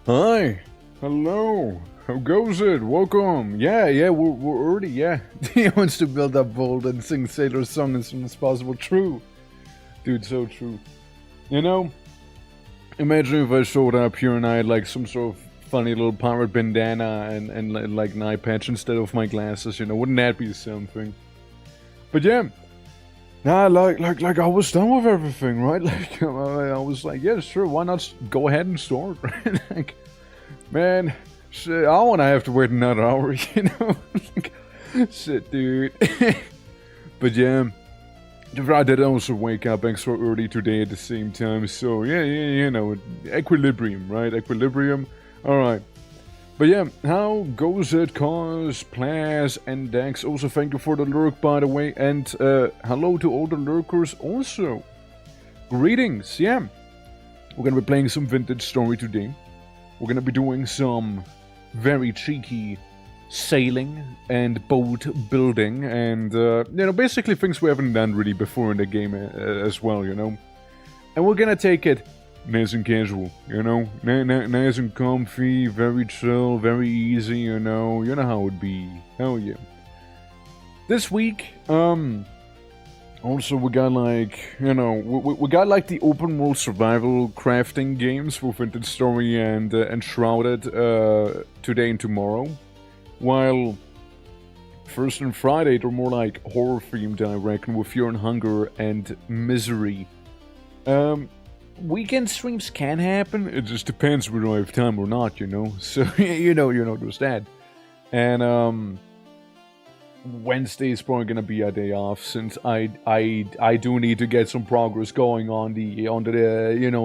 Hi. Hello. How goes it? Welcome. Yeah, we're already, yeah. He wants to build up bold and sing Sailor's song as soon as possible. True. Dude, so true. You know, imagine if I showed up here and I had like some sort of funny little pirate bandana and like an eye patch instead of my glasses, wouldn't that be something? But yeah. Nah, like I was done with everything, right? Like, I was like, yeah, sure, why not go ahead and start, right? Like, man, shit, I wanna have to wait another hour, Shit, dude. But yeah, I did also wake up extra early today at the same time, so yeah, equilibrium, right? Equilibrium, alright. But yeah, how goes it, Cause, Plas, and Dex? Also, thank you for the lurk, by the way, and hello to all the lurkers also. Greetings, yeah. We're gonna be playing some vintage story today. We're gonna be doing some very cheeky sailing and boat building, and, basically things we haven't done really before in the game as well, And we're gonna take it nice and casual, nice and comfy, very chill, very easy, you know how it be. Hell yeah. This week, also we got like, we got like the open world survival crafting games for Vintage Story and Shrouded today and tomorrow, while Thursday and Friday they're more like horror themed, I reckon, with Fear and Hunger and Misery. Weekend streams can happen, it just depends whether I have time or not, So, there's that. And, Wednesday is probably gonna be a day off, since I do need to get some progress going on the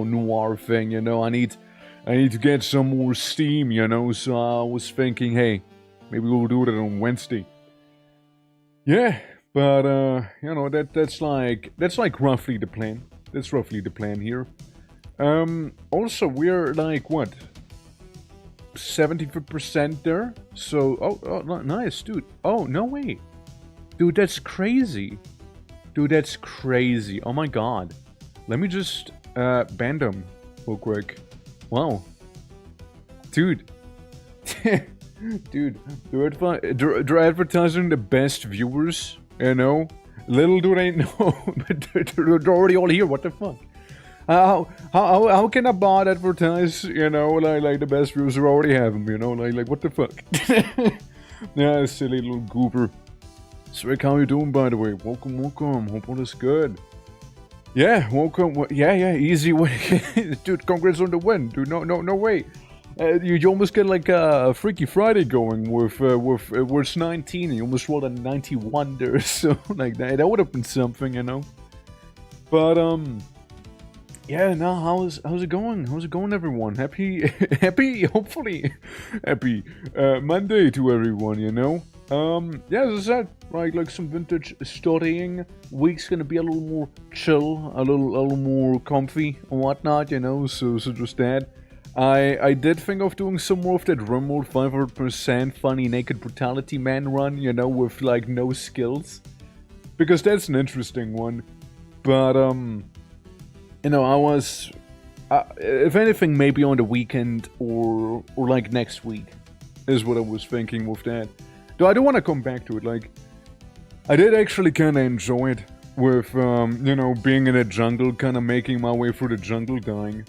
noir thing, I need to get some more steam, so I was thinking, hey, maybe we'll do it on Wednesday. Yeah, but, that's like roughly the plan. That's roughly the plan here. Also, we're like, what? 70% there? So, oh, nice, dude. Oh, no way. Dude, that's crazy. Dude, that's crazy. Oh my god. Let me just, ban them real quick. Wow. Dude. Dude, they're advertising the best viewers, Little do they know, but they're already all here. What the fuck? How can a bot advertise? Like the best viewers who already have them. Like what the fuck? Yeah, silly little goober. Swick, how you doing, by the way? Welcome. Hope all is good. Yeah, welcome. Yeah, easy way, dude. Congrats on the win, dude. No way. You almost get like a Freaky Friday going with words 19. You almost rolled a 91 there, so like that would have been something, But yeah. Now how's it going? How's it going, everyone? Happy, hopefully happy Monday to everyone, Yeah, as I said, right, like some vintage studying. Week's gonna be a little more chill, a little more comfy and whatnot, So just that. I did think of doing some more of that remote 500% funny naked brutality man run, with like no skills. Because that's an interesting one. But, I was, if anything, maybe on the weekend or like next week is what I was thinking with that. Though I do want to come back to it, like, I did actually kind of enjoy it with, being in a jungle, kind of making my way through the jungle, dying.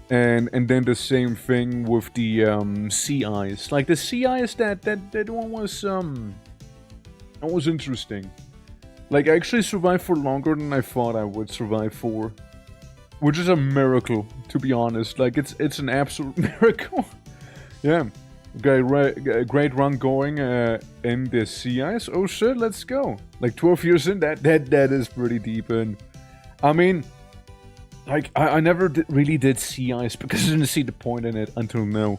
And then the same thing with the sea ice. Like the sea ice, that one was interesting. Like I actually survived for longer than I thought I would survive for, which is a miracle, to be honest. Like it's an absolute miracle. Yeah, great run going in the sea ice. Oh shit, let's go. Like 12 years in, that is pretty deep. And I mean, like, I never really did sea ice because I didn't see the point in it until now.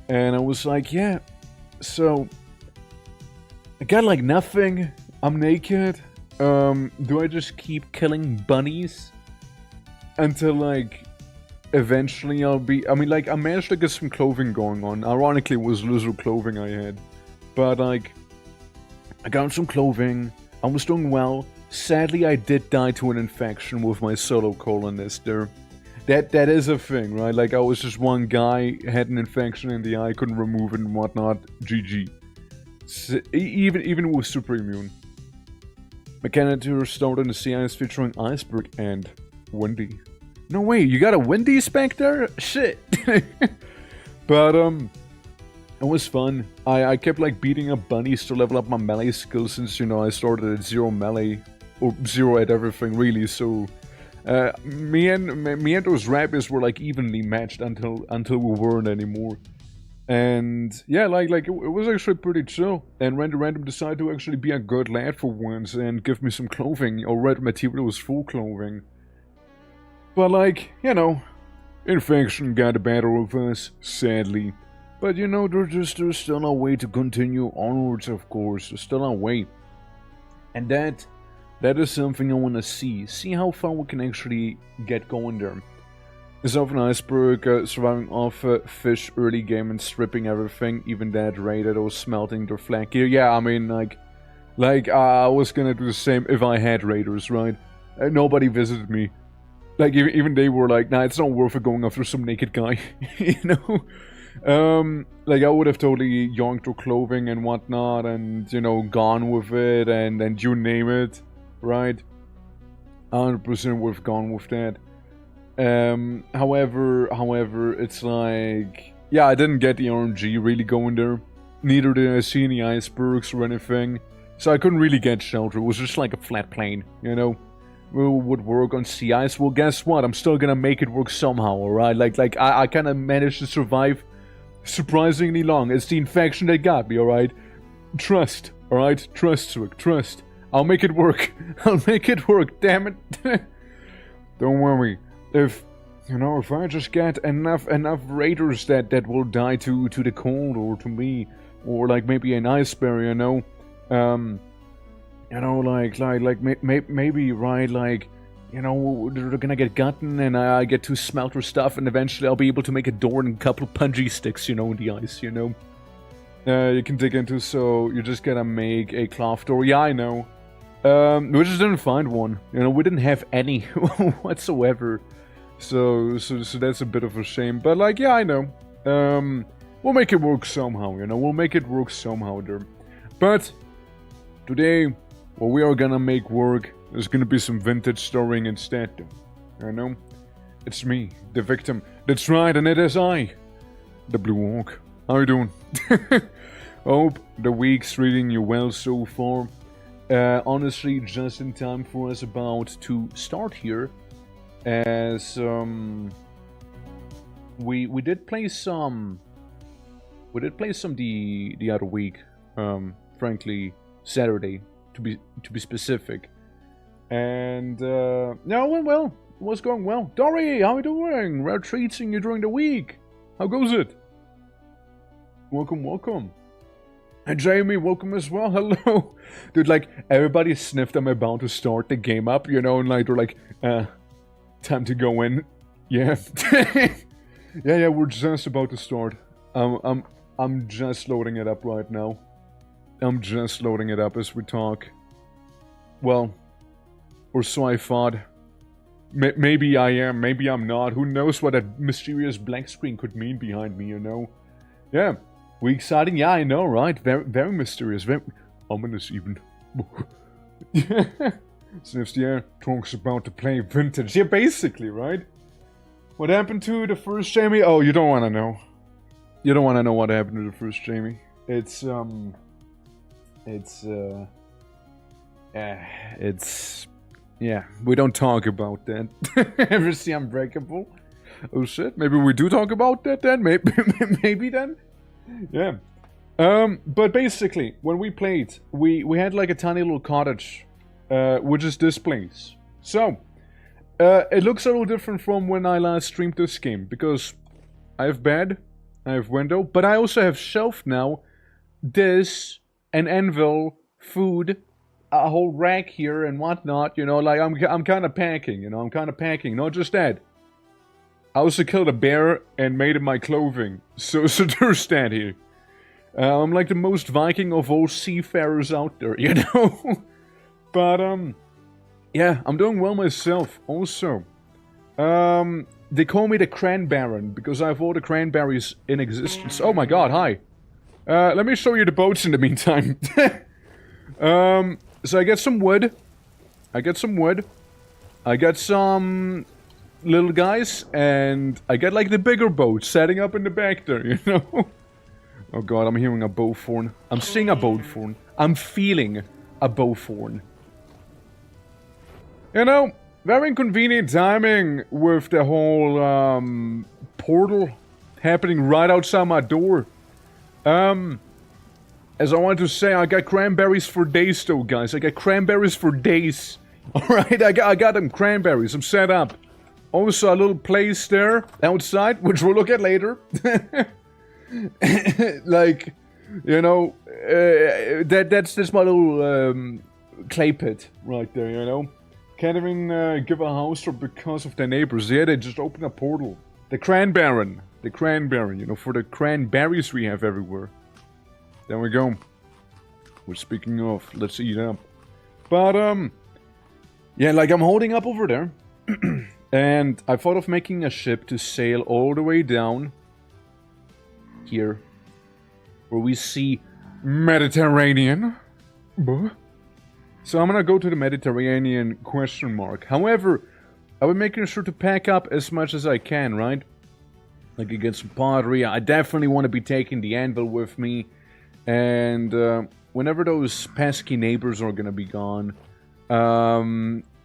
And I was like, yeah, so I got like nothing. I'm naked. Do I just keep killing bunnies until like eventually I'll be... I mean, like, I managed to get some clothing going on. Ironically, it was lizard clothing I had. But like, I got some clothing. I was doing well. Sadly, I did die to an infection with my solo colonist there. that is a thing, right? Like, I was just one guy, had an infection in the eye, couldn't remove it and whatnot. GG. Even with super immune. Mechanitor started in the sea ice featuring Iceberg and Wendy. No way, you got a Wendy's back there? Shit. But, it was fun. I kept, like, beating up bunnies to level up my melee skills since, you know, I started at 0 melee. Or 0 at everything, really, so... me and those rabbits were, like, evenly matched until we weren't anymore. And, yeah, like it was actually pretty chill. And Random decided to actually be a good lad for once and give me some clothing, or red materials full clothing. But, like, you know, infection got the better of us, sadly. But, you know, there's still a way to continue onwards, of course. There's still a way. And that is something I want to see. See how far we can actually get going there. Is off an iceberg, surviving off fish early game and stripping everything, even that raided or smelting their flank gear. Yeah, I mean, like I was gonna do the same if I had raiders, right? Nobody visited me. Like, even they were like, nah, it's not worth it going after some naked guy, you know? Like, I would have totally yoinked their clothing and whatnot, and, you know, gone with it, and you name it, right? 100% would have gone with that. However, it's like, yeah, I didn't get the RNG really going there. Neither did I see any icebergs or anything. So I couldn't really get shelter. It was just like a flat plane, you know? We would work on sea ice. Well, guess what? I'm still gonna make it work somehow, alright? Like I kind of managed to survive surprisingly long. It's the infection that got me, alright? Trust, alright? Trust, Rick, trust. I'll make it work. I'll make it work, damn it. Don't worry. If, you know, if I just get enough raiders that will die to the cold or to me, or like maybe an ice bear, you know, you know, like maybe, right, like, you know, they're gonna get gotten and I get to smelt their stuff and eventually I'll be able to make a door and a couple of punji sticks, you know, in the ice, you know. You can dig into, so you just gotta make a cloth door. Yeah, I know. We just didn't find one, you know, we didn't have any whatsoever. So that's a bit of a shame, but like, yeah, I know. We'll make it work somehow, you know, we'll make it work somehow there. But today, what we are gonna make work is gonna be some vintage storing instead. I know, it's me, the victim. That's right, and it is I, the Blue Hawk. How you doing? Hope the week's treating you well so far. Honestly, just in time for us about to start here. As we did play some the other week, frankly Saturday to be specific, and no, well, it was going well. Dory, how are you doing? Rare treats seeing you during the week. How goes it? Welcome. And Jamie, welcome as well. Hello, dude. Like, everybody sniffed I'm about to start the game up, you know, and like they're like, time to go in. Yeah. yeah, we're just about to start. I'm just loading it up right now. I'm just loading it up as we talk. Well, or so I thought. Maybe I am, maybe I'm not. Who knows what that mysterious blank screen could mean behind me, you know? Yeah. We exciting? Yeah, I know, right? Very, very mysterious. Very ominous, even. Yeah. Sniffs the air, Trunk's about to play vintage. Yeah, basically, right? What happened to the first Jamie? Oh, you don't want to know. You don't want to know what happened to the first Jamie. It's, yeah, we don't talk about that. Ever see Unbreakable? Oh shit, maybe we do talk about that then? Maybe then? Yeah. But basically, when we played, we had like a tiny little cottage. Which is this place. So, it looks a little different from when I last streamed this game, because I have bed, I have window, but I also have shelf now, this, an anvil, food, a whole rack here and whatnot, you know, like I'm kind of packing, you know, not just that. I also killed a bear and made it my clothing, so there's that here. I'm like the most Viking of all seafarers out there, you know? But, yeah, I'm doing well myself, also. they call me the Cran Baron because I have all the cranberries in existence. Oh my god, hi. Let me show you the boats in the meantime. So I get some wood. I get some little guys, and I get like the bigger boat setting up in the back there, you know? Oh god, I'm hearing a bowthorn. I'm seeing a bowthorn. I'm feeling a bowthorn. You know, very inconvenient timing with the whole portal happening right outside my door. As I wanted to say, I got cranberries for days though, guys. I got cranberries for days. Alright, I got them cranberries. I'm set up. Also a little place there outside, which we'll look at later. Like, you know, that's my little clay pit right there, you know. Can't even give a house or because of their neighbors. Yeah, they just opened a portal. The Cran Baron, you know, for the cranberries we have everywhere. There we go. We're speaking of, let's eat up. But, yeah, like I'm holding up over there. And I thought of making a ship to sail all the way down here. Where we see Mediterranean. So I'm gonna go to the Mediterranean question mark. However, I will making sure to pack up as much as I can, right? Like I get some pottery. I definitely want to be taking the anvil with me. And whenever those pesky neighbors are gonna be gone,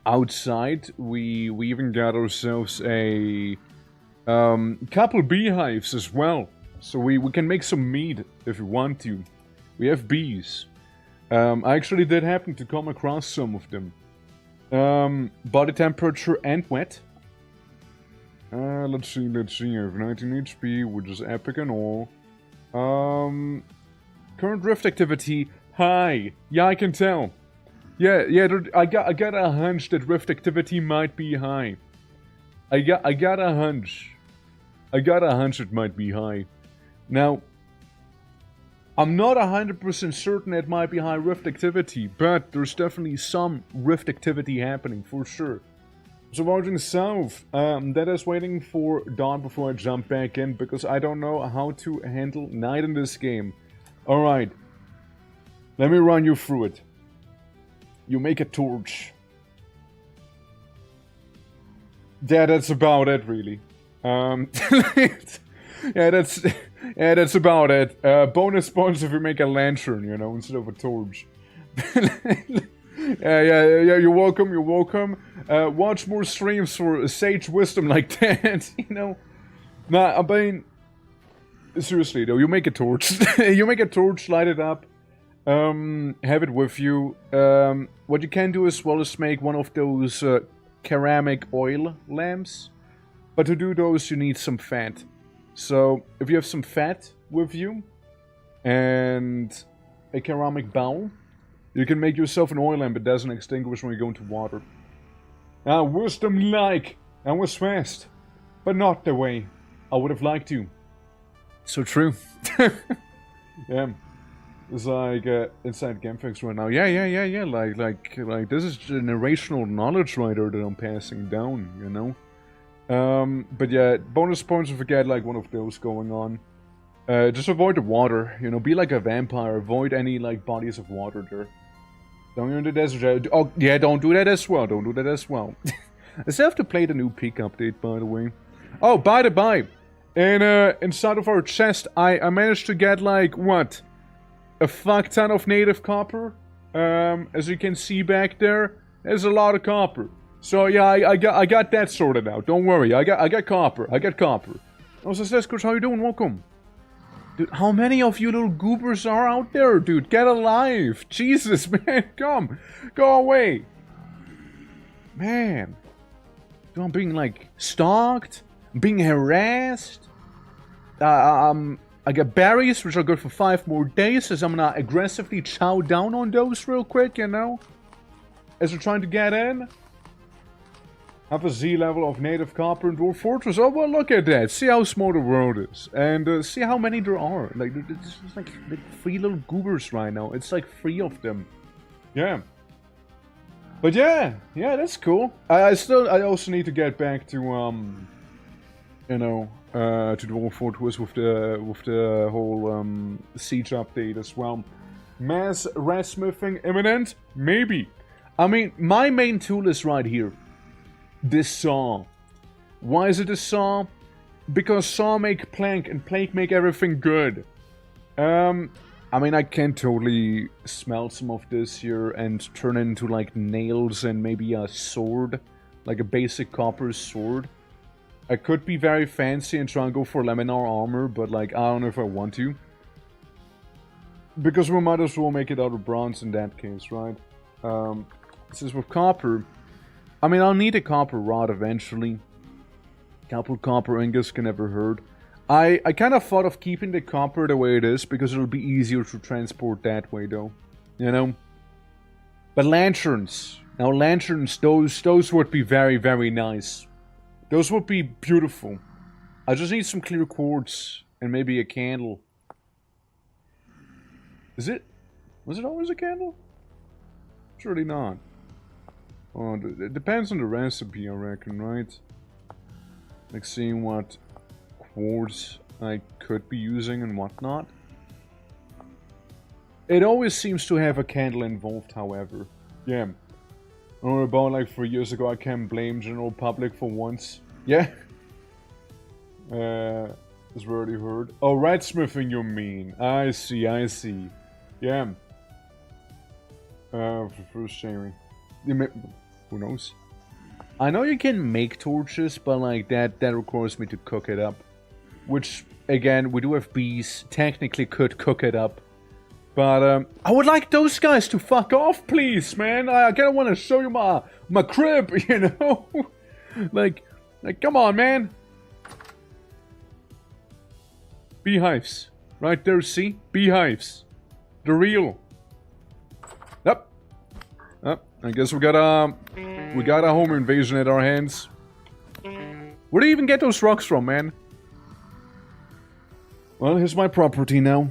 outside we even got ourselves a couple beehives as well, so we can make some mead if we want to. We have bees. I actually did happen to come across some of them. Body temperature and wet. Let's see. I have 19 HP, which is epic and all. Current rift activity high. Yeah, I can tell. Yeah. I got a hunch that rift activity might be high. I got a hunch. It might be high. Now, I'm not 100% certain it might be high rift activity, but there's definitely some rift activity happening for sure. So watching south, that is waiting for dawn before I jump back in because I don't know how to handle night in this game. Alright, let me run you through it. You make a torch. Yeah, that's about it, really. Yeah, that's about it. Bonus points if you make a lantern, you know, instead of a torch. Yeah, you're welcome. Watch more streams for sage wisdom like that, you know. Nah, I mean, seriously though, you make a torch. You make a torch, light it up. Have it with you. What you can do as well is make one of those ceramic oil lamps. But to do those, you need some fat. So, if you have some fat with you, and a ceramic bowl, you can make yourself an oil lamp that doesn't extinguish when you go into water. Now, wisdom-like, and was fast, but not the way I would have liked to. So true. Yeah. It's like, inside GameFAQs right now. Yeah, like, this is generational knowledge right there that I'm passing down, you know? But yeah, bonus points if you get like one of those going on. Just avoid the water, you know, be like a vampire, avoid any like bodies of water there. Don't go in the desert. Oh, yeah, don't do that as well, I still have to play the new peak update, by the way. Oh, by the by, inside of our chest, I managed to get like, what? A fuck ton of native copper. As you can see back there, there's a lot of copper. So yeah, I got that sorted out. Don't worry, I got copper. Also, Sescos, how you doing? Welcome. Dude, how many of you little goobers are out there, dude? Get alive! Jesus, man, come, go away, man. Dude, I'm being like stalked. I'm being harassed. I got berries, which are good for 5 more days, as I'm gonna aggressively chow down on those real quick, you know, as we're trying to get in. Have a Z level of native copper and dwarf fortress. Oh, well, look at that. See how small the world is. And see how many there are. Like, there's like 3 little goobers right now. It's like 3 of them. Yeah. But yeah, that's cool. I also need to get back to, you know, to Dwarf Fortress with the whole siege update as well. Mass red smithing imminent? Maybe. I mean, my main tool is right here. This saw. Why is it a saw? Because saw make plank and plank make everything good. I mean, I can totally smelt some of this here and turn it into like nails and maybe a sword. Like a basic copper sword. I could be very fancy and try and go for laminar armor, but like, I don't know if I want to. Because we might as well make it out of bronze in that case, right? Since with copper, I mean, I'll need a copper rod eventually. Couple copper ingots can never hurt. I kind of thought of keeping the copper the way it is, because it'll be easier to transport that way, though. You know? But lanterns. Now, lanterns, those would be very, very nice. Those would be beautiful. I just need some clear quartz and maybe a candle. Was it always a candle? Surely not. Oh, it depends on the recipe, I reckon, right? Like seeing what quartz I could be using and whatnot. It always seems to have a candle involved, however. Yeah. Or about like 3 years ago, I can't blame general public for once. Yeah. As we already heard. Oh, red smithing you mean. I see. Yeah. For first shaming. Who knows? I know you can make torches, but like that requires me to cook it up. Which, again, we do have bees. Technically could cook it up. But, I would like those guys to fuck off, please, man. I kinda want to show you my crib, you know? like, come on, man. Beehives. Right there, see? Beehives. They're real. Yep. I guess we got a home invasion at our hands. Where do you even get those rocks from, man? Well, here's my property now.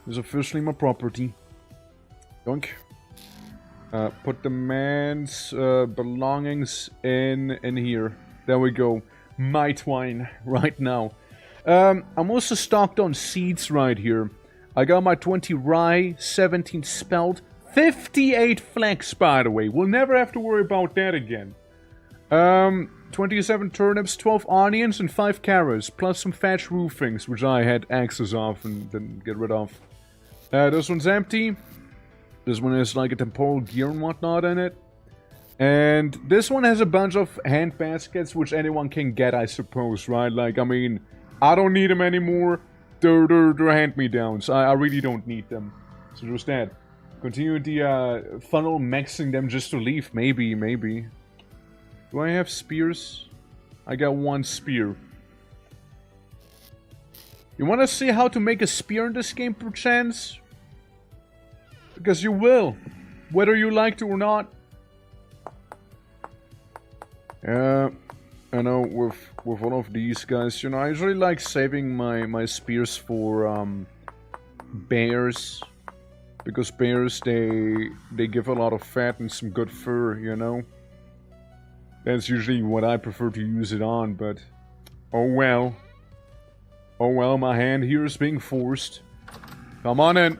Here's officially my property. Yoink. Put the man's belongings in here. There we go. My twine right now. I'm also stocked on seeds right here. I got my 20 rye, 17 spelt, 58 flax, by the way. We'll never have to worry about that again. 27 turnips, 12 onions, and 5 carrots, plus some thatch roofings, which I had access of and didn't get rid of. This one's empty. This one has like a temporal gear and whatnot in it. And this one has a bunch of hand baskets, which anyone can get, I suppose, right? Like, I mean, I don't need them anymore. They're hand-me-downs. I really don't need them. So just that. Continue the funnel maxing them just to leave. Maybe. Do I have spears? I got 1 spear. You wanna see how to make a spear in this game, perchance? Because you will. Whether you like to or not. I know with all of these guys, you know, I usually like saving my spears for bears. Because bears, they give a lot of fat and some good fur, you know. That's usually what I prefer to use it on, but oh well. Oh well, my hand here is being forced. Come on in.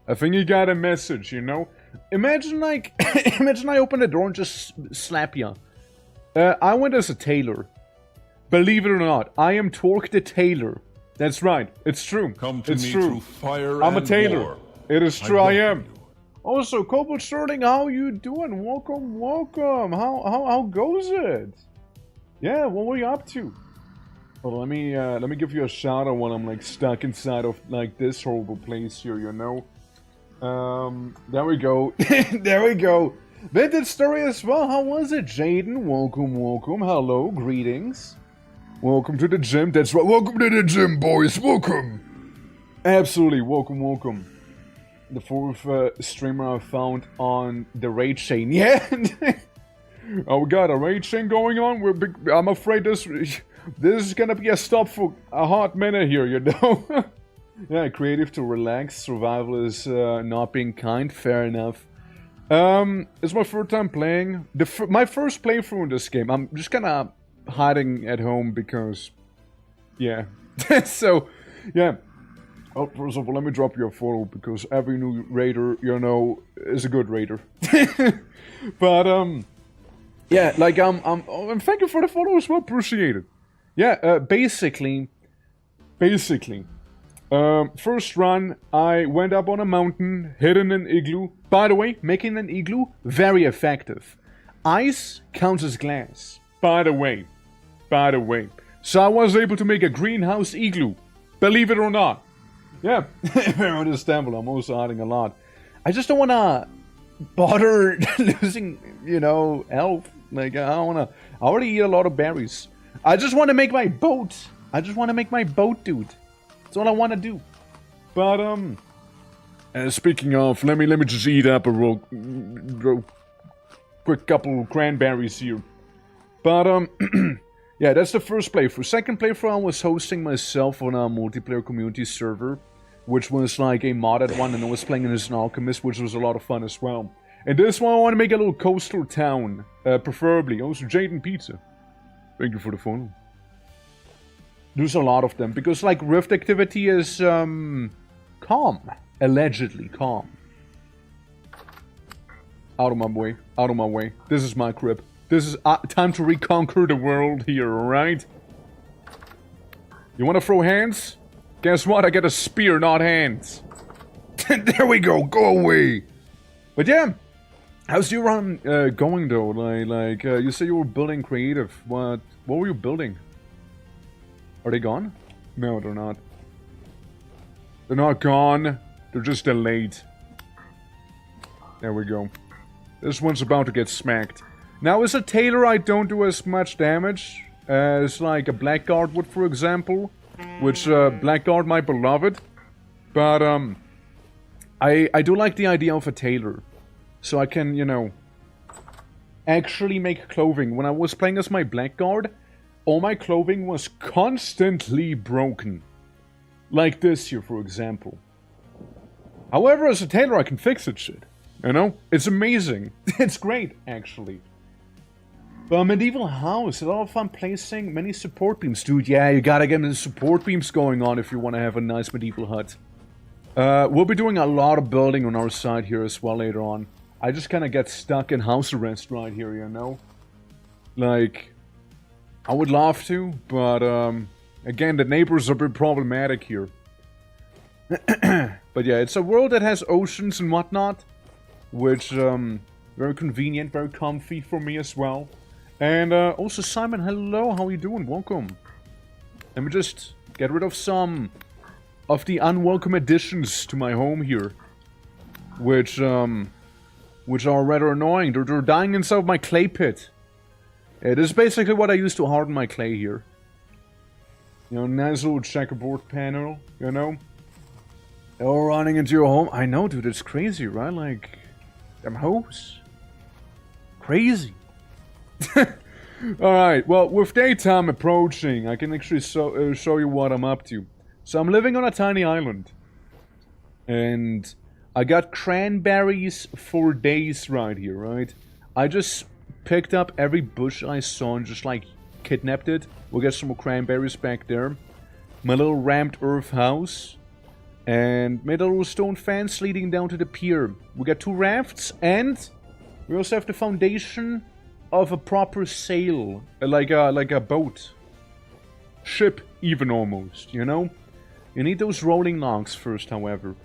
I think you got a message, you know? Imagine like, imagine I open the door and just slap ya. I went as a tailor. Believe it or not, I am Torque the Tailor. That's right, it's true. Come to it's me true. through fire I'm a and tailor. war. It is true, I am. you. Also, Cobalt Sterling, how you doing? Welcome. How goes it? Yeah, what were you up to? Well, let me give you a shout out when I'm like stuck inside of like this horrible place here, you know. There we go. There we go. Vintage story as well. How was it, Jaden? Welcome. Hello, greetings. Welcome to the gym. That's right. Welcome to the gym, boys. Welcome. Absolutely. Welcome. The 4th streamer I found on the raid chain. Yeah. Oh, we got a raid chain going on. I'm afraid this is gonna be a stop for a hot minute here, you know. Yeah, creative to relax. Survival is not being kind. Fair enough. It's my first time playing. My first playthrough in this game. I'm just kinda hiding at home because... Yeah. So, yeah. Oh, first of all, let me drop you a photo because every new raider, you know, is a good raider. But, yeah, like, thank you for the photo as well, appreciate it. Yeah, basically, first run, I went up on a mountain, hidden an igloo. By the way, making an igloo, very effective. Ice counts as glass. By the way. So I was able to make a greenhouse igloo. Believe it or not. Yeah, around this temple, I'm also hiding a lot. I just don't wanna bother losing, you know, health. Like, I don't wanna... I already eat a lot of berries. I just wanna make my boat. Dude. That's all I wanna do. But, speaking of, let me just eat up a real quick couple cranberries here. But, yeah, that's the first playthrough. Second playthrough, I was hosting myself on a multiplayer community server, which was like a modded one, and I was playing as an alchemist, which was a lot of fun as well. And this one, I want to make a little coastal town, preferably. Also, Jaden Pizza. Thank you for the phone. There's a lot of them, because, like, rift activity is, calm. Allegedly calm. Out of my way. This is my crib. This is time to reconquer the world here, alright? You wanna throw hands? Guess what? I get a spear, not hands. There we go, go away! But yeah, how's your run going though? Like, you said you were building creative. What were you building? Are they gone? No, they're not. They're not gone. They're just delayed. There we go. This one's about to get smacked. Now, as a tailor, I don't do as much damage as, like, a blackguard would, for example. Which, blackguard, my beloved. But, I do like the idea of a tailor. So I can, you know, actually make clothing. When I was playing as my blackguard, all my clothing was constantly broken. Like this here, for example. However, as a tailor, I can fix it shit. You know? It's amazing. It's great, actually. But medieval house, a lot of fun placing many support beams. Dude, yeah, you gotta get the support beams going on if you want to have a nice medieval hut. We'll be doing a lot of building on our side here as well later on. I just kind of get stuck in house arrest right here, you know? Like, I would love to, but, again, the neighbors are a bit problematic here. But yeah, it's a world that has oceans and whatnot, which, very convenient, very comfy for me as well. And, also Simon, hello, how are you doing? Welcome. Let me just get rid of some of the unwelcome additions to my home here. Which are rather annoying. They're dying inside my clay pit. It is basically what I use to harden my clay here. You know, nice little checkerboard panel, you know? They're all running into your home. I know, dude, it's crazy, right? Like, them hoes. Crazy. Alright, well, with daytime approaching, I can actually show you what I'm up to. So I'm living on a tiny island. And I got cranberries for days right here, right? I just picked up every bush I saw and just, like, kidnapped it. We'll get some more cranberries back there. My little ramped earth house. And made a little stone fence leading down to the pier. We got 2 rafts, and we also have the foundation of a proper sail, like a boat. Ship, even almost, you know? You need those rolling logs first, however.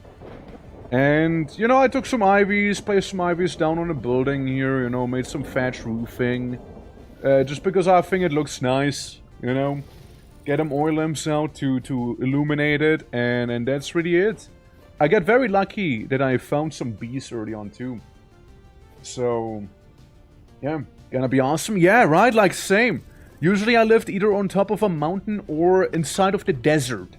And, you know, I took some ivies, placed some ivies down on the building here, you know, made some thatch roofing. Just because I think it looks nice, you know? Get them oil lamps out to illuminate it, and that's really it. I got very lucky that I found some bees early on, too. So, yeah, gonna be awesome. Yeah, right, like, same. Usually I lived either on top of a mountain or inside of the desert.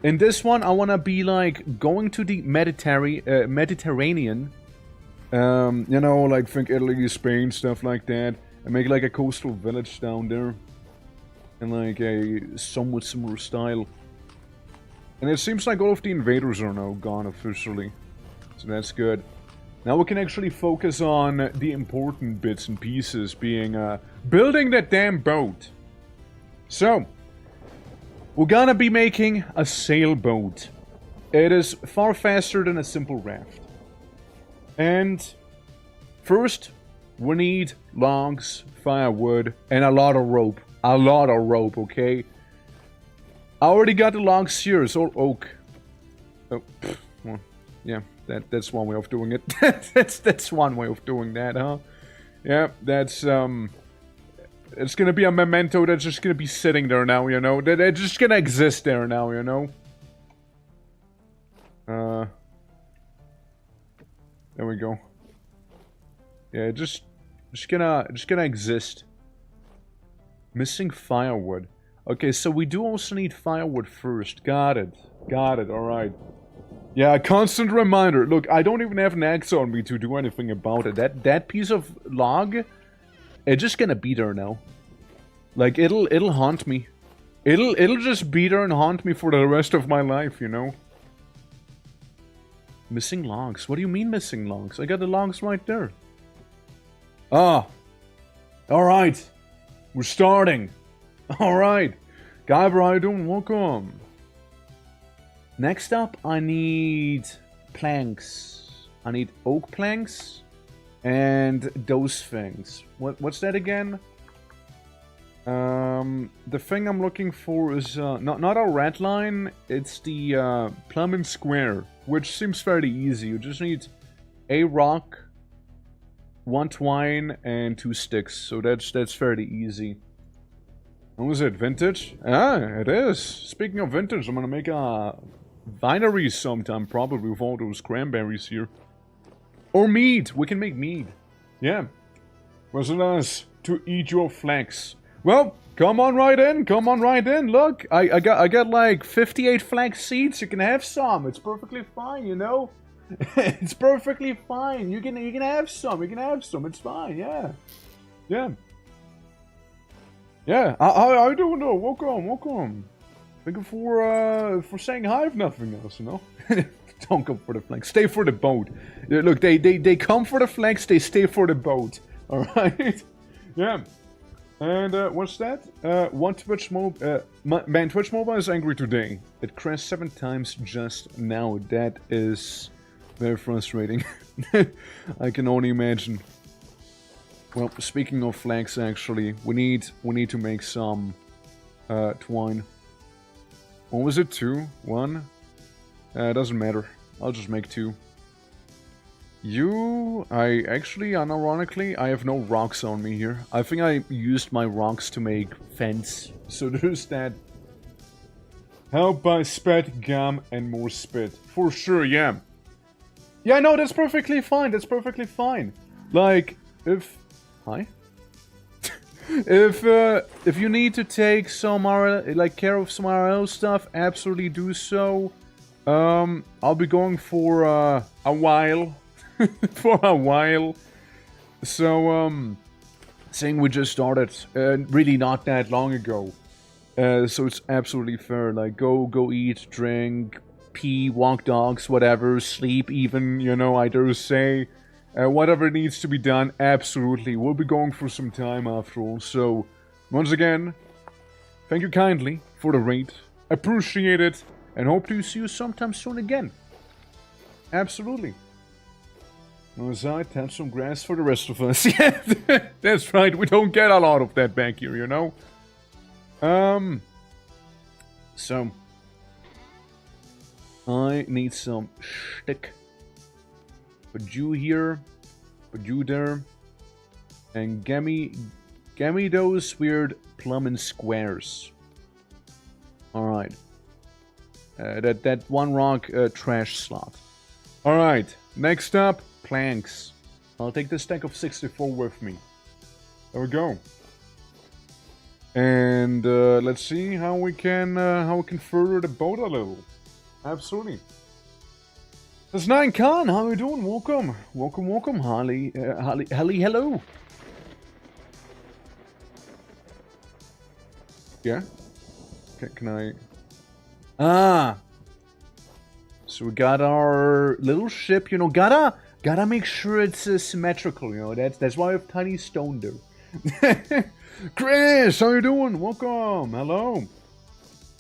In this one, I wanna be, like, going to the Mediterranean. You know, like, think Italy, Spain, stuff like that. And make, like, a coastal village down there. In, like, a somewhat similar style. And it seems like all of the invaders are now gone officially. So that's good. Now we can actually focus on the important bits and pieces, being building that damn boat. So, we're gonna be making a sailboat. It is far faster than a simple raft. And first, we need logs, firewood, and a lot of rope. A lot of rope, okay? I already got the logs here, it's all oak. Oh, well, yeah, that's one way of doing it. that's one way of doing that, huh? Yeah, that's it's gonna be a memento that's just gonna be sitting there now, you know? They're just gonna exist there now, you know? There we go. Yeah, just gonna exist. Missing firewood. Okay, so we do also need firewood first. Got it. Got it, alright. Yeah, constant reminder. Look, I don't even have an axe on me to do anything about it. That piece of log, it's just gonna be there now. Like, it'll haunt me. It'll just be there and haunt me for the rest of my life, you know? Missing logs. What do you mean missing logs? I got the logs right there. Ah. Alright. We're starting. Alright. Guyver, how you doing? Welcome. Next up, I need planks. I need oak planks. And those things. What's that again? The thing I'm looking for is not a red line, it's the plumb and square, which seems fairly easy. You just need a rock, 1 twine, and 2 sticks. So that's fairly easy. What was it? Vintage? Ah, it is. Speaking of vintage, I'm gonna make a winery sometime, probably with all those cranberries here. Or mead. We can make mead. Yeah. Was it nice to eat your flax? Well, come on right in. Come on right in. Look, I got like 58 flax seeds. You can have some. It's perfectly fine, you know. It's perfectly fine. You can have some. You can have some. It's fine. Yeah. Yeah. Yeah. How you doing though? Welcome. Thank you for saying hi if nothing else, you know. Don't come for the flanks. Stay for the boat. Look, they come for the flanks. They stay for the boat. All right. Yeah. And what's that? Twitch Mobile is angry today. It crashed 7 times just now. That is very frustrating. I can only imagine. Well, speaking of flags, actually, we need to make some twine. What was it? 2? 1? Doesn't matter. I'll just make 2. Unironically, I have no rocks on me here. I think I used my rocks to make fence. So there's that. Help by spit, gum, and more spit. For sure, yeah. Yeah, no, that's perfectly fine. That's perfectly fine. Like, if... Hi? If you need to take some care of some RL stuff, absolutely do so. I'll be going for a while. For a while. So, saying we just started really not that long ago. So it's absolutely fair. Like, go eat, drink, pee, walk dogs, whatever, sleep even, you know, I dare say. Whatever needs to be done, absolutely. We'll be going for some time after all. So, once again, thank you kindly for the raid. Appreciate it. And hope to see you sometime soon again. Absolutely. Outside, have some grass for the rest of us. Yeah, that's right. We don't get a lot of that back here, you know? So, I need some stick. Put you here, put you there, and get me those weird plumb and squares. Alright. That 1 rock trash slot. Alright, next up, planks. I'll take the stack of 64 with me. There we go. And let's see how we can further the boat a little. Absolutely. That's 9 Khan, how are you doing? Welcome, Holly, hello. Yeah? Can I... Ah! So we got our little ship, you know, gotta Gotta make sure it's symmetrical, you know. That's why I have tiny stone there. Chris, how you doing? Welcome. Hello.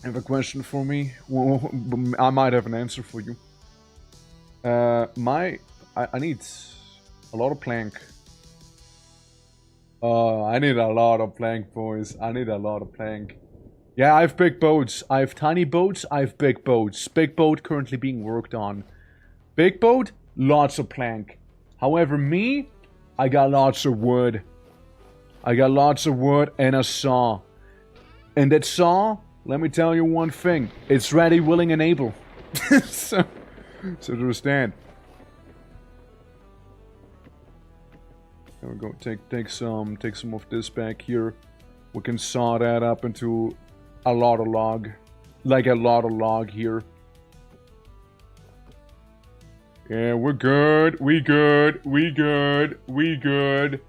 Have a question for me? Well, I might have an answer for you. I need a lot of plank. I need a lot of plank, boys. I need a lot of plank. Yeah, I have big boats. I have tiny boats. I have big boats. Big boat currently being worked on. Big boat, lots of plank. However, me, I got lots of wood. I got lots of wood and a saw. And that saw, let me tell you one thing. It's ready, willing, and able. so to understand. There we go. Take some of this back here. We can saw that up into a lot of log. Like a lot of log here. Yeah, we're good. We good. We good. We good.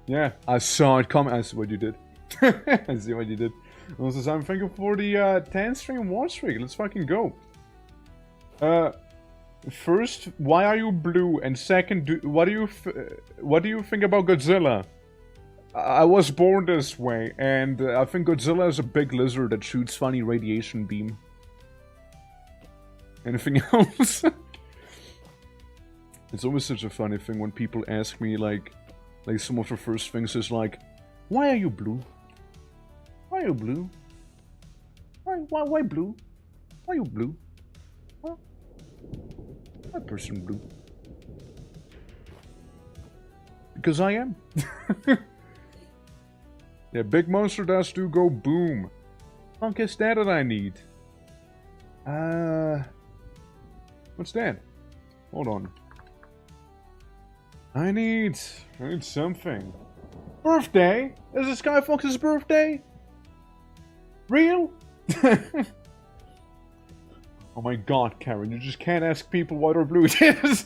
Yeah, I saw it coming. I see what you did. I see what you did. Also, I'm thinking for the 10-string 1-string. Let's fucking go. First, why are you blue? And second, what do you think about Godzilla? I was born this way, and I think Godzilla is a big lizard that shoots funny radiation beam. Anything else? It's always such a funny thing when people ask me, like some of the first things is like, why are you blue? Why are you blue? Why blue? Why are you blue? Huh? Why person blue? Because I am. Yeah, big monster does do go boom. Fuck is that I need? What's that? Hold on. I need something. Birthday? Is it Skyfox's birthday? Real? Oh my god, Karen, you just can't ask people what their blue is.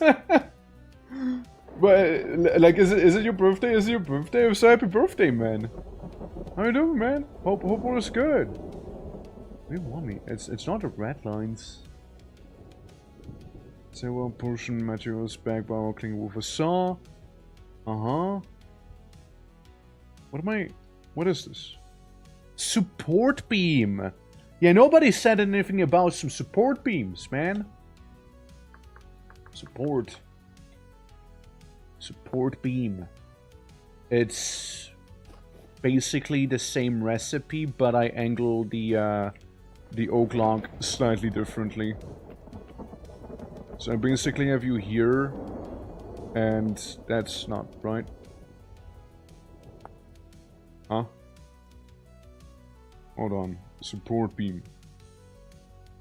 But, like, is it your birthday? Is it your birthday? I'm so happy birthday, man. How you doing, man? Hope all is good. What do you want me? It's not the red lines. Several portion materials back by working with a saw. What is this? Support beam! Yeah, nobody said anything about some support beams, man. Support beam. It's basically the same recipe, but I angle the oak log slightly differently. So I basically have you here, and that's not right. Huh? Hold on. Support beam.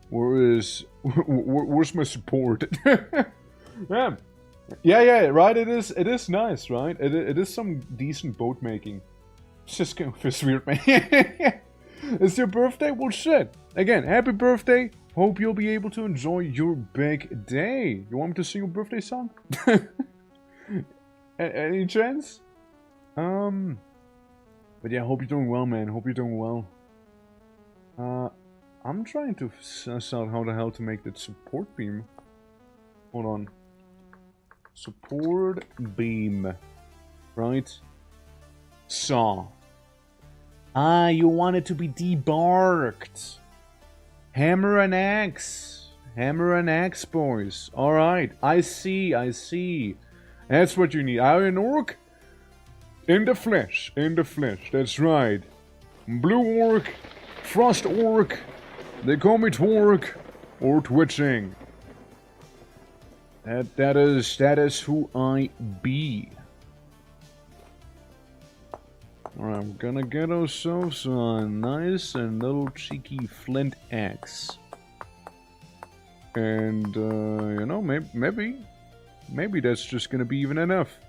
Where's my support? Yeah, right, it is nice, right? It is some decent boat making. It's just kind of this weird, man. It's your birthday? Well, shit. Again, happy birthday. Hope you'll be able to enjoy your big day. You want me to sing your birthday song? Any chance? But yeah, hope you're doing well, man. Hope you're doing well. I'm trying to suss out how the hell to make that support beam. Hold on. Support beam. Right? Saw. Ah, you want it to be debarked. Hammer and axe. Hammer and axe, boys. Alright, I see. That's what you need. Iron orc? In the flesh. That's right. Blue orc. Frost orc. They call me Twork. Or Twitching. That is who I be. Alright, we're gonna get ourselves a nice and little cheeky flint axe. And, you know, maybe that's just gonna be even enough.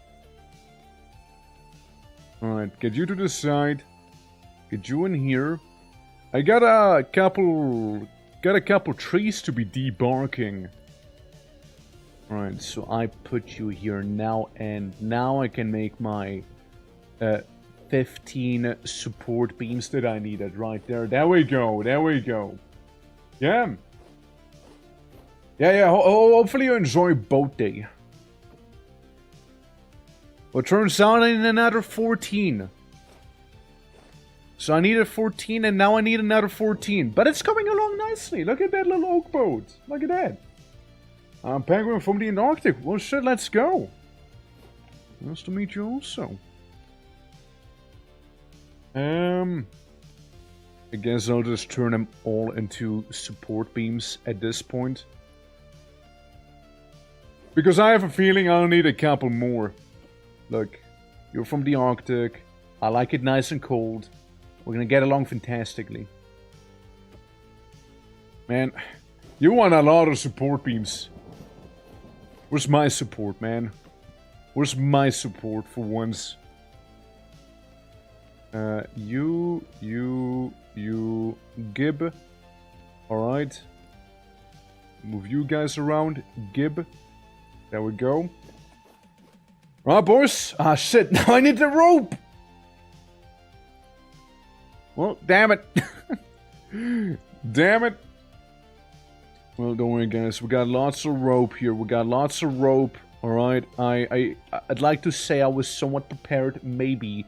Alright, get you to the side. Get you in here. I got a couple trees to be debarking. Alright, so I put you here now, and now I can make my 15 support beams that I needed right there. There we go. Yeah. Yeah, hopefully you enjoy boat day. Well, turns out I need another 14. So I needed 14, and now I need another 14. But it's coming along nicely. Look at that little oak boat. Look at that. Penguin from the Antarctic. Well, shit, let's go. Nice to meet you also. I guess I'll just turn them all into support beams at this point. Because I have a feeling I'll need a couple more. Look, you're from the Arctic. I like it nice and cold. We're gonna get along fantastically. Man, you want a lot of support beams. Where's my support, man? Where's my support for once? You, Gib. Alright. Move you guys around. Gib. There we go. Right, boys. Ah, shit. Now I need the rope. Well, damn it. Damn it. Well, don't worry, guys. We got lots of rope here. We got lots of rope. Alright. I'd like to say I was somewhat prepared, maybe.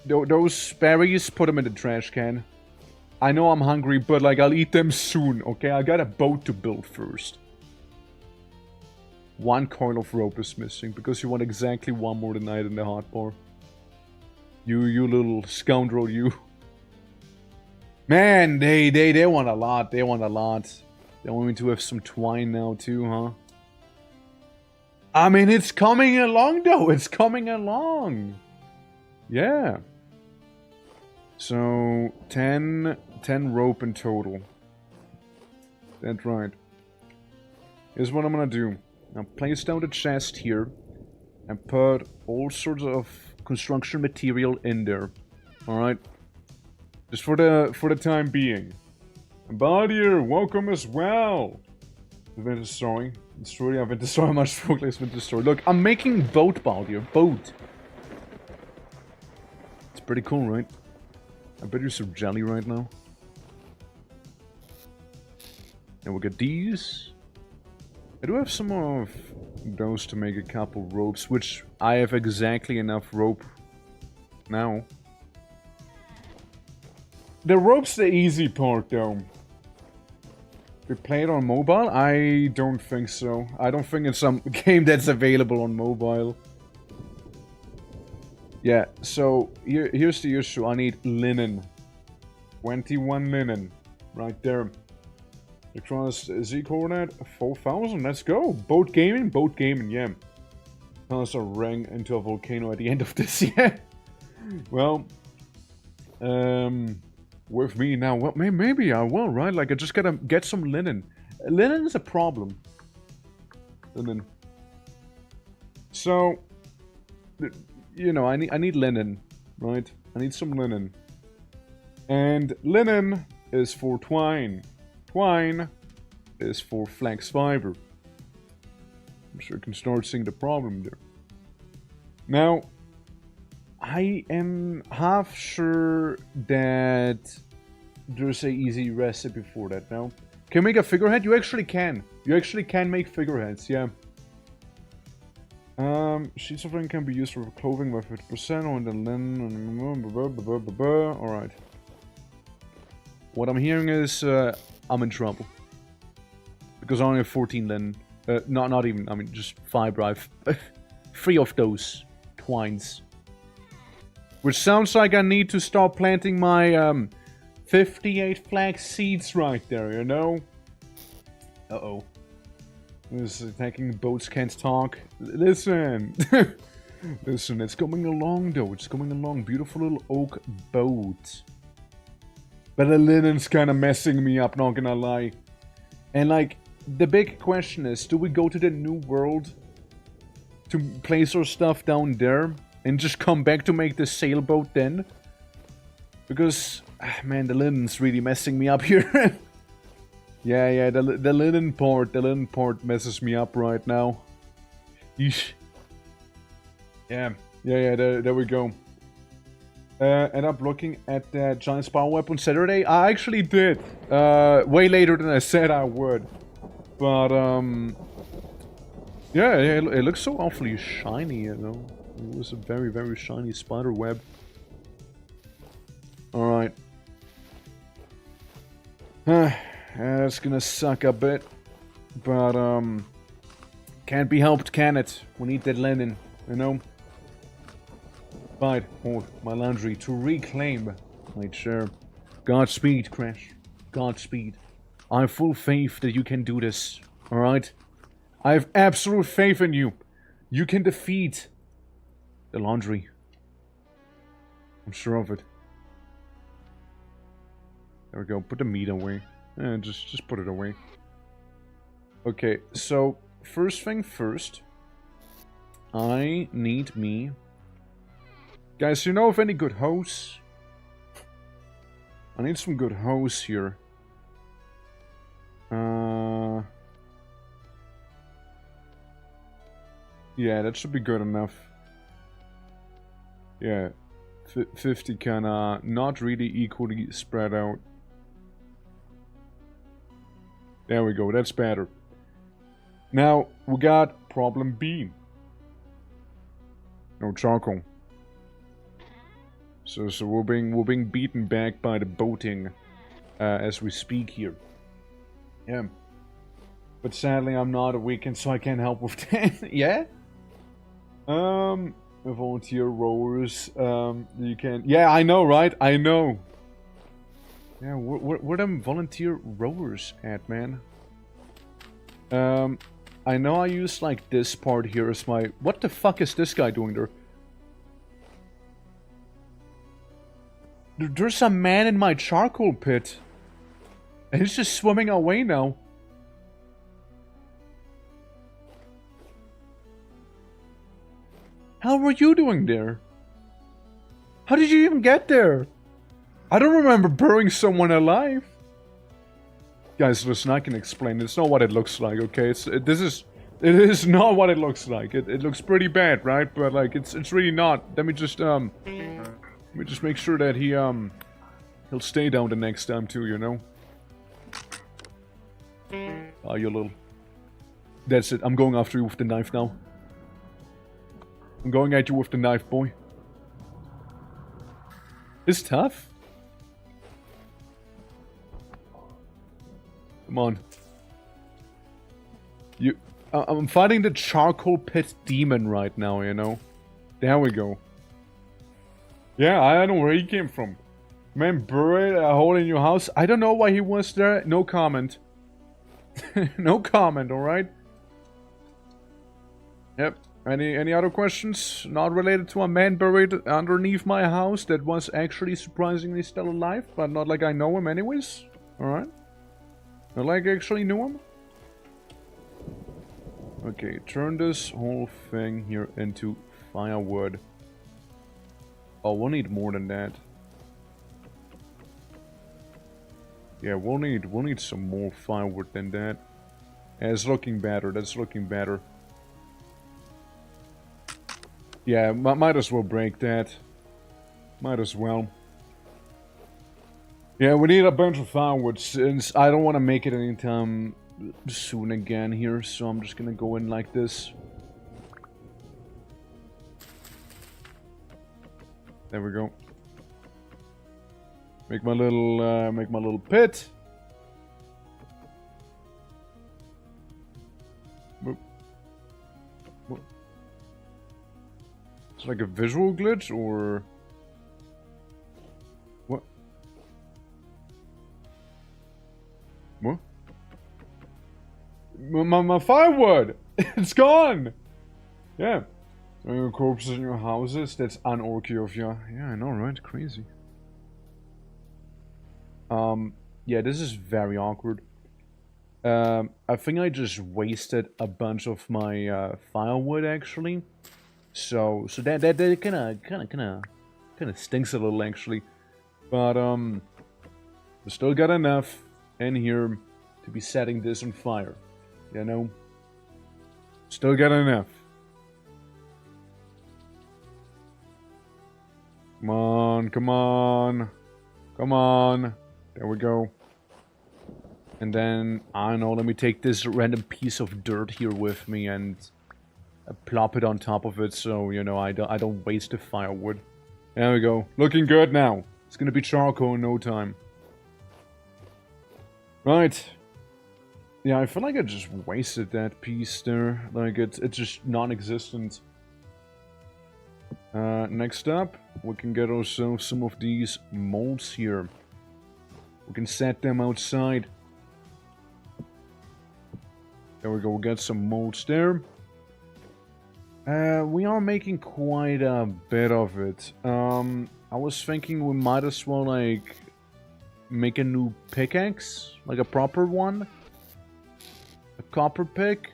Those berries, put them in the trash can. I know I'm hungry, but, like, I'll eat them soon, okay? I got a boat to build first. One coil of rope is missing, because you want exactly one more tonight in the hotbar. You little scoundrel, you. Man, they want a lot. They want a lot. They want me to have some twine now, too, huh? I mean, it's coming along, though. It's coming along. Yeah. So, 10 rope in total. That's right. Here's what I'm gonna do. Now place down the chest here and put all sorts of construction material in there. Alright? Just for the time being. And Badir, welcome as well. I've been destroying. I've been destroying much progress with the story. Look, I'm making boat, Badir. Boat. It's pretty cool, right? I bet you're some jelly right now. And we got these. I do have some of those to make a couple ropes, which I have exactly enough rope now. The rope's the easy part, though. We play it on mobile? I don't think so. I don't think it's some game that's available on mobile. Yeah, so here's the issue. I need linen. 21 linen. Right there. Electronics Z coordinate 4,000. Let's go. Boat gaming, yeah. Pass a ring into a volcano at the end of this, yeah. Well, with me now, well, maybe I will, right? Like, I just gotta get some linen. Linen is a problem. Linen. So, you know, I need linen, right? I need some linen. And linen is for twine. Twine is for flax fiber. I'm sure you can start seeing the problem there. Now, I am half sure that there's an easy recipe for that now. Can you make a figurehead? You actually can. You actually can make figureheads, yeah. Sheets of linen can be used for clothing by 50% on the linen. Alright. What I'm hearing is I'm in trouble. Because I only have 14 linen. Not even, I mean, just fiber. I've 3 of those twines. Which sounds like I need to start planting my 58 flax seeds right there, you know? Uh-oh. This is attacking boats can't talk. Listen! Listen, it's coming along though. It's coming along. Beautiful little oak boat. But the linen's kind of messing me up, not gonna lie. And like, the big question is, do we go to the new world to place our stuff down there and just come back to make the sailboat then? Because, man, the linen's really messing me up here. Yeah, the linen part messes me up right now. Yeesh. Yeah, there we go. End up looking at that giant spiral web on Saturday? I actually did. Way later than I said I would. But, Yeah, it looks so awfully shiny, you know. It was a very, very shiny spider web. Alright. That's gonna suck a bit. But, can't be helped, can it? We need that linen, you know? Right, oh, my laundry to reclaim my chair. Godspeed, Crash. Godspeed. I have full faith that you can do this, alright? I have absolute faith in you. You can defeat the laundry. I'm sure of it. There we go. Put the meat away. Just put it away. Okay, so first thing first. I need me... Guys, you know of any good hose? I need some good hose here. Yeah, that should be good enough. Yeah. 50 kinda not really equally spread out. There we go, that's better. Now, we got problem B. No charcoal. So we're being beaten back by the boating as we speak here. Yeah. But sadly I'm not a weekend, so I can't help with that. Yeah? Volunteer rowers, you can... Yeah, I know, right? I know. Yeah, where them volunteer rowers at, man? I know I use, like, this part here as my... What the fuck is this guy doing there? There's a man in my charcoal pit. And he's just swimming away now. How were you doing there? How did you even get there? I don't remember burying someone alive. Guys, listen, I can explain. It's not what it looks like, okay? It is not what it looks like. It looks pretty bad, right? But like, it's really not. Let me just make sure that he'll stay down the next time too, you know? Oh, you little... That's it. I'm going after you with the knife now. I'm going at you with the knife, boy. It's tough. Come on. I'm fighting the charcoal pit demon right now, you know? There we go. Yeah, I don't know where he came from. Man buried a hole in your house. I don't know why he was there. No comment. No comment, alright? Yep. Any other questions? Not related to a man buried underneath my house that was actually surprisingly still alive, but not like I know him anyways? Alright. Not like I actually knew him? Okay, turn this whole thing here into firewood. Oh, we'll need more than that. Yeah, we'll need some more firewood than that. Yeah, it's looking better, that's looking better. Yeah, might as well break that. Might as well. Yeah, we need a bunch of firewood since I don't want to make it anytime soon again here, so I'm just gonna go in like this. There we go. Make my little pit. Whoop. Whoop. It's like a visual glitch, or what? What? My firewood! It's gone! Yeah. Your corpses in your houses, that's unorky of you. Yeah, I know, right? Crazy. Yeah, this is very awkward. I think I just wasted a bunch of my firewood actually. So that kinda stinks a little actually. But we still got enough in here to be setting this on fire. You know? Still got enough. Come on, come on. Come on. There we go. And then, I don't know, let me take this random piece of dirt here with me and plop it on top of it, so you know I don't waste the firewood. There we go. Looking good now. It's gonna be charcoal in no time. Right. Yeah, I feel like I just wasted that piece there. Like it's just non-existent. Next up, we can get ourselves some of these molds here. We can set them outside. There we go, we got some molds there. We are making quite a bit of it. I was thinking we might as well, like, make a new pickaxe. Like a proper one. A copper pick.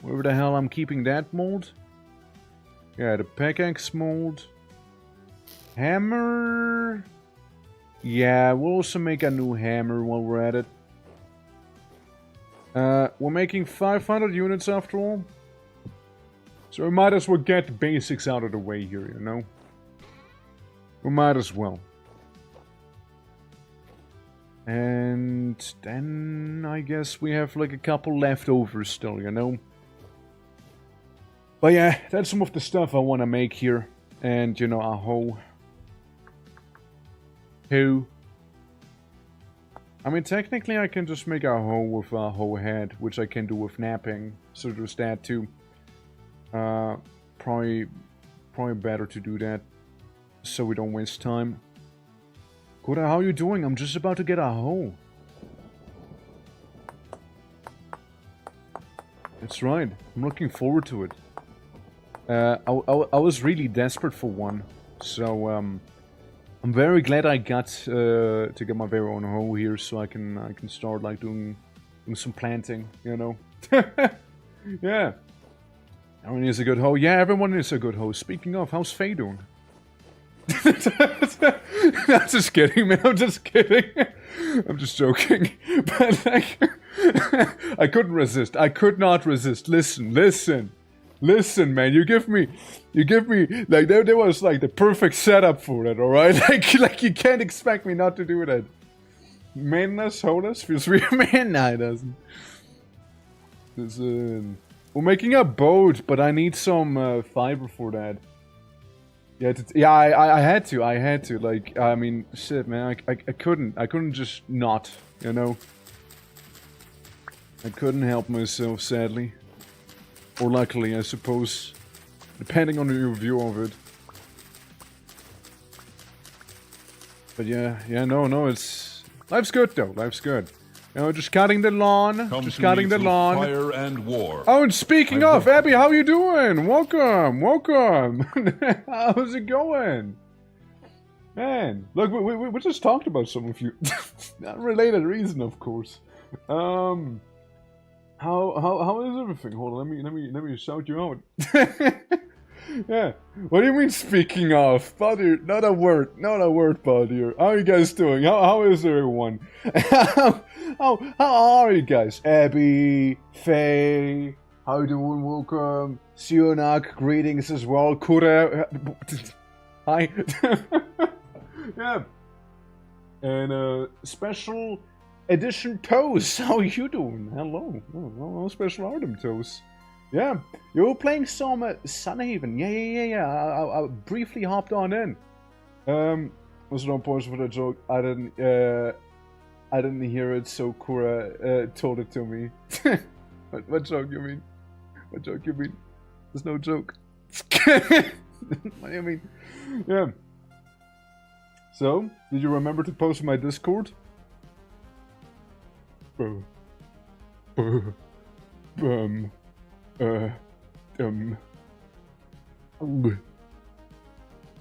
Where the hell I'm keeping that mold? Yeah, the pickaxe mold. Hammer. Yeah, we'll also make a new hammer while we're at it. We're making 500 units after all. So we might as well get the basics out of the way here, you know? We might as well. And then I guess we have like a couple leftovers still, you know? But yeah, that's some of the stuff I want to make here. And, you know, a hoe. I mean, technically I can just make a hoe with a hoe head, which I can do with napping. So there's that too. Probably better to do that, so we don't waste time. Koda, how are you doing? I'm just about to get a hoe. That's right. I'm looking forward to it. I was really desperate for one, so I'm very glad I got to get my very own hoe here, so I can start like doing some planting, you know. Yeah. Everyone is a good hoe. Yeah, everyone is a good hoe. Speaking of, how's Faye doing? I'm just kidding, man. I'm just kidding. I'm just joking. But like, I couldn't resist. I could not resist. Listen, man. You give me like there was like the perfect setup for it. All right, like you can't expect me not to do that. Manless, hoeless feels weird, man. Nah, it doesn't. Listen. We're making a boat, but I need some fiber for that. Yeah, I had to. Like, I mean, shit, man. I couldn't just not, you know. I couldn't help myself, sadly, or luckily, I suppose, depending on your view of it. But yeah, no, it's life's good though. Life's good. You know, just cutting the lawn. Fire and war. Oh, and speaking of, Abby, how you doing? Welcome. How's it going? Man, look, we just talked about some of you. Not related reason, of course. How is everything? Hold on, let me shout you out. Yeah. What do you mean speaking of? Buddy, not a word, buddy. How are you guys doing? How is everyone? How are you guys? Abby, Faye, how you doing? Welcome. Sionak, greetings as well. Kura, hi. Yeah. And special edition Toes. How are you doing? Hello. Oh, special Artem Toes. Yeah, you were playing some Sunhaven. Yeah. I briefly hopped on in. Was no point for the joke. I didn't hear it, so Kura told it to me. What joke you mean? There's no joke. What do you mean? Yeah. So, did you remember to post my Discord? Oh,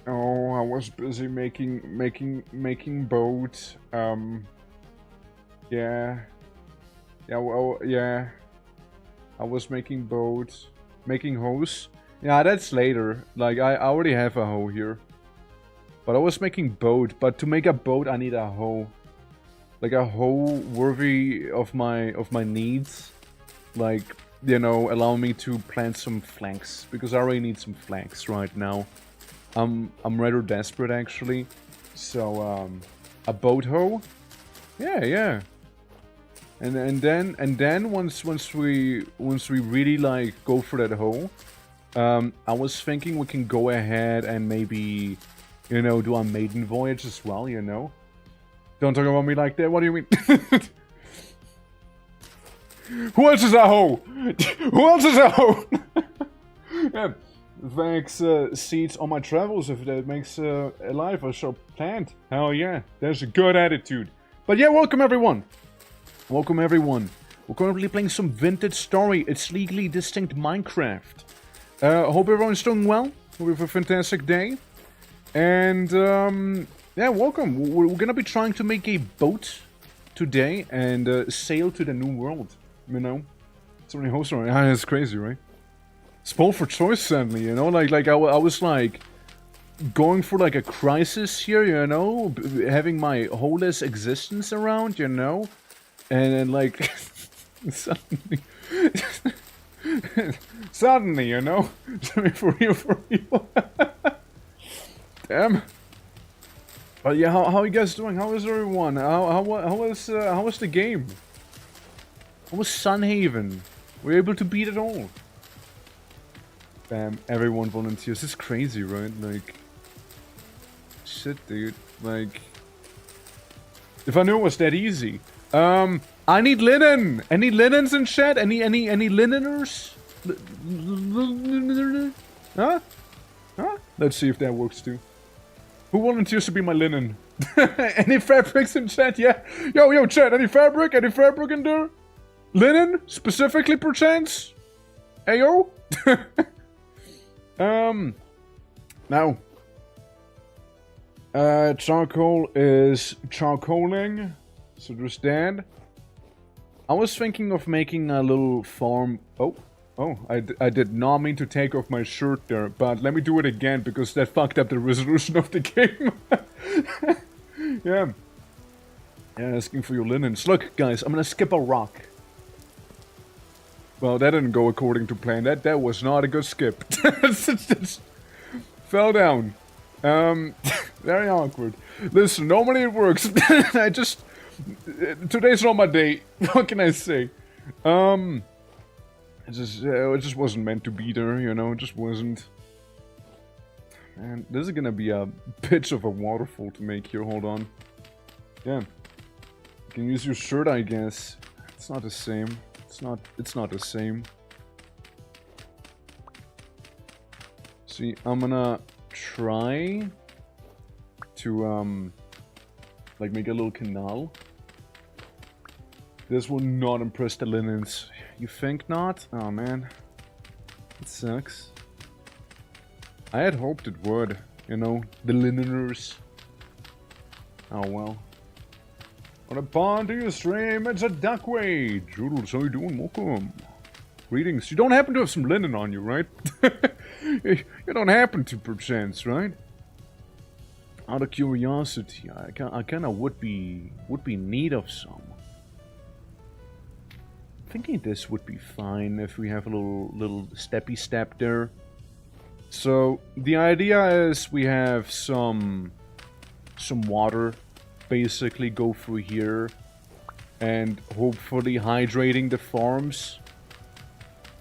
I was busy making boat. Yeah. Well, yeah. I was making boat, making hose. Yeah, that's later. Like I already have a hoe here. But I was making boat. But to make a boat, I need a hoe. Like a hoe worthy of my needs. Like, you know, allow me to plant some flanks, because I already need some flanks right now. I'm rather desperate actually. So a boat hoe? Yeah. And then once we really like go for that hoe, I was thinking we can go ahead and maybe, you know, do a maiden voyage as well, you know? Don't talk about me like that, what do you mean? Who else is a hoe? Who else is a hoe? Yeah, thanks, seeds on my travels if that makes life a so planned. Hell yeah, there's a good attitude. But yeah, welcome everyone. Welcome everyone. We're currently playing some vintage story. It's legally distinct Minecraft. Hope everyone's doing well. Hope you have a fantastic day. And yeah, welcome. We're gonna be trying to make a boat today and sail to the new world. You know, so many hosts around. Ah, it's crazy, right? Spoiled for choice suddenly, you know. Like I was like going for like a crisis here, you know, having my wholest existence around, you know, and then like suddenly, suddenly, you know, for real. Damn. But yeah, how are you guys doing? How is everyone? How was the game? How was Sunhaven? Were you able to beat it all? Bam, everyone volunteers. It's crazy, right? Like, shit, dude. Like, if I knew it was that easy. I need linen. Any linens in chat? Any lineners? Huh? Huh? Let's see if that works too. Who volunteers to be my linen? Any fabrics in chat? Yeah. Yo, chat. Any fabric? Any fabric in there? Linen? Specifically, perchance? Ayo? Now. Charcoal is charcoaling. So there's that. I was thinking of making a little farm. Oh, I did not mean to take off my shirt there, but let me do it again because that fucked up the resolution of the game. Yeah. Yeah, asking for your linens. Look, guys, I'm gonna skip a rock. Well, that didn't go according to plan. That was not a good skip. Just fell down. Very awkward. Listen, normally it works. Today's not my day. What can I say? It just wasn't meant to be there, you know. It just wasn't. Man, this is gonna be a bitch of a waterfall to make here. Hold on. Yeah. You can use your shirt, I guess. It's not the same. It's not the same. See, I'm gonna try to like make a little canal. This will not impress the linens. You think not? Oh man. It sucks. I had hoped it would, you know, the lineners. Oh well. On a pond to your stream, it's a duckway. Joodles, how you doing? Welcome. Greetings. You don't happen to have some linen on you, right? You don't happen to, perchance, right? Out of curiosity, I kind of would be in need of some. Thinking this would be fine if we have a little steppy step there. So the idea is we have some water. Basically go through here and hopefully hydrating the farms.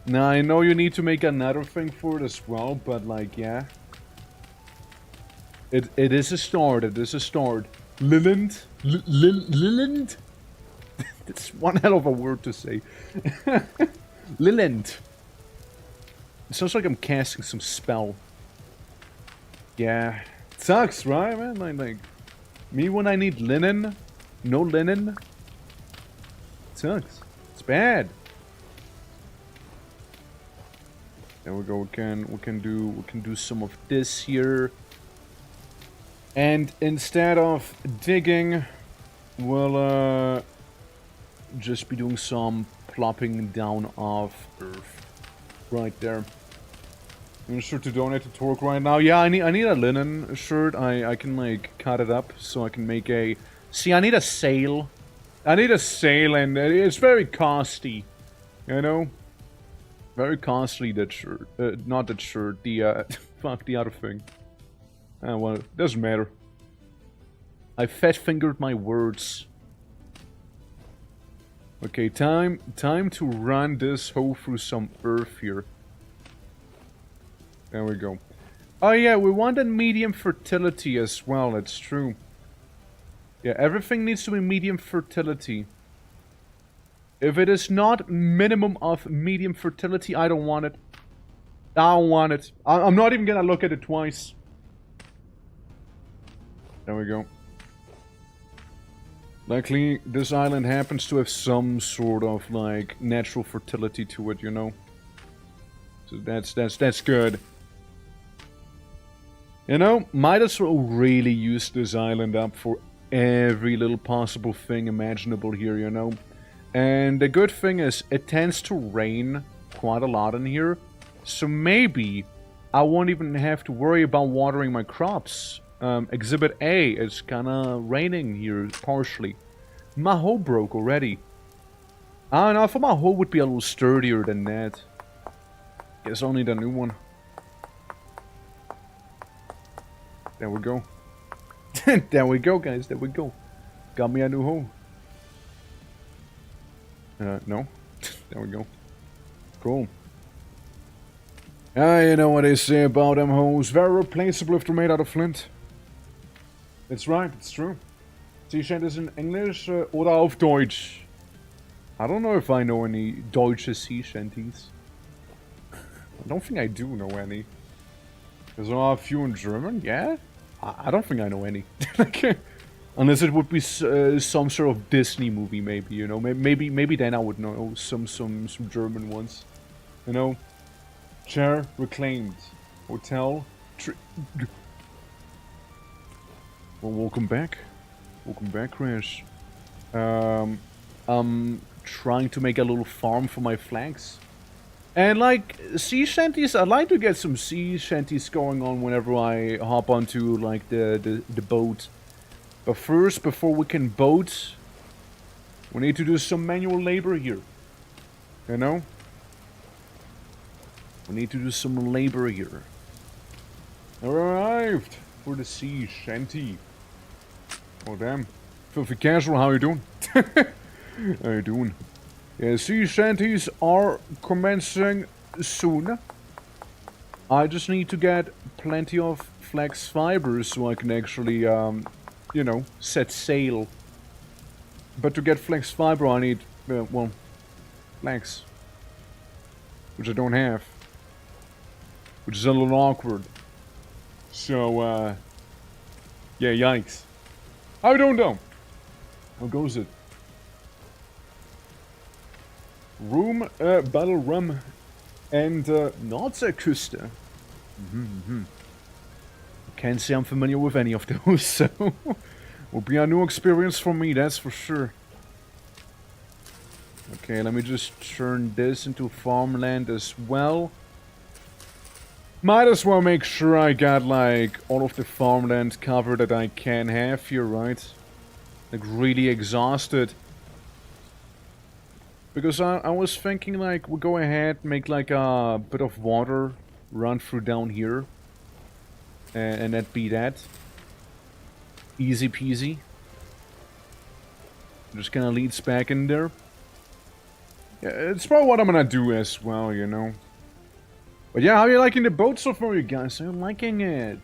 Now I know you need to make another thing for it as well, but like yeah. It is a start, Liland? Liland? That's one hell of a word to say. Liland. It sounds like I'm casting some spell. Yeah. It sucks, right, man? Like me when I need linen, no linen. It sucks. It's bad. There we go. We can do some of this here. And instead of digging, we'll just be doing some plopping down of earth. Right there. I'm sure to donate to Torque right now. Yeah, I need a linen shirt. I can like cut it up so I can make a. See, I need a sail. I need a sail, and it's very costly. You know, very costly that shirt. Not that shirt. The fuck the other thing. Well, it doesn't matter. I fat fingered my words. Okay, time to run this hole through some earth here. There we go. Oh yeah, we wanted medium fertility as well, it's true. Yeah, everything needs to be medium fertility. If it is not minimum of medium fertility, I don't want it. I don't want it. I'm not even gonna look at it twice. There we go. Luckily, this island happens to have some sort of, like, natural fertility to it, you know? So that's good. You know, might as well really use this island up for every little possible thing imaginable here, you know? And the good thing is, it tends to rain quite a lot in here. So maybe I won't even have to worry about watering my crops. Exhibit A is kinda raining here, partially. My hoe broke already. I don't know, I thought my hoe would be a little sturdier than that. Guess I'll need a new one. There we go. There we go, guys, there we go. Got me a new hoe. No. There we go. Cool. You know what they say about them hoes. Very replaceable if they're made out of flint. It's right, it's true. Sea shanties in English oder auf Deutsch? I don't know if I know any Deutsche sea shanties. I don't think I do know any. There's a few in German, yeah? I don't think I know any. Unless it would be some sort of Disney movie, maybe, you know? Maybe then I would know some German ones. You know? Chair reclaimed. Hotel. Well, welcome back. Welcome back, Crash. I'm trying to make a little farm for my flags. And like, sea shanties, I'd like to get some sea shanties going on whenever I hop onto, like, the boat. But first, before we can boat, we need to do some manual labor here. You know? We need to do some labor here. Arrived for the sea shanty. Oh damn. Filthy casual, how you doing? How you doing? Yeah, sea shanties are commencing soon. I just need to get plenty of flax fibers so I can actually, you know, set sail. But to get flax fiber I need, well, flax. Which I don't have. Which is a little awkward. So, yeah, yikes. How you doing, though? How goes it? Room, battle rum, and, Nordseeküste. Can't say I'm familiar with any of those, so... will be a new experience for me, that's for sure. Okay, let me just turn this into farmland as well. Might as well make sure I got, like, all of the farmland covered that I can have here, right? Like, really exhausted. Because I was thinking, like, we'll go ahead, make, like, a bit of water run through down here. And that be that. Easy peasy. Just kinda leads back in there. Yeah, it's probably what I'm gonna do as well, you know. But yeah, how are you liking the boat so far, you guys? Are you liking it?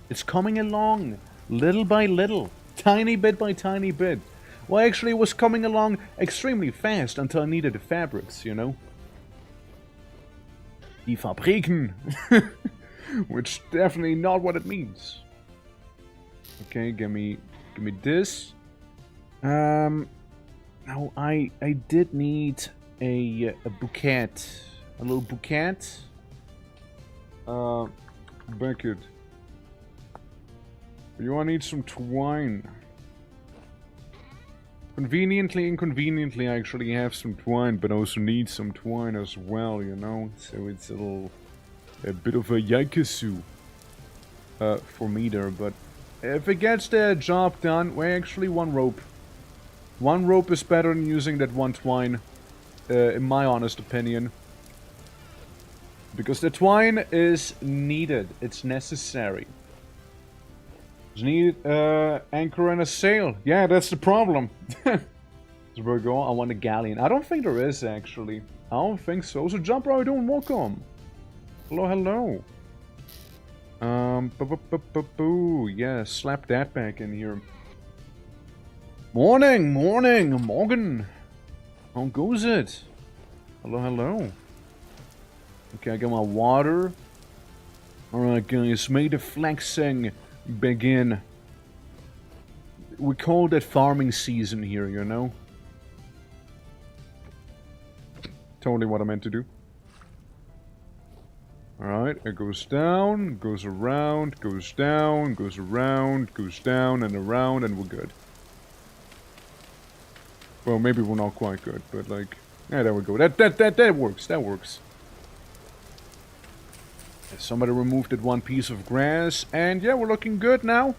It's coming along, little by little, tiny bit by tiny bit. Well, actually, it was coming along extremely fast until I needed the fabrics, you know? Die Fabriken! Which definitely not what it means. Okay, give me this. Now I did need a bouquet, a little bouquet. Beckett. You want to need some twine. Conveniently, inconveniently, I actually have some twine, but I also need some twine as well, you know? So it's a bit of a yakusu for me there, but if it gets the job done, well, actually one rope. One rope is better than using that one twine, in my honest opinion. Because the twine is needed, it's necessary. Just need anchor and a sail. Yeah, that's the problem. So we go. I want a galleon. I don't think there is actually. I don't think so. So jump right on, welcome. Hello, hello. Boo. Yeah, slap that back in here. Morning. Morgan. How goes it? Hello, hello. Okay, I got my water. Alright, guys, may the flexing begin. We call that farming season here, you know? Totally what I meant to do. Alright, it goes down, goes around, goes down, goes around, goes down and around, and we're good. Well, maybe we're not quite good, but like... Yeah, there we go. That works, that works. Somebody removed that one piece of grass, and yeah, we're looking good now.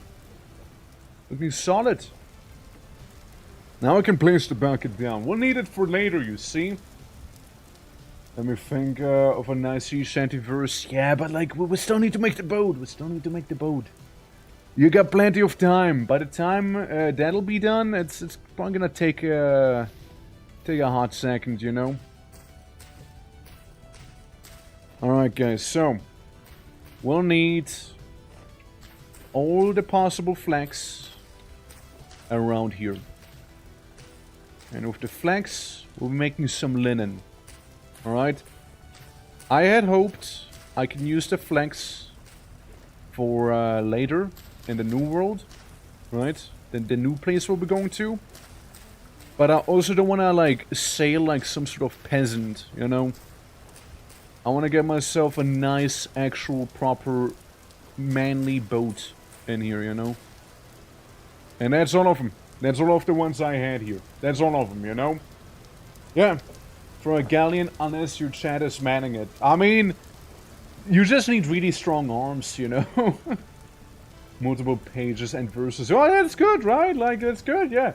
Looking solid. Now I can place the bucket down. We'll need it for later, you see. Let me think of a nice sea shanty verse. Yeah, but like, we still need to make the boat. You got plenty of time. By the time that'll be done, it's probably gonna take a hot second, you know. Alright, guys, so we'll need all the possible flax around here. And with the flax, we'll be making some linen. Alright. I had hoped I can use the flax for later in the new world. Right? The new place we'll be going to. But I also don't want to like sail like some sort of peasant, you know? I want to get myself a nice, actual, proper, manly boat in here, you know? And that's all of them. That's all of the ones I had here. That's all of them, you know? Yeah. For a galleon, unless your chat is manning it. I mean, you just need really strong arms, you know? Multiple pages and verses. Oh, that's good, right? Like, that's good, yeah.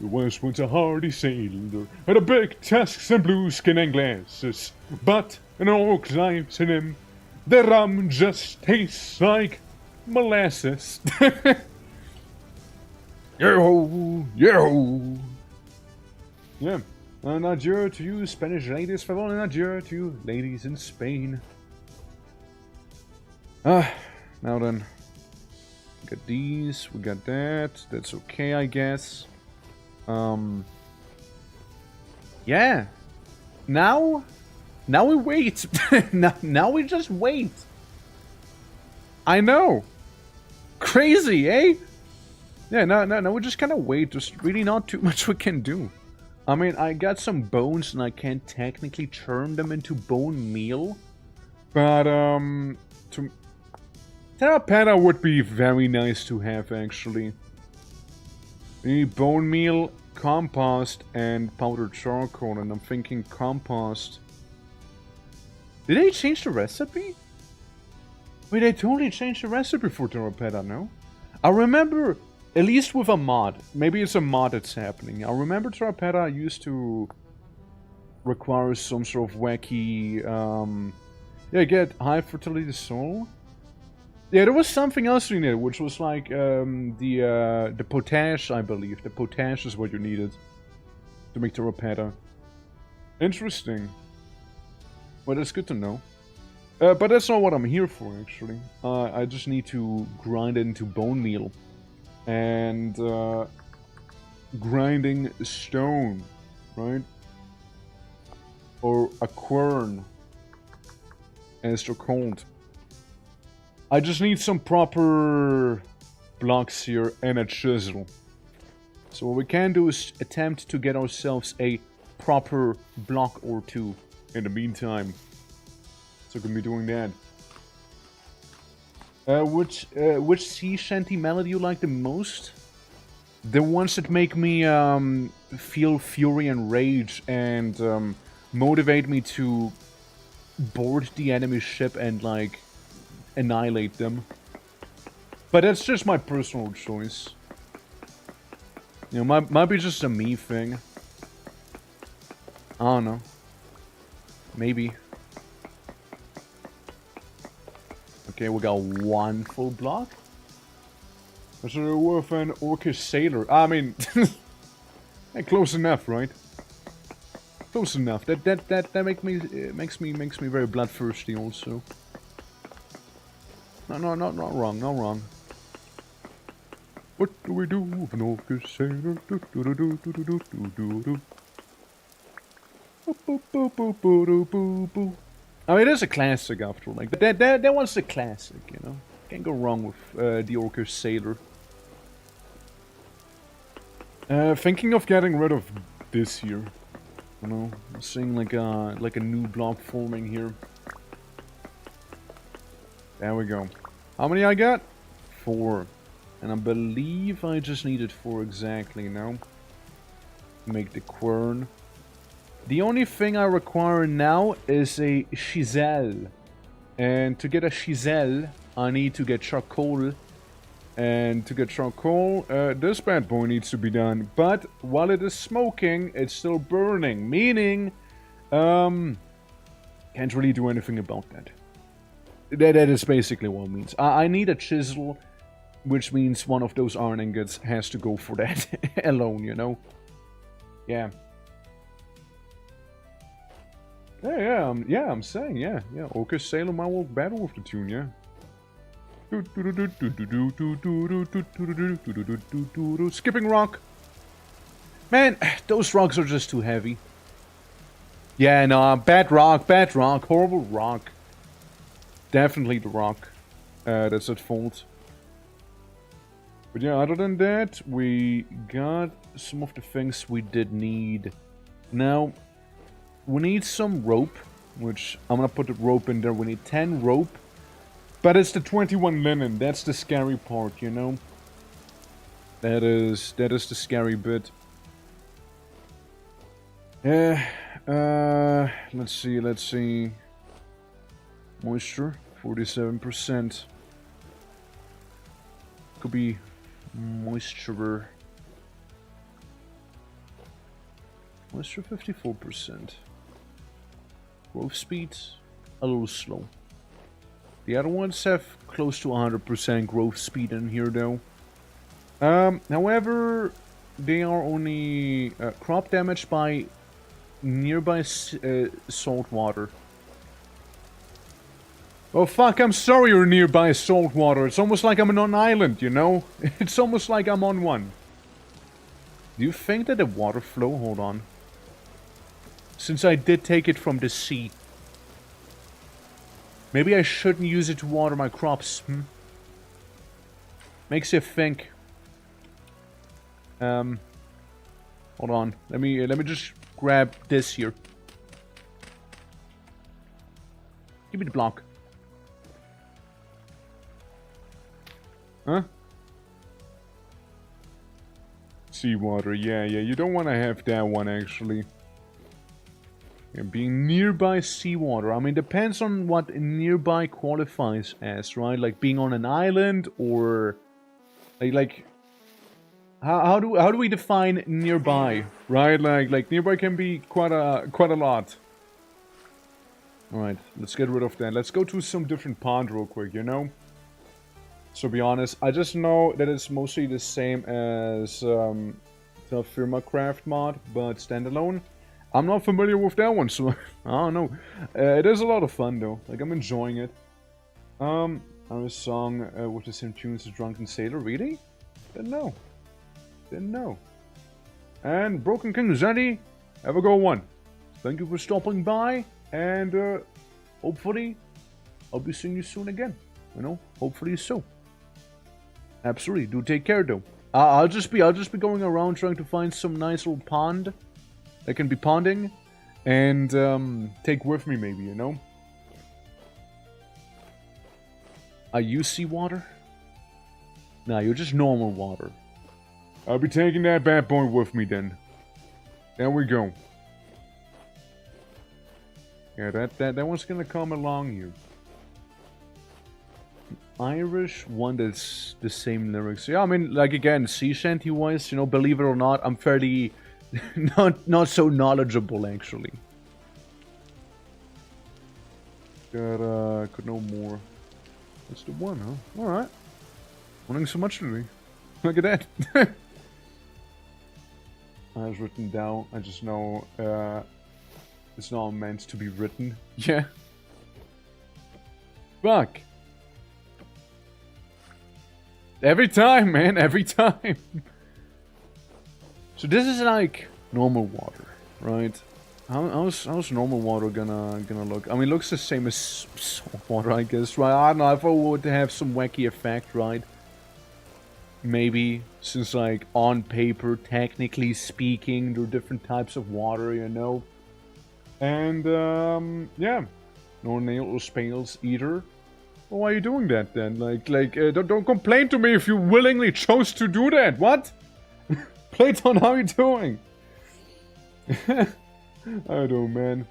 There was a hardy sailor, had a big tusks and blue skin and glasses. But an orc lives in him. The rum just tastes like molasses. Yo-ho! Yo-ho! Yeah. An adieu to you, Spanish ladies. Farewell and adieu to you, ladies in Spain. Now then. We got these, we got that. That's okay, I guess. Yeah. Now we wait. now we just wait. I know. Crazy, eh? Yeah, no, we just kind of wait. There's really not too much we can do. I mean, I got some bones and I can't technically turn them into bone meal. But, terracotta would be very nice to have, actually. We need bone meal, compost, and powdered charcoal, and I'm thinking compost. Did they change the recipe? Wait, they totally changed the recipe for terracotta, no? I remember... At least with a mod. Maybe it's a mod that's happening. I remember terracotta used to require some sort of wacky, yeah, get high fertility soil. Yeah, there was something else in it, which was like, the potash, I believe. The potash is what you needed to make terracotta. Interesting. Well, that's good to know. But that's not what I'm here for, actually. I just need to grind it into bone meal. And grinding stone, right? Or a quern, as they're called. I just need some proper blocks here and a chisel. So what we can do is attempt to get ourselves a proper block or two in the meantime. So we can be doing that. Which sea shanty melody you like the most? The ones that make me feel fury and rage and motivate me to board the enemy ship and like annihilate them. But that's just my personal choice. You know, might be just a me thing. I don't know. Maybe. Okay, we got one full block. That's worth an orcish sailor. I mean, close enough, right? Close enough. That makes me very bloodthirsty also. No, not wrong, not wrong. What do we do with an orca sailor? Do do do do do do do do do. Boop, boop, boop, boop, boop, boop, boop, boop. I mean, it is a classic after all. Like that one's a classic, you know. Can't go wrong with the orca sailor. Thinking of getting rid of this here. You know, seeing like a new block forming here. There we go. How many I got? 4. And I believe I just needed 4 exactly now. Make the quern. The only thing I require now is a chisel. And to get a chisel, I need to get charcoal. And to get charcoal, this bad boy needs to be done. But while it is smoking, it's still burning. Meaning, can't really do anything about that. That is basically what it means. I need a chisel, which means one of those iron ingots has to go for that alone, you know? Yeah. Yeah, I'm saying, yeah. Okay, Sailor might work better with the tune, yeah. Skipping rock. Man, those rocks are just too heavy. Yeah, no, bad rock, horrible rock. Definitely the rock that's at fault. But yeah, other than that, we got some of the things we did need. Now, we need some rope, which I'm gonna put the rope in there. We need 10 rope. But it's the 21 linen, that's the scary part, you know? That is the scary bit. Let's see. Moisture, 47%. Could be moisture. Moisture 54%. Growth speed, a little slow. The other ones have close to 100% growth speed in here though. However, they are only crop damaged by nearby salt water. Oh fuck, I'm sorry you're nearby salt water. It's almost like I'm on an island, you know? It's almost like I'm on one. Do you think that the water flow? Hold on. Since I did take it from the sea. Maybe I shouldn't use it to water my crops, Makes you think. Hold on. Let me just grab this here. Give me the block. Huh? Seawater, yeah, you don't want to have that one, actually. Yeah, being nearby seawater, I mean, depends on what nearby qualifies as, right? Like being on an island, or... Like... How do we define nearby, right? Like nearby can be quite a lot. Alright, let's get rid of that. Let's go to some different pond real quick, you know? So be honest, I just know that it's mostly the same as the Firmacraft mod, but standalone. I'm not familiar with that one, so I don't know. It is a lot of fun though. Like, I'm enjoying it. A song with the same tunes as Drunken Sailor, really? Didn't know. And Broken King Zeddy, have a go one. Thank you for stopping by, and hopefully I'll be seeing you soon again. You know, hopefully so. Absolutely, do take care though. I'll just be going around trying to find some nice little pond that can be ponding, and take with me maybe, you know. Are you seawater? Nah, you're just normal water. I'll be taking that bad boy with me then. There we go. Yeah, that one's gonna come along here. Irish one that's the same lyrics. Yeah, I mean, like, again, sea shanty wise, you know, believe it or not, I'm fairly not so knowledgeable actually. Could know more. That's the one, huh? Alright. Learning so much today. Look at that. It's written down. I just know it's not meant to be written. Yeah. Fuck. Every time, man, every time. So this is like normal water, right? How's normal water gonna look? I mean, it looks the same as salt water, I guess, right? I don't know, if I would have some wacky effect, right? Maybe, since like, on paper, technically speaking, there are different types of water, you know? And, yeah. No nails, pails, either. Well, why are you doing that, then? Don't complain to me if you willingly chose to do that, what? Playton, how are you doing? I don't know, man.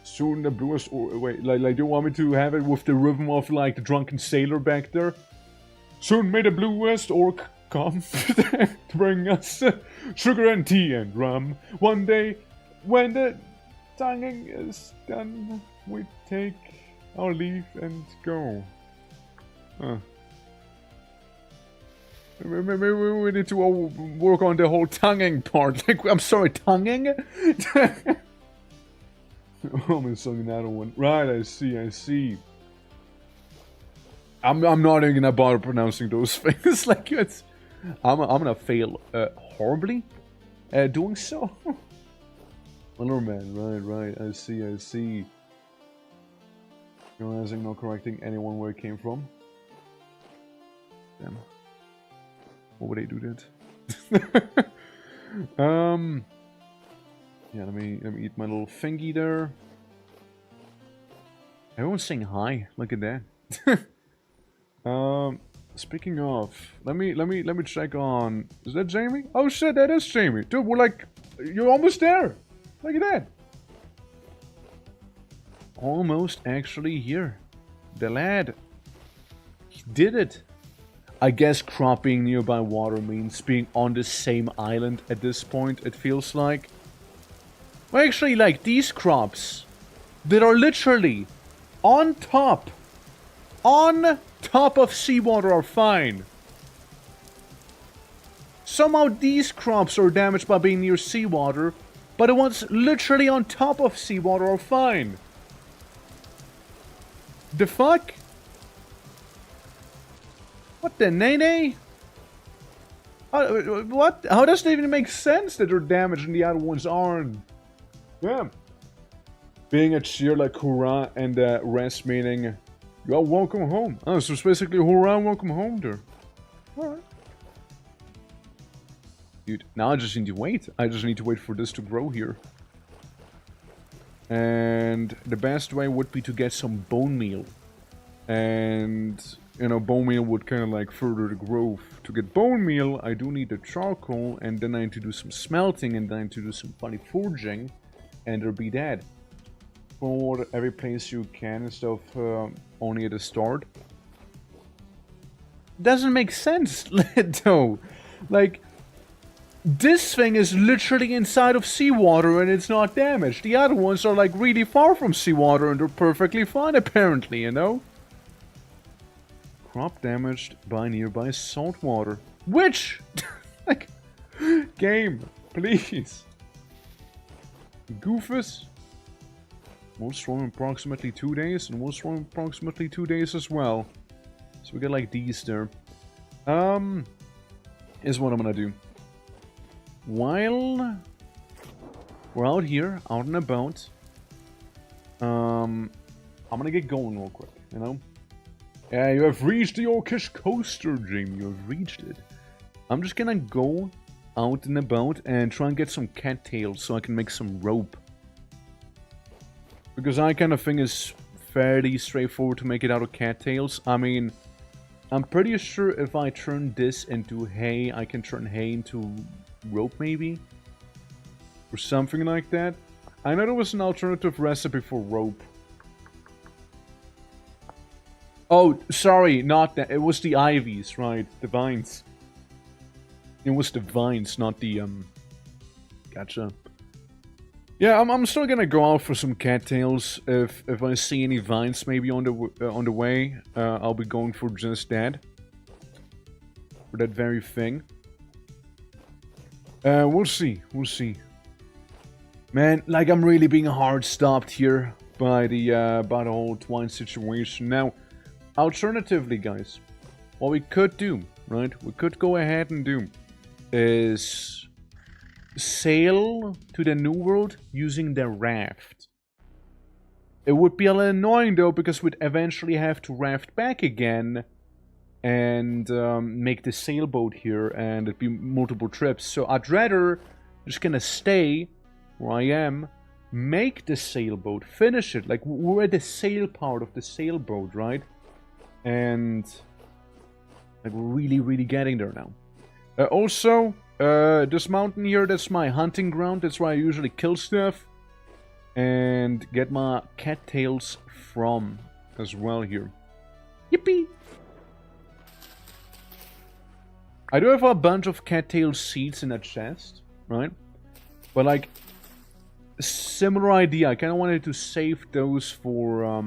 Soon the bluest... wait, like, do you want me to have it with the rhythm of, like, the drunken sailor back there? Soon may the bluest orc come to bring us sugar and tea and rum. One day, when the tonguing is done, we take our leave and go. Maybe we need to work on the whole tonguing part. Like, I'm sorry, tonguing? I'm missing another one. Right, I see. I'm not even gonna bother pronouncing those things. Like, it's... I'm gonna fail horribly doing so. Wonder man, right. I see. Realizing not correcting anyone where it came from. Damn. What would they do that? Yeah, let me eat my little thingy there. Everyone's saying hi. Look at that. Speaking of, let me check on. Is that Jamie? Oh shit, that is Jamie. Dude, we're like, you're almost there. Look at that. Almost actually here. The lad. He did it. I guess cropping nearby water means being on the same island at this point, it feels like. Well, actually, like, these crops that are literally on top of seawater are fine. Somehow these crops are damaged by being near seawater, but the ones literally on top of seawater are fine. The fuck? What the nene? What? How does it even make sense that they're damaged and the other ones aren't? Yeah. Being a cheer like hurrah and rest meaning you're welcome home. Oh, so it's basically hurrah, welcome home there. Alright. Dude, now I just need to wait. I just need to wait for this to grow here. And the best way would be to get some bone meal. And, you know, bone meal would kind of like further the growth. To get bone meal, I do need the charcoal, and then I need to do some smelting, and then I need to do some funny forging, and there'll be that. For every place you can instead of only at the start. Doesn't make sense, though. Like, this thing is literally inside of seawater and it's not damaged. The other ones are like really far from seawater and they're perfectly fine apparently, you know? Crop damaged by nearby salt water. Which? Like, game, please. Goofus. Most strong in approximately 2 days, and most strong in approximately 2 days as well. So we get like these there. Is what I'm gonna do. While we're out here, out and about, I'm gonna get going real quick, you know? Yeah, you have reached the Orcish coaster, Jamie. You have reached it. I'm just gonna go out and about and try and get some cattails so I can make some rope. Because I kind of think it's fairly straightforward to make it out of cattails. I mean, I'm pretty sure if I turn this into hay, I can turn hay into rope maybe? Or something like that. I know there was an alternative recipe for rope. Oh, sorry, not that. It was the ivies, right? The vines. It was the vines, not the, Gotcha. Yeah, I'm still gonna go out for some cattails. If I see any vines maybe on the way, I'll be going for just that. For that very thing. We'll see. Man, like, I'm really being hard stopped here by the whole twine situation. Now, alternatively, guys, what we could do, right? We could go ahead and do is sail to the New World using the raft. It would be a little annoying though, because we'd eventually have to raft back again and make the sailboat here, and it'd be multiple trips. So I'd rather just gonna stay where I am, make the sailboat, finish it. Like, we're at the sail part of the sailboat, right? And like, we're really getting there now. Also, this mountain here, that's my hunting ground. That's where I usually kill stuff and get my cattails from as well here. Yippee! I do have a bunch of cattail seeds in that chest, right? But like, similar idea. I kind of wanted to save those for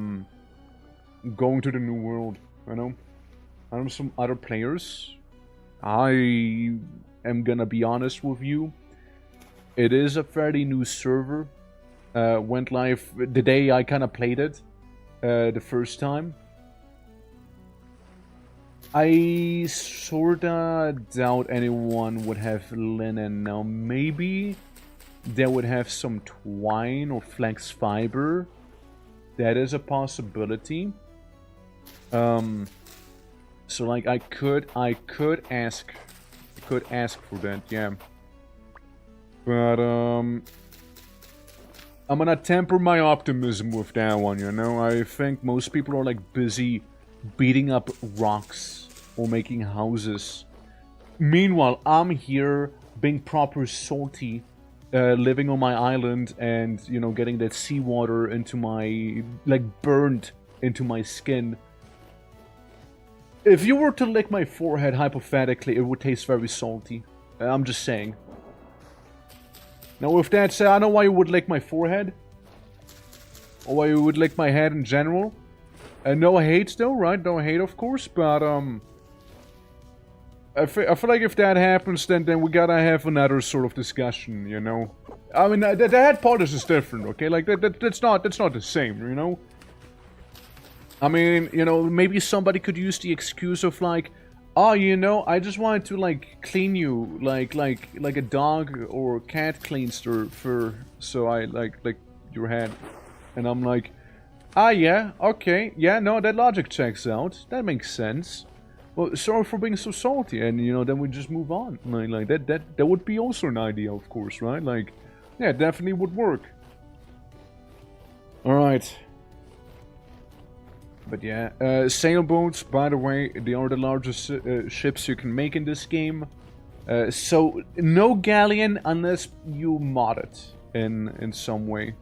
going to the New World, you know? I know some other players. I am gonna be honest with you. It is a fairly new server. Went live the day I kind of played it the first time. I sorta doubt anyone would have linen now. Maybe they would have some twine or flax fiber. That is a possibility. So like I could ask for that, yeah. But I'm gonna temper my optimism with that one, you know. I think most people are like busy beating up rocks or making houses. Meanwhile, I'm here being proper salty, living on my island and, you know, getting that seawater into my, like, burned into my skin. If you were to lick my forehead, hypothetically, it would taste very salty. I'm just saying. Now, with that said, I know why you would lick my forehead. Or why you would lick my head in general. No hate though, right? No hate, of course, but I feel like if that happens, then we gotta have another sort of discussion, you know. I mean, the head polish is different, okay? Like that's not the same, you know. I mean, you know, maybe somebody could use the excuse of like, oh, you know, I just wanted to like clean you like a dog or cat cleans their fur, so I like your head, and I'm like, ah, yeah, okay, yeah, no, that logic checks out. That makes sense. Well, sorry for being so salty, and you know, then we just move on. Like that would be also an idea, of course, right? Like, yeah, definitely would work. All right. But yeah, sailboats, by the way, they are the largest ships you can make in this game. So no galleon unless you mod it in some way.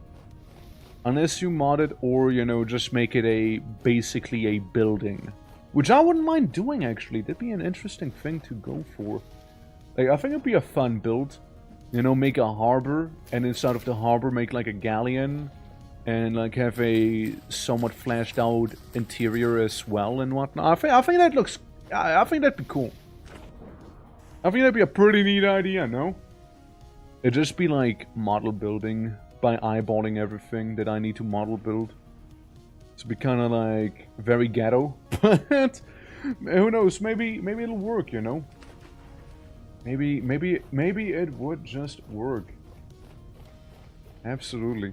Unless you mod it, or, you know, just make it basically a building. Which I wouldn't mind doing, actually. That'd be an interesting thing to go for. Like, I think it'd be a fun build. You know, make a harbor, and inside of the harbor make, like, a galleon. And, like, have a somewhat fleshed out interior as well and whatnot. I think that looks... I think that'd be cool. I think that'd be a pretty neat idea, no? It'd just be, like, model building by eyeballing everything that I need to model build. It's be kind of like very ghetto, but who knows? Maybe it'll work, you know. Maybe it would just work. Absolutely.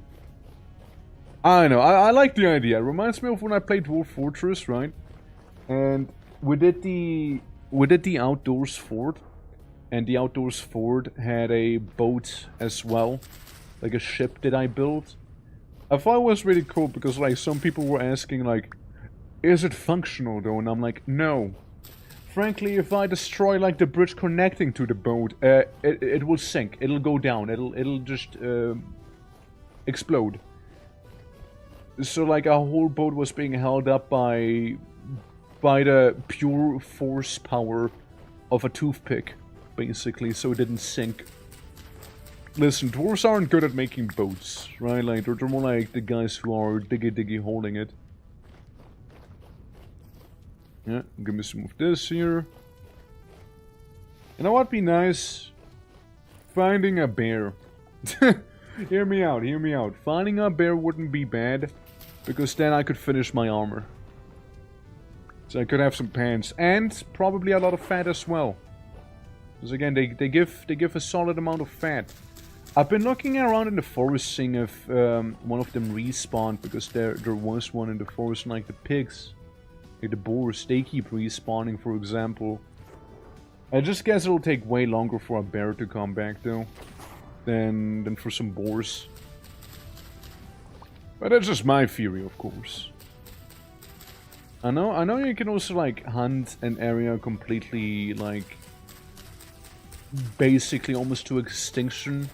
I don't know. I like the idea. It reminds me of when I played Dwarf Fortress, right? And we did the outdoors fort, and the outdoors fort had a boat as well. Like a ship that I built. I thought it was really cool because, like, some people were asking, like, is it functional though? And I'm like, no. Frankly, if I destroy, like, the bridge connecting to the boat, it will sink. It'll go down. It'll just explode. So, like, our whole boat was being held up by the pure force power of a toothpick, basically, so it didn't sink. Listen, dwarves aren't good at making boats, right? Like, they're more like the guys who are diggy holding it. Yeah, give me some of this here. You know what'd be nice? Finding a bear. Hear me out, hear me out. Finding a bear wouldn't be bad, because then I could finish my armor. So I could have some pants. And probably a lot of fat as well. Because again, they give a solid amount of fat. I've been looking around in the forest seeing if one of them respawned. Because there was one in the forest, like the pigs. Like the boars, they keep respawning, for example. I just guess it'll take way longer for a bear to come back, though, than for some boars. But that's just my theory, of course. I know you can also, like, hunt an area completely, like, basically almost to extinction.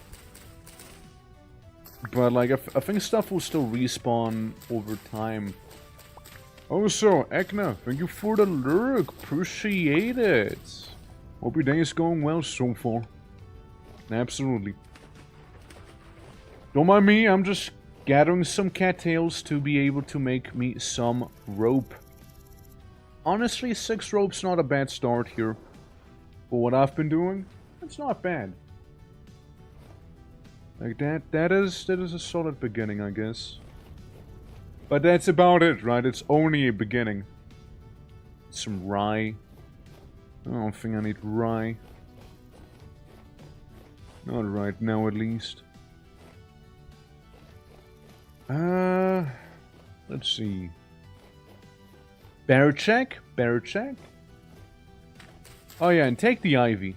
But, like, I think stuff will still respawn over time. Also, Ekna, thank you for the lurk. Appreciate it. Hope your day is going well so far. Absolutely. Don't mind me, I'm just gathering some cattails to be able to make me some rope. Honestly, 6 rope's not a bad start here. For what I've been doing, it's not bad. Like that is a solid beginning, I guess. But that's about it, right? It's only a beginning. Some rye. I don't think I need rye. Not right now, at least. Let's see. Bear check? Bear check? Oh yeah, and take the ivy.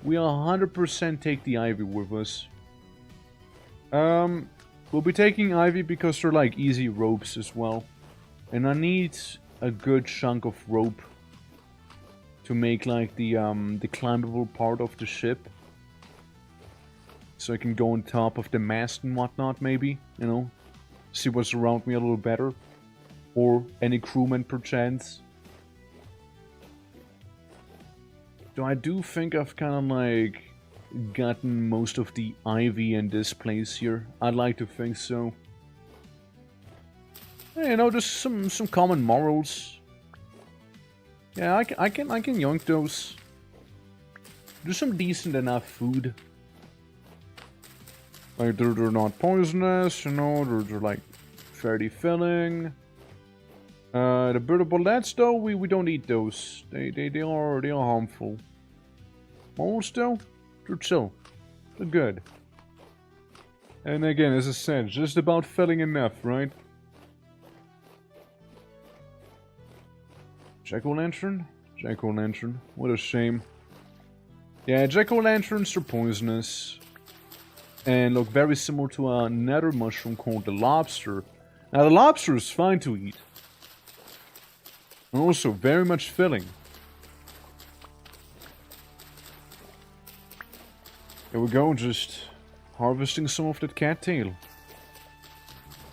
We'll 100% take the ivy with us. We'll be taking ivy because they're like easy ropes as well. And I need a good chunk of rope to make like the climbable part of the ship. So I can go on top of the mast and whatnot, maybe, you know. See what's around me a little better. Or any crewman perchance. So I do think I've kind of like gotten most of the ivy in this place here. I'd like to think so. You know, just some common morals. Yeah, I can yoink those. There's some decent enough food. Like they're not poisonous, you know. They're like fairly filling. The bird bullets though, we don't eat those. They are harmful. Morals though, they're chill. They're good. And again, as I said, just about filling enough, right? Jack-o'-lantern? Jack-o'-lantern. What a shame. Yeah, jack-o'-lanterns are poisonous. And look very similar to another mushroom called the lobster. Now the lobster is fine to eat. And also very much filling. Here we go, just harvesting some of that cattail.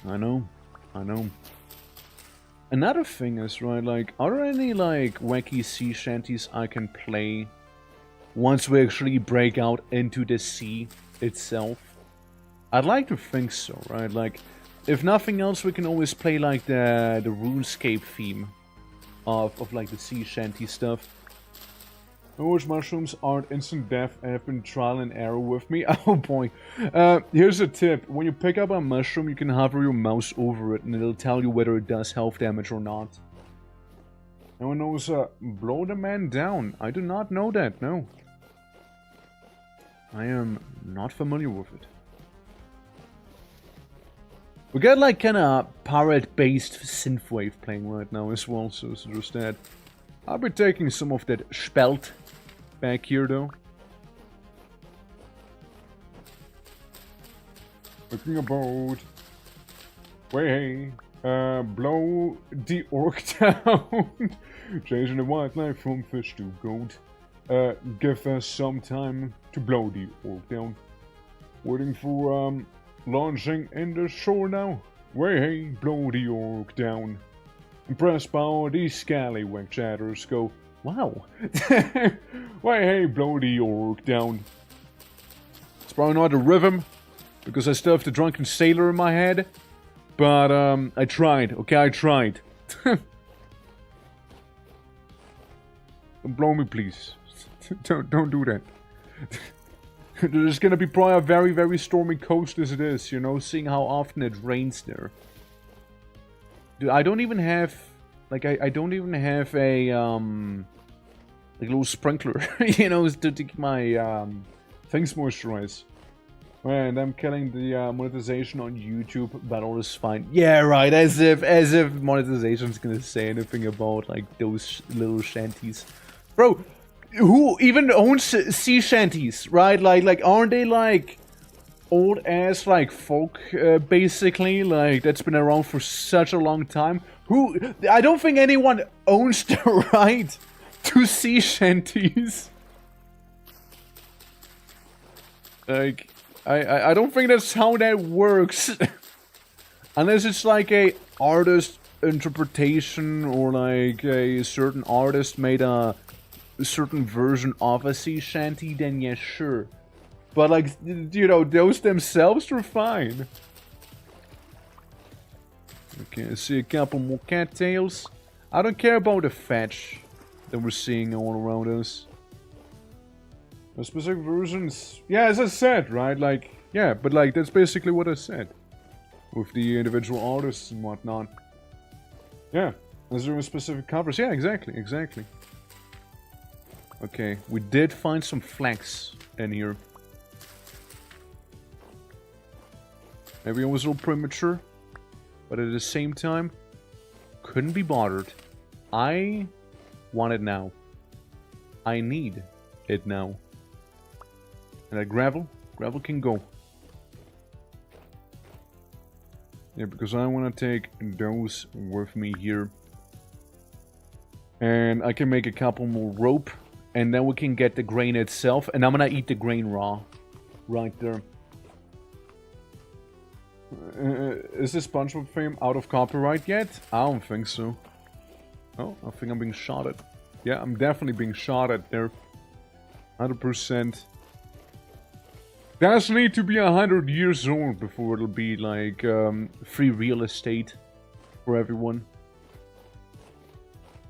I know. Another thing is, right, like, are there any, like, wacky sea shanties I can play once we actually break out into the sea itself? I'd like to think so, right? Like, if nothing else, we can always play, like, the RuneScape theme of like, the sea shanty stuff. Those mushrooms aren't instant death and have been trial and error with me. Oh boy. Here's a tip. When you pick up a mushroom, you can hover your mouse over it and it'll tell you whether it does health damage or not. Anyone knows blow the man down? I do not know that, no. I am not familiar with it. We got like kinda pirate-based synthwave playing right now as well, so there's that. I'll be taking some of that spelt back here though. Looking about. Wait, hey, blow the orc down. Changing the wildlife from fish to goat. Give us some time to blow the orc down. Waiting for launching in the shore now. Wait, hey, blow the orc down. Impressed by all these scallywag chatters go, wow. Why, hey, blow the orc down. It's probably not a rhythm, because I still have the drunken sailor in my head. But, I tried, okay, I tried. Don't blow me, please. Don't do that. There's gonna be probably a very, very stormy coast as it is, you know, seeing how often it rains there. Dude, I don't even have Like, I don't even have a, like a little sprinkler, you know, to keep my, things moisturized. And I'm killing the, monetization on YouTube, but all is fine. Yeah, right, as if monetization's gonna say anything about, like, those little shanties. Bro, who even owns sea shanties, right? Like, aren't they, like, old-ass, like, folk, basically? Like, that's been around for such a long time. I don't think anyone owns the right to sea shanties. Like, I don't think that's how that works. Unless it's like a artist interpretation or like a certain artist made a certain version of a sea shanty, then yeah, sure. But like, you know, those themselves are fine. Okay, I see a couple more cattails. I don't care about the fetch that we're seeing all around us. The specific versions, yeah, as I said, right? Like, yeah, but like, that's basically what I said. With the individual artists and whatnot. Yeah, is there specific covers? Yeah, exactly. Okay, we did find some flax in here. Maybe I was a little premature, but at the same time, couldn't be bothered. I want it now. I need it now. And that gravel can go. Yeah, because I want to take those with me here. And I can make a couple more rope. And then we can get the grain itself. And I'm going to eat the grain raw. Right there. Is this SpongeBob fame out of copyright yet? I don't think so. Oh, I think I'm being shot at. Yeah, I'm definitely being shot at there. 100%. Does need to be 100 years old before it'll be like free real estate for everyone.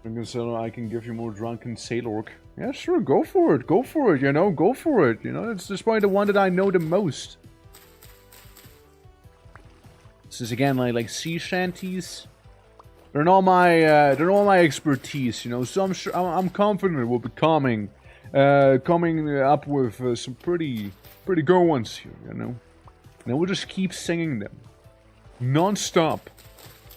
I can give you more drunken sailor. Yeah, sure, go for it, you know, go for it. You know, it's just probably the one that I know the most. This is again like sea shanties. They're not my expertise, you know. So I'm sure I'm confident we'll be coming up with some pretty good ones here, you know. And we'll just keep singing them non-stop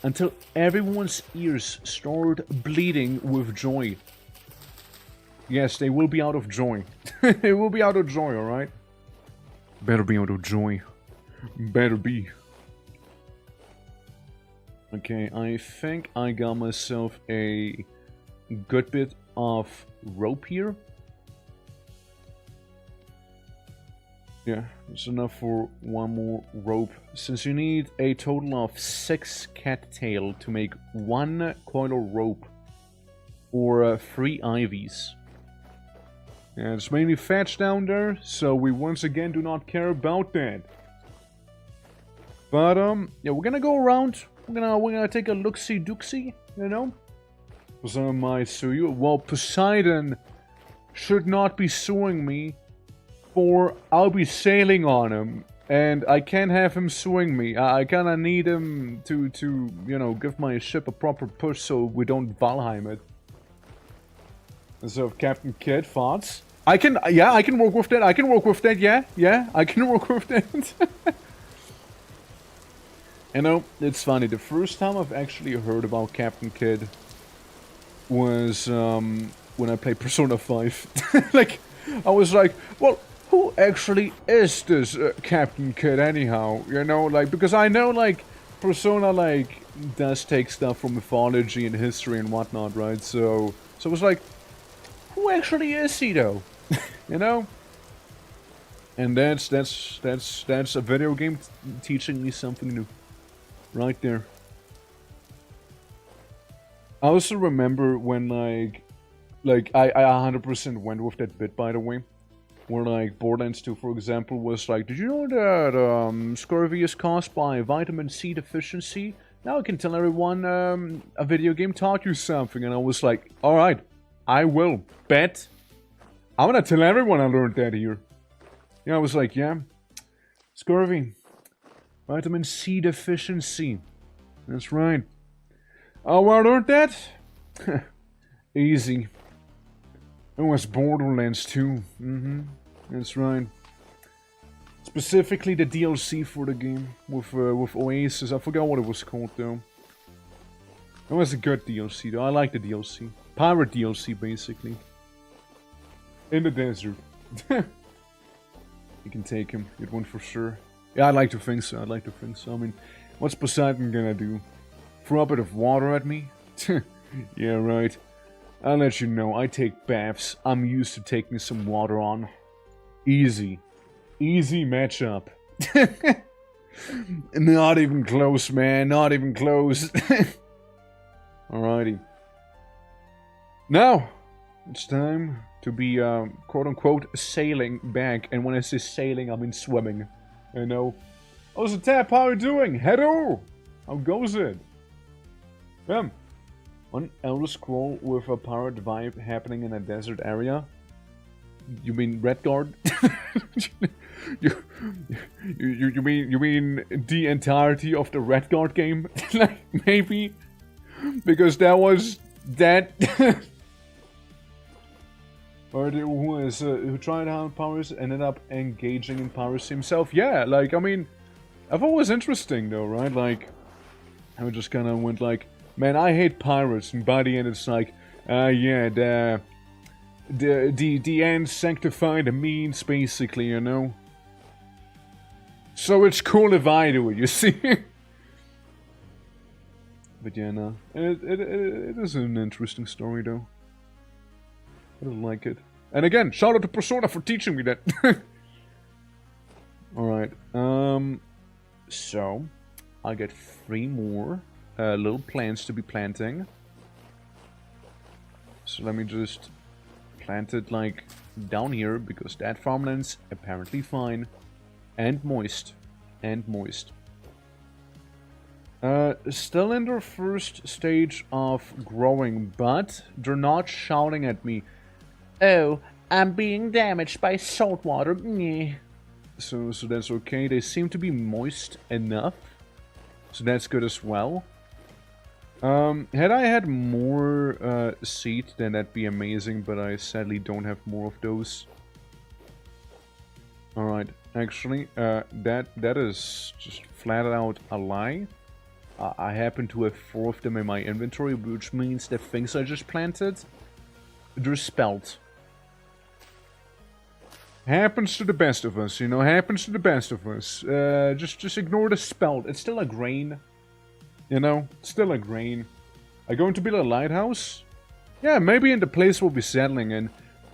until everyone's ears start bleeding with joy. Yes, they will be out of joy. They will be out of joy, alright? Better be out of joy. Better be. Okay, I think I got myself a good bit of rope here. Yeah, it's enough for one more rope. Since you need a total of 6 cattail to make 1 coil of rope or 3 ivies. Yeah, it's mainly fetch down there, so we once again do not care about that. But yeah, we're gonna go around. We're gonna take a look-see-dooksy, you know. Poseidon might sue you. Well, Poseidon should not be suing me. For I'll be sailing on him, and I can't have him suing me. I kinda need him to you know, give my ship a proper push so we don't Valheim it. So Captain Kidd, thoughts? I can work with that. I can work with that. Yeah, I can work with that. You know, it's funny. The first time I've actually heard about Captain Kidd was when I played Persona 5. Like, I was like, well, who actually is this Captain Kidd anyhow? You know, like, because I know, like, Persona, like, does take stuff from mythology and history and whatnot, right? So it was like, who actually is he, though? You know? And that's a video game teaching me something new. Right there. I also remember when, like, I 100% went with that bit, by the way. Where, like, Borderlands 2, for example, was like, did you know that scurvy is caused by vitamin C deficiency? Now I can tell everyone a video game taught you something. And I was like, alright, I will. Bet. I'm gonna tell everyone I learned that here. Yeah, I was like, yeah. Scurvy. Vitamin C deficiency. That's right. Oh, I learned that? Easy. It was Borderlands 2. That's right. Specifically the DLC for the game with Oasis. I forgot what it was called though. It was a good DLC though. I like the DLC. Pirate DLC basically. In the desert. You can take him. Good one for sure. Yeah, I'd like to think so. I'd like to think so. I mean, what's Poseidon gonna do? Throw a bit of water at me? Yeah, right. I'll let you know. I take baths. I'm used to taking some water on. Easy. Easy matchup. Not even close, man. Not even close. Alrighty. Now, it's time to be, quote-unquote, sailing back. And when I say sailing, I mean swimming. You know? Oh, Zatap, how are you doing? Hello! How goes it? One Elder Scroll with a pirate vibe happening in a desert area. You mean Redguard? you mean the entirety of the Redguard game? Like maybe because that was that. Or who tried out pirates ended up engaging in piracy himself. Yeah, like I mean, I thought it was interesting though, right? Like I just kind of went like, man, I hate pirates, and by the end it's like, yeah, the end sanctify the means, basically, you know. So it's cool if I do it, you see. But yeah, no, it is an interesting story though. I don't like it. And again, shout out to Persona for teaching me that. Alright, so I get 3 more little plants to be planting. So let me just plant it like down here, because that farmland's apparently fine. And moist. And moist. Still in their first stage of growing, but they're not shouting at me, "Oh, I'm being damaged by salt water." So that's okay. They seem to be moist enough. So that's good as well. Had I had more seed, then that'd be amazing, but I sadly don't have more of those. Alright, actually, that is just flat out a lie. I happen to have 4 of them in my inventory, which means the things I just planted, they're spelt. Happens to the best of us, you know, happens to the best of us. Just ignore the spelt. It's still a grain. You know, still a grain. Are you going to build a lighthouse? Yeah, maybe in the place we'll be settling in.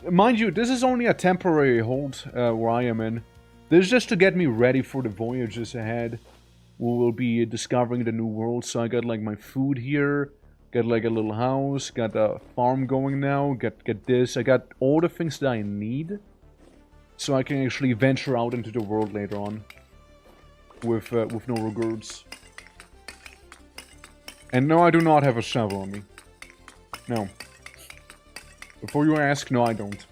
Mind you, this is only a temporary hold where I am in. This is just to get me ready for the voyages ahead. We will be discovering the new world, so I got like my food here. Got like a little house, got a farm going now, get this. I got all the things that I need. So I can actually venture out into the world later on. With no regrets. And no, I do not have a shovel on me. No. Before you ask, no, I don't.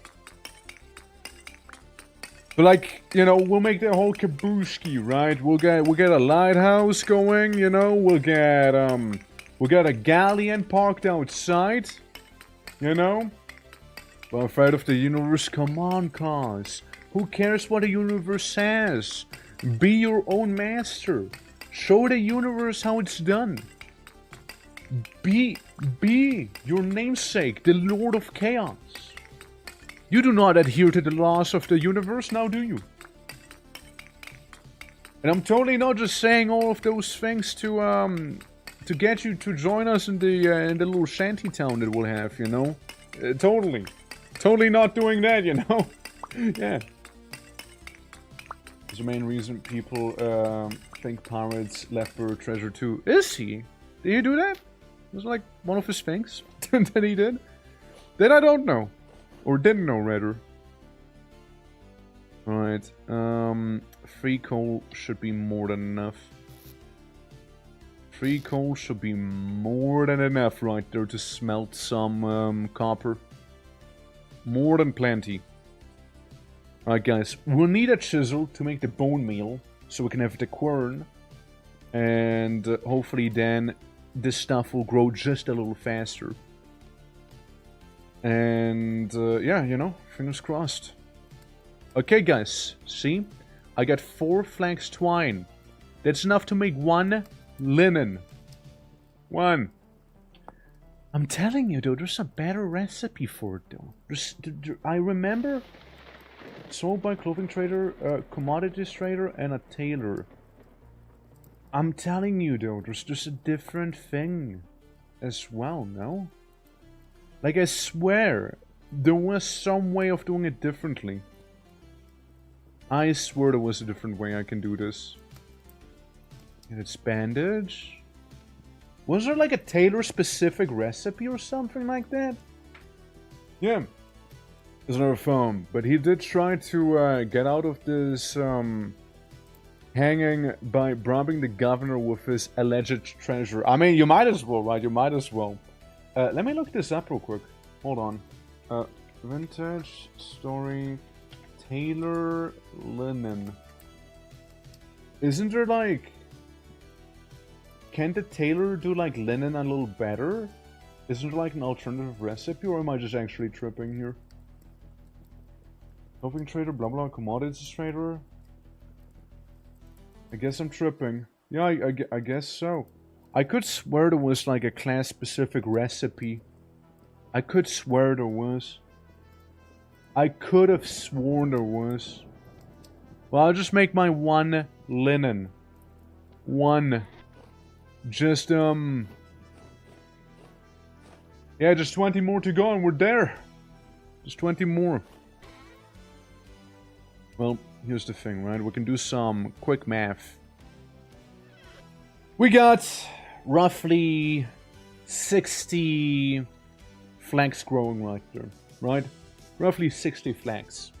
But like, you know, we'll make the whole kabushki, right? We'll get a lighthouse going, you know. We'll get a galleon parked outside, you know. But afraid of the universe, come on, cause who cares what the universe says? Be your own master. Show the universe how it's done. Be your namesake, the Lord of Chaos. You do not adhere to the laws of the universe, now do you? And I'm totally not just saying all of those things to get you to join us in the little shanty town that we'll have, you know? Totally not doing that, you know? Yeah. That's the main reason people think pirates left buried treasure too. Is he? Did he do that? It was like one of his things that he did. That I don't know. Or didn't know, rather. Alright. 3 coal should be more than enough. 3 coal should be more than enough right there to smelt some copper. More than plenty. Alright guys, we'll need a chisel to make the bone meal. So we can have the quern. And hopefully then this stuff will grow just a little faster. And yeah, you know, fingers crossed. Okay, guys, see? I got 4 flax twine. That's enough to make 1 linen. 1. I'm telling you, though, there's a better recipe for it, though. I remember sold by clothing trader, commodities trader, and a tailor. I'm telling you, though, there's just a different thing as well, no? Like, I swear, there was some way of doing it differently. I swear there was a different way I can do this. And it's bandage? Was there like a tailor-specific recipe or something like that? Yeah. There's another phone. But he did try to get out of this hanging by bribing the governor with his alleged treasure. I mean, you might as well, right? You might as well. Let me look this up real quick. Hold on. Vintage story tailor linen. Isn't there like... Can't the tailor do like linen a little better? Isn't there like an alternative recipe, or am I just actually tripping here? Clothing trader, blah blah, commodities trader. I guess I'm tripping. Yeah, I guess so. I could swear there was like a class-specific recipe. I could swear there was. I could have sworn there was. Well, I'll just make my 1 linen. 1. Just, yeah, just 20 more to go and we're there. Just 20 more. Well, here's the thing, right? We can do some quick math. We got roughly 60 flax growing right there, right? Roughly 60 flax.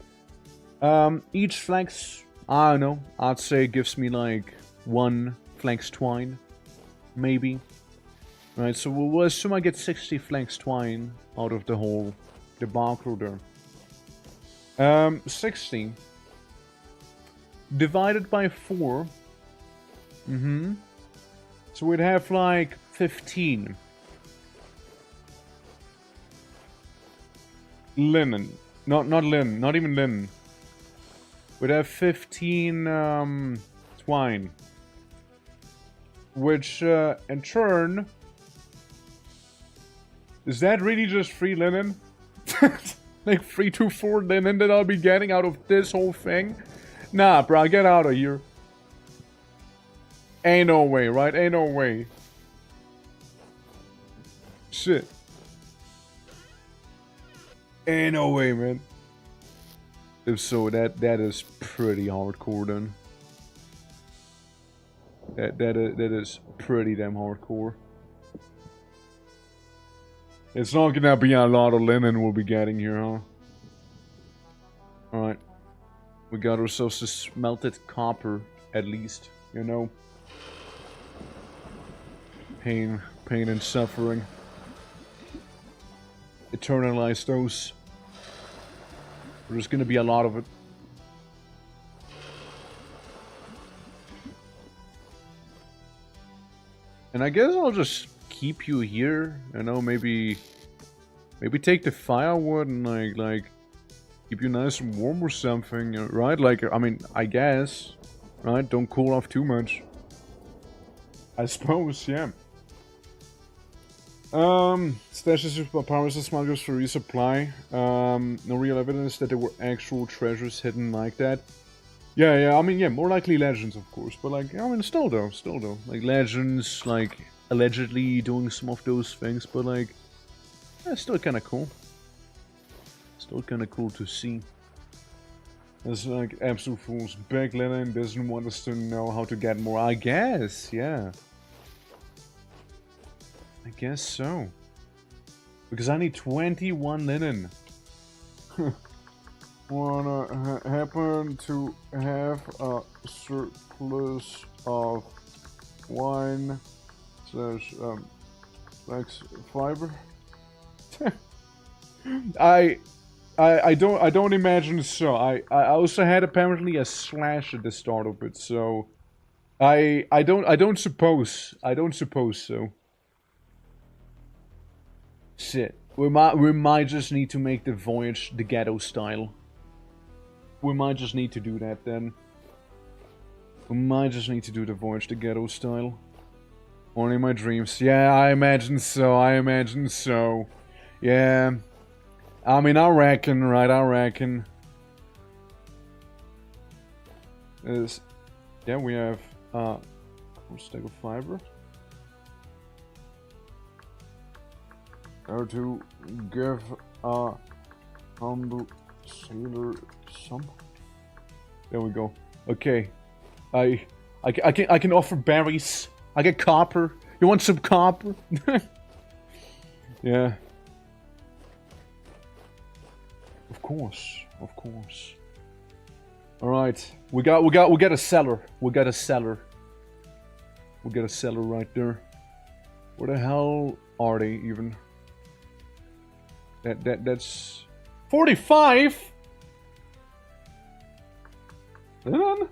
Each flax, I don't know, I'd say gives me like 1 flax twine. Maybe. Right, so we'll assume I get 60 flax twine out of the whole debacle there. 60 divided by 4. So we'd have like 15 linen. Not linen, not even linen. We'd have 15 twine. Which, in turn... Is that really just free linen? Like 3 to 4 linen that I'll be getting out of this whole thing? Nah, bro, get out of here. Ain't no way, right? Ain't no way. Shit. Ain't no way, man. If so, that is pretty hardcore then. That is pretty damn hardcore. It's not gonna be a lot of linen we'll be getting here, huh? Alright. We got ourselves a smelted copper, at least, you know? Pain and suffering. Eternalize those. There's gonna be a lot of it. And I guess I'll just keep you here, you know, maybe take the firewood and like keep you nice and warm or something, right? Like, I mean, I guess, right? Don't cool off too much. I suppose, yeah. Stashes of powers and smugglers for resupply. No real evidence that there were actual treasures hidden like that. Yeah, I mean, yeah, more likely legends, of course, but like, I mean, still though, like, legends, like, allegedly doing some of those things, but like, yeah, still kind of cool. Still kind of cool to see. It's like, absolute fools. Beg Lennon doesn't want us to know how to get more, I guess, yeah. I guess so. Because I need 21 linen. Wanna happen to have a surplus of wine slash flax fiber? I don't imagine so. I also had apparently a slash at the start of it, so I don't suppose so. Shit. We might just need to make the voyage the ghetto style. We might just need to do that then. We might just need to do the voyage the ghetto style. Only my dreams. Yeah, I imagine so. I imagine so. Yeah. I mean, I reckon, right? I reckon. Yeah, we have a stack of fiber. Or to give a humble sailor some. There we go. Okay. I can offer berries. I get copper. You want some copper? Yeah. Of course. Of course. Alright. We got a cellar. We got a cellar. We got a cellar right there. Where the hell are they even? That's 45. Then?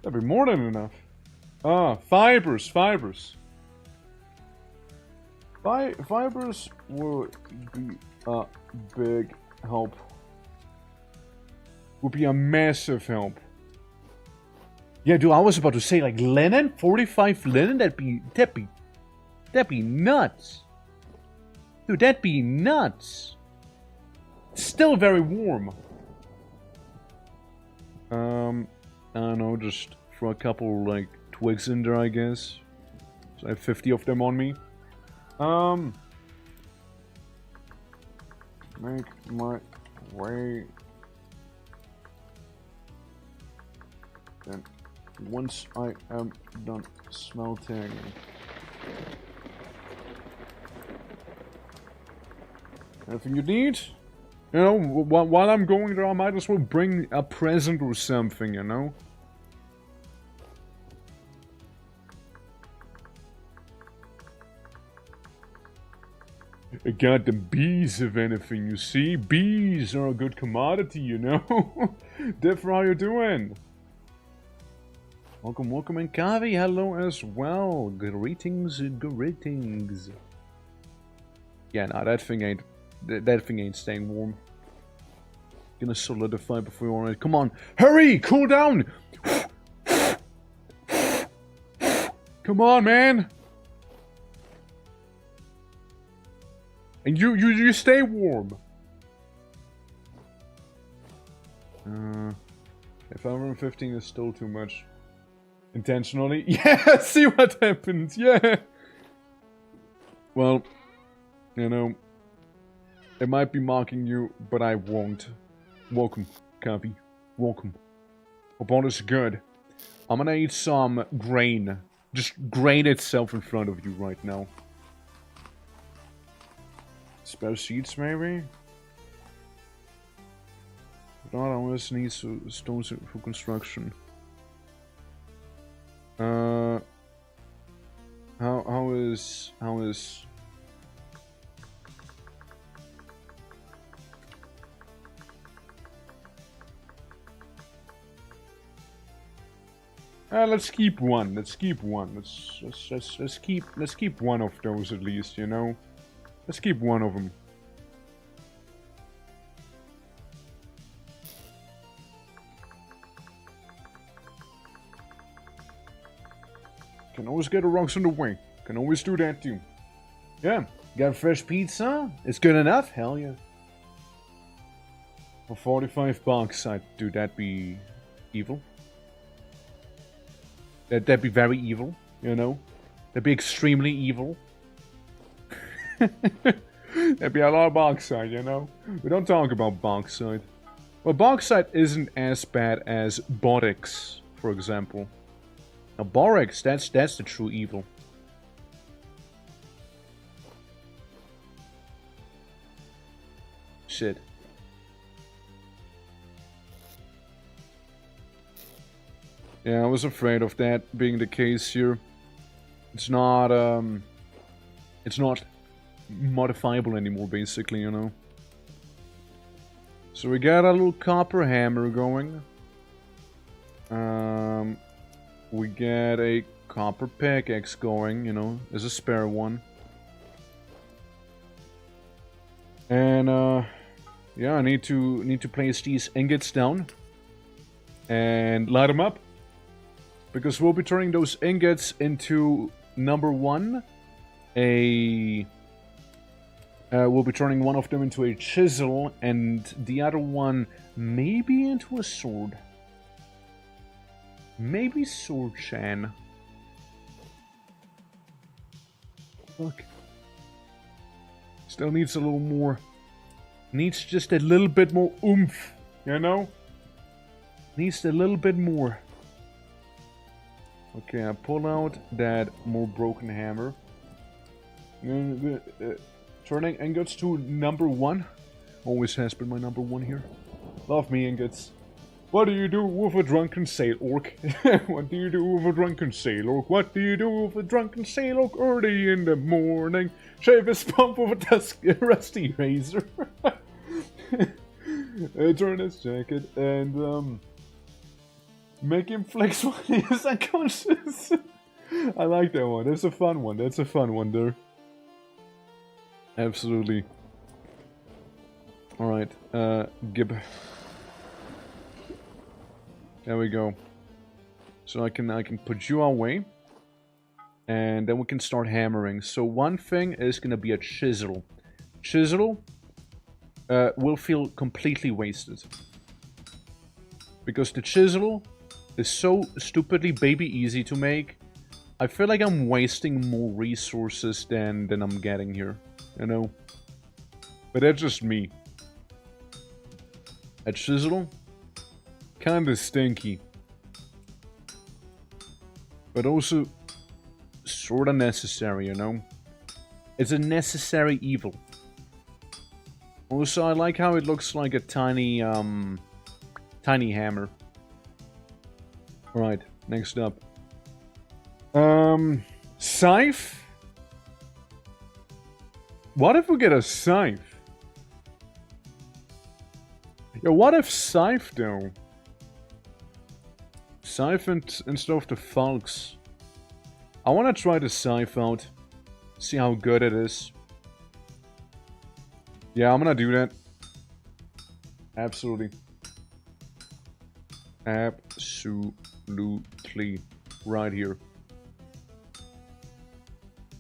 That'd be more than enough. Ah, fibers. Fibers would be a big help. Would be a massive help. Yeah, dude, I was about to say, like, linen? 45 linen? That'd be nuts. Dude, that'd be nuts. Still very warm. I don't know, just throw a couple, like, twigs in there, I guess. So I have 50 of them on me. Make my way. Then, once I am done smelting. Anything you need? You know, while I'm going there, I might as well bring a present or something, you know? I got the bees, if anything, you see? Bees are a good commodity, you know? Differ, how you doing? Welcome, welcome, and Kavi, hello as well. Greetings, greetings. Yeah, nah, that thing ain't staying warm. Gonna solidify before you're on it. Come on, hurry, cool down. Come on, man. And you stay warm. 515 is still too much. Intentionally? Yeah, see what happens, yeah. Well, you know, it might be mocking you, but I won't. Welcome, Kavi. Welcome. Hope all is good. I'm gonna eat some grain. Just grain itself in front of you right now. Spare seeds, maybe? Not always needs stones for construction. How is let's keep one. Let's keep one. Let's keep one of those at least, you know. Let's keep one of them. Can always get the rocks on the way. Can always do that too. Yeah. Got fresh pizza? It's good enough? Hell yeah. For 45 bucks, dude, that'd be evil. That'd be very evil, you know? That'd be extremely evil. That'd be a lot of bauxite, you know? We don't talk about bauxite. Well, bauxite isn't as bad as borax, for example. Now, borax, that's the true evil. Shit. Yeah, I was afraid of that being the case here. It's not modifiable anymore, basically, you know. So we got a little copper hammer going. We get a copper pickaxe going, you know, as a spare one. And yeah, I need to place these ingots down and light them up, because we'll be turning those ingots into number one. We'll be turning one of them into a chisel, and the other one maybe into a sword. Maybe sword Shan. Look. Still needs a little more. Needs just a little bit more oomph, you know? Needs a little bit more. Okay, I pull out that more broken hammer. Turning ingots to number one. Always has been my number one here. Love me ingots. What do you do with a drunken sail orc? What do you do with a drunken sail orc? What do you do with a drunken sail orc early in the morning? Shave his pump with a rusty razor. Turn his jacket and make him flex while he is unconscious. I like that one. That's a fun one. That's a fun one there. Absolutely. Alright, Gib. There we go. So I can put you away. And then we can start hammering. So one thing is gonna be a chisel. Chisel will feel completely wasted. Because the chisel is so stupidly baby easy to make. I feel like I'm wasting more resources than I'm getting here. You know? But that's just me. A chisel? Kinda stinky. But also sorta necessary, you know? It's a necessary evil. Also, I like how it looks like a tiny, tiny hammer. Alright, next up. Scythe? What if we get a scythe? Yeah, what if scythe, though? Scythe instead of the Falks. I wanna try the scythe out. See how good it is. Yeah, I'm gonna do that. Absolutely. Absolutely. Right here.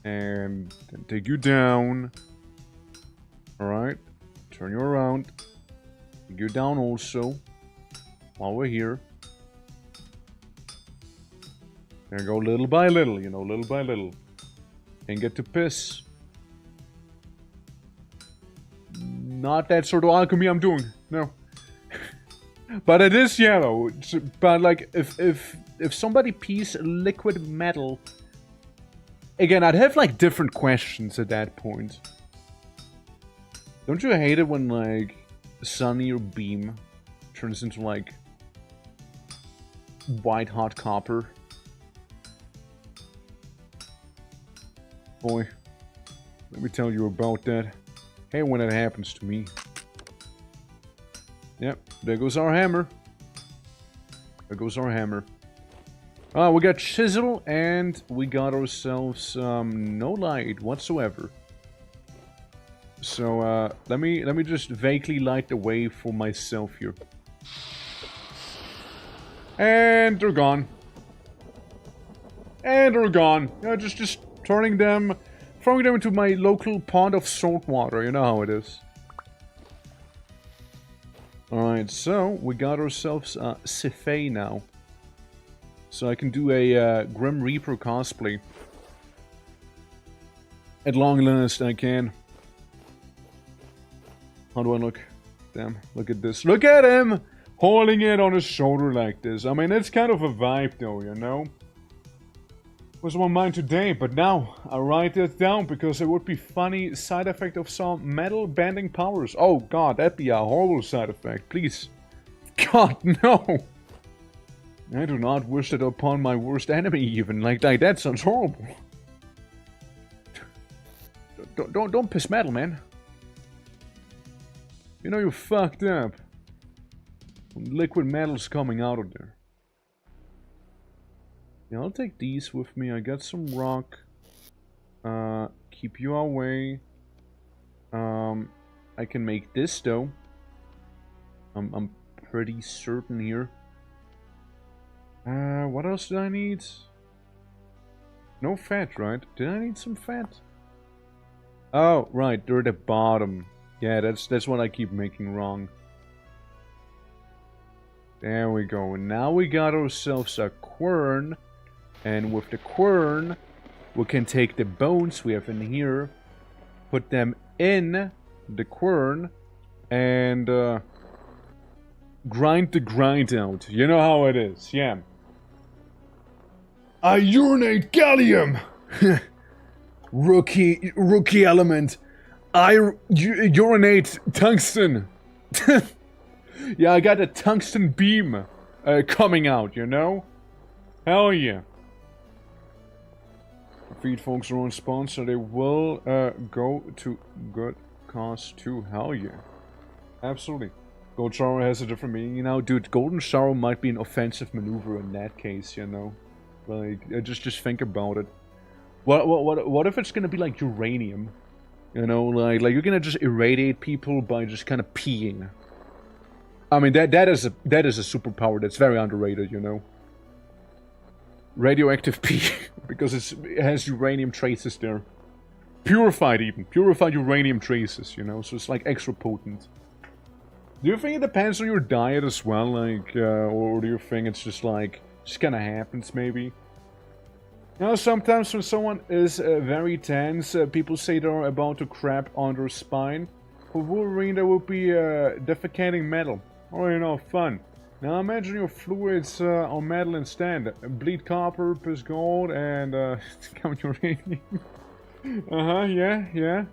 And then take you down. Alright. Turn you around. Take you down also. While we're here. There you go, little by little, you know, little by little. And get to piss. Not that sort of alchemy I'm doing, no. But it is yellow. But like, if somebody pees liquid metal, again, I'd have like different questions at that point. Don't you hate it when like sunny or beam turns into like white hot copper? Boy, let me tell you about that. Hey, when it happens to me. Yep, there goes our hammer. There goes our hammer. We got chisel and we got ourselves no light whatsoever. So let me just vaguely light the way for myself here. And they're gone. And they're gone. Yeah, just turning them, throwing them into my local pond of salt water. You know how it is. Alright, so we got ourselves a Sifei now. So I can do a Grim Reaper cosplay. At long last, I can. How do I look? Damn, look at this. Look at him! Holding it on his shoulder like this. I mean, it's kind of a vibe though, you know? Was on my mind today, but now I write that down because it would be funny side effect of some metal bending powers. Oh god, that'd be a horrible side effect. Please. God, no! I do not wish it upon my worst enemy even. Like that sounds horrible. Don't piss metal, man. You know you're fucked up. When liquid metal's coming out of there. Yeah, I'll take these with me. I got some rock. Keep you away. I can make this though. I'm pretty certain here. What else did I need? No fat, right? Did I need some fat? Oh, right, they're at the bottom. Yeah, that's what I keep making wrong. There we go. And now we got ourselves a quern. And with the quern, we can take the bones we have in here, put them in the quern, and grind the grind out. You know how it is, yeah. I urinate gallium! Rookie element. I urinate tungsten. Yeah, I got a tungsten beam coming out, you know? Hell yeah. Feed folks their own spawn, so they will go to good cause too. Hell yeah. Absolutely. Gold shower has a different meaning, you know? Dude, golden shower might be an offensive maneuver in that case, you know? Like, just think about it. What if it's gonna be like uranium? You know, like you're gonna just irradiate people by just kind of peeing. I mean, that is a superpower that's very underrated, you know. Radioactive pee, because it has uranium traces there. Purified even. Purified uranium traces, you know, so it's like extra potent. Do you think it depends on your diet as well, like, or do you think it's just like, just kinda happens maybe? You know, sometimes when someone is very tense, people say they're about to crap on their spine. For Wolverine, that would be defecating metal. Oh, you know, fun. Now imagine your fluids on metal instead. Bleed copper, piss gold, and count uranium. Yeah.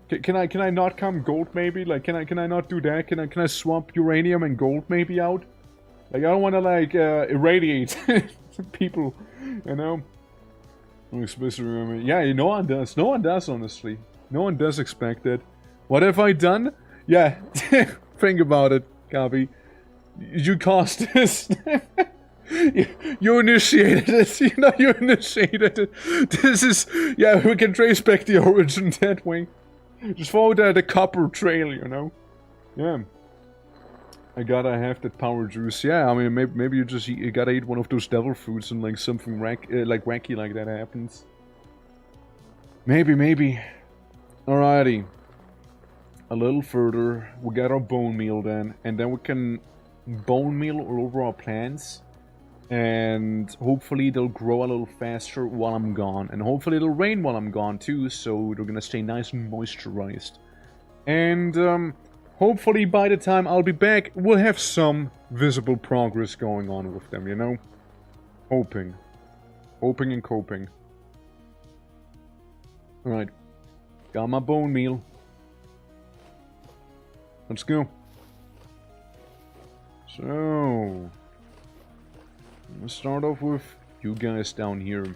Can I not come gold maybe? Like, can I not do that? Can I swap uranium and gold maybe out? Like, I don't want to like irradiate people, you know. Yeah, no one does. No one does, honestly. No one does expect it. What have I done? Yeah, think about it, Gabi. You caused this. You initiated it. You know, you initiated it. This is... Yeah, we can trace back the origin that way. Just follow the copper trail, you know. Yeah. I gotta have that power juice. Yeah, I mean, maybe you gotta eat one of those devil fruits and like something wacky like that happens. Maybe. Alrighty. A little further, we got our bone meal then, and then we can bone meal all over our plants, and hopefully they'll grow a little faster while I'm gone, and hopefully it'll rain while I'm gone too, so they're gonna stay nice and moisturized. And hopefully by the time I'll be back, we'll have some visible progress going on with them, you know? Hoping and coping. Alright, got my bone meal. Let's go. So, let's start off with you guys down here.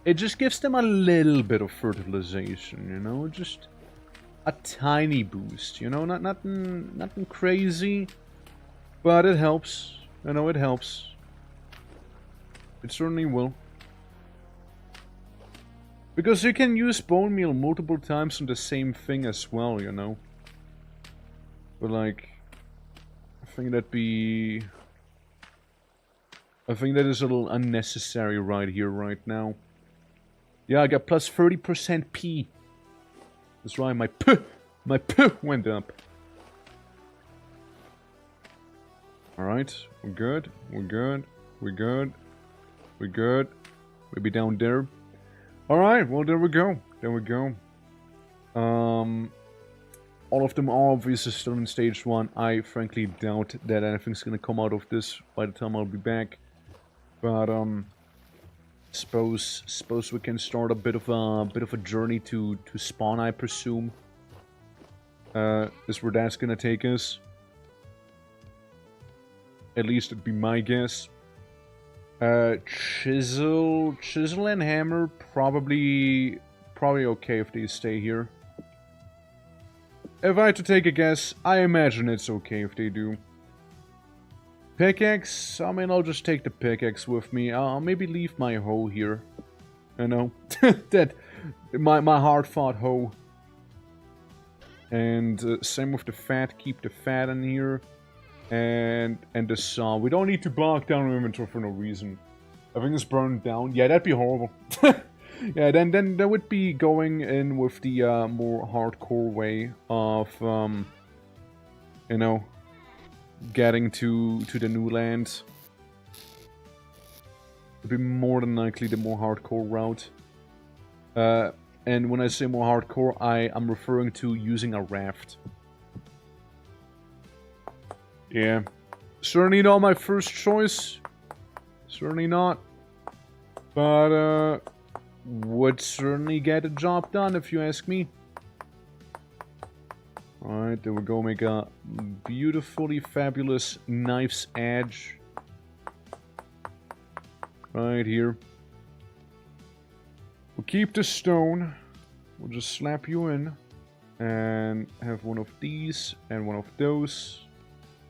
It just gives them a little bit of fertilization, you know, just a tiny boost, you know, nothing crazy, but it helps. I know it helps. It certainly will. Because you can use bone meal multiple times on the same thing as well, you know. But like, I think that is a little unnecessary right here, right now. Yeah, I got plus 30% P. That's right, my P went up. Alright, we're good. Maybe down there. Alright, well there we go. All of them are obviously still in stage 1. I frankly doubt that anything's gonna come out of this by the time I'll be back. But suppose we can start a bit of a journey to spawn, I presume. Is where that's gonna take us. At least it'd be my guess. Chisel and hammer probably okay if they stay here. If I had to take a guess, I imagine it's okay if they do. Pickaxe, I mean, I'll just take the pickaxe with me. I'll maybe leave my hoe here. You know, that my hard-fought hoe. And same with the fat. Keep the fat in here, and the saw. We don't need to bog down our inventory for no reason. Everything's burned down. Yeah, that'd be horrible. Yeah, then that would be going in with the more hardcore way of you know, getting to the new lands. It'd be more than likely the more hardcore route. And when I say more hardcore, I'm referring to using a raft. Yeah. Certainly not my first choice. Certainly not. But, would certainly get the job done, if you ask me. Alright, there we go. Make a beautifully fabulous knife's edge. Right here. We'll keep the stone. We'll just slap you in. And have one of these and one of those.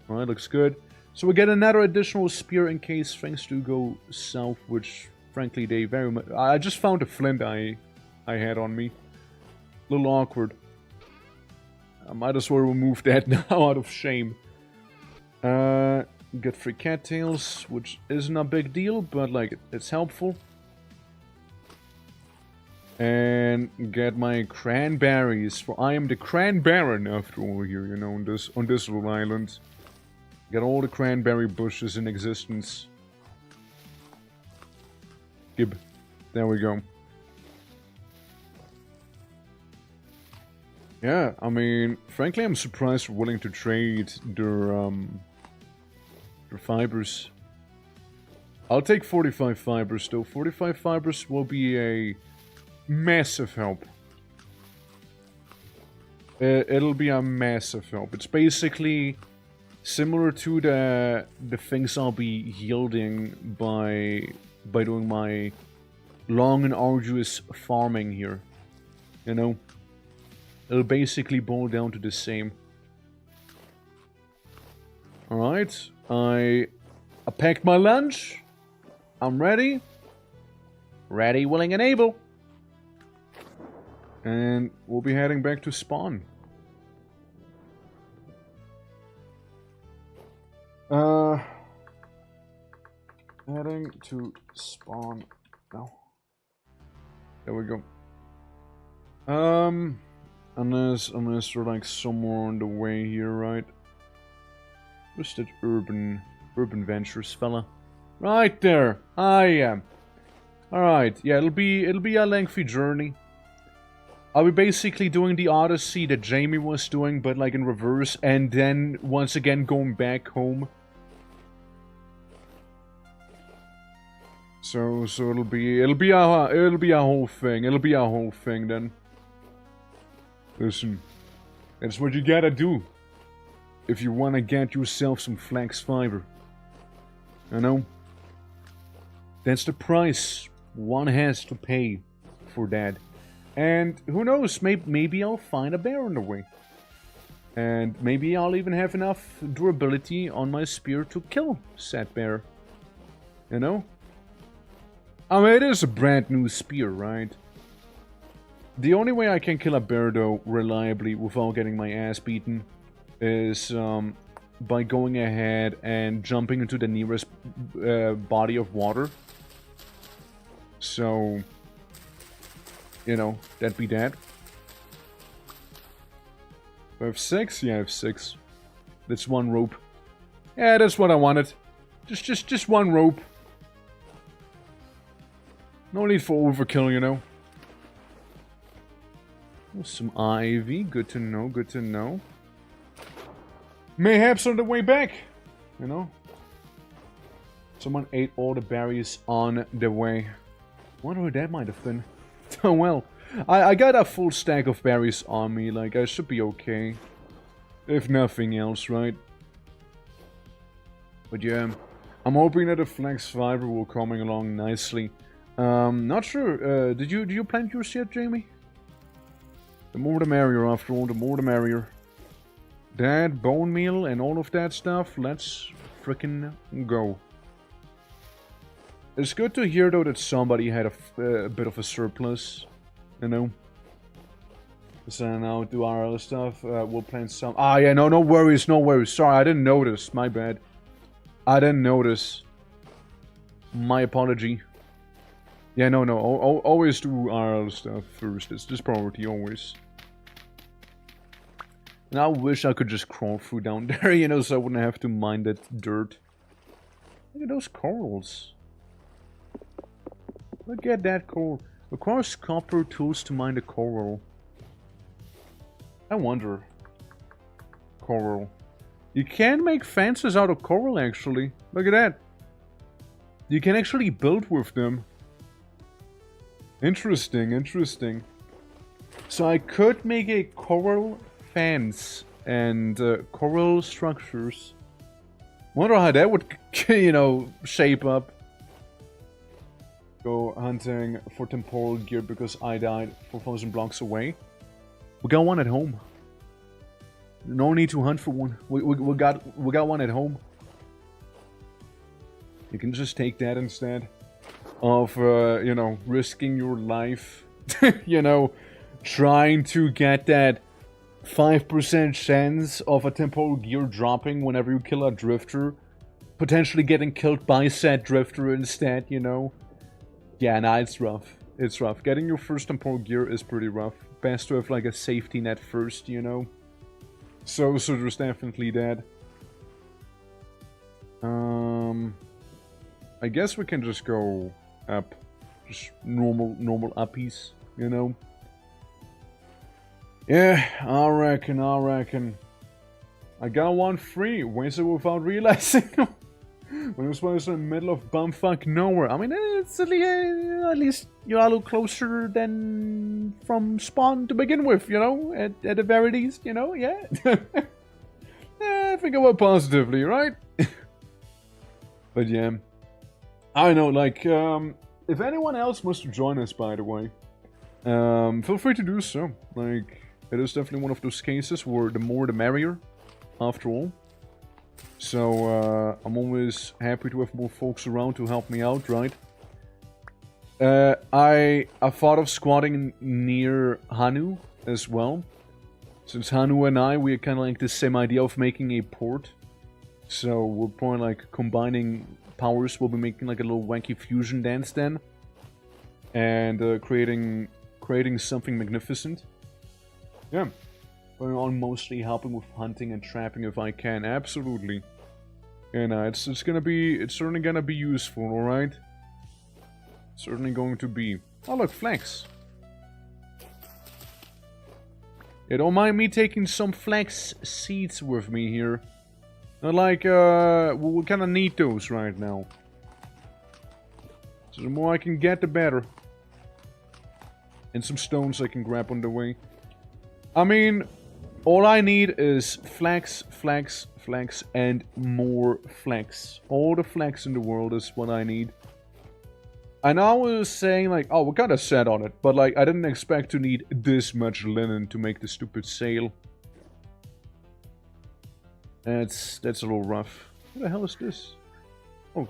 Alright, looks good. So we get another additional spear in case things do go south, which frankly they very much... I just found a flint I had on me. A little awkward. I might as well remove that now out of shame. Get 3 cattails, which isn't a big deal, but like it's helpful. And get my cranberries, for I am the Cran Baron after all here, you know, on this little island. Get all the cranberry bushes in existence. Gib. There we go. Yeah, I mean, frankly, I'm surprised we're willing to trade their fibers. I'll take 45 fibers, though. 45 fibers will be a massive help. It'll be a massive help. It's basically similar to the things I'll be yielding by doing my long and arduous farming here. You know? It'll basically boil down to the same. Alright, I packed my lunch. I'm ready. Ready, willing, and able. And we'll be heading back to spawn. Heading to spawn now. There we go. Unless we're like somewhere on the way here, right? Where's that urban ventures fella? Right there, I am. All right, yeah, it'll be a lengthy journey. I'll be basically doing the Odyssey that Jamie was doing, but like in reverse, and then once again going back home. So it'll be a whole thing. It'll be a whole thing then. Listen, that's what you gotta do if you wanna get yourself some flax fiber. You know? That's the price one has to pay for that. And who knows, maybe I'll find a bear on the way. And maybe I'll even have enough durability on my spear to kill said bear. You know? I mean, it is a brand new spear, right? The only way I can kill a bear, though, reliably, without getting my ass beaten, is by going ahead and jumping into the nearest body of water. So, you know, that'd be that. I have 6? Yeah, I have 6. That's 1 rope. Yeah, that's what I wanted. Just 1 rope. No need for overkill, you know. Some ivy, good to know, good to know. Mayhaps on the way back, you know. Someone ate all the berries on the way. Wonder who that might have been. Oh well, I got a full stack of berries on me, like I should be okay. If nothing else, right? But yeah, I'm hoping that the flax fiber will coming along nicely. Not sure, did you plant yours yet, Jamie? The more the merrier, after all, the more the merrier. That bone meal and all of that stuff, let's frickin' go. It's good to hear, though, that somebody had a bit of a surplus, you know? So now do our other stuff. We'll plant some... Ah, yeah, no worries, no worries. Sorry, I didn't notice. My bad. I didn't notice. My apology. Yeah, no. Always do our other stuff first. It's just priority, always. And I wish I could just crawl through down there, you know, so I wouldn't have to mine that dirt. Look at those corals. Look at that coral. Requires copper tools to mine the coral. I wonder. Coral. You can make fences out of coral, actually. Look at that. You can actually build with them. Interesting, interesting. So I could make a coral fence and coral structures. Wonder how that would, you know, shape up. Go hunting for temporal gear because I died 4,000 blocks away. We got one at home. No need to hunt for one. We got one at home. You can just take that instead of you know, risking your life. You know, trying to get that 5% chance of a temporal gear dropping whenever you kill a drifter, potentially getting killed by said drifter instead. You know. Yeah, nah, it's rough. It's rough. Getting your first temporal gear is pretty rough. Best to have like a safety net first, you know. So there's definitely that. I guess we can just go up, just normal uppies, you know. Yeah, I reckon. I got one free. Wasted without realizing. When it was in the middle of bumfuck nowhere. I mean, it's at least you're a little closer than from spawn to begin with, you know? At the very least, you know? Yeah. Think about positively, right? But yeah. I know, like, if anyone else wants to join us, by the way, feel free to do so. Like, it is definitely one of those cases where the more the merrier, after all. So, I'm always happy to have more folks around to help me out, right? I thought of squatting near Hanu as well. Since Hanu and I, we kind of like the same idea of making a port. So, we're probably like combining powers. We'll be making like a little wanky fusion dance then. And creating something magnificent. Yeah. Going on mostly helping with hunting and trapping if I can. Absolutely. And it's certainly gonna be useful, alright? Certainly going to be. Oh look, flax. Yeah, don't mind me taking some flax seeds with me here. Not like, we kinda need those right now. So the more I can get, the better. And some stones I can grab on the way. I mean, all I need is flax, and more flax. All the flax in the world is what I need. And I was saying, like, oh, we're kinda set on it, but, like, I didn't expect to need this much linen to make the stupid sail. That's a little rough. What the hell is this? Oh.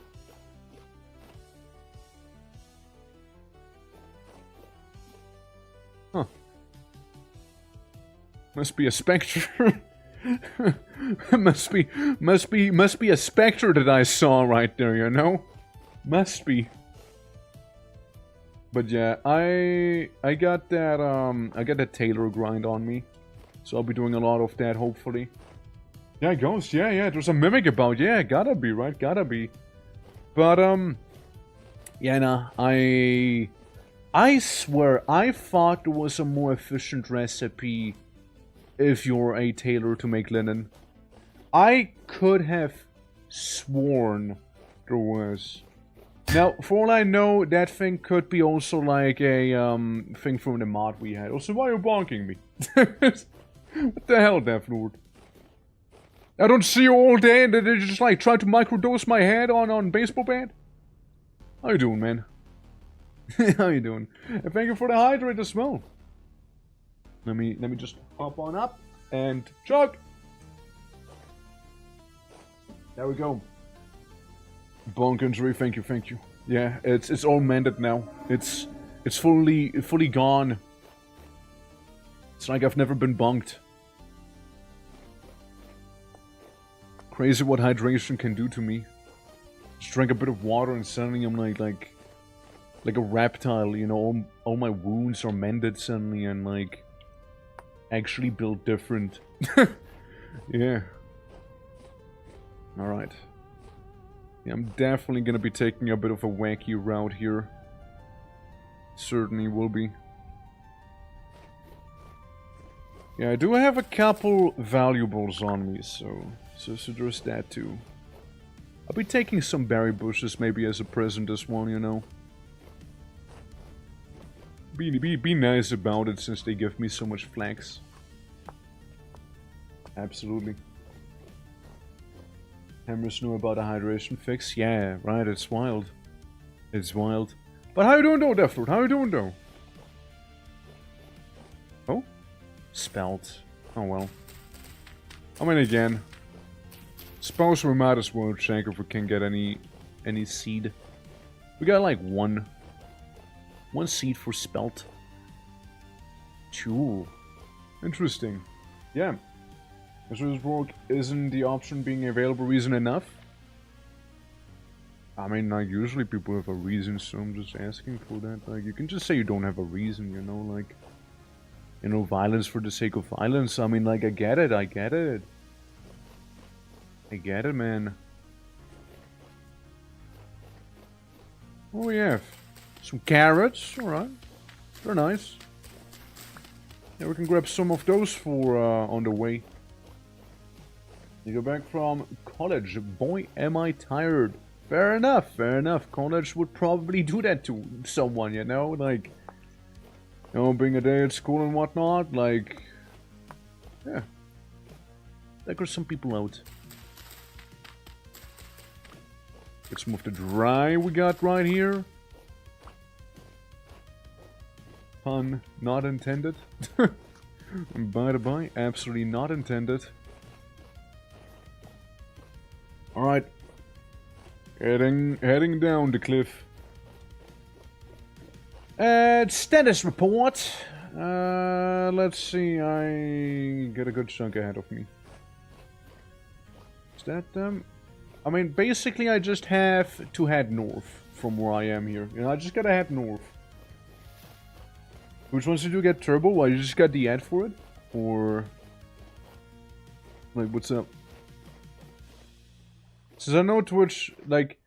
Huh. Must be a spectre. must be a spectre that I saw right there, you know? Must be. But yeah, I got that tailor grind on me. So I'll be doing a lot of that, hopefully. Yeah, Ghost, yeah, there's a mimic about, yeah, gotta be, right, gotta be. But, yeah, nah, I swear, I thought there was a more efficient recipe if you're a tailor to make linen. I could have sworn there was. Now, for all I know, that thing could be also like a thing from the mod we had. Also, why are you bonking me? What the hell, Death Lord? I don't see you all day and they just like try to microdose my head on baseball bat? How you doing, man? How you doing? And thank you for the hydrate as well. Let me just hop on up and chug. There we go. Bone injury, thank you, thank you. Yeah, it's all mended now. It's fully gone. It's like I've never been bonked. Crazy what hydration can do to me. Just drank a bit of water and suddenly I'm like a reptile, you know, all my wounds are mended suddenly and like actually built different. Yeah. Alright. Yeah, I'm definitely gonna be taking a bit of a wacky route here. Certainly will be. Yeah, I do have a couple valuables on me, so there's that too. I'll be taking some berry bushes maybe as a present as well, you know. Be nice about it since they give me so much flax. Absolutely. Hammers know about a hydration fix? Yeah, right, it's wild. It's wild. But how you doing though, Deathroot? How you doing though? Oh? Spelt. Oh well. I mean again. Suppose we might as well check if we can get any seed. We got like one seed for spelt. Cool. Interesting. Yeah. As this work isn't the option being available reason enough? I mean, like, usually people have a reason, so I'm just asking for that. Like, you can just say you don't have a reason, you know, like... You know, violence for the sake of violence. I mean, like, I get it, I get it. I get it, man. Oh, we have some carrots, alright. They're nice. Yeah, we can grab some of those for, on the way. You go back from college. Boy, am I tired. Fair enough, fair enough. College would probably do that to someone, you know? Like, you know, being a day at school and whatnot. Like, yeah. There are some people out. Get some of the dry we got right here. Pun not intended. By the by, absolutely not intended. Alright. Heading down the cliff. Status report. Let's see. I get a good chunk ahead of me. Is that I mean, basically, I just have to head north from where I am here. You know, I just gotta head north. Which ones did you get turbo? Well, you just got the ad for it, or like, what's up? Since I know Twitch, like,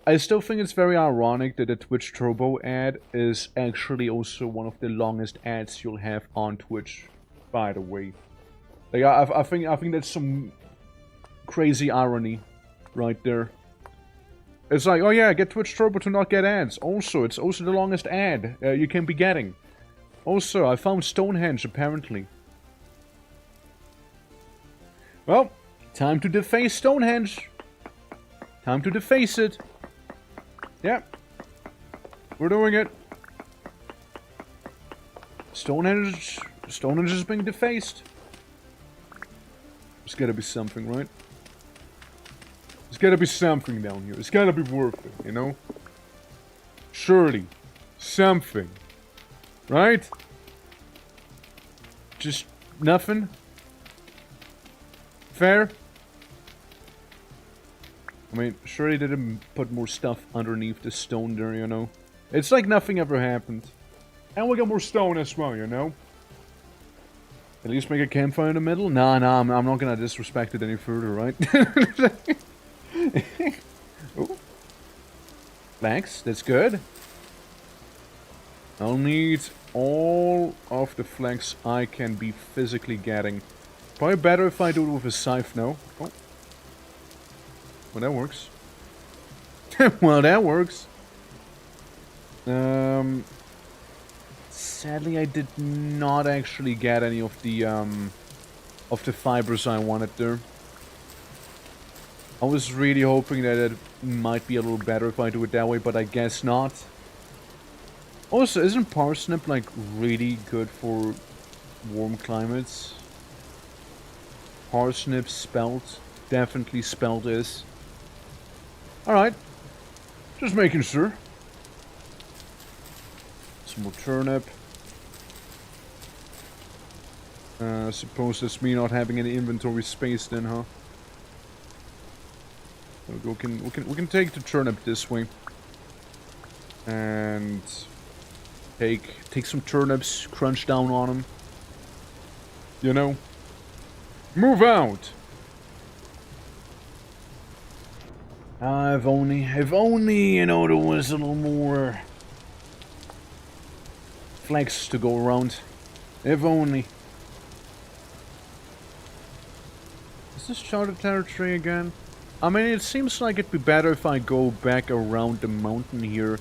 I still think it's very ironic that the Twitch Turbo ad is actually also one of the longest ads you'll have on Twitch, by the way. Like, I think that's some crazy irony right there. It's like, oh yeah, get Twitch Turbo to not get ads. Also, it's also the longest ad you can be getting. Also, I found Stonehenge, apparently. Well, time to deface Stonehenge. Time to deface it. Yeah. We're doing it. Stonehenge is being defaced. There's gotta be something, right? There's gotta be something down here. It's gotta be worth it, you know? Surely. Something. Right? Just nothing? Fair? I mean, sure he didn't put more stuff underneath the stone there, you know? It's like nothing ever happened. And we got more stone as well, you know? At least make a campfire in the middle? Nah, I'm not gonna disrespect it any further, right? Ooh. Flax, that's good. I'll need all of the flax I can be physically getting. Probably better if I do it with a scythe, no? Oh. Well, that works. Well, that works. Sadly, I did not actually get any of the fibers I wanted there. I was really hoping that it might be a little better if I do it that way, but I guess not. Also, isn't parsnip, like, really good for warm climates? Parsnip, spelt. Definitely spelt is. Alright. Just making sure. Some more turnip. Suppose that's me not having any inventory space then, huh? We can take the turnip this way. And take some turnips, crunch down on them. You know? Move out! If only, you know, there was a little more flex to go around. If only. Is this charted territory again? I mean, it seems like it'd be better if I go back around the mountain here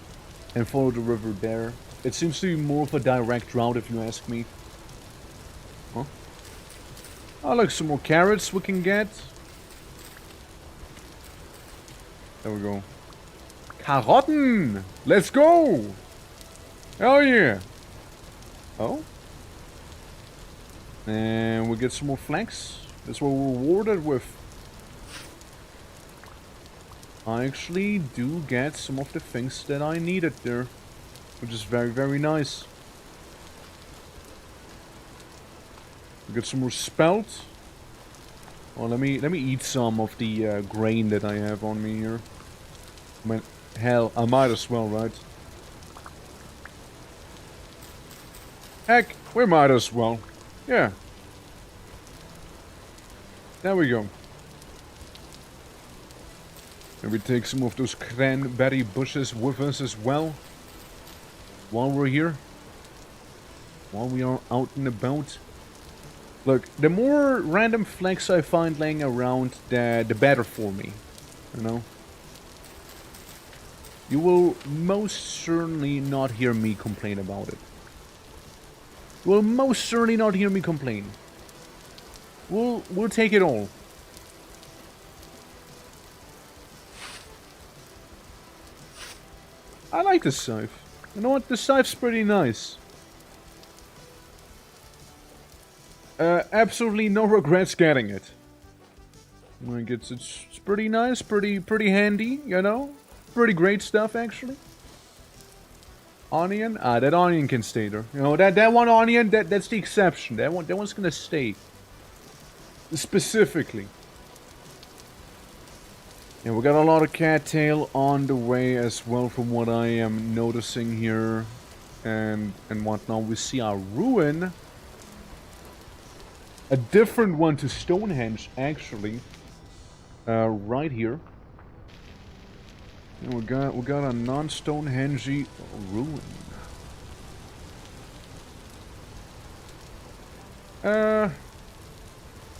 and follow the river there. It seems to be more of a direct route, if you ask me. Huh? Oh, look, some more carrots we can get. There we go. Karotten! Let's go! Hell yeah! Oh? And we get some more flax. That's what we're rewarded with. I actually do get some of the things that I needed there. Which is very, very nice. We get some more spelt. Well, let me eat some of the grain that I have on me here. I mean, hell, I might as well, right? Heck, we might as well. Yeah. There we go. And we take some of those cranberry bushes with us as well. While we're here. While we are out and about. Look, the more random flags I find laying around, the better for me. You know? You will most certainly not hear me complain about it. You will most certainly not hear me complain. We'll take it all. I like this scythe. You know what? The scythe's pretty nice. Absolutely no regrets getting it. Like it's pretty nice, pretty handy, you know? Pretty great stuff, actually. Onion? Ah, that onion can stay there. You know, that one onion, that's the exception. That one's gonna stay. Specifically. Yeah, we got a lot of cattail on the way as well from what I am noticing here. And whatnot. We see our ruin. A different one to Stonehenge, actually. Right here. And we got a non-Stonehenge ruin.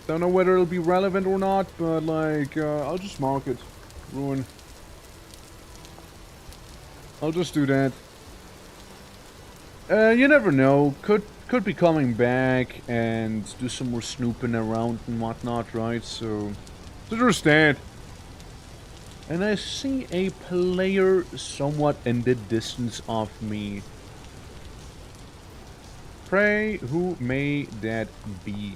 Don't know whether it'll be relevant or not, but like, I'll just mark it. Ruin. I'll just do that. You never know. Could be coming back and do some more snooping around and whatnot, right? So there's that. And I see a player somewhat in the distance of me. Pray, who may that be?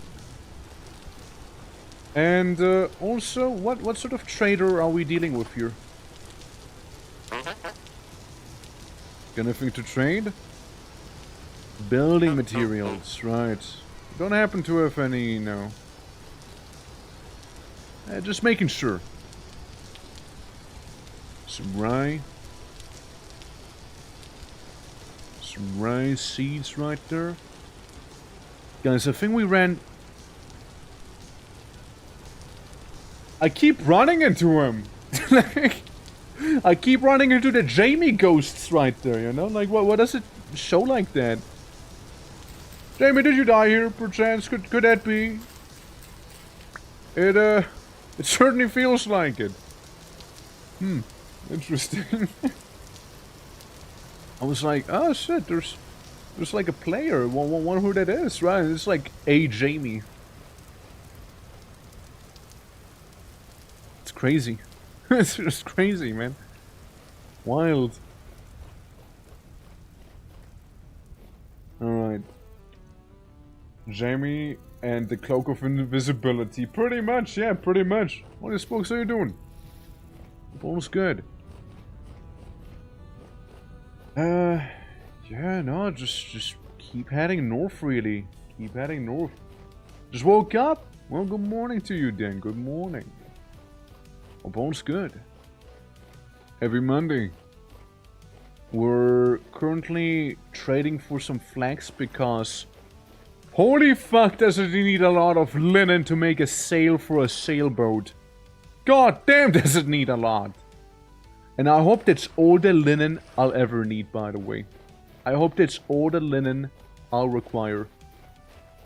And also, what sort of trader are we dealing with here? Anything to trade? Building materials, right. Don't happen to have any, no. Just making sure. Some rye. Some rye seeds right there. Guys, I think we ran... I keep running into him! I keep running into the Jamie ghosts right there, you know? Like, what does it show like that? Jamie, did you die here, perchance? Could that be? It certainly feels like it. Interesting. I was like, oh shit, there's like a player. Wonder who that is, right? It's like a Jamie. It's crazy. It's just crazy, man. Wild. Alright. Jamie and the Cloak of Invisibility. Pretty much, yeah, pretty much. What the smokes are you doing? All's good. Yeah, no, just keep heading north, really. Keep heading north. Just woke up. Well, good morning to you, then. Good morning. Hope all's good. Every Monday. We're currently trading for some flax because holy fuck does it need a lot of linen to make a sail for a sailboat. God damn does it need a lot. And I hope that's all the linen I'll ever need, by the way. I hope that's all the linen I'll require.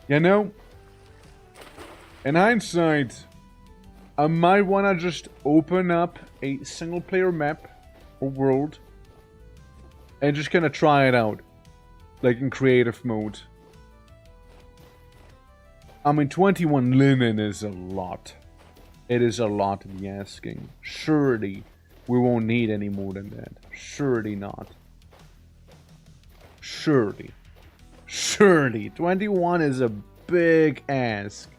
You know, in hindsight, I might wanna just open up a single player map or world and just kinda try it out. Like in creative mode. I mean, 21 linen is a lot. It is a lot to be asking. Surely we won't need any more than that. Surely not. Surely. Surely. 21 is a big ask.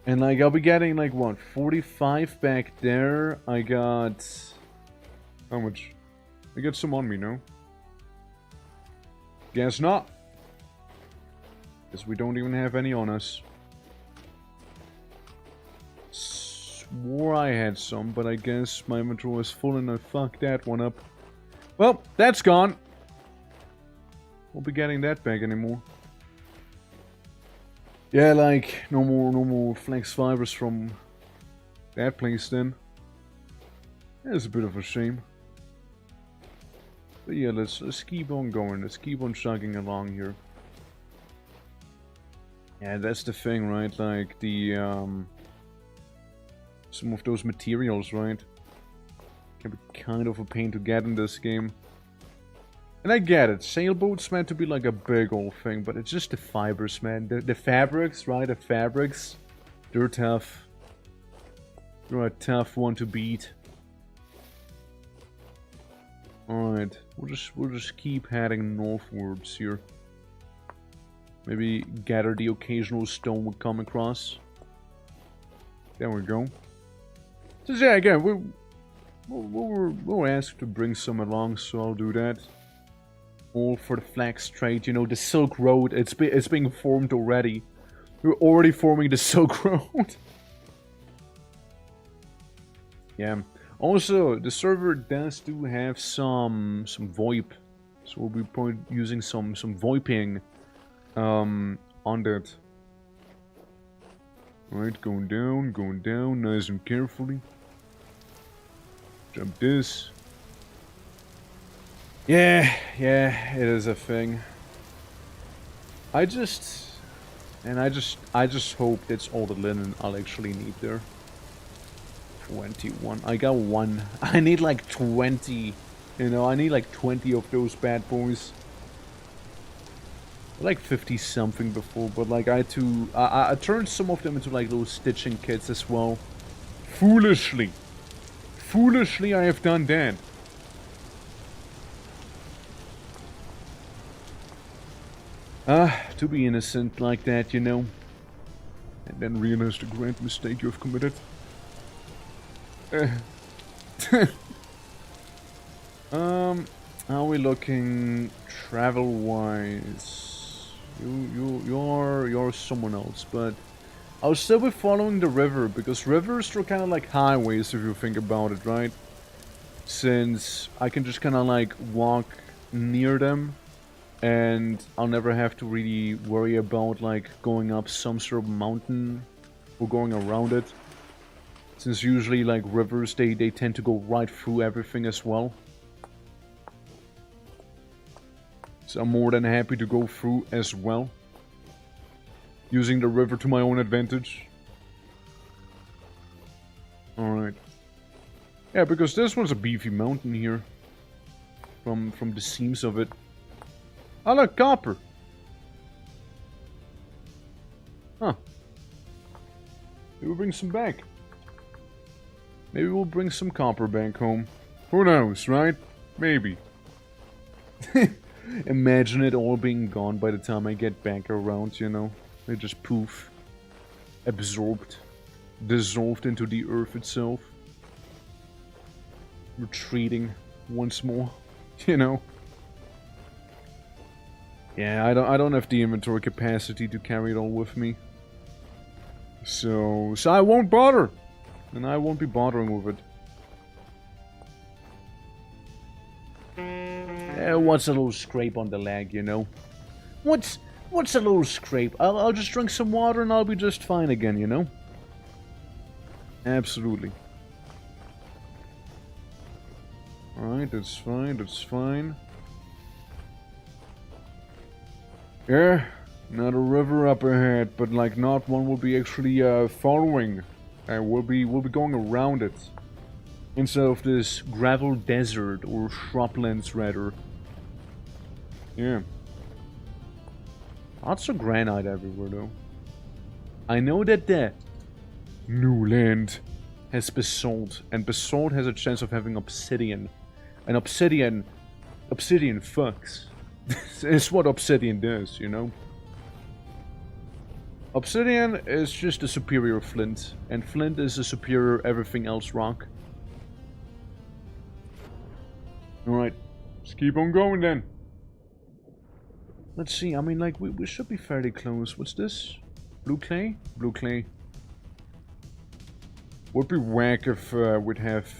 And like, I'll be getting like, what, 45 back there? I got... How much? I got some on me, no? Guess not. Guess we don't even have any on us. Swore I had some, but I guess my inventory was full and I fucked that one up. Well, that's gone. Won't be getting that back anymore. Yeah, like, no more flex fibers from that place then. That's a bit of a shame. But yeah, let's keep on going. Let's keep on chugging along here. Yeah, that's the thing, right? Like, the, some of those materials, right? Can be kind of a pain to get in this game. And I get it, sailboats meant to be like a big old thing, but it's just the fibers, man. The fabrics, right? The fabrics, they're tough. They're a tough one to beat. Alright, we'll just keep heading northwards here. Maybe gather the occasional stone we come across. There we go. So yeah, again, we're asked to bring some along, so I'll do that. All for the flax trade, you know, the Silk Road. It's being formed already. We're already forming the Silk Road. Yeah. Also, the server does have some VoIP, so we'll be using some VoIPing on that. Alright, going down, nice and carefully. Jump this. Yeah, it is a thing. I just hope that's all the linen I'll actually need there. 21. I got one. I need like 20. You know, I need like 20 of those bad boys. Like 50 something before, but like I turned some of them into like those stitching kits as well. Foolishly, I have done that. To be innocent like that, you know. And then realize the grand mistake you have committed. How are we looking travel-wise? You're someone else, but I'll still be following the river, because rivers are kind of like highways if you think about it, right? Since I can just kind of like walk near them, and I'll never have to really worry about like going up some sort of mountain or going around it. Since usually like rivers, they tend to go right through everything as well. So I'm more than happy to go through as well. Using the river to my own advantage. Alright. Yeah, because this one's a beefy mountain here. From the seams of it. I like copper. Huh. Maybe we'll bring some back. Maybe we'll bring some copper back home. Who knows, right? Maybe. Imagine it all being gone by the time I get back around, you know? They just poof. Absorbed. Dissolved into the earth itself. Retreating. once more, you know. Yeah, I don't have the inventory capacity to carry it all with me. So I won't bother. And I won't be bothering with it. What's a little scrape on the leg, you know? What's a little scrape? I'll just drink some water and I'll be just fine again, you know? Absolutely. Alright, that's fine, that's fine. Yeah, not a river up ahead, but like not one will be actually following. We'll be going around it. Instead of this gravel desert or shrublands rather. Yeah. Lots of granite everywhere though. I know that the new land has basalt, and basalt has a chance of having obsidian. And obsidian fucks. It's what obsidian does, you know? Obsidian is just a superior flint, and flint is a superior everything else rock. Alright, let's keep on going then. Let's see, I mean, like, we should be fairly close. What's this? Blue clay? Blue clay. Would be whack if we'd have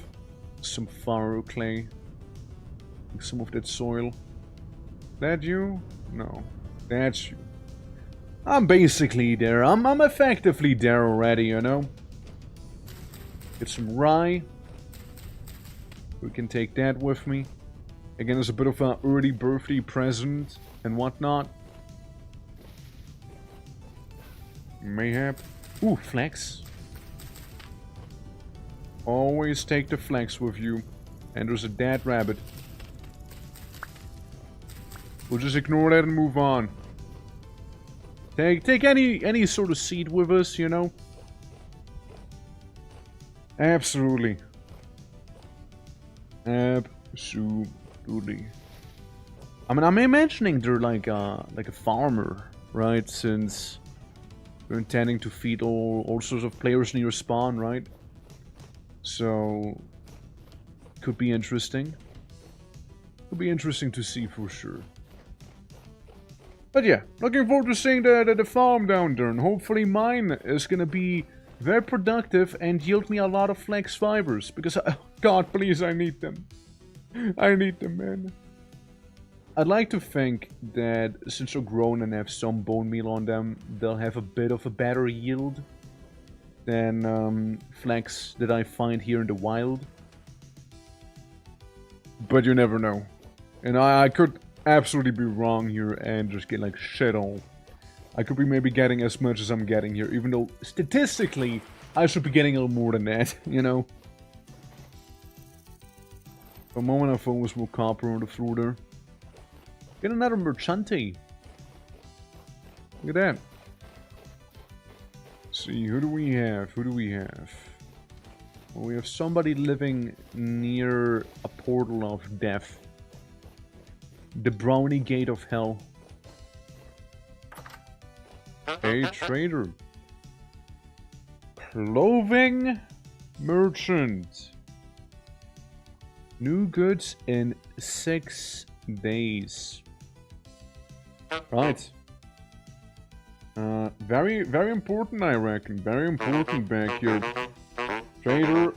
some faro clay. Like some of that soil. That you? No. That's you. I'm basically there. I'm effectively there already, you know? Get some rye. We can take that with me. Again, as a bit of an early birthday present and whatnot. Mayhap. Ooh, flax. Always take the flax with you. And there's a dead rabbit. We'll just ignore that and move on. Take any sort of seed with us, you know? Absolutely. Absolutely. I mean, I'm imagining they're like a farmer, right? Since we're intending to feed all sorts of players near spawn, right? So could be interesting. Could be interesting to see for sure. But yeah, looking forward to seeing the farm down there, and hopefully mine is gonna be very productive and yield me a lot of flax fibers, because God, please, I need them. I need them, man. I'd like to think that since they're grown and have some bone meal on them, they'll have a bit of a better yield than flax that I find here in the wild. But you never know. And I could absolutely be wrong here and just get like shit on. I could be maybe getting as much as I'm getting here, even though statistically I should be getting a little more than that, you know? For a moment I focus more copper on the floor there. Get another merchante. Look at that. Let's see, who do we have? Who do we have? Well, we have somebody living near a portal of death. The Brownie Gate of Hell. A trader. Clothing merchant. New goods in 6 days. Right. Very, very important, I reckon. Very important back here. Trader,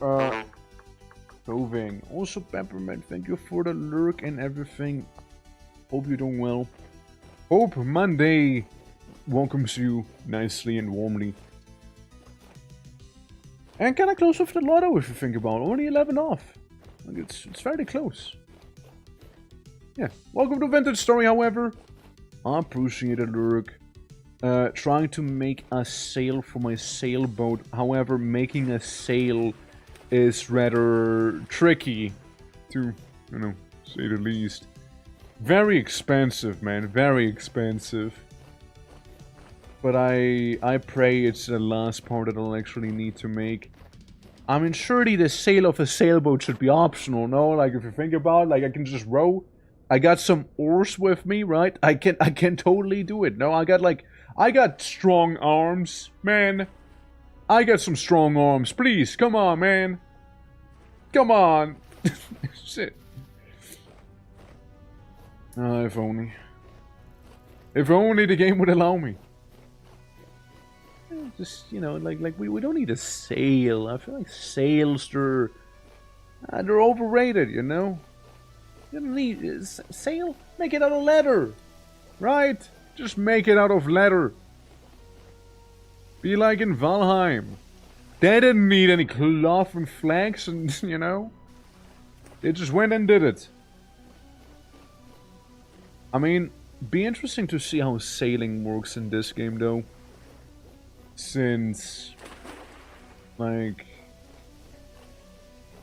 clothing. Also, Peppermint, thank you for the lurk and everything. Hope you're doing well. Hope Monday welcomes you nicely and warmly. And kinda close with the lotto if you think about it. Only 11 off. Like it's fairly close. Yeah. Welcome to Vintage Story, however. I appreciate it, lurk. Trying to make a sail for my sailboat. However, making a sail is rather tricky to, you know, say the least. Very expensive, man. Very expensive. But I pray it's the last part that I'll actually need to make. I mean, surely the sail of a sailboat should be optional, no? Like, if you think about it, like, I can just row. I got some oars with me, right? I can totally do it. No, I got strong arms, man. I got some strong arms. Please, come on, man. Come on. Shit. If only. If only the game would allow me. Just, you know, like we don't need a sail. I feel like sails, they're overrated, you know? You don't need sail. Make it out of leather, right? Just make it out of leather. Be like in Valheim. They didn't need any cloth and flags, and you know, they just went and did it. I mean, be interesting to see how sailing works in this game, though. Since, like,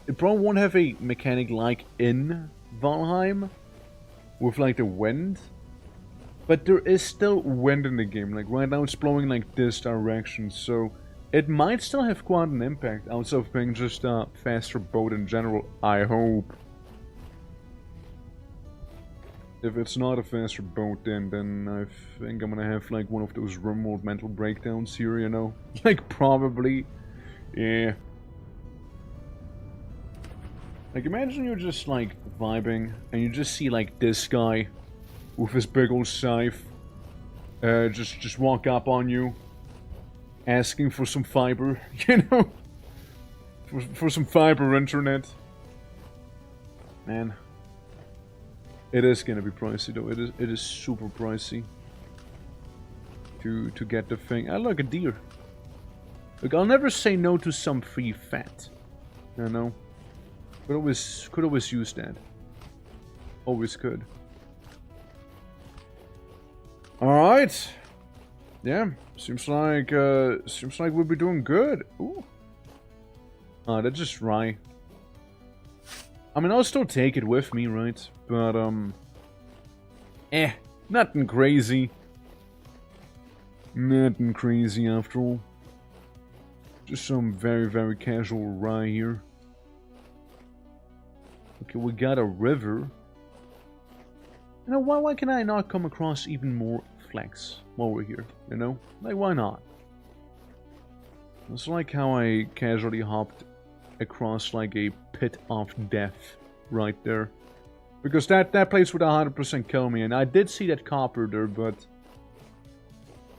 it probably won't have a mechanic like in Valheim, with like the wind, but there is still wind in the game. Like right now it's blowing like this direction, so it might still have quite an impact outside of being just a faster boat in general, I hope. If it's not a faster boat, then I think I'm gonna have like one of those remote mental breakdowns here, you know? Like probably, yeah. Like imagine you're just like vibing and you just see like this guy with his big old scythe just walk up on you asking for some fiber, you know? For some fiber internet. Man. It is gonna be pricey though. It is super pricey to get the thing. Ah, look, a deer. Look, I'll never say no to some free fat. You know? Could always use that. Always could. Alright. Yeah. Seems like we'll be doing good. Ooh. Ah, that's just rye. I mean, I'll still take it with me, right? But, nothing crazy. Nothing crazy after all. Just some very, very casual rye here. Okay, we got a river. You know, why can I not come across even more flags while we're here, you know? Like, why not? It's like how I casually hopped across like a pit of death right there. Because that place would 100% kill me, and I did see that copper there, but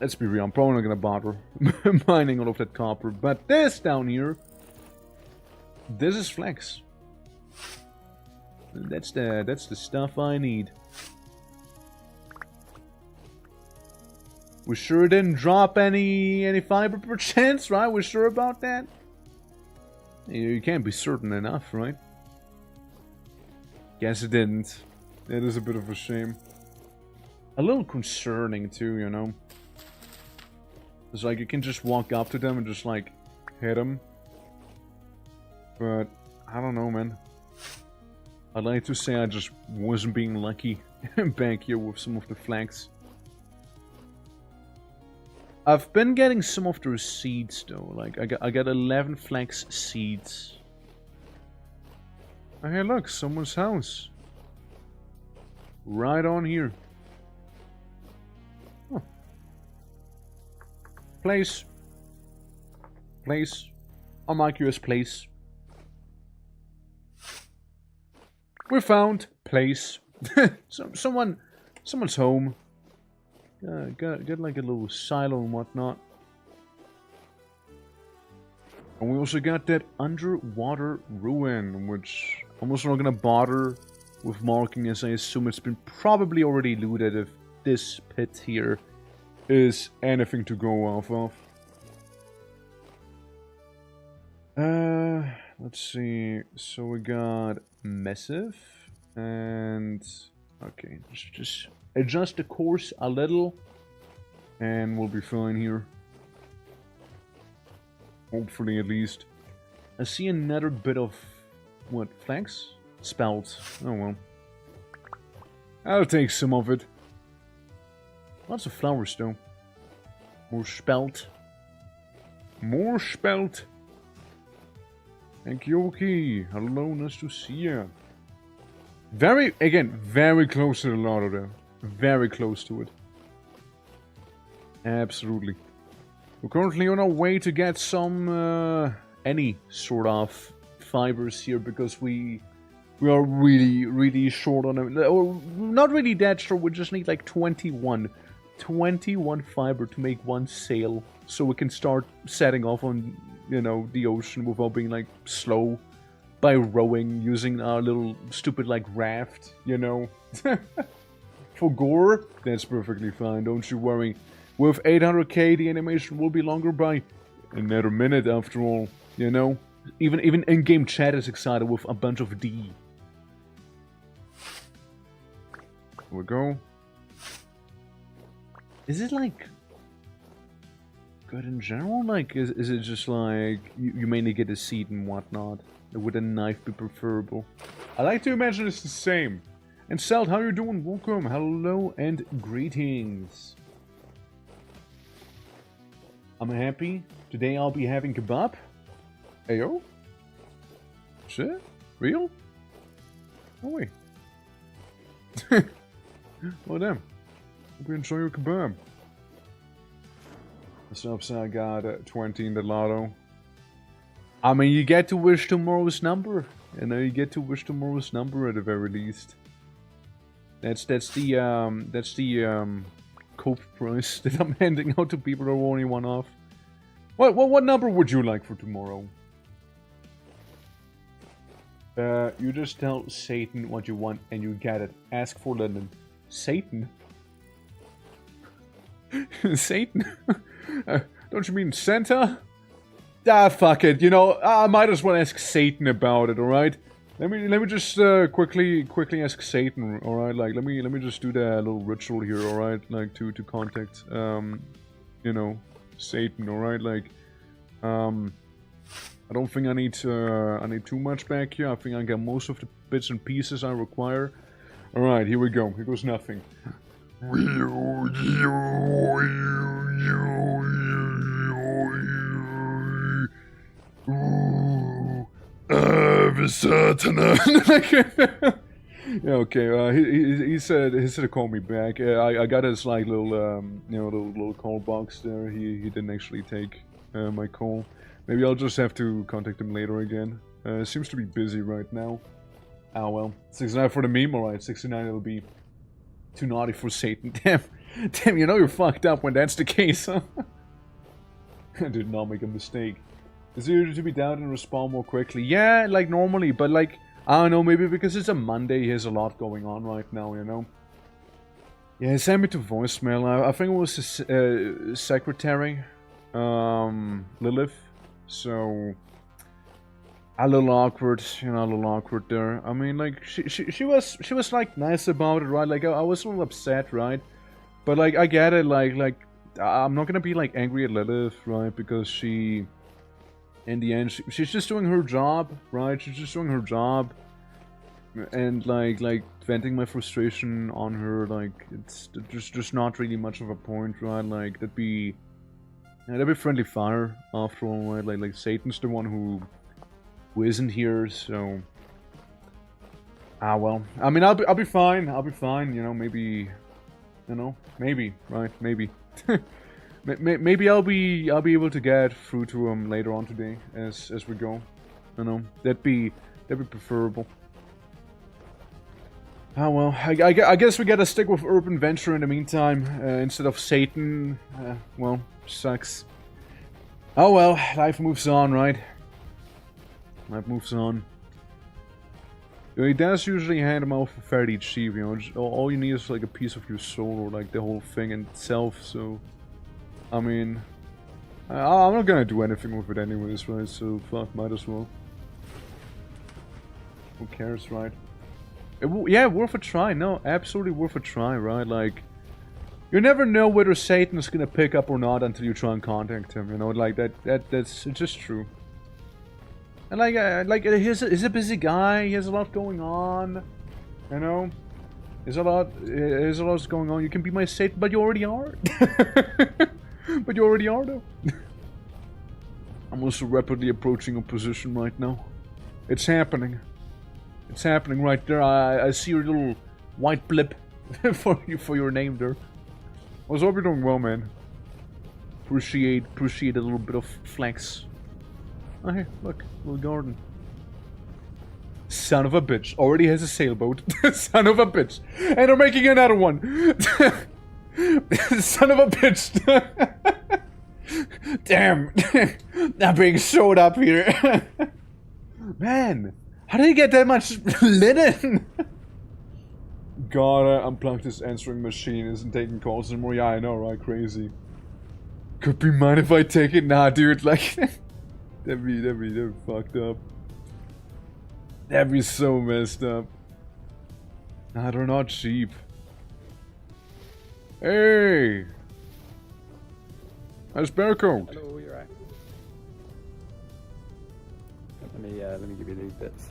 let's be real, I'm probably not gonna bother mining all of that copper. But this down here, this is flex. That's the stuff I need. We sure didn't drop any fiber per chance, right? We're sure about that? You can't be certain enough, right? Guess it didn't. That is a bit of a shame. A little concerning too, you know? It's like you can just walk up to them and just like hit them. But I don't know, man. I'd like to say I just wasn't being lucky back here with some of the flags. I've been getting some of their seeds though. Like I got 11 flax seeds. Oh, hey, look, someone's house. Right on here. Huh. Place. Place. I'll mark you as place. We found place. Someone's home. Got like a little silo and whatnot. And we also got that underwater ruin, which I'm also not gonna bother with marking, as I assume it's been probably already looted if this pit here is anything to go off of. Let's see. So we got massive and okay, just adjust the course a little and we'll be fine here. Hopefully, at least. I see another bit of what, flags? Spelt. Oh well. I'll take some of it. Lots of flowers though. More spelt. More spelt. Thank you, okay. Hello, nice to see you. Very close to the lotto there. Very close to it. Absolutely. We're currently on our way to get some, any sort of fibers here, because we We are really, really short on them. Or not really that short, we just need like 21 fiber to make one sail. So we can start setting off on, you know, the ocean without being like slow. By rowing, using our little stupid like raft, you know. For gore, that's perfectly fine, don't you worry. With 800k, the animation will be longer by another minute after all, you know. Even in-game chat is excited with a bunch of D. Here we go. Is it like good in general? Like, is it just like you mainly get a seed and whatnot? Would a knife be preferable? I like to imagine it's the same. And Salt, how you doing? Welcome, hello, and greetings. I'm happy. Today I'll be having kebab. Ayo? Shit? Real? Oh wait. Oh damn. Hope you enjoy your kebab. So I got 20 in the lotto. I mean, you get to wish tomorrow's number. You know, you get to wish tomorrow's number at the very least. That's the cope price that I'm handing out to people who are only one off. What number would you like for tomorrow? You just tell Satan what you want and you get it. Ask for Lennon. Satan? Satan? Don't you mean Santa? Ah, fuck it. You know, I might as well ask Satan about it. All right. Let me just quickly ask Satan. All right. Like let me just do the little ritual here. All right. Like to contact you know, Satan. All right. Like I don't think I need too much back here. I think I got most of the bits and pieces I require. All right. Here we go. Here goes nothing. Yeah, okay. He said to call me back. I got his like little you know, little call box there. He didn't actually take my call. Maybe I'll just have to contact him later again. Seems to be busy right now. Ah well, 69 for the meme, alright. 69 it'll be too naughty for Satan. Damn, you know you're fucked up when that's the case, huh? I did not make a mistake. Is it usually to be down and respond more quickly? Yeah, like normally, but like, I don't know, maybe because it's a Monday, he has a lot going on right now, you know? Yeah, he sent me to voicemail. I think it was his secretary, Lilith, so... A little awkward, you know, a little awkward there. I mean, like, she was like nice about it, right? Like, I was a little upset, right? But like, I get it, like, I'm not gonna be like angry at Lilith, right? Because she, in the end, she's just doing her job, right? She's just doing her job, and like venting my frustration on her, like, it's just not really much of a point, right? Like, that'd be friendly fire after all, right? Like Satan's the one who isn't here, so well. I mean, I'll be fine. I'll be fine. You know, maybe, you know, maybe, right? Maybe, maybe I'll be able to get through to him later on today as we go. You know, that'd be preferable. Ah well, I guess we gotta stick with Urban Venture in the meantime instead of Satan. Well, sucks. Oh well, life moves on, right? Life moves on. He does usually hand them out for fairly cheap, you know. Just, all you need is like a piece of your soul or like the whole thing in itself, so... I mean... I'm not gonna do anything with it anyways, right? So, fuck, might as well. Who cares, right? Yeah, worth a try. No, absolutely worth a try, right? Like... You never know whether Satan is gonna pick up or not until you try and contact him, you know? Like, that's just true. And like he's a busy guy. He has a lot going on, you know. There's a lot going on. You can be my Satan, but you already are. But you already are, though. I'm also rapidly approaching a position right now. It's happening. It's happening right there. I see your little white blip for your name there. I hope you're doing well, man. Appreciate a little bit of flex. Oh, hey, look, little garden. Son of a bitch. Already has a sailboat. Son of a bitch. And they're making another one. Son of a bitch. Damn. Not being showed up here. Man. How did he get that much linen? Gotta unplug this answering machine. Isn't taking calls anymore. Yeah, I know, right? Crazy. Could be mine if I take it. Nah, dude. Like, that'd be fucked up. That'd be so messed up. Nah, they're not cheap. Hey! How's Bearcoat? Hello, you're right. Let me give you these bits.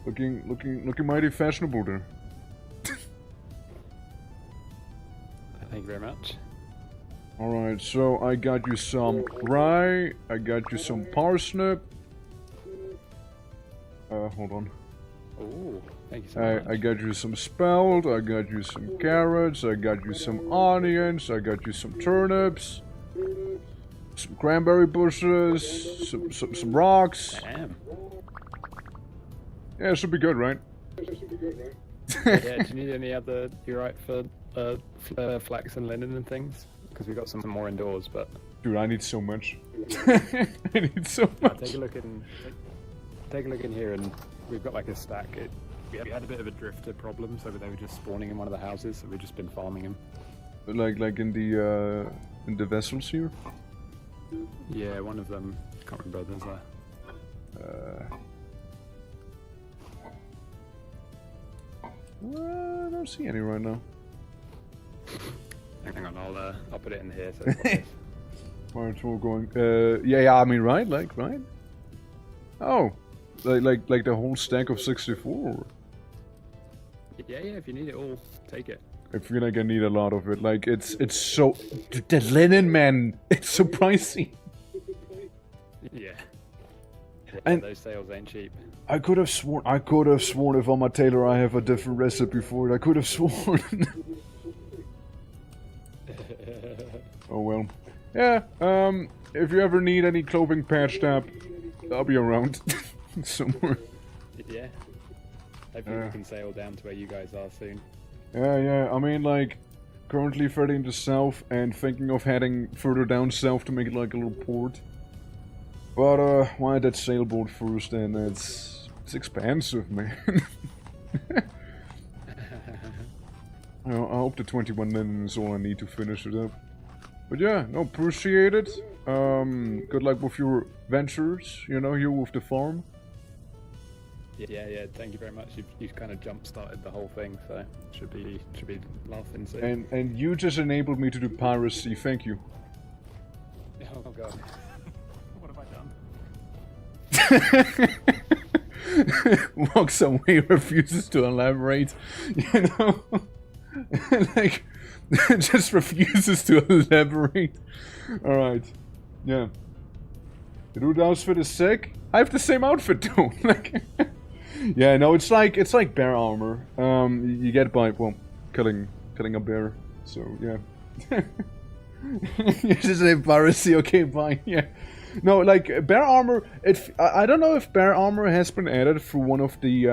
Looking mighty fashionable there. Thank you very much. Alright, so I got you some rye, I got you some parsnip. Hold on. Oh, thank you so much. I got you some spelt, I got you some carrots, I got you some onions, I got you some turnips, some cranberry bushes, some rocks. Damn. Yeah, it should be good, right? Yeah, do you need any other... You're right for flax and linen and things? Because we got some more indoors, but... Dude, I need so much. I need so much. Take a look in... Take a look in here, and we've got like a stack. We had a bit of a drifter problem, so they were just spawning in one of the houses, so we've just been farming them. Like in the vessels here? Yeah, one of them... I can't remember, there's a... I don't see any right now. Hang on, I'll put it in here. So Why it's all going? Yeah, I mean, right? Right? Oh, like the whole stack of 64. Yeah, if you need it all, take it. I feel like I need a lot of it. Like it's so the linen, man. It's so pricey. Yeah. And those sales ain't cheap. I could have sworn if on my tailor I have a different recipe for it. I could have sworn. Oh well. Yeah, if you ever need any clothing patched up, I'll be around somewhere. Yeah. Hopefully we can sail down to where you guys are soon. Yeah, I mean, like, currently threading the south and thinking of heading further down south to make it like a little port. But, why that sailboat first, and it's expensive, man. I hope the 21 linen is all I need to finish it up. But yeah, no, appreciate it. Good luck with your ventures, you know, here with the farm. Yeah, thank you very much. You've kind of jump-started the whole thing, so should be laughing soon. And you just enabled me to do piracy, thank you. Oh god. What have I done? Walks away, refuses to elaborate, you know? Like, just refuses to elaborate. Alright, yeah. The dude outfit is sick. I have the same outfit too. Like, yeah, no, it's like bear armor. You get by, well, killing a bear. So yeah. You just say piracy, okay, fine, yeah. No, like bear armor. I don't know if bear armor has been added through one of the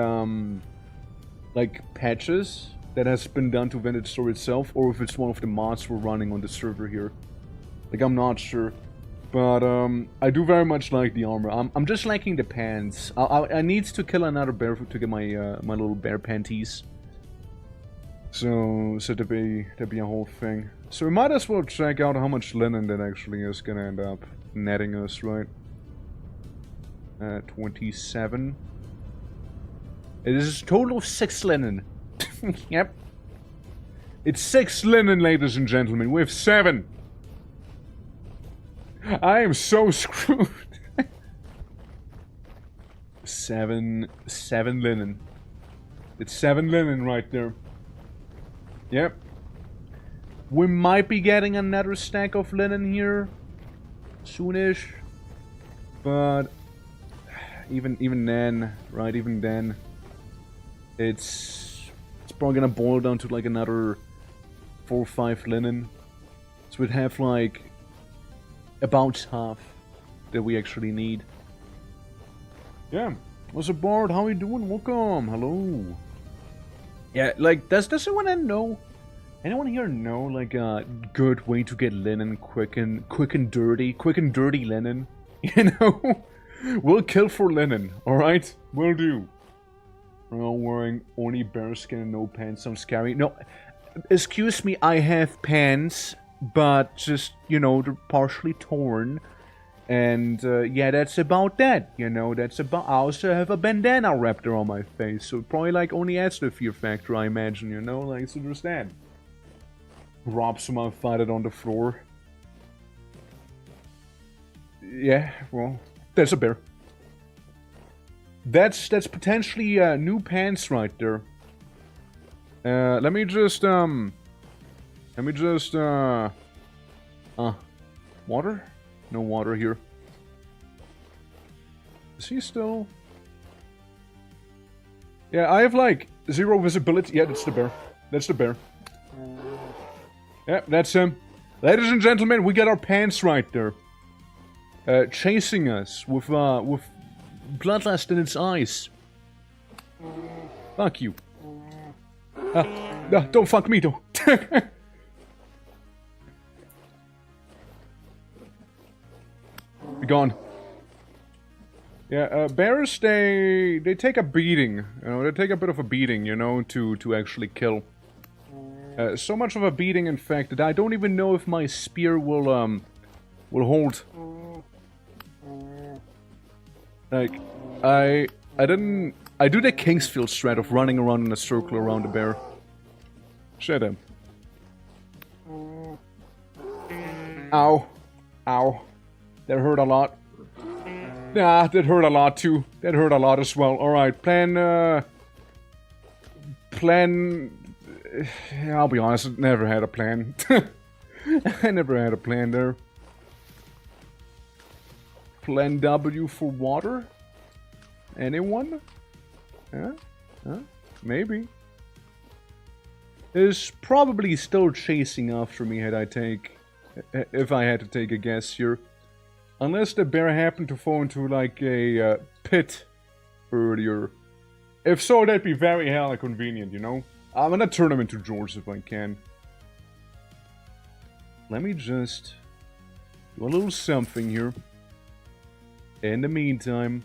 like patches that has been done to Vintage Store itself, or if it's one of the mods we're running on the server here. Like, I'm not sure. But, I do very much like the armor. I'm just liking the pants. I need to kill another bear to get my my little bear panties. So that'd be a whole thing. So we might as well check out how much linen that actually is gonna end up netting us, right? 27. It is a total of 6 linen. Yep. It's 6 linen, ladies and gentlemen. We have 7. I am so screwed. 7 linen. It's 7 linen right there. Yep. We might be getting another stack of linen here soonish. But even then, right, even then, it's probably gonna boil down to like another 4 or 5 linen. So we'd have like about half that we actually need. Yeah. What's up, Bard? How you doing? Welcome. Hello. Yeah, like, does anyone know? Anyone here know, like, a good way to get linen quick and dirty linen? You know? We'll kill for linen, alright? Will do. Well, wearing only bearskin and no pants sounds scary. No, excuse me, I have pants, but just, you know, they're partially torn. And, yeah, that's about that, you know, that's about... I also have a bandana wrapped around my face, so it probably, like, only adds to the fear factor, I imagine, you know? Like, so there's that. Rob someone, fight it on the floor. Yeah, well, there's a bear. That's potentially, new pants right there. Let me just, water? No water here. Is he still... Yeah, I have, like, 0 visibility. Yeah, that's the bear. That's the bear. Yeah, that's him. Ladies and gentlemen, we got our pants right there. Chasing us with bloodlust in its eyes. Fuck you. Don't fuck me, though. Be gone. Yeah, bears, they take a beating. You know, they take a bit of a beating, you know, to actually kill. So much of a beating, in fact, that I don't even know if my spear will hold. Like, I do the Kingsfield strat of running around in a circle around the bear. Shut him. Ow. Ow. That hurt a lot. Nah, that hurt a lot too. That hurt a lot as well. Alright, plan... I'll be honest, I never had a plan. I never had a plan there. Plan W for water? Anyone? Huh? Maybe. Is probably still chasing after me if I had to take a guess here. Unless the bear happened to fall into like a pit earlier. If so, that'd be very hella convenient, you know? I'm gonna turn him into George if I can. Let me just do a little something here. In the meantime,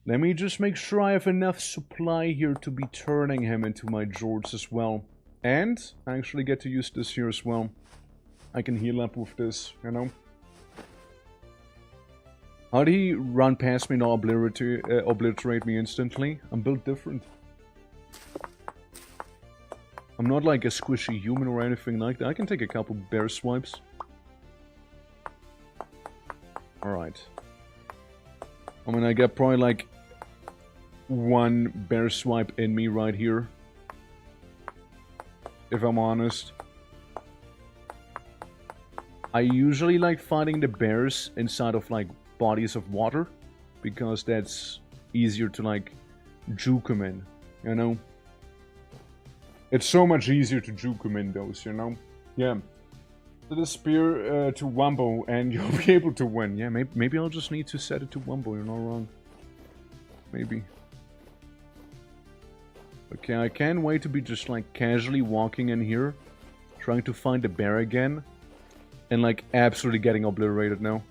let me just make sure I have enough supply here to be turning him into my George as well. And I actually get to use this here as well. I can heal up with this, you know? How'd he run past me and obliterate me instantly? I'm built different. I'm not like a squishy human or anything like that. I can take a couple bear swipes. Alright. I mean, I got probably like 1 bear swipe in me right here. If I'm honest. I usually like fighting the bears inside of like bodies of water. Because that's easier to like juke them in, you know? It's so much easier to juke them in those, you know? Yeah. Set a spear to Wumbo and you'll be able to win. Yeah, maybe I'll just need to set it to Wumbo, you're not wrong. Maybe. Okay, I can't wait to be just like casually walking in here. Trying to find the bear again. And like absolutely getting obliterated now.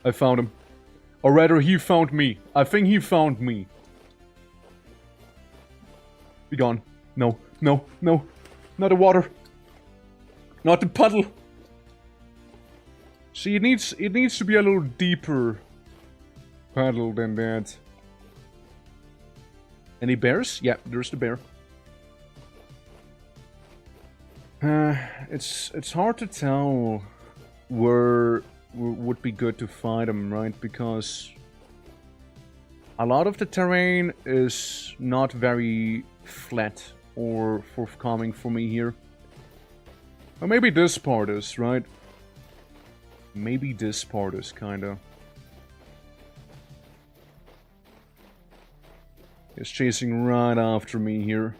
I found him. Or rather, he found me. I think he found me. Be gone. No, no, no. Not the water. Not the puddle. See, it needs to be a little deeper puddle than that. Any bears? Yeah, there's the bear. It's hard to tell where would be good to fight them, right? Because a lot of the terrain is not very flat or forthcoming for me here. Or maybe this part is, right? Maybe this part is, kinda. It's chasing right after me here.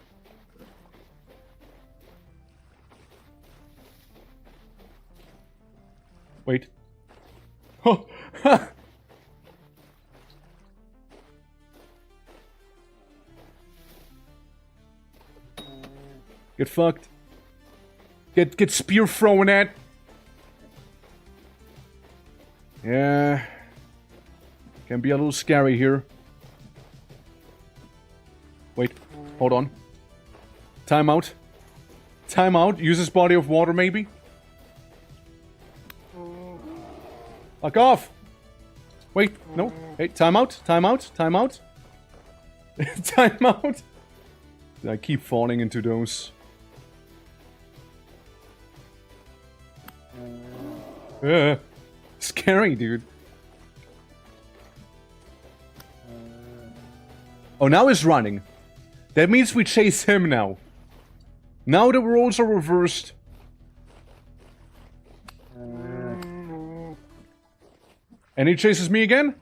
Wait. Oh, get fucked. Get spear thrown at. Yeah. Can be a little scary here. Wait, hold on. Time out. Time out. Use this body of water, maybe. Fuck off! Wait, no. Hey, time out. Time out. Time out. Time out. I keep falling into those. Scary, dude. Oh, now he's running. That means we chase him now. Now the roles are reversed. And he chases me again?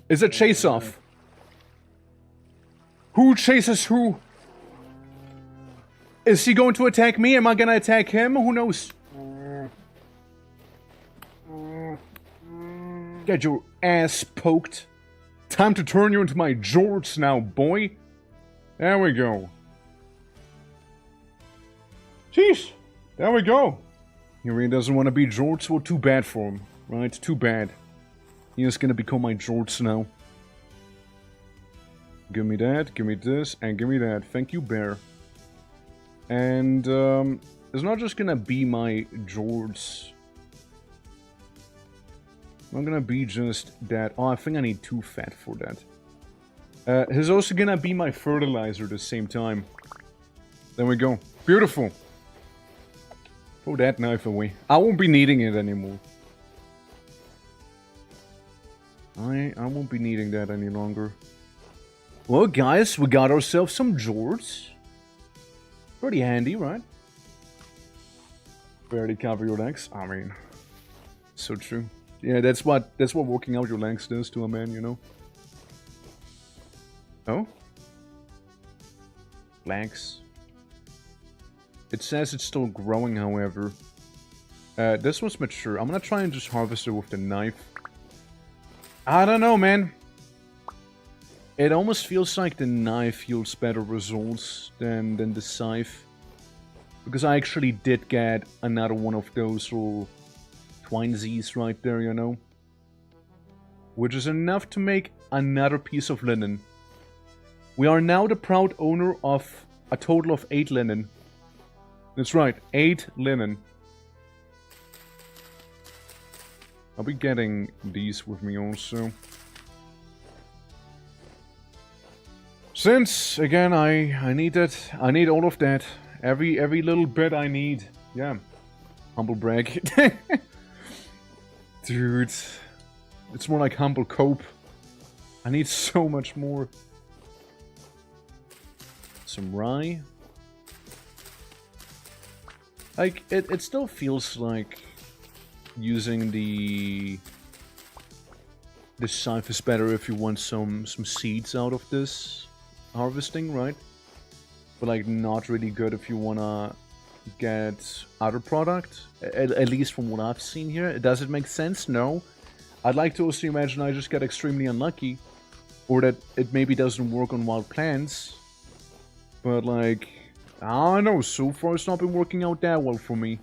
Is it chase off? Who chases who? Is he going to attack me? Am I gonna attack him? Who knows? Get your ass poked. Time to turn you into my George now, boy. There we go. Jeez. There we go. He really doesn't want to be George, well, too bad for him. Right? Too bad. He is gonna become my George now. Give me that, give me this, and give me that. Thank you, bear. And, it's not just gonna be my George. Not gonna be just that. Oh, I think I need 2 fat for that. He's also gonna be my fertilizer at the same time. There we go. Beautiful. Throw that knife away. I won't be needing it anymore. I won't be needing that any longer. Well, guys, we got ourselves some Jords. Pretty handy, right? Barely cover your legs. I mean, so true. Yeah, that's what working out your legs does to a man, you know. Oh? Legs. It says it's still growing, however. This one's mature. I'm gonna try and just harvest it with the knife. I don't know, man. It almost feels like the knife yields better results than the scythe. Because I actually did get another one of those little twinesies right there, you know. Which is enough to make another piece of linen. We are now the proud owner of a total of 8 linen. That's right, 8 linen. I'll be getting these with me also. Since, again, I need that. I need all of that. Every little bit I need. Yeah. Humble brag. Dude. It's more like humble cope. I need so much more. Some rye. Like, it still feels like using the scythe is better if you want some seeds out of this harvesting, right? But like not really good if you wanna get other product, at least from what I've seen here. Does it make sense? No. I'd like to also imagine I just get extremely unlucky, or that it maybe doesn't work on wild plants. But like, I don't know, so far it's not been working out that well for me.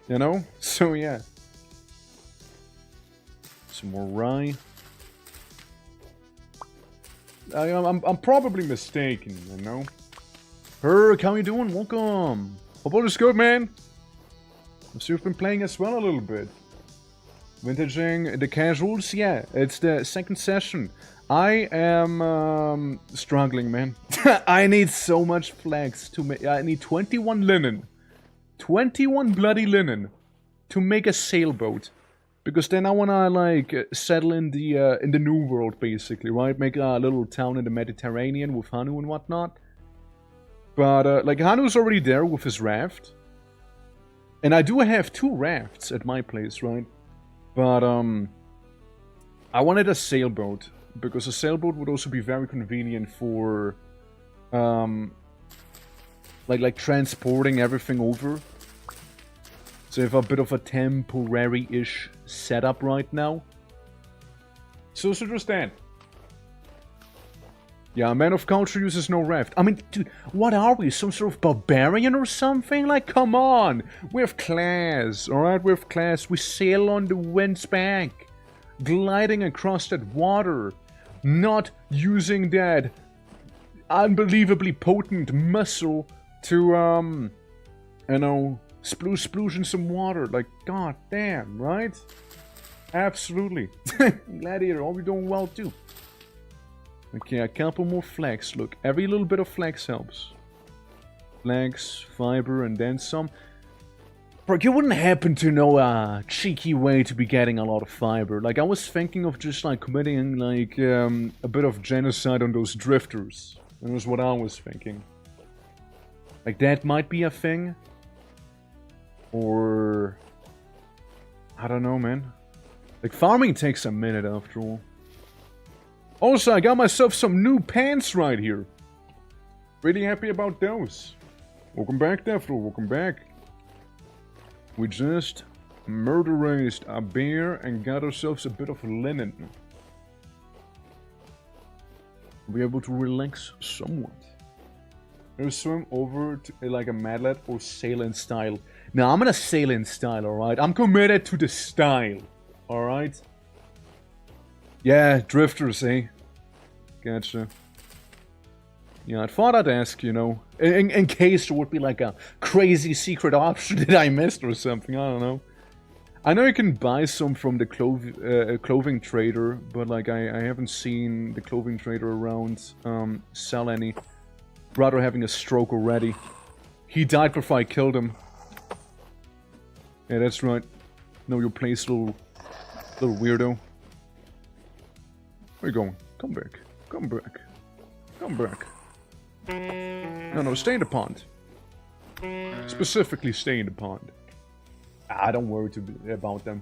You know? So yeah. Some more rye. I'm probably mistaken, you know? Herc, how you doing? Welcome! Hope all is good, man! I see you've been playing as well a little bit. Vintaging the casuals? Yeah, it's the second session. I am struggling, man. I need so much flax to make. I need 21 linen. 21 bloody linen to make a sailboat. Because then I wanna like settle in the new world, basically, right? Make a little town in the Mediterranean with Hanu and whatnot. But like Hanu's already there with his raft, and I do have 2 rafts at my place, right? But I wanted a sailboat because a sailboat would also be very convenient for like transporting everything over. So we have a bit of a temporary-ish setup right now. So understand. Yeah, man of culture uses no raft. I mean, dude, what are we? Some sort of barbarian or something? Like, come on! We have class, alright? We have class. We sail on the wind's bank. Gliding across that water. Not using that unbelievably potent muscle to, you know, sploosh in some water. Like, god damn, right? Absolutely. Gladiator, are we doing well too? Okay, a couple more flags. Look, every little bit of flags helps. Flags, fiber, and then some. Bro, you wouldn't happen to know a cheeky way to be getting a lot of fiber. Like, I was thinking of just, like, committing, like, a bit of genocide on those drifters. That was what I was thinking. Like, that might be a thing. Or... I don't know, man. Like, farming takes a minute, after all. Also, I got myself some new pants right here. Really happy about those. Welcome back, Defro. Welcome back. We just murder-raised a bear and got ourselves a bit of linen. We're able to relax somewhat. Maybe swim over to like a madlet or sail in style. Now, I'm gonna sail in style, alright? I'm committed to the style, alright? Yeah, drifters, eh? Gotcha. Yeah, I thought I'd ask, you know, in case there would be like a crazy secret option that I missed or something, I don't know. I know you can buy some from the clothing trader, but like I haven't seen the clothing trader around sell any. Brother having a stroke already. He died before I killed him. Yeah, that's right. Know your place, little weirdo. Where you going? Come back. Come back. Come back. No, stay in the pond. Specifically stay in the pond. Ah, don't worry about them.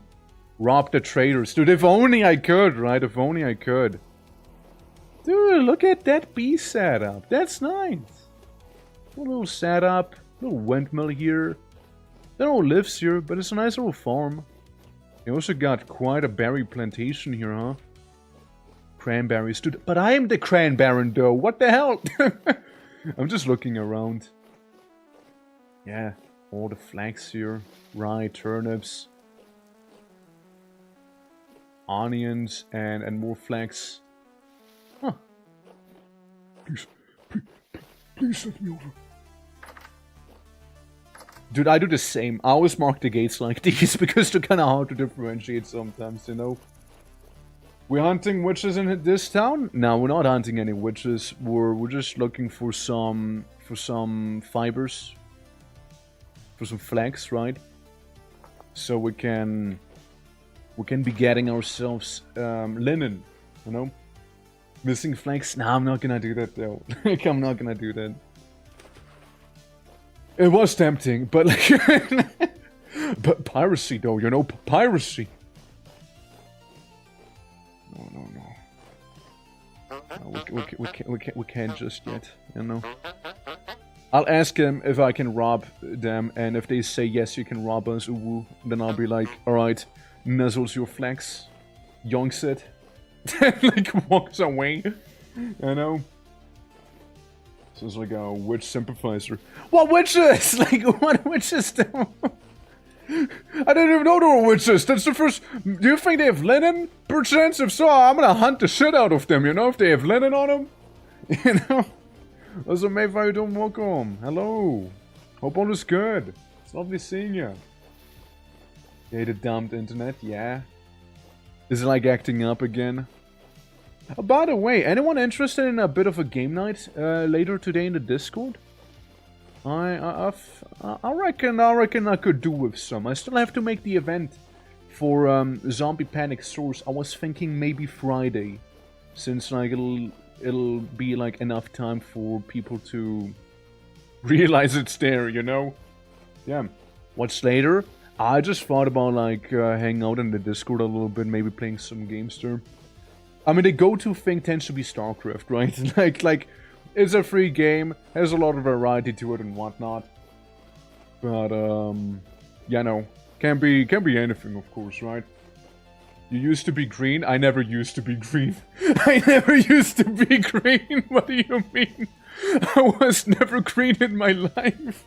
Rob the traders. Dude, if only I could, right? If only I could. Dude, look at that bee setup. That's nice. A little setup. A little windmill here. They don't live here, but it's a nice little farm. You also got quite a berry plantation here, huh? Cranberries, dude. But I am the cranberry, though. What the hell? I'm just looking around. Yeah, all the flags here. Rye, turnips. Onions, and more flags. Huh. Please send me over. Dude, I do the same. I always mark the gates like these because they're kind of hard to differentiate sometimes, you know? We're hunting witches in this town? No, we're not hunting any witches. We're just looking for some fibers, for some flags, right? So we can be getting ourselves linen, you know? Missing flags? Nah, I'm not gonna do that though. Like, I'm not gonna do that. It was tempting, but like, but piracy though, you know, piracy. No. We can't just yet, you know. I'll ask them if I can rob them, and if they say yes, you can rob us, uwu, then I'll be like, alright, nuzzles your flex, yonks it, like walks away, you know. So it's like a witch sympathizer. What witches? Like, what witches do? I didn't even know there were witches. That's the first. Do you think they have linen? Perchance, if so, I'm gonna hunt the shit out of them, you know, if they have linen on them. You know? Also, maybe I don't welcome. Hello. Hope all is good. It's lovely seeing you. Data dumped internet, yeah. Is it like acting up again? By the way, anyone interested in a bit of a game night later today in the Discord? I reckon I could do with some. I still have to make the event for Zombie Panic Source. I was thinking maybe Friday, since like it'll be like enough time for people to realize it's there, you know? Yeah. What's later? I just thought about like hanging out in the Discord a little bit, maybe playing some games there. I mean, the go-to thing tends to be StarCraft, right? like, it's a free game, has a lot of variety to it and whatnot. But, You know, can be anything, of course, right? You used to be green? I never used to be green. I never used to be green. What do you mean? I was never green in my life.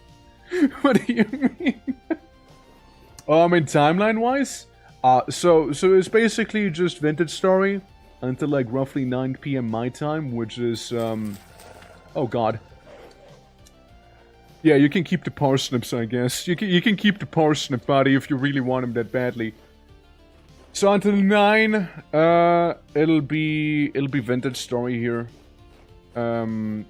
What do you mean? I mean, timeline-wise? So it's basically just Vintage Story until like roughly 9 PM my time, which is, oh god. Yeah, you can keep the parsnips, I guess. You can keep the parsnip, buddy, if you really want him that badly. So until 9, it'll be Vintage Story here. And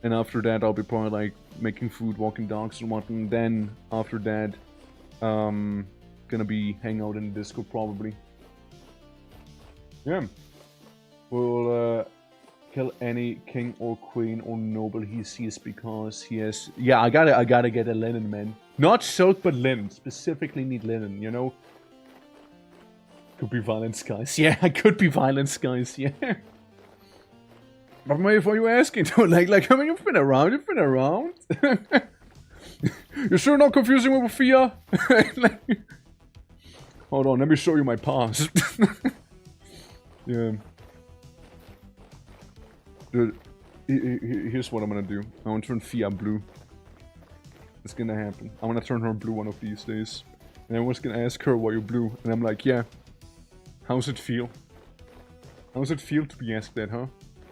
after that, I'll be probably like making food, walking dogs and whatnot. And then after that, gonna be hanging out in the disco probably. Yeah. We'll kill any king or queen or noble he sees because he has. Yeah, I gotta get a linen, man. Not silk, but linen. Specifically need linen, you know. Could be violent skies. Yeah, I could be violent skies. Yeah. But maybe for you asking, like I mean, you've been around. You've been around. You're sure not confusing me with Fia? Like, hold on, let me show you my past. Yeah. Dude, here's what I'm gonna do. I want to turn Fia blue. It's gonna happen. I want to turn her blue one of these days. And everyone's gonna ask her why you're blue. And I'm like, yeah. How's it feel? How does it feel to be asked that, huh?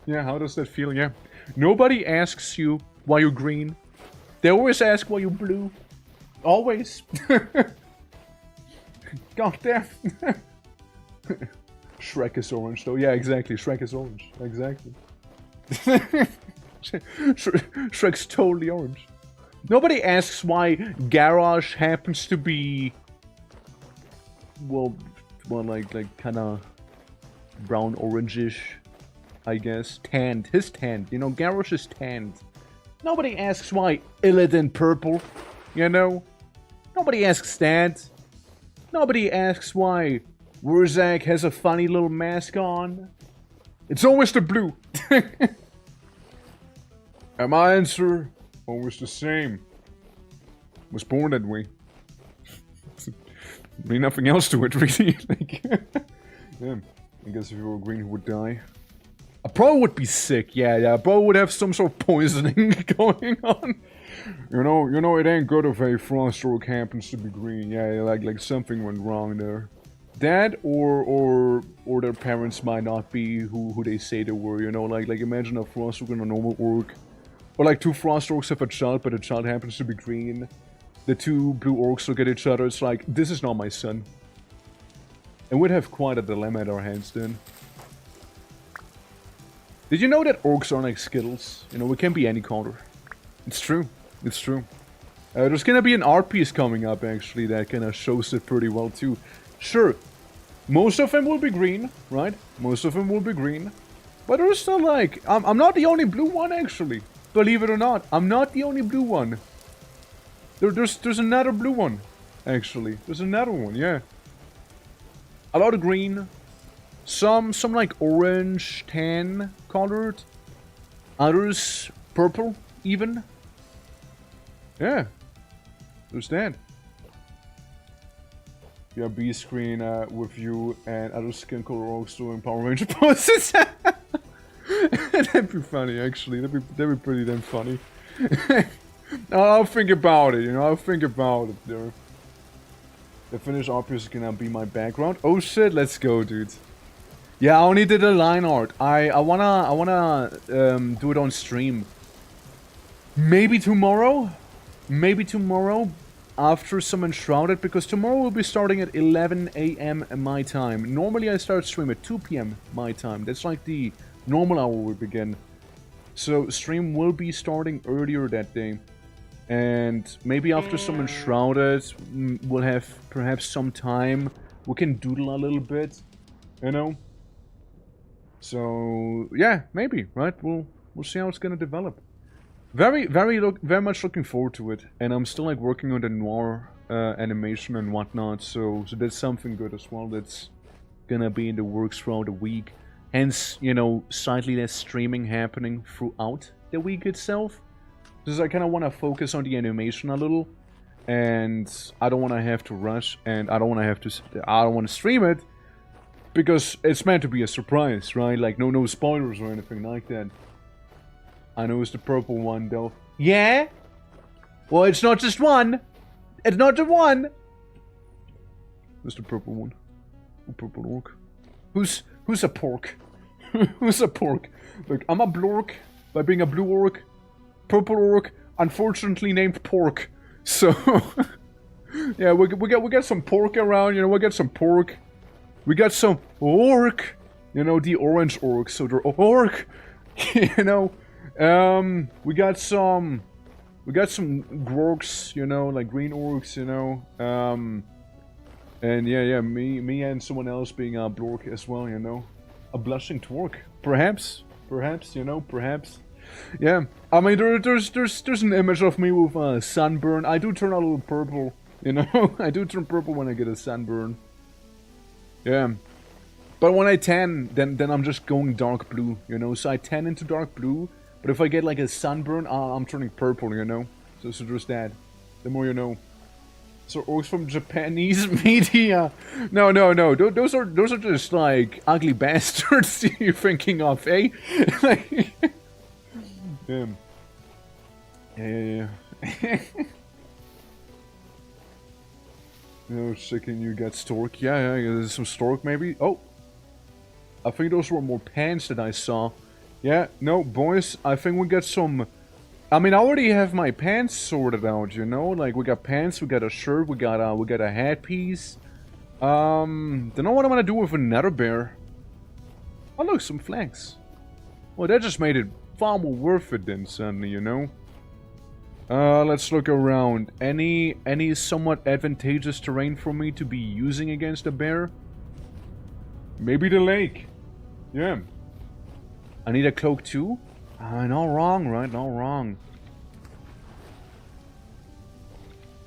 Yeah, how does that feel? Yeah. Nobody asks you why you're green. They always ask why you're blue. Always. God damn. Shrek is orange, though. Yeah, exactly. Shrek is orange. Exactly. Shrek's totally orange. Nobody asks why Garage happens to be... Well, like kind of brown orangish, I guess. Tanned. His tanned. You know, Garrosh is tanned. Nobody asks why Illidan purple. You know? Nobody asks that. Nobody asks why Wurzak has a funny little mask on. It's always the blue. And my answer, always the same. Was born that way. Really nothing else to it, really. Like, yeah, I guess if you were green, you would die. I probably would be sick. Yeah. I probably would have some sort of poisoning going on. You know, it ain't good if a Frostroke happens to be green. Yeah, like something went wrong there. That or their parents might not be who they say they were. You know, like imagine a Frostroke in a normal orc, or like two Froststrokes have a child, but the child happens to be green. The two blue orcs look at each other, it's like, this is not my son. And we'd have quite a dilemma at our hands then. Did you know that orcs are like Skittles? You know, we can be any color. It's true. It's true. There's gonna be an art piece coming up, actually, that kinda shows it pretty well, too. Sure, most of them will be green, right? Most of them will be green. But there's still like... I'm not the only blue one, actually. Believe it or not, I'm not the only blue one. There's another blue one, actually. There's another one, yeah. A lot of green. Some like orange, tan colored. Others purple, even. Yeah. There's that. Yeah, B screen with you and other skin color orcs doing Power Ranger poses. That'd be funny, actually. That'd be pretty damn funny. I'll think about it, you know, I'll think about it there. The finished art piece is gonna be my background. Oh shit, let's go, dude. Yeah, I only did a line art. I wanna do it on stream. Maybe tomorrow? Maybe tomorrow after some Enshrouded, because tomorrow we'll be starting at 11 AM my time. Normally I start stream at 2 PM my time. That's like the normal hour we begin. So stream will be starting earlier that day. And maybe after some Enshrouded, we'll have perhaps some time. We can doodle a little bit, you know? So, yeah, maybe, right? We'll see how it's gonna develop. Very much looking forward to it. And I'm still, like, working on the noir animation and whatnot, so that's something good as well. That's gonna be in the works throughout the week. Hence, you know, slightly less streaming happening throughout the week itself. Because I kind of want to focus on the animation a little. and I don't want to have to rush, and I don't want to have to. I don't want to stream it because it's meant to be a surprise, right? Like no spoilers or anything like that. I know it's the purple one though. Yeah. Well, it's not just one. It's not just one. Who's the purple one? The purple orc. Who's a pork? Who's a pork? Look, I'm a blork by being a blue orc. Purple orc, unfortunately named pork. So, yeah, we got some pork around. You know, we got some pork. We got some orc. You know, the orange orc. So they're orc. You know, we got some grorks. You know, like green orcs. You know, and yeah, me and someone else being a blork as well. You know. A blushing twerk, perhaps, you know, perhaps. Yeah, I mean, there's an image of me with a sunburn. I do turn a little purple, you know. I do turn purple when I get a sunburn. Yeah, but when I tan, then I'm just going dark blue, you know. So I tan into dark blue, but if I get like a sunburn, I'm turning purple, you know. So there's that. The more you know. So orcs from Japanese media? No. Those are just like ugly bastards you're thinking of, eh? Like, yeah. No, chicken, you got stork. Yeah, there's some stork maybe. Oh, I think those were more pants that I saw. Yeah, no, boys, I think we got some. I mean, I already have my pants sorted out, you know? Like, we got pants, we got a shirt, we got a hat piece. Don't know what I'm gonna do with another bear. Oh, look, some flags. Well, that just made it far more worth it then, suddenly, you know? Let's look around. Any somewhat advantageous terrain for me to be using against a bear? Maybe the lake. Yeah. I need a cloak too? Not wrong, right? Not wrong.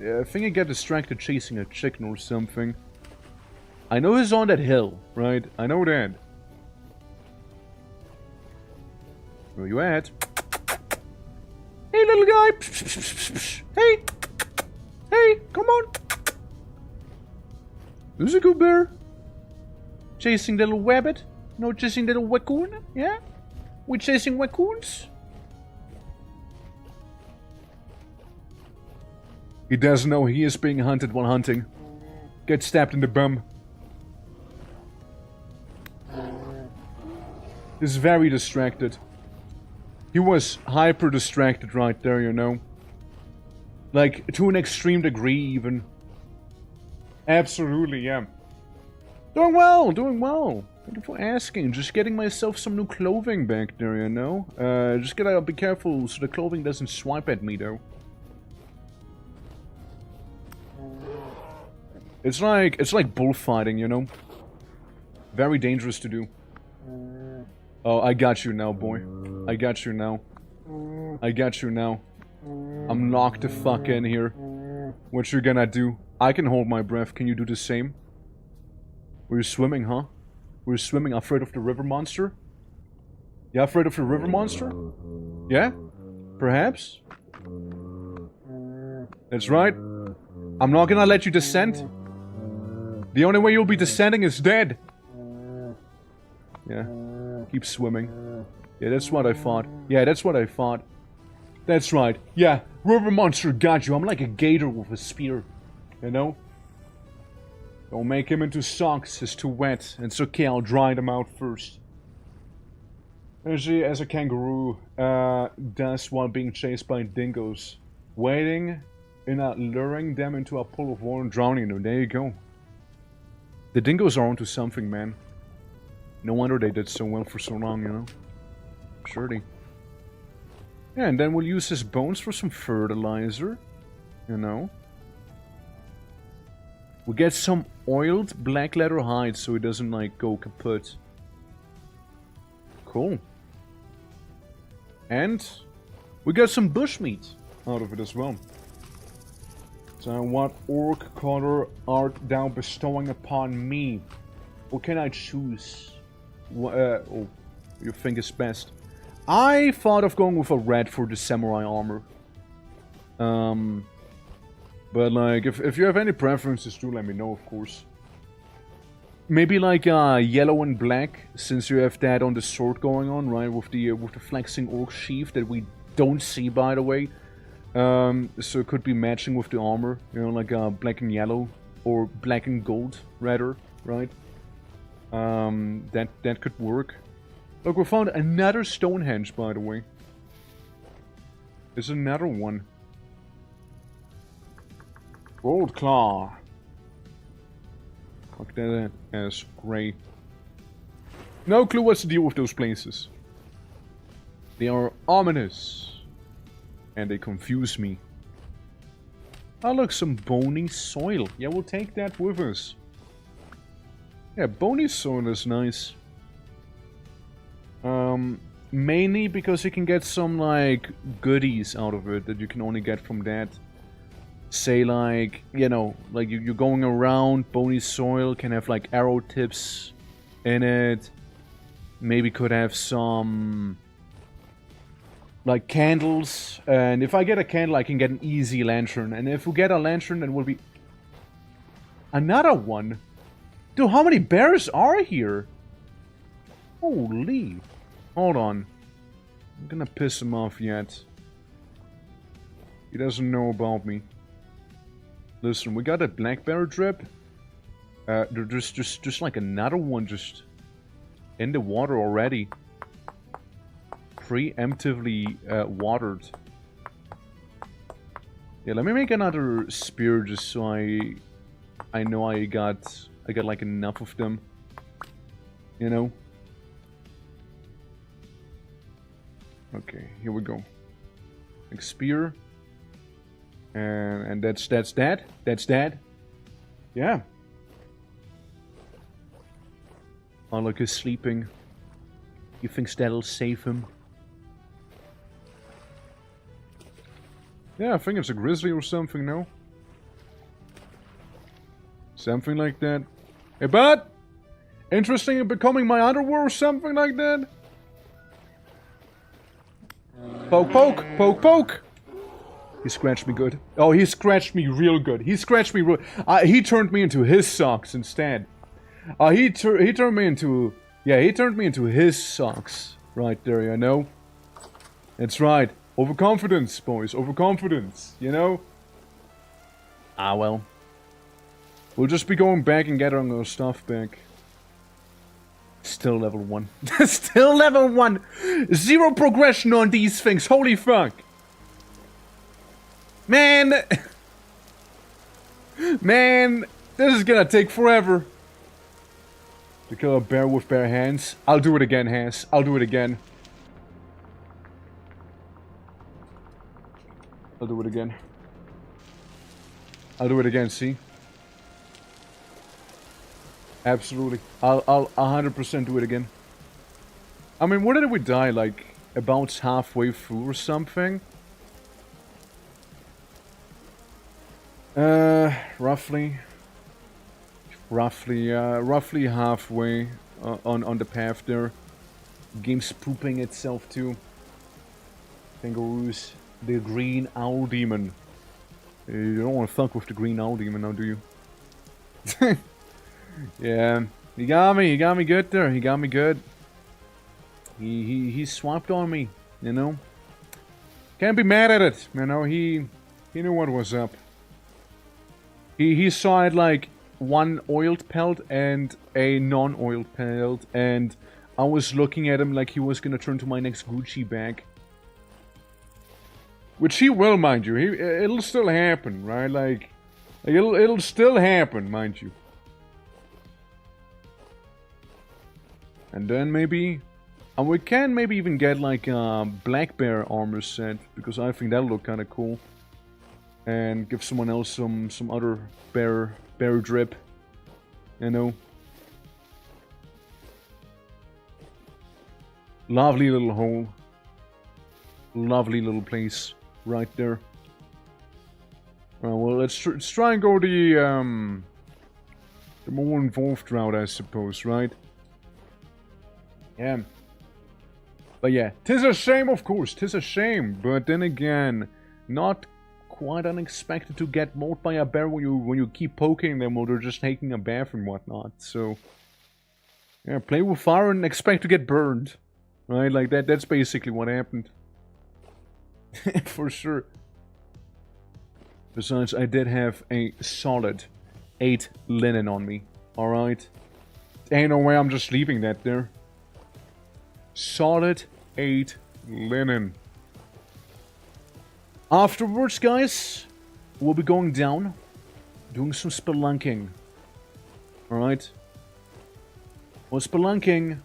Yeah, I think I got distracted chasing a chicken or something. I know he's on that hill, right? I know that. Where you at? Hey, little guy! Hey! Hey, come on! Who's a good bear? Chasing little rabbit? No, chasing little raccoon? Yeah? We chasing raccoons? He doesn't know he is being hunted while hunting. Get stabbed in the bum. He's very distracted. He was hyper distracted right there, you know. Like, to an extreme degree even. Absolutely, yeah. Doing well, doing well. Thank you for asking. Just getting myself some new clothing back there, you know? Just gotta be careful so the clothing doesn't swipe at me, though. It's like bullfighting, you know? Very dangerous to do. Oh, I got you now, boy. I got you now. I got you now. I'm locked the fuck in here. What you gonna do? I can hold my breath. Can you do the same? We're swimming, huh? We're swimming, afraid of the river monster? Yeah, afraid of the river monster? Yeah? Perhaps? That's right. I'm not gonna let you descend. The only way you'll be descending is dead. Yeah. Keep swimming. Yeah, that's what I thought. Yeah, that's what I thought. That's right. Yeah, river monster got you. I'm like a gator with a spear. You know? Don't make him into socks. It's too wet. It's okay, I'll dry them out first. As a kangaroo does while being chased by dingoes. Waiting in luring them into a pool of water and drowning them. There you go. The dingoes are onto something, man. No wonder they did so well for so long, you know? Surely. Yeah, and then we'll use his bones for some fertilizer. You know? We'll get some oiled black leather hide so it doesn't, like, go kaput. Cool. And we got some bushmeat out of it as well. So what orc color art thou bestowing upon me? What can I choose? Oh, you think is best? I thought of going with a red for the samurai armor. But like, if you have any preferences, do let me know, of course. Maybe like yellow and black, since you have that on the sword going on, right? With the flexing orc sheath that we don't see, by the way. So it could be matching with the armor, you know, like black and yellow, or black and gold, rather, right? That could work. Look, we found another Stonehenge, by the way. There's another one. Gold Claw. Fuck that ass grey. No clue what's the deal with those places. They are ominous. And they confuse me. Oh look, some bony soil. Yeah, we'll take that with us. Yeah, bony soil is nice. Mainly because you can get some, like, goodies out of it that you can only get from that. Say, like, you know, like you're going around, bony soil can have, like, arrow tips in it. Maybe could have some, like, candles. And if I get a candle, I can get an easy lantern. And if we get a lantern, then we'll be... Another one? Dude, how many bears are here? Holy. Hold on. I'm gonna piss him off yet. He doesn't know about me. Listen, we got a black bear drip. There's just like another one just in the water already. Preemptively watered. Yeah, let me make another spear just so I know I got like enough of them. You know? Okay, here we go. Like spear. And that's that. That's that. Yeah. Oh, look, he's sleeping. You think that'll save him? Yeah, I think it's a grizzly or something, no? Something like that. Hey, bud! Interesting in becoming my underwear or something like that? Poke, poke, poke, poke! He scratched me good. Oh, he scratched me real good. He scratched me real... he turned me into his socks instead. He turned me into... Yeah, he turned me into his socks. Right there, you know? That's right. Overconfidence, boys. Overconfidence, you know? Ah, well. We'll just be going back and getting our stuff back. Still level 1. Still level 1! Zero progression on these things. Holy fuck! Man! Man! This is gonna take forever. To kill a bear with bare hands. I'll do it again, Hans. I'll do it again. I'll do it again. I'll do it again, see? Absolutely. I'll 100% do it again. I mean, where did we die? Like, about halfway through or something? Roughly halfway on the path there. Game's pooping itself too. Kangaroos. The green owl demon. You don't want to fuck with the green owl demon now, do you? Yeah, he got me good there. He got me good. He swapped on me, you know. Can't be mad at it, you know. He knew what was up. He saw it like one oiled pelt and a non-oiled pelt, and I was looking at him like he was gonna turn to my next Gucci bag. Which he will, mind you. It'll still happen, right? Like it'll still happen, mind you. And then maybe... And we can maybe even get like a black bear armor set, because I think that'll look kind of cool. And give someone else some other bear drip. You know? Lovely little hole. Lovely little place. Right there. Well, let's try and go the more involved route, I suppose, right? Yeah. But yeah, 'tis a shame, of course, 'tis a shame. But then again, not quite unexpected to get mauled by a bear when you keep poking them while they're just taking a bath and whatnot. So yeah, play with fire and expect to get burned. Right? Like that's basically what happened. For sure. Besides, I did have a solid 8 linen on me. Alright? Ain't no way I'm just leaving that there. Solid 8 linen. Afterwards, guys, we'll be going down, doing some spelunking. Alright? Well, spelunking,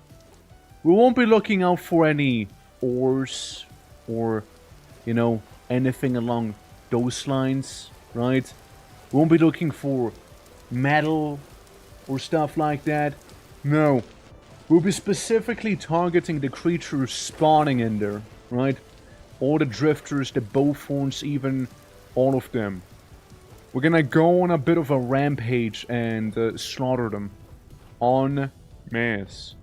we won't be looking out for any ores or, you know, anything along those lines, right? We won't be looking for metal or stuff like that. No. We'll be specifically targeting the creatures spawning in there, right? All the drifters, the bowthorns, even all of them. We're gonna go on a bit of a rampage and slaughter them en masse.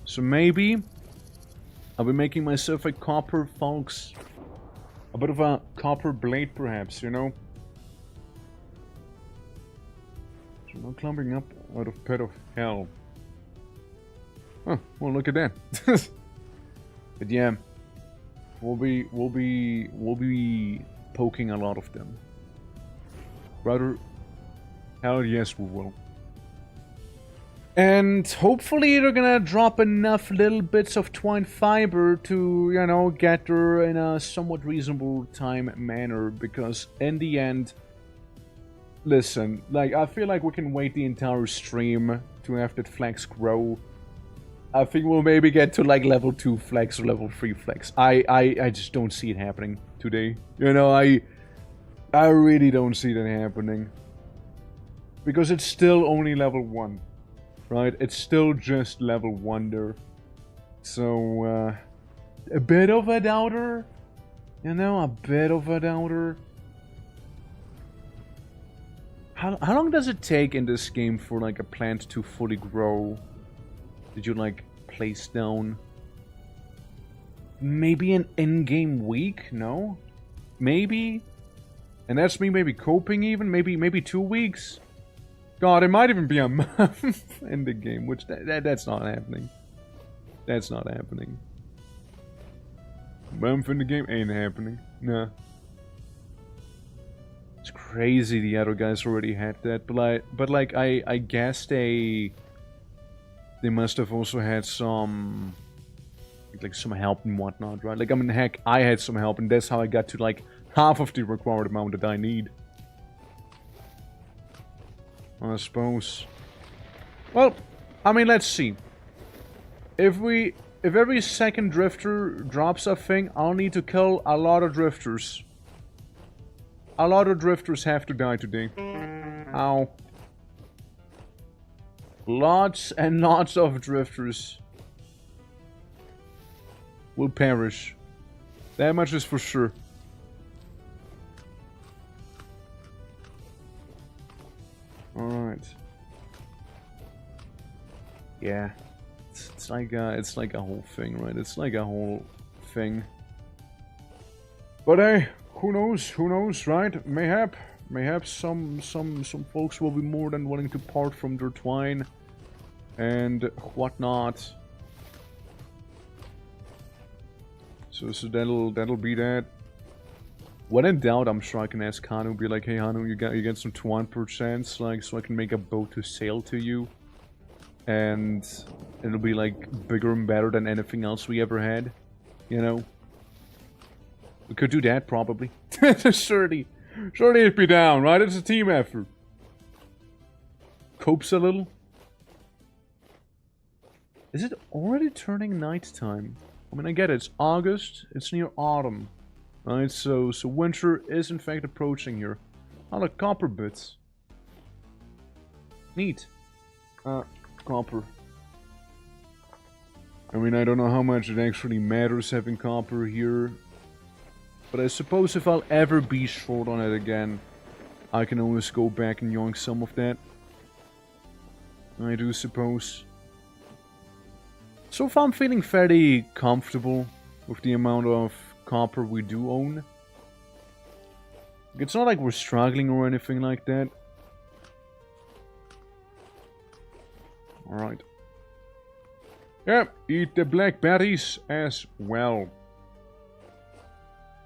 So maybe I'll be making myself a copper fox. A bit of a copper blade, perhaps, you know? So not climbing up out of pit of hell. Huh, well, look at that. But yeah, we'll be poking a lot of them. Rather, hell yes, we will. And hopefully they're gonna drop enough little bits of twine fiber to, you know, get there in a somewhat reasonable time manner. Because in the end, listen, like, I feel like we can wait the entire stream to have that flex grow. I think we'll maybe get to like level 2 flex or level 3 flex. I just don't see it happening today. You know, I really don't see that happening. Because it's still only level 1. Right? It's still just level 1 there. So, a bit of a doubter. You know, a bit of a doubter. How long does it take in this game for like a plant to fully grow? Did you like place down? Maybe an in-game week? No? Maybe? And that's me maybe coping even? Maybe 2 weeks? God, it might even be a month in the game, which that's not happening. That's not happening. Month in the game ain't happening. Nah. It's crazy the other guys already had that, but like I guess they must have also had some like some help and whatnot, right? Like, I mean, heck, I had some help, and that's how I got to like half of the required amount that I need. I suppose. Well, I mean, let's see. If every second drifter drops a thing, I'll need to kill a lot of drifters. A lot of drifters have to die today. Ow. Lots and lots of drifters will perish. That much is for sure. Alright. Yeah. It's like a whole thing, right? It's like a whole thing. But hey, who knows, right? Mayhap some folks will be more than willing to part from their twine and whatnot. So that'll be that. When in doubt, I'm sure I can ask Hanu, be like, hey Hanu, you get some twine perchance, like, so I can make a boat to sail to you. And it'll be like bigger and better than anything else we ever had. You know? We could do that, probably. Surely it'd be down, right? It's a team effort. Copes a little. Is it already turning nighttime? I mean, I get it. It's August. It's near autumn. Right? So winter is in fact approaching here. Oh, look, copper bits. Neat. Copper. I mean, I don't know how much it actually matters having copper here. But I suppose if I'll ever be short on it again, I can always go back and yoink some of that. I do suppose. So far I'm feeling fairly comfortable with the amount of copper we do own. It's not like we're struggling or anything like that. Alright. Yep, eat the blackberries as well.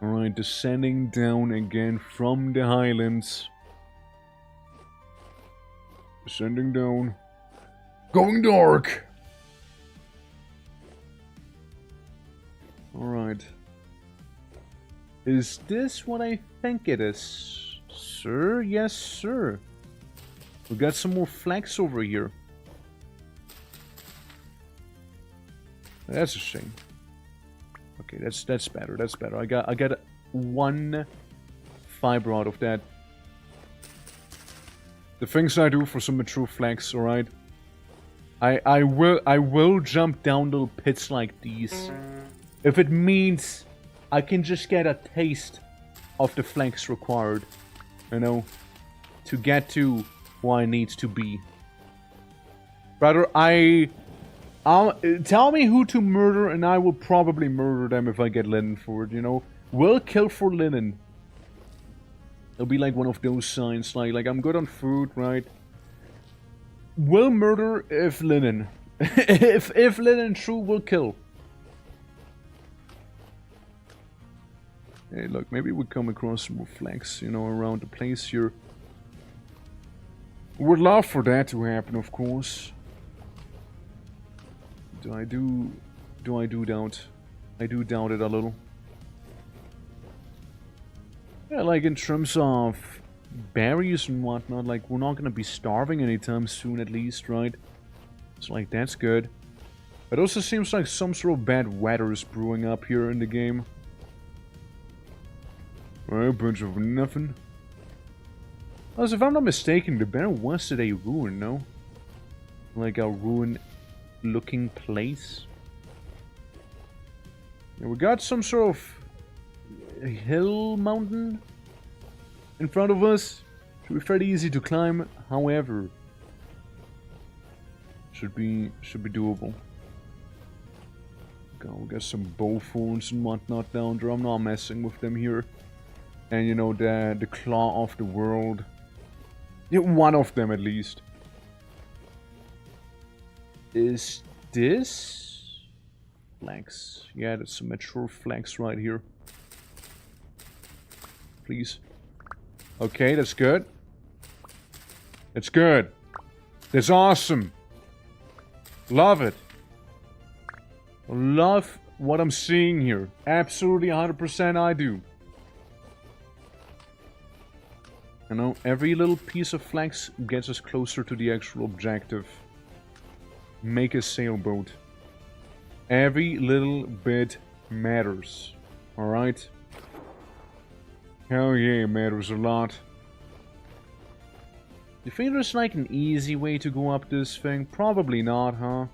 Alright, descending down again from the highlands. Descending down. Going dark! Alright. Is this what I think it is? Sir? Yes, sir. We got some more flags over here. That's a shame. Okay, that's better. That's better. I got 1 fiber out of that. The things I do for some mature flags, alright? I will jump down little pits like these. If it means I can just get a taste of the flags required, you know, to get to where I need to be. Brother, tell me who to murder and I will probably murder them if I get linen for it, you know. Will kill for linen. It'll be like one of those signs, like I'm good on food, right? Will murder if linen. if linen true, will kill. Hey, look, maybe we come across some more flags, you know, around the place here. Would love for that to happen, of course. Do I do doubt? I do doubt it a little. Yeah, like in terms of berries and whatnot, like we're not gonna be starving anytime soon at least, right? So like that's good. It also seems like some sort of bad weather is brewing up here in the game. Well, a bunch of nothing. Also, if I'm not mistaken, the bear was at a ruin, no? Like a ruin looking place. Yeah, we got some sort of hill mountain in front of us. Should be fairly easy to climb, however, should be doable. We got some bow thorns and whatnot down there. I'm not messing with them here. And you know, the claw of the world. Yeah, one of them at least. Is this flags? Yeah, that's some mature flags right here. Please. Okay, that's good. That's good. That's awesome. Love it. Love what I'm seeing here. Absolutely 100% I do. You know, every little piece of flags gets us closer to the actual objective. Make a sailboat. Every little bit matters. Alright? Hell yeah, it matters a lot. You think there's like an easy way to go up this thing? Probably not, huh?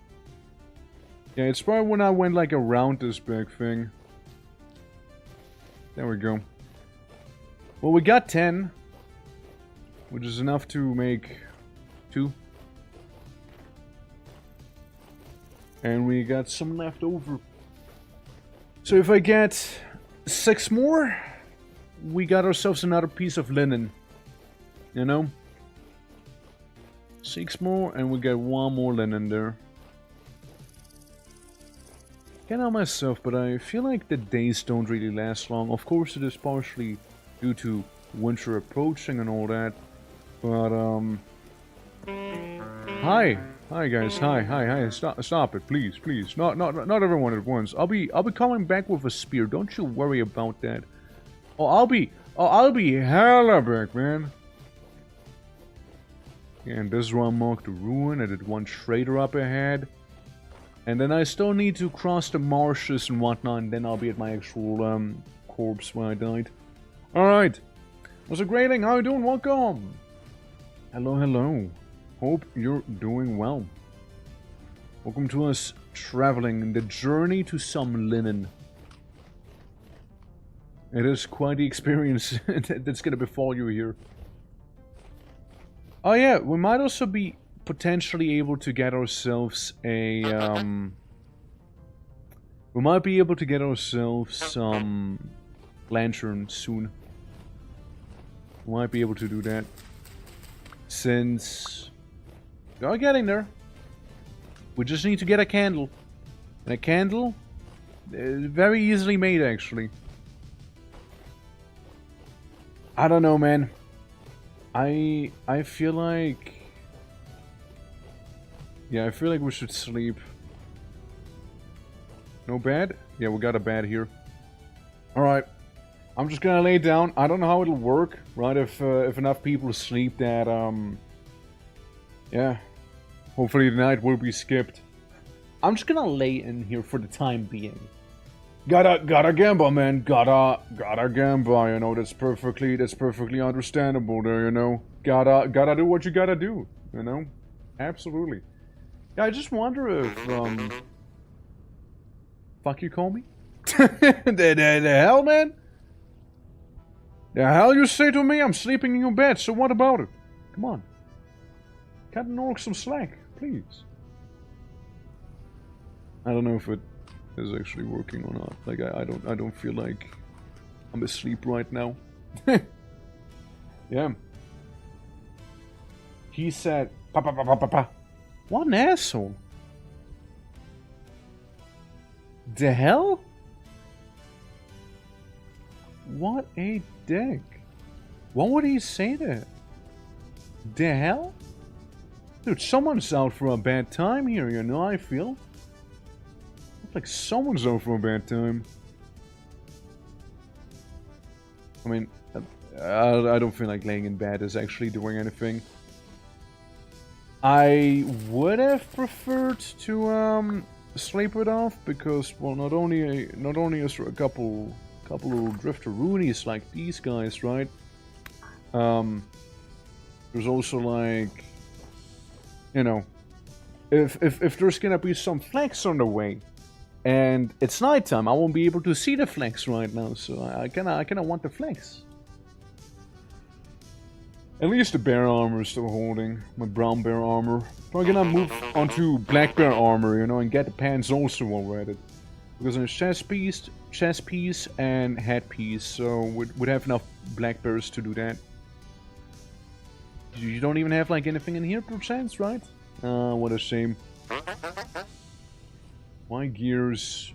Yeah, it's probably when I went like around this big thing. There we go. Well, we got 10. Which is enough to make 2. And we got some left over. So if I get 6 more, we got ourselves another piece of linen. You know? 6 more and we get 1 more linen there. Can't help myself, but I feel like the days don't really last long. Of course it is partially due to winter approaching and all that. But, Hi guys, hi. Stop it, please. Not everyone at once. I'll be coming back with a spear. Don't you worry about that. I'll be hella back, man. And this is where I marked the ruin. I did 1 trader up ahead. And then I still need to cross the marshes and whatnot, and then I'll be at my actual, corpse where I died. Alright. What's a greeting? How you doing? Welcome. Hello. Hope you're doing well. Welcome to us traveling the journey to some linen. It is quite the experience that's gonna befall you here. Oh yeah, we might also be potentially able to get ourselves a, we might be able to get ourselves some lantern soon. Might be able to do that. Since... We're getting there. We just need to get a candle. And a candle is very easily made, actually. I don't know, man. I feel like... Yeah, I feel like we should sleep. No bed? Yeah, we got a bed here. Alright. I'm just gonna lay down. I don't know how it'll work, right? If enough people sleep that, yeah. Hopefully the night will be skipped. I'm just gonna lay in here for the time being. Gotta gamble, man. Gotta gamble, you know. That's perfectly understandable there, you know. Gotta do what you gotta do, you know. Absolutely. Yeah, I just wonder if, fuck you call me? the hell, man? The hell you say to me? I'm sleeping in your bed, so what about it? Come on. Cut an orc some slack, please. I don't know if it is actually working or not. Like, I don't feel like I'm asleep right now. Yeah. He said, pa pa pa pa pa pa. What an asshole. The hell? What a dick. Why would he say that? The hell? Dude, someone's out for a bad time here, you know, I feel. Like someone's out for a bad time. I mean, I don't feel like laying in bed is actually doing anything. I would have preferred to sleep it off because, well, not only is there a couple little drifter roonies like these guys, right? There's also like, you know, if there's gonna be some flags on the way, and it's nighttime, I won't be able to see the flags right now, so I kinda want the flags. At least the bear armor is still holding, my brown bear armor. Probably gonna move onto black bear armor, you know, and get the pants also while we're at it. Because there's chest piece, and head piece, so we'd have enough black bears to do that. You don't even have like anything in here per chance, right? What a shame. My gears.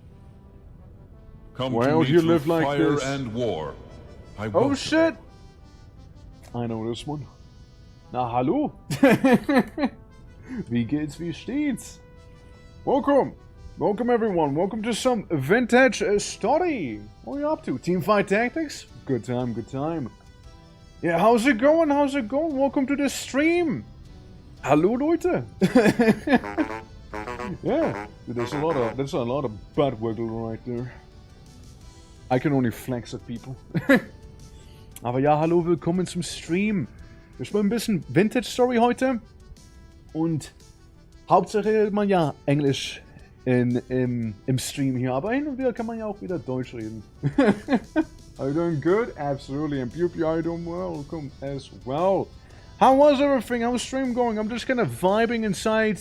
Why out you live like fire this? And war. Oh shit! I know this one. Na hallo! Wie geht's, wie steht's? Welcome! Welcome everyone, welcome to some vintage study! What are you up to? Teamfight Tactics? Good time, good time. Yeah, how's it going? How's it going? Welcome to the stream! Hallo Leute! Yeah, there's a lot of butt wiggle right there. I can only flex at people. Aber ja, hallo, willkommen zum Stream. Wir spielen ein bisschen Vintage Story heute. Und Hauptsache man ja Englisch im Stream hier. Aber hin und wieder kann man ja auch wieder Deutsch reden. Are you doing good? Absolutely. And Pupi, are you doing well? Welcome as well. How was everything? How's stream going? I'm just kind of vibing inside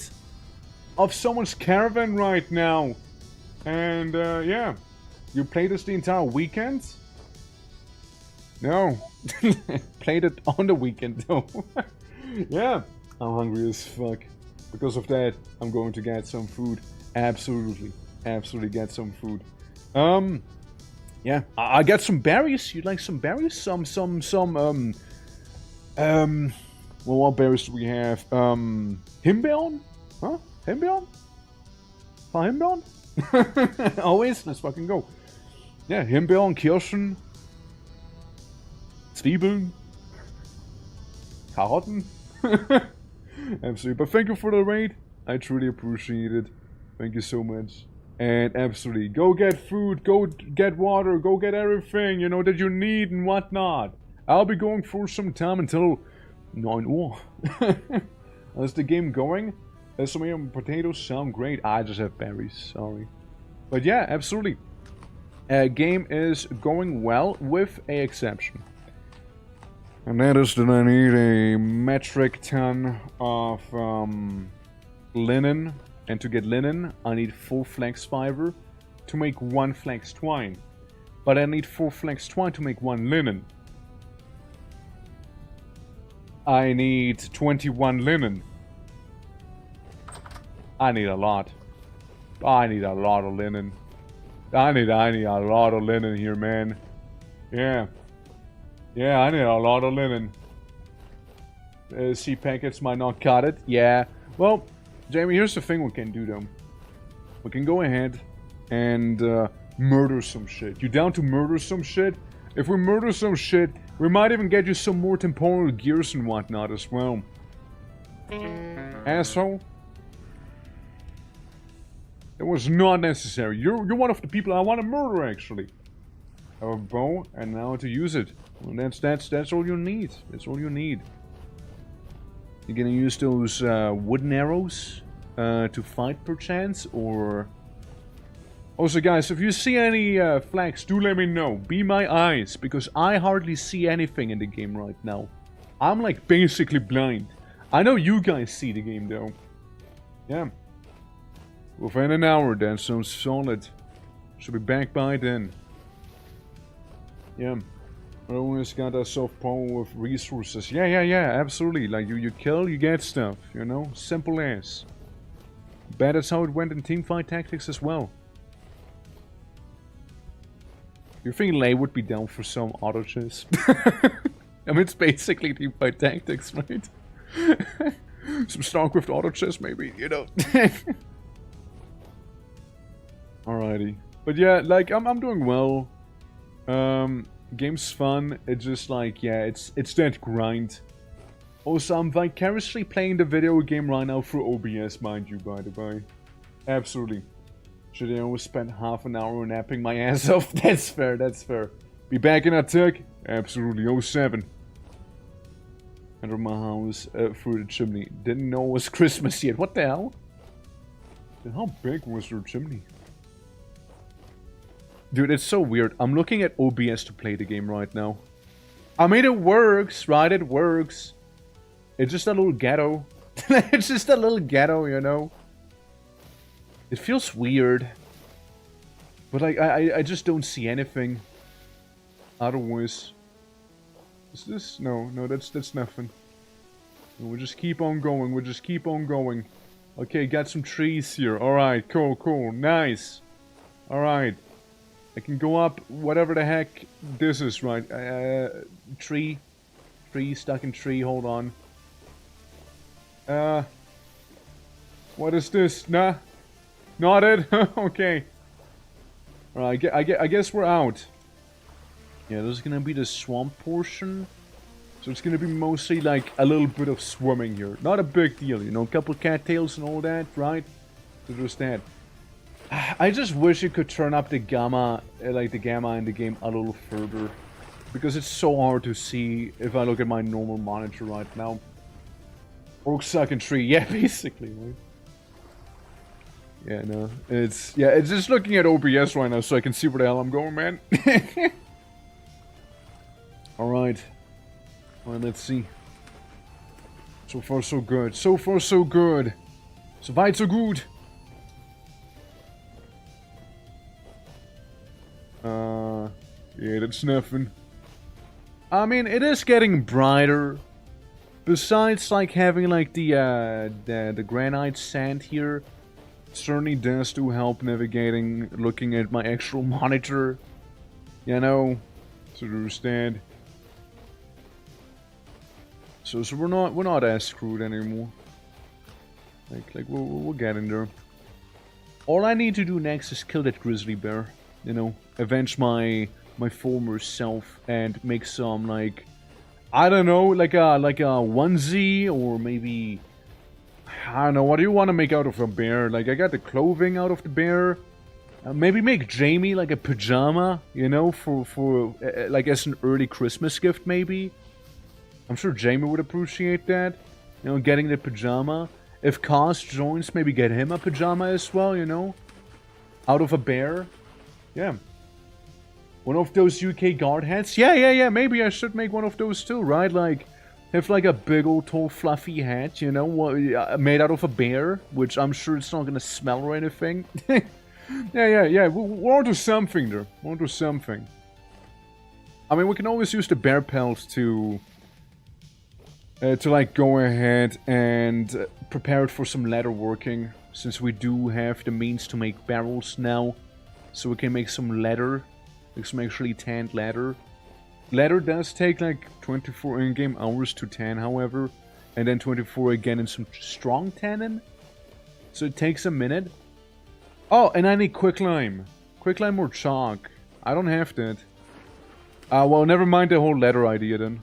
of someone's caravan right now. And yeah. You played this the entire weekend? No. Played it on the weekend though. Yeah. I'm hungry as fuck. Because of that, I'm going to get some food. Absolutely. Absolutely get some food. Yeah. I got some berries. You'd like some berries? Well, what berries do we have? Himbeeren? Huh? Himbeeren? Himbeeren? Always? Let's fucking go. Yeah, Himbeeren, Kirschen, Zwiebeln, Karotten. Absolutely. But thank you for the raid. I truly appreciate it. Thank you so much. And absolutely, go get food, go get water, go get everything, you know, that you need and whatnot. I'll be going for some time until 9 Uhr. How's the game going? Some of your potatoes sound great. I just have berries, sorry. But yeah, absolutely. Game is going well with a exception. And that is that I need a metric ton of linen. And to get linen, I need 4 flax fiber to make 1 flax twine. But I need 4 flax twine to make 1 linen. I need 21 linen. I need a lot. I need a lot of linen. I need a lot of linen here, man. Yeah. Yeah, I need a lot of linen. Sea packets might not cut it. Yeah. Well, Jamie, here's the thing we can do, though. We can go ahead and murder some shit. You down to murder some shit? If we murder some shit, we might even get you some more temporal gears and whatnot as well. Asshole. It was not necessary. You're one of the people I want to murder, actually. I have a bow, and now to use it. Well, that's all you need. That's all you need. You're gonna use those wooden arrows to fight, perchance, or... Also, guys, if you see any flags, do let me know. Be my eyes, because I hardly see anything in the game right now. I'm, like, basically blind. I know you guys see the game, though. Yeah. Within an hour, that sounds solid. Should be back by then. Yeah. I always got a soft power with resources. Yeah, absolutely. Like, you kill, you get stuff, you know? Simple as. Bet that's how it went in teamfight tactics as well. You think Lay would be down for some auto chess? I mean, it's basically teamfight tactics, right? Some StarCraft auto chess, maybe, you know? Alrighty. But yeah, like, I'm doing well. Game's fun. It's just like, yeah, it's that grind. Also, I'm vicariously playing the video game right now through OBS, mind you, by the way. Absolutely. Should I always spend half an hour napping my ass off? That's fair, that's fair. Be back in attack? Absolutely, 07. Enter my house through the chimney. Didn't know it was Christmas yet. What the hell? How big was your chimney? Dude, it's so weird. I'm looking at OBS to play the game right now. I mean, it works, right? It works. It's just a little ghetto. It's just a little ghetto, you know? It feels weird. But, like, I just don't see anything. Otherwise. Is this? No, that's nothing. We'll just keep on going. We'll just keep on going. Okay, got some trees here. Alright, cool. Nice. Alright. I can go up whatever the heck this is, right? Tree. Tree, stuck in tree, hold on. What is this? Nah. Not it? Okay. Alright, I guess we're out. Yeah, this is gonna be the swamp portion. So it's gonna be mostly like a little bit of swimming here. Not a big deal, you know, a couple cattails and all that, right? So just that. I just wish you could turn up the gamma, like the gamma in the game a little further. Because it's so hard to see if I look at my normal monitor right now. Orc sucking tree, yeah, basically, right? Yeah, no, it's just looking at OBS right now so I can see where the hell I'm going, man. Alright. Alright, let's see. So far, so good. So far, so good. So weit, so good. Yeah, that's nothing. I mean, it is getting brighter. Besides, like, having, like, the granite sand here, certainly does to help navigating, looking at my actual monitor. You know, to understand. So we're not as screwed anymore. Like we'll get in there. All I need to do next is kill that grizzly bear. You know, avenge my former self and make some, like, I don't know, like a onesie, or maybe, I don't know, what do you want to make out of a bear? Like, I got the clothing out of the bear. Maybe make Jamie like a pajama, you know, for like as an early Christmas gift, maybe. I'm sure Jamie would appreciate that, you know, getting the pajama. If Kaz joins, maybe get him a pajama as well, you know, out of a bear. Yeah. One of those UK guard hats? Yeah, maybe I should make one of those too, right? Like, have like a big old tall fluffy hat, you know, made out of a bear, which I'm sure it's not gonna smell or anything. yeah, we're onto something there. We're onto something. I mean, we can always use the bear pelts to to like go ahead and prepare it for some leather working, since we do have the means to make barrels now, so we can make some leather, like some actually tanned leather. Leather does take like 24 in-game hours to tan, however, and then 24 again in some strong tannin, so it takes a minute. Oh, and I need quicklime. Quicklime or chalk. I don't have that. Well, never mind the whole leather idea then.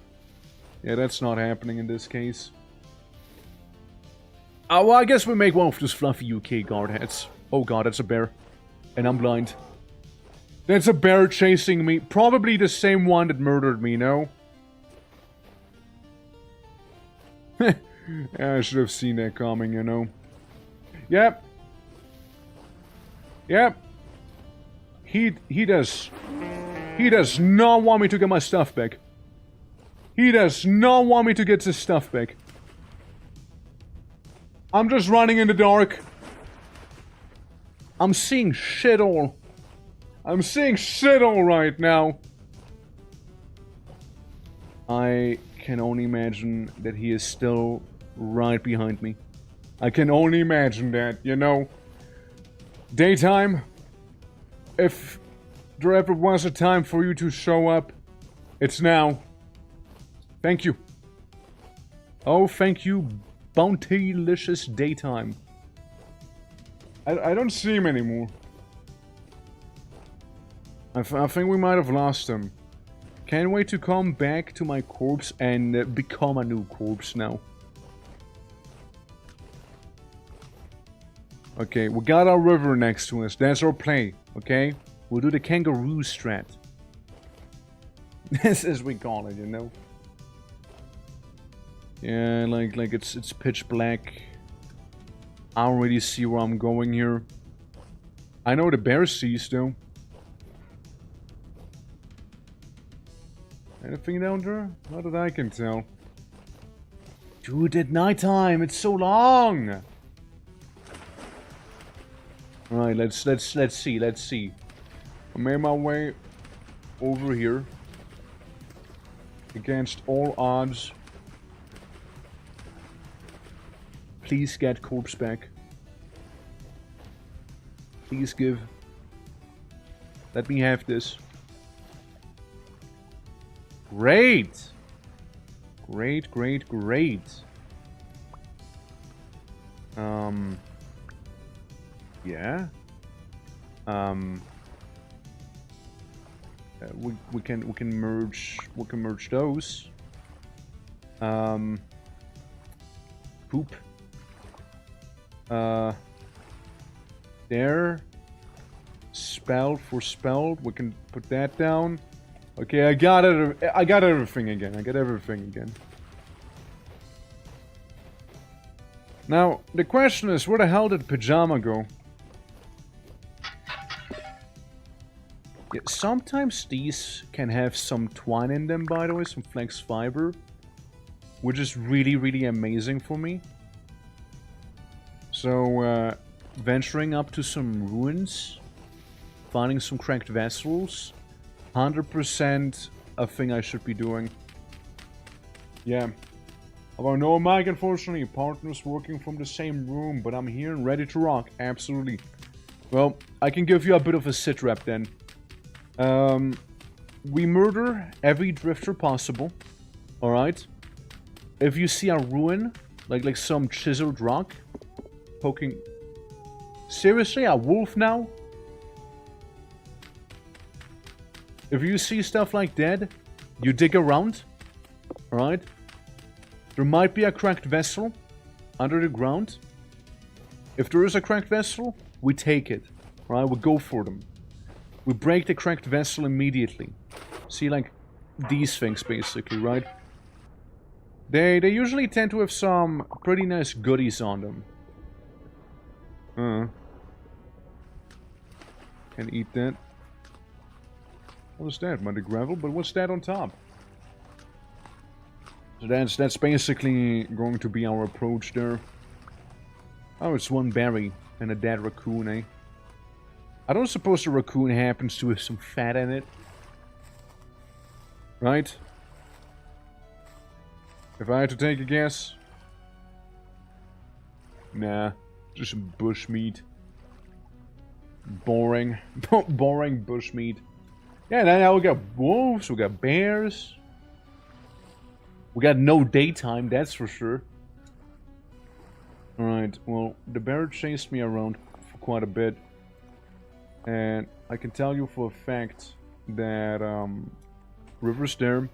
Yeah, that's not happening in this case. Well, I guess we make one of those fluffy UK guard hats. Oh god, that's a bear. And I'm blind. That's a bear chasing me. Probably the same one that murdered me, no? Yeah, I should have seen that coming, you know. Yep. Yep. He does not want me to get my stuff back. He does not want me to get his stuff back. I'm just running in the dark. I'm seeing shit all. I'm seeing shit all right now. I can only imagine that he is still right behind me. I can only imagine that, you know. Daytime. If there ever was a time for you to show up, it's now. Thank you. Oh, thank you, bounty-licious daytime. I don't see him anymore. I think we might have lost him. Can't wait to come back to my corpse and become a new corpse now. Okay, we got our river next to us. That's our play, okay? We'll do the kangaroo strat. This is we call it, you know? Yeah, like it's pitch black. I don't really see where I'm going here. I know the bear sees though. Anything down there? Not that I can tell. Dude, at nighttime, it's so long. Alright, let's see. I made my way over here. Against all odds. Please get corpse back. Please give. Let me have this. Great! Great, great, great. Yeah. We can merge those. Poop. There. Spelled for spelled. We can put that down. Okay, I got it. I got everything again. I got everything again. Now, the question is, where the hell did Pajama go? Yeah, sometimes these can have some twine in them, by the way, some flex fiber. Which is really, really amazing for me. So, venturing up to some ruins, finding some cracked vessels, 100% a thing I should be doing. Yeah. Although no Mike, unfortunately, partners working from the same room, but I'm here and ready to rock, absolutely. Well, I can give you a bit of a sit rep then. We murder every drifter possible, alright? If you see a ruin, like some chiseled rock, poking... Seriously, a wolf now? If you see stuff like that, you dig around, alright? There might be a cracked vessel under the ground. If there is a cracked vessel, we take it, right? We go for them. We break the cracked vessel immediately. See, like, these things, basically, right? They usually tend to have some pretty nice goodies on them. Can eat that. What is that? Muddy gravel? But what's that on top? So that's basically going to be our approach there. Oh, it's one berry and a dead raccoon, eh? I don't suppose the raccoon happens to have some fat in it. Right? If I had to take a guess. Nah, just some bush meat. Boring. Boring bush meat. Yeah, now we got wolves, we got bears. We got no daytime, that's for sure. Alright, well, the bear chased me around for quite a bit. And I can tell you for a fact that, River's there.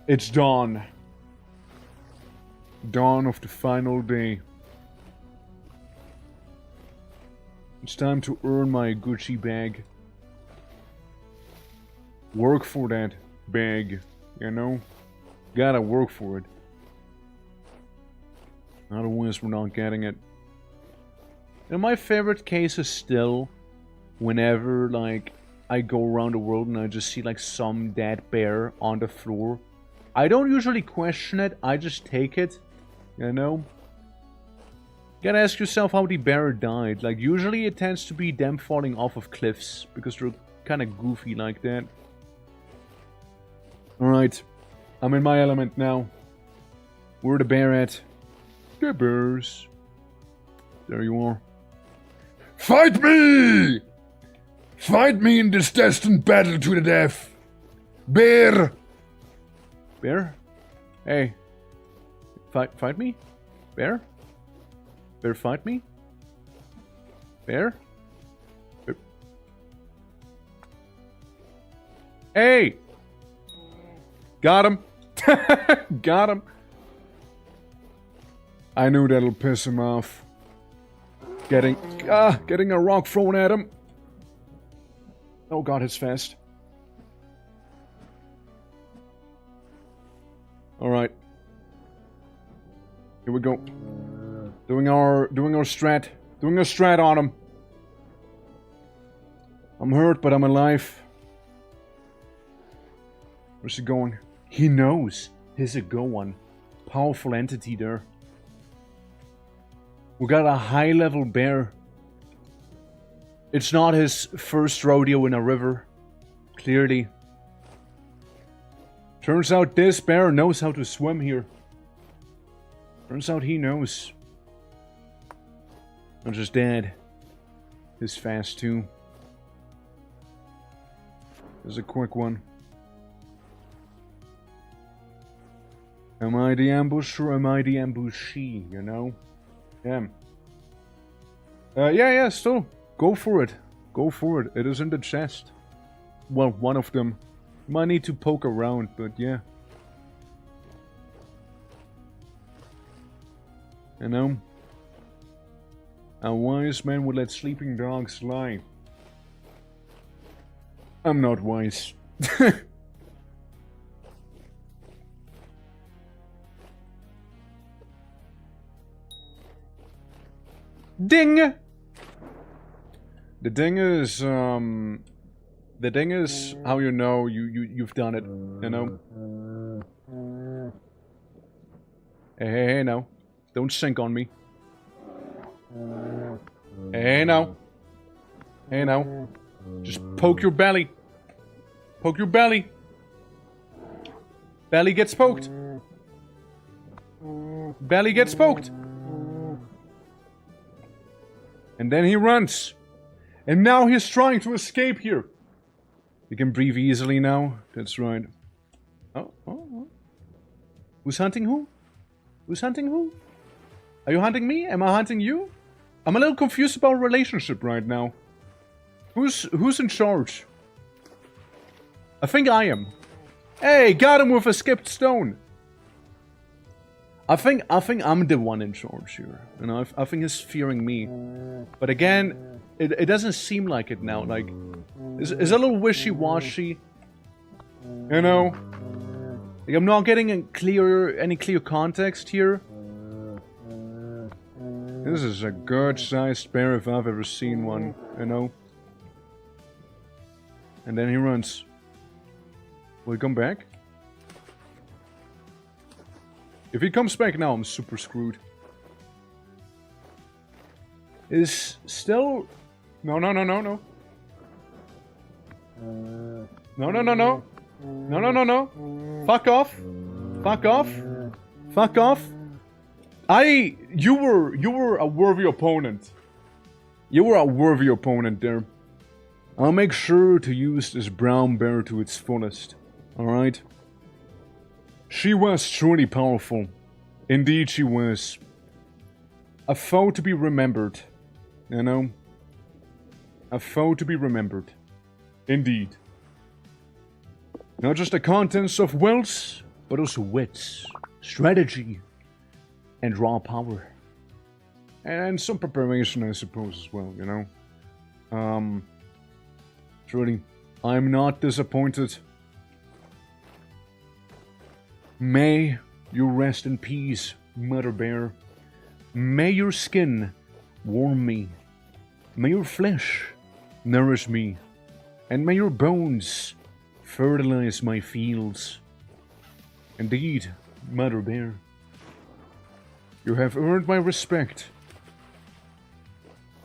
It's dawn. Dawn of the final day. It's time to earn my Gucci bag. Work for that bag, you know? Gotta work for it. Otherwise, we're not getting it. And my favorite case is still whenever, like, I go around the world and I just see, like, some dead bear on the floor. I don't usually question it, I just take it, you know? You gotta ask yourself how the bear died. Like, usually it tends to be them falling off of cliffs, because they're kinda goofy like that. Alright, I'm in my element now. Where the bear at? The bears. There you are. Fight me! Fight me in this destined battle to the death! Bear! Bear? Hey. Fight me? Bear? Bear, fight me? Bear? Bear? Hey! Got him! Got him! I knew that'll piss him off. Getting a rock thrown at him. Oh god, it's fast. Alright. Here we go. Doing our strat. Doing a strat on him. I'm hurt, but I'm alive. Where's he going? He knows. He's a go one. Powerful entity there. We got a high-level bear. It's not his first rodeo in a river. Clearly. Turns out this bear knows how to swim here. Turns out he knows. Not just dead. He's fast too. There's a quick one. Am I the ambusher or am I the ambushee, you know? Yeah. Yeah, still. Go for it. Go for it. It is in the chest. Well, one of them. Might need to poke around, but yeah. You know? A wise man would let sleeping dogs lie. I'm not wise. Ding! The ding is how you know you've done it, you know? Hey, now. Don't sink on me. Hey, now. Hey, now. Just poke your belly. Poke your belly. Belly gets poked. Belly gets poked. And then he runs. And now he's trying to escape here. You can breathe easily now. That's right. Oh. Who's hunting who? Who's hunting who? Are you hunting me? Am I hunting you? I'm a little confused about our relationship right now. Who's in charge? I think I am. Hey, got him with a skipped stone. I think I'm the one in charge here. You know, I think he's fearing me. But again, it doesn't seem like it now. Like, it's a little wishy-washy. You know? Like, I'm not getting any clear context here. This is a good-sized bear if I've ever seen one, you know? And then he runs. Will he come back? If he comes back now, I'm super screwed. Is still... No. No. Fuck off. Fuck off. Fuck off. You were a worthy opponent. You were a worthy opponent there. I'll make sure to use this brown bear to its fullest. Alright? She was truly powerful. Indeed she was. A foe to be remembered. You know? A foe to be remembered. Indeed. Not just the contents of wealth, but also wits, strategy, and raw power. And some preparation, I suppose, as well, you know? Truly, I'm not disappointed. May you rest in peace, Mother Bear. May your skin warm me. May your flesh nourish me. And may your bones fertilize my fields. Indeed, Mother Bear. You have earned my respect.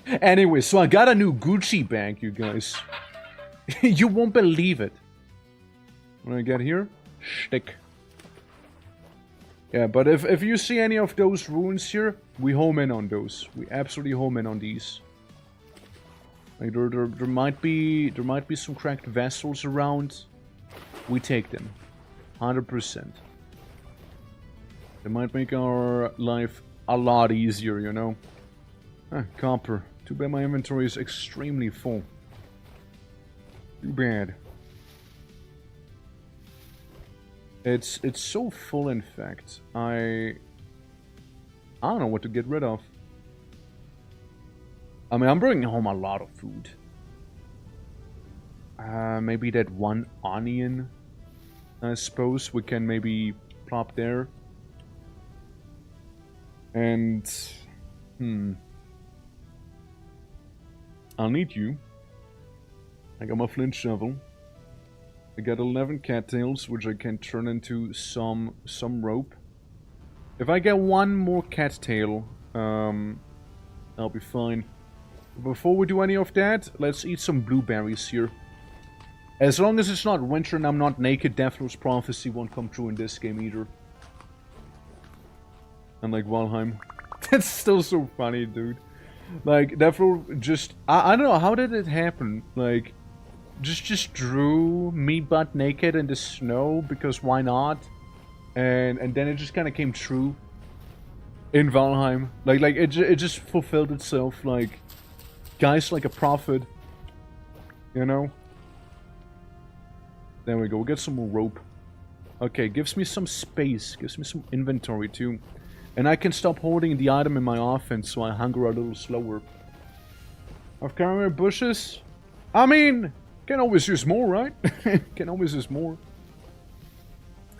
Anyway, so I got a new Gucci bag, you guys. You won't believe it. What I get here? Shtick. Yeah, but if you see any of those ruins here, we home in on those. We absolutely home in on these. Like there might be some cracked vessels around. We take them. 100%. They might make our life a lot easier, you know. Copper. Too bad my inventory is extremely full. Too bad. It's so full, in fact. I don't know what to get rid of. I mean, I'm bringing home a lot of food. Maybe that one onion, I suppose, we can maybe plop there. And, I'll need you. I got my flint shovel. I got 11 cattails, which I can turn into some rope. If I get one more cattail, I'll be fine. Before we do any of that, let's eat some blueberries here. As long as it's not winter and I'm not naked, Deathlord's prophecy won't come true in this game either. Unlike Valheim. That's still so funny, dude. Like, Deathlord just... I don't know, how did it happen? Like, just drew me butt naked in the snow, because why not? And then it just kind of came true in Valheim. Like it just fulfilled itself, like... Guys, like a prophet. You know? There we go, we'll get some more rope. Okay, gives me some space, gives me some inventory too. And I can stop holding the item in my offense, so I hunger a little slower. Of caramel bushes? I mean, can always use more, right? Can always use more.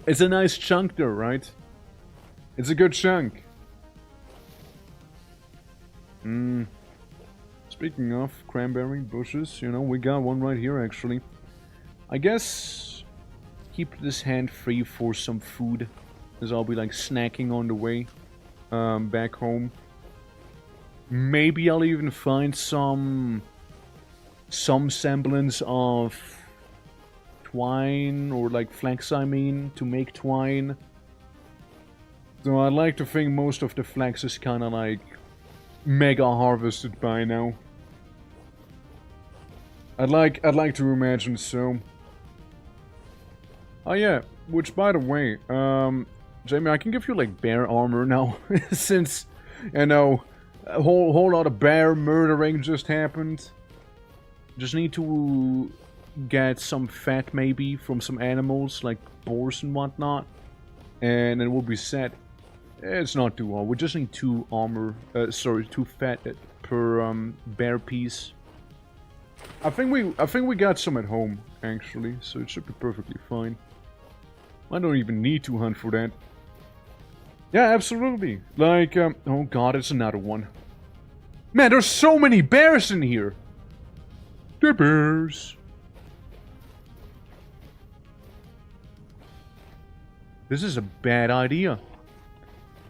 It's a nice chunk though, right? It's a good chunk. Speaking of cranberry bushes, you know, we got one right here actually. I guess keep this hand free for some food, as I'll be like snacking on the way back home. Maybe I'll even find some semblance of twine, or like flax, I mean, to make twine. Though I'd like to think most of the flax is kind of like mega harvested by now. I'd like to imagine so. Oh yeah, which by the way, Jamie, I can give you like bear armor now, since, you know, a whole lot of bear murdering just happened. Just need to get some fat maybe from some animals like boars and whatnot, and then we'll be set. It's not too hard. We just need 2 armor, two fat per bear piece. I think we got some at home actually, so it should be perfectly fine. I don't even need to hunt for that. Yeah, absolutely. Like, oh god, it's another one. Man, there's so many bears in here. The bears. This is a bad idea.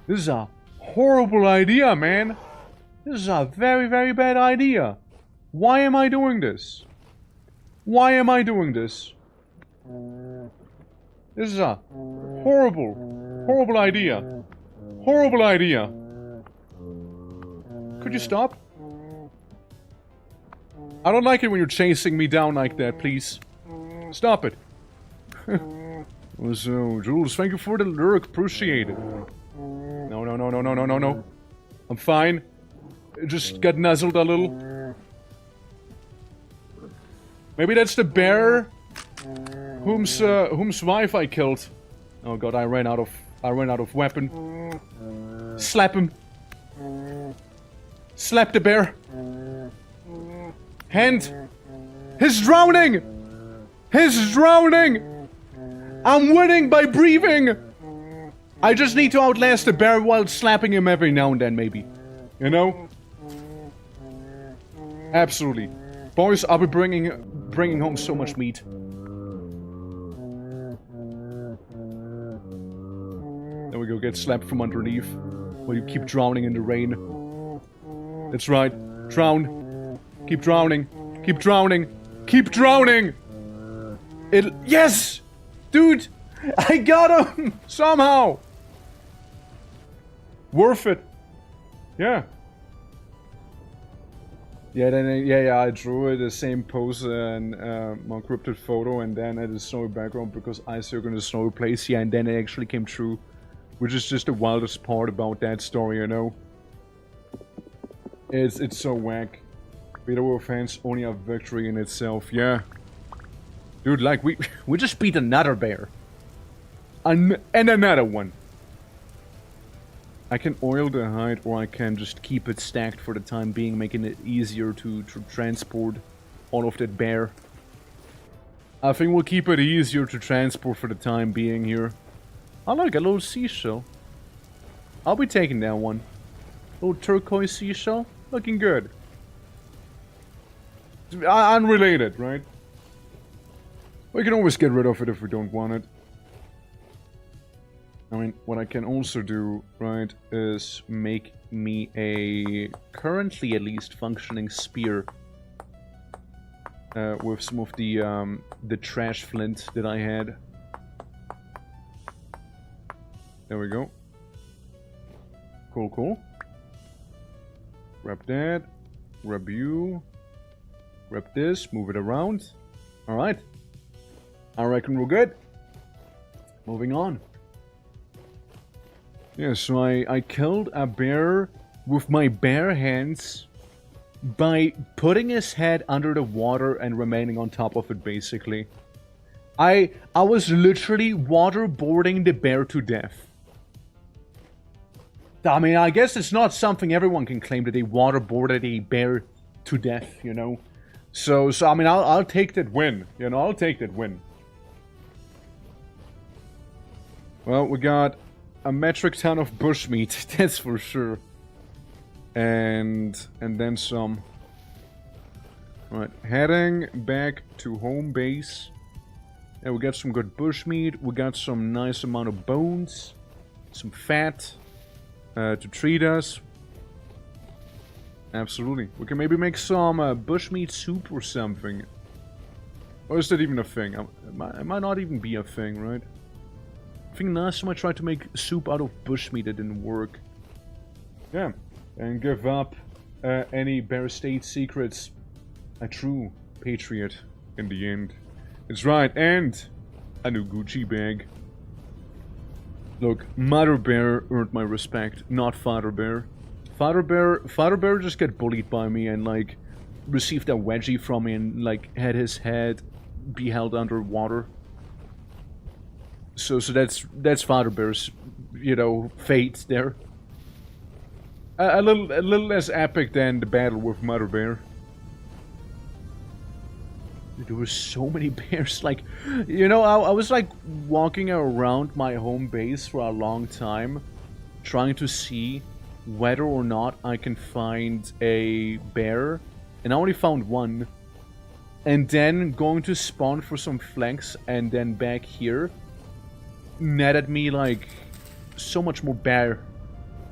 This is a horrible idea, man. This is a very, very bad idea. Why am I doing this? Why am I doing this? This is a horrible, horrible idea. Horrible idea. Could you stop? I don't like it when you're chasing me down like that, please. Stop it. So, Jules, thank you for the lurk. Appreciate it. No, no, no, no, no, no, no, no. I'm fine. Just got nuzzled a little. Maybe that's the bear whom's wife I killed. Oh god, I ran out of weapon. Slap him. Slap the bear. Hand. He's drowning. He's drowning. I'm winning by breathing. I just need to outlast the bear while slapping him every now and then, maybe. You know? Absolutely. Boys, I'll be bringing home so much meat. There we go, get slapped from underneath. While you keep drowning in the rain. That's right. Drown. Keep drowning. Keep drowning. Keep drowning! Yes! Dude! I got him! Somehow! Worth it. Yeah. Yeah, then I drew the same pose and my encrypted photo, and then I did a snowy background because I circled in the snowy place. Yeah, and then it actually came true, which is just the wildest part about that story, you know. It's so whack. Beatable fans only a victory in itself. Yeah, dude, like we just beat another bear, and another one. I can oil the hide, or I can just keep it stacked for the time being, making it easier to transport all of that bear. I think we'll keep it easier to transport for the time being here. I like a little seashell. I'll be taking that one. Little turquoise seashell, looking good. Unrelated, right? We can always get rid of it if we don't want it. I mean, what I can also do, right, is make me a, currently at least, functioning spear. With some of the trash flint that I had. There we go. Cool, cool. Grab that. Grab you. Grab this. Move it around. Alright. I reckon we're good. Moving on. Yeah, so I killed a bear with my bare hands by putting his head under the water and remaining on top of it, basically. I was literally waterboarding the bear to death. I mean, I guess it's not something everyone can claim that they waterboarded a bear to death, you know? So I mean, I'll take that win, you know, I'll take that win. Well, we got a metric ton of bushmeat, that's for sure. And then some. Right, heading back to home base. And we got some good bushmeat. We got some nice amount of bones, some fat to treat us. Absolutely. We can maybe make some bushmeat soup or something. Or is that even a thing? It might not even be a thing, right? I think last time I tried to make soup out of bushmeat, it didn't work. Yeah, and give up any Bear State secrets. A true patriot in the end. It's right, and a new Gucci bag. Look, Mother Bear earned my respect, not Father Bear. Father Bear just got bullied by me and like received a wedgie from me and like had his head be held underwater. So that's Father Bear's, you know, fate there. A little less epic than the battle with Mother Bear. There were so many bears, like, you know, I was like walking around my home base for a long time, trying to see whether or not I can find a bear, and I only found one. And then going to spawn for some flanks, and then back here, netted me like so much more bear.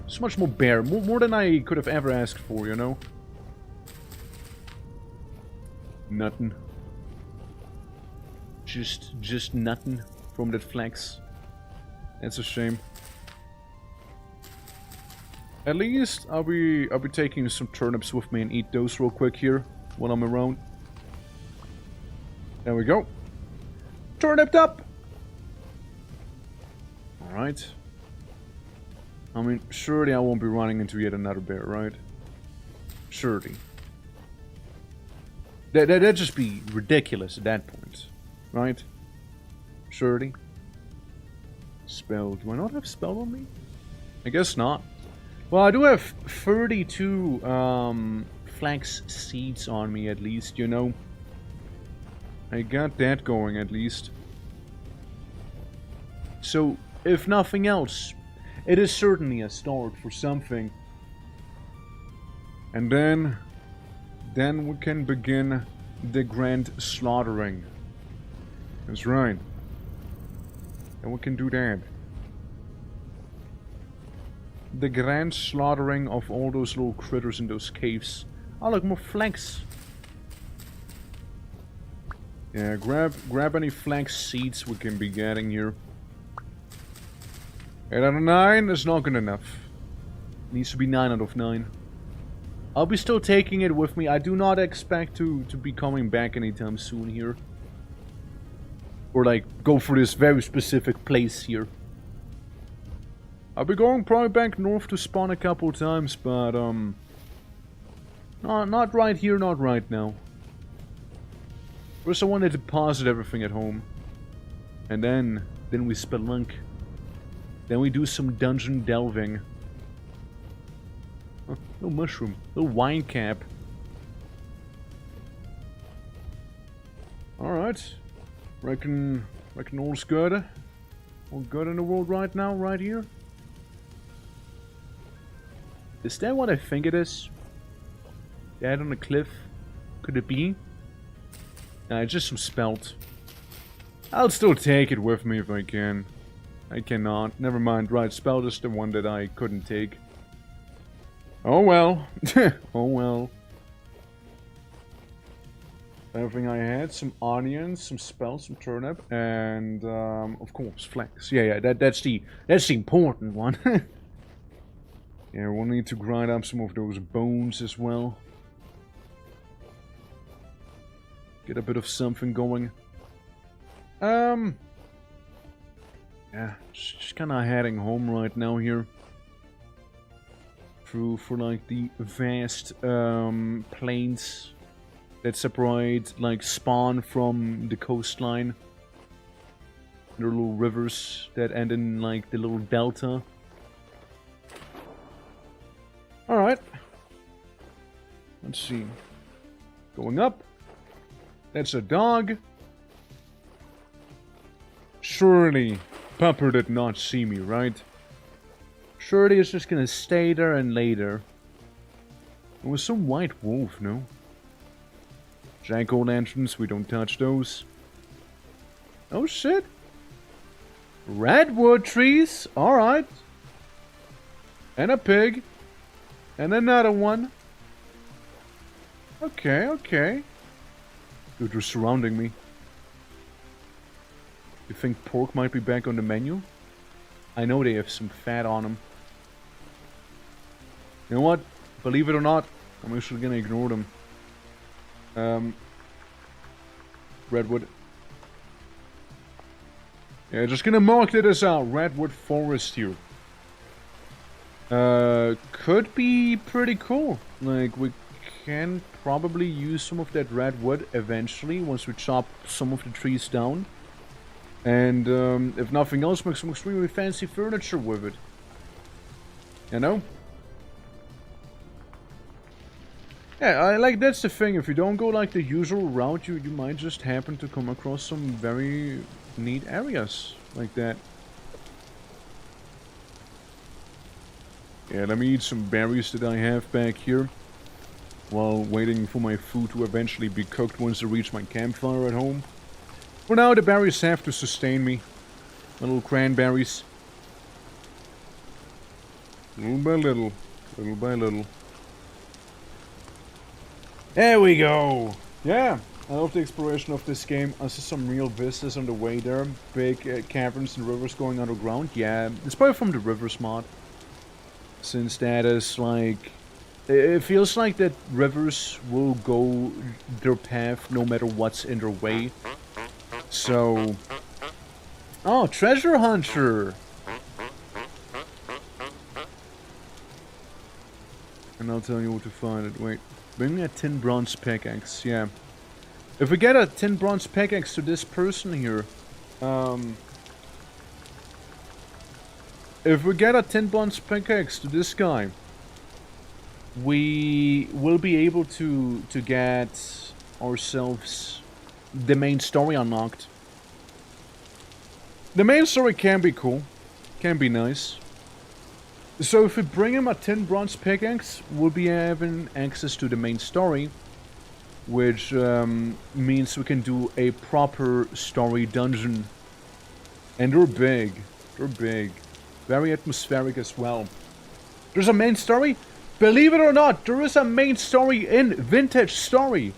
So much more bear. More than I could have ever asked for, you know? Nothing. Just nothing from that flex. That's a shame. At least I'll be taking some turnips with me and eat those real quick here while I'm around. There we go. Turniped up! Alright. I mean, surely I won't be running into yet another bear, right? Surely. That'd just be ridiculous at that point. Right? Surely. Spell. Do I not have spell on me? I guess not. Well, I do have 32 flax seeds on me at least, you know. I got that going at least. So, if nothing else, it is certainly a start for something. And then we can begin the grand slaughtering. That's right. And we can do that. The grand slaughtering of all those little critters in those caves. Oh, look, more flax. Yeah, grab any flax seeds we can be getting here. 8 out of 9 is not good enough. Needs to be 9 out of 9. I'll be still taking it with me. I do not expect to be coming back anytime soon here. Or like, go for this very specific place here. I'll be going probably back north to spawn a couple times, but not right here, not right now. First I want to deposit everything at home. And then we spelunk. Then we do some dungeon delving. Oh, little mushroom, little wine cap. Alright. Reckon all's good. All good in the world right now, right here. Is that what I think it is? That on the cliff? Could it be? Nah, it's just some spelt. I'll still take it with me if I can. I cannot. Never mind. Right, spelt is the one that I couldn't take. Oh well. Oh well. Everything I had, some onions, some spelt, some turnip, and of course flax. Yeah, that's the important one. Yeah, we'll need to grind up some of those bones as well. Get a bit of something going. Yeah, just kind of heading home right now here. For like the vast plains that separate like Spawn from the coastline. There are little rivers that end in like the little delta. Alright. Let's see. Going up. That's a dog. Surely Pupper did not see me, right? Surely it's just gonna stay there and lay there. There was some white wolf, no? Jack-o'-lanterns, we don't touch those. Oh shit. Redwood trees, alright. And a pig. And another one. Okay, okay. Dude, they're surrounding me. You think pork might be back on the menu? I know they have some fat on them. You know what? Believe it or not, I'm actually gonna ignore them. Redwood. Yeah, just gonna mark that as a redwood forest here. Could be pretty cool. Like, we can probably use some of that redwood eventually, once we chop some of the trees down. And, if nothing else, make some extremely fancy furniture with it. You know? Yeah, like, that's the thing. If you don't go, like, the usual route, you might just happen to come across some very neat areas like that. Yeah, let me eat some berries that I have back here. While waiting for my food to eventually be cooked once I reach my campfire at home. For now, the berries have to sustain me. My little cranberries. Little by little. Little by little. There we go! Yeah, I love the exploration of this game. I saw some real vistas on the way there. Big caverns and rivers going underground. Yeah, it's probably from the Rivers mod. Since that is like... It feels like that rivers will go their path no matter what's in their way. So... Oh, treasure hunter! And I'll tell you where to find it. Wait. Bring me a tin bronze pickaxe. Yeah. If we get a tin bronze pickaxe to this person here... If we get a tin bronze pickaxe to this guy... We will be able to get ourselves the main story unlocked. The main story can be cool. Can be nice. So if we bring him a tin bronze pickaxe, we'll be having access to the main story. Which means we can do a proper story dungeon. And they're big. They're big. Very atmospheric as well. There's a main story? Believe it or not, there is a main story in Vintage Story.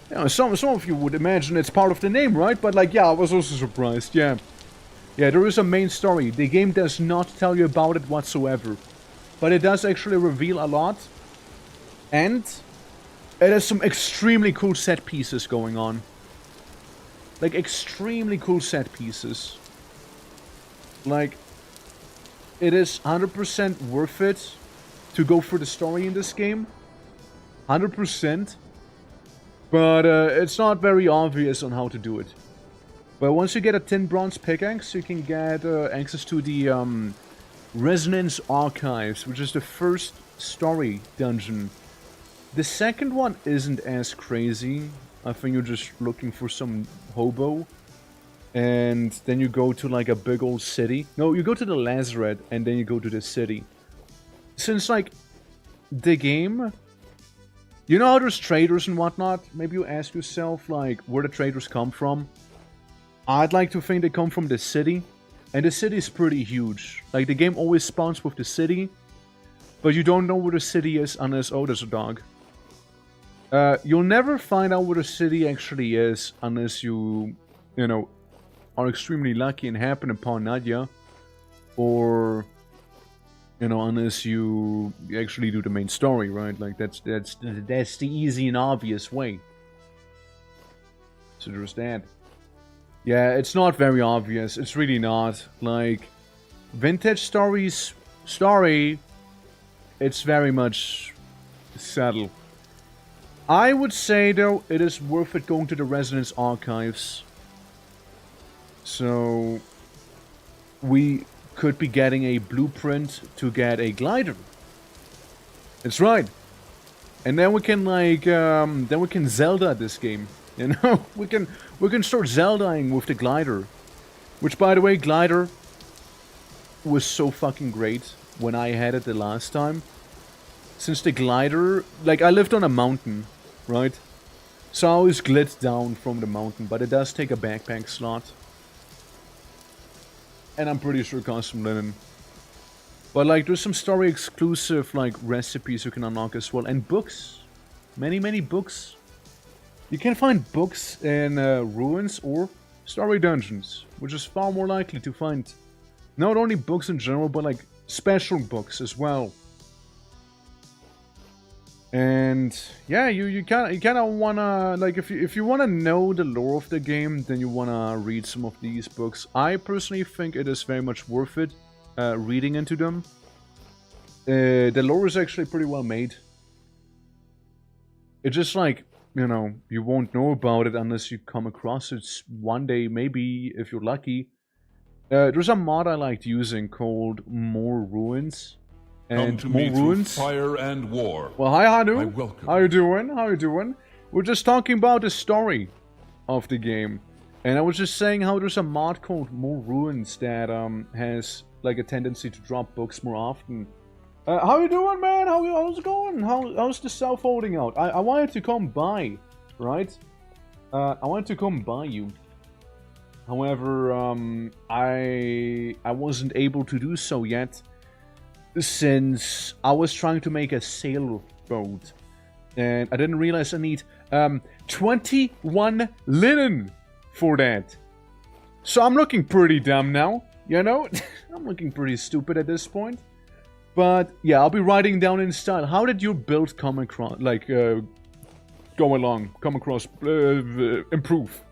You know, some of you would imagine it's part of the name, right? But like, yeah, I was also surprised, yeah. Yeah, there is a main story. The game does not tell you about it whatsoever. But it does actually reveal a lot. And it has some extremely cool set pieces going on. Like, extremely cool set pieces. Like, it is 100% worth it to go for the story in this game. 100%. But it's not very obvious on how to do it. But once you get a tin bronze pickaxe, you can get access to the Resonance Archives, which is the first story dungeon. The second one isn't as crazy. I think you're just looking for some hobo. And then you go to like a big old city. No, you go to the Lazaret and then you go to the city. Since like the game, you know how there's traders and whatnot? Maybe you ask yourself like where the traders come from. I'd like to think they come from the city. And the city is pretty huge. Like the game always spawns with the city. But you don't know where the city is unless... Oh, there's a dog. You'll never find out where the city actually is unless you know, are extremely lucky and happen upon Nadia. Or, you know, unless you actually do the main story, right? Like, that's the easy and obvious way. So there's that. Yeah, it's not very obvious. It's really not. Like, Vintage Story's story, it's very much subtle. I would say, though, it is worth it going to the Resonance Archives. So, we could be getting a blueprint to get a glider. That's right. And then we can, like, then we can Zelda this game. You know, we can start Zeldaing with the glider. Which, by the way, glider was so fucking great when I had it the last time. Since the glider, like, I lived on a mountain, right? So I always glid down from the mountain, but it does take a backpack slot. And I'm pretty sure custom linen. But, like, there's some story exclusive, like, recipes you can unlock as well. And books. Many, many books. You can find books in ruins or story dungeons, which is far more likely to find not only books in general, but like special books as well. And yeah, you kind of wanna, like, if you wanna know the lore of the game, then you wanna read some of these books. I personally think it is very much worth it reading into them. The lore is actually pretty well made. It's just like, you know, you won't know about it unless you come across it one day, maybe, if you're lucky. There's a mod I liked using called More Ruins. And Come to More me Ruins. through fire and war. Well, hi Hanu. I welcome How you doing? How you doing? We're just talking about the story of the game. And I was just saying how there's a mod called More Ruins that has like a tendency to drop books more often. How you doing, man? How's it going? How's the South holding out? I wanted to come by, right? I wanted to come by you. However, I wasn't able to do so yet, since I was trying to make a sailboat, and I didn't realize I need 21 linen for that. So I'm looking pretty dumb now, you know? I'm looking pretty stupid at this point. But yeah, I'll be writing down in style. How did your build come across, like, go along, come across, improve?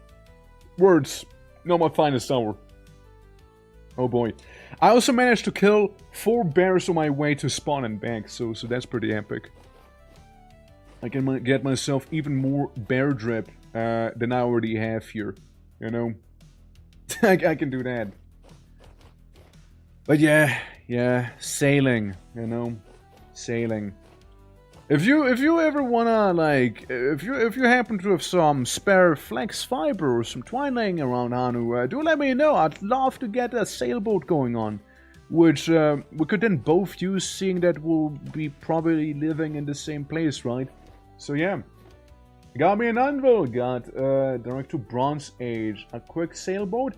Words, not my finest hour. Oh boy. I also managed to kill 4 bears on my way to spawn and back, so that's pretty epic. I can get myself even more bear drip than I already have here, you know? I can do that. But yeah, sailing, you know? Sailing. If you ever wanna, like, if you happen to have some spare flex fiber or some twine laying around, Hanu, do let me know. I'd love to get a sailboat going on, which we could then both use, seeing that we'll be probably living in the same place, right? So yeah, got me an anvil, got direct to Bronze Age, a quick sailboat.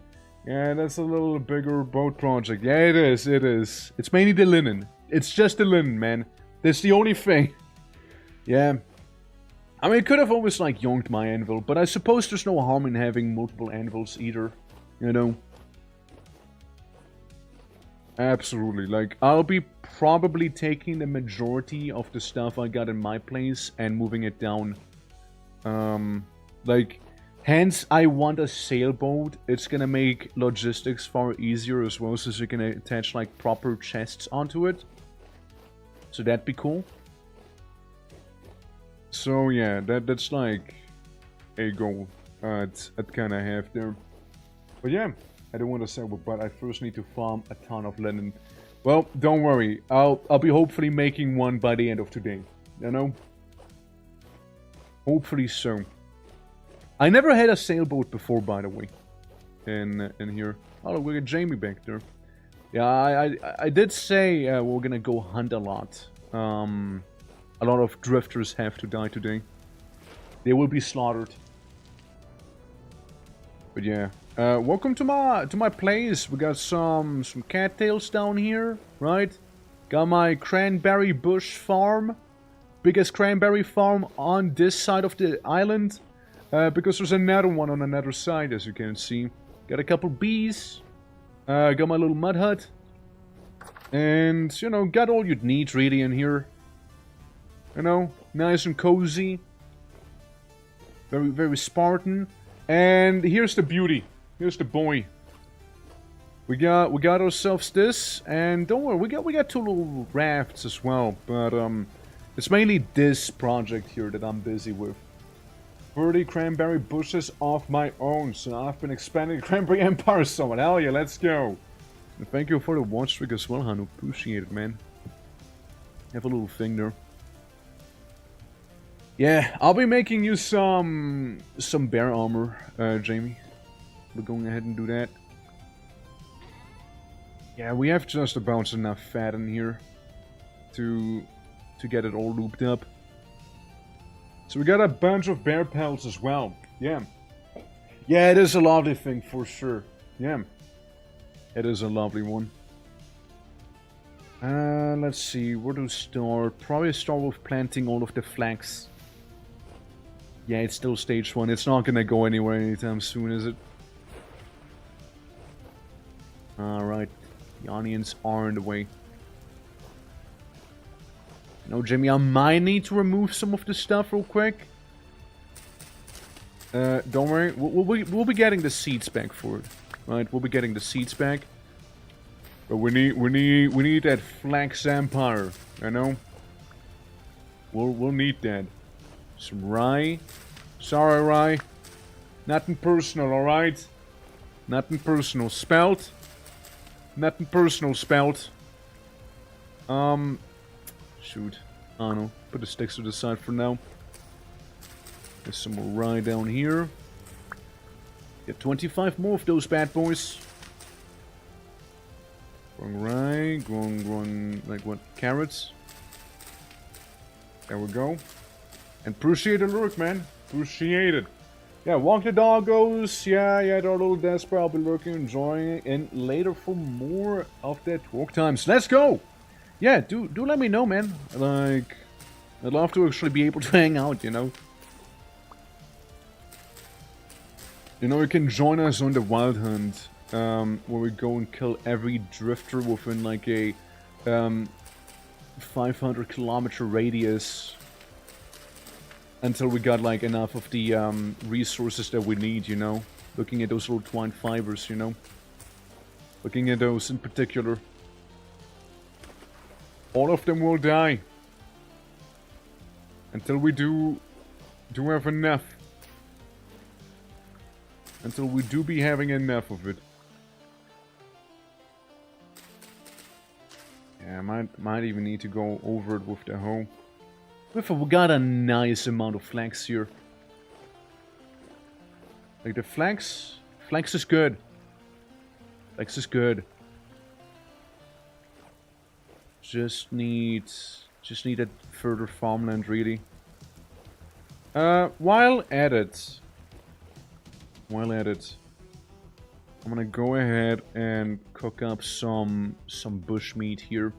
Yeah, that's a little bigger boat project. Yeah, it is. It's mainly the linen. It's just the linen, man. That's the only thing. Yeah. I mean, I could have always, like, yoinked my anvil, but I suppose there's no harm in having multiple anvils either, you know? Absolutely. Like, I'll be probably taking the majority of the stuff I got in my place and moving it down. Like, hence I want a sailboat. It's gonna make logistics far easier as well, since you can attach, like, proper chests onto it. So that'd be cool. So yeah, that's like a goal I'd kind of have there. But yeah, I don't want to say, but I first need to farm a ton of linen. Well, don't worry, I'll be hopefully making one by the end of today. You know, hopefully so. I never had a sailboat before, by the way. In here, oh, we got Jamie back there. Yeah, I did say we're gonna go hunt a lot. A lot of drifters have to die today. They will be slaughtered. But yeah, welcome to my place. We got some cattails down here, right? Got my cranberry bush farm, biggest cranberry farm on this side of the island, because there's another one on another side, as you can see. Got a couple bees. Got my little mud hut, and you know, got all you'd need really in here. You know, nice and cozy. Very, very Spartan. And here's the beauty. Here's the boy. We got ourselves this, and don't worry, we got 2 little rafts as well. But it's mainly this project here that I'm busy with. 30 cranberry bushes of my own, so I've been expanding the cranberry empire somewhat. Hell yeah, let's go. And thank you for the watch trick as well, Hanu. Appreciate it, man. Have a little thing there. Yeah, I'll be making you some bear armor, Jamie. We're going ahead and do that. Yeah, we have just about enough fat in here to get it all looped up. So we got a bunch of bear pelts as well. Yeah. Yeah, it is a lovely thing for sure. Yeah. It is a lovely one. Let's see, where to start? Probably start with planting all of the flax. Yeah, it's still stage 1. It's not gonna go anywhere anytime soon, is it? Alright. The onions are in the way. No, Jimmy, I might need to remove some of the stuff real quick. Don't worry. We'll be getting the seeds back for it. Right, we'll be getting the seeds back. But we need that flax empire, you know? We'll need that. Some rye. Sorry, rye. Nothing personal, alright? Nothing personal. Spelt. Nothing personal, spelt. Shoot. I don't know. Put the sticks to the side for now. There's some more rye down here. Get 25 more of those bad boys. Growing rye. Growing, like what? Carrots. There we go. And appreciate the lurk, man. Appreciate it. Yeah, walk the doggos. Yeah, they're a little desperate. I'll be lurking, enjoying it. And later for more of that walk times. Let's go! Yeah, do let me know, man. Like, I'd love to actually be able to hang out, you know? You know, you can join us on the Wild Hunt, where we go and kill every drifter within, like, a 500-kilometer radius until we got like enough of the resources that we need, you know? Looking at those little twine fibers, you know? Looking at those in particular. All of them will die. Until we do have enough. Until we do be having enough of it. Yeah, I might even need to go over it with the hoe. We got a nice amount of flax here. Like the flax is good. Flax is good. Just need a further farmland, really. While at it, I'm gonna go ahead and cook up some bush meat here.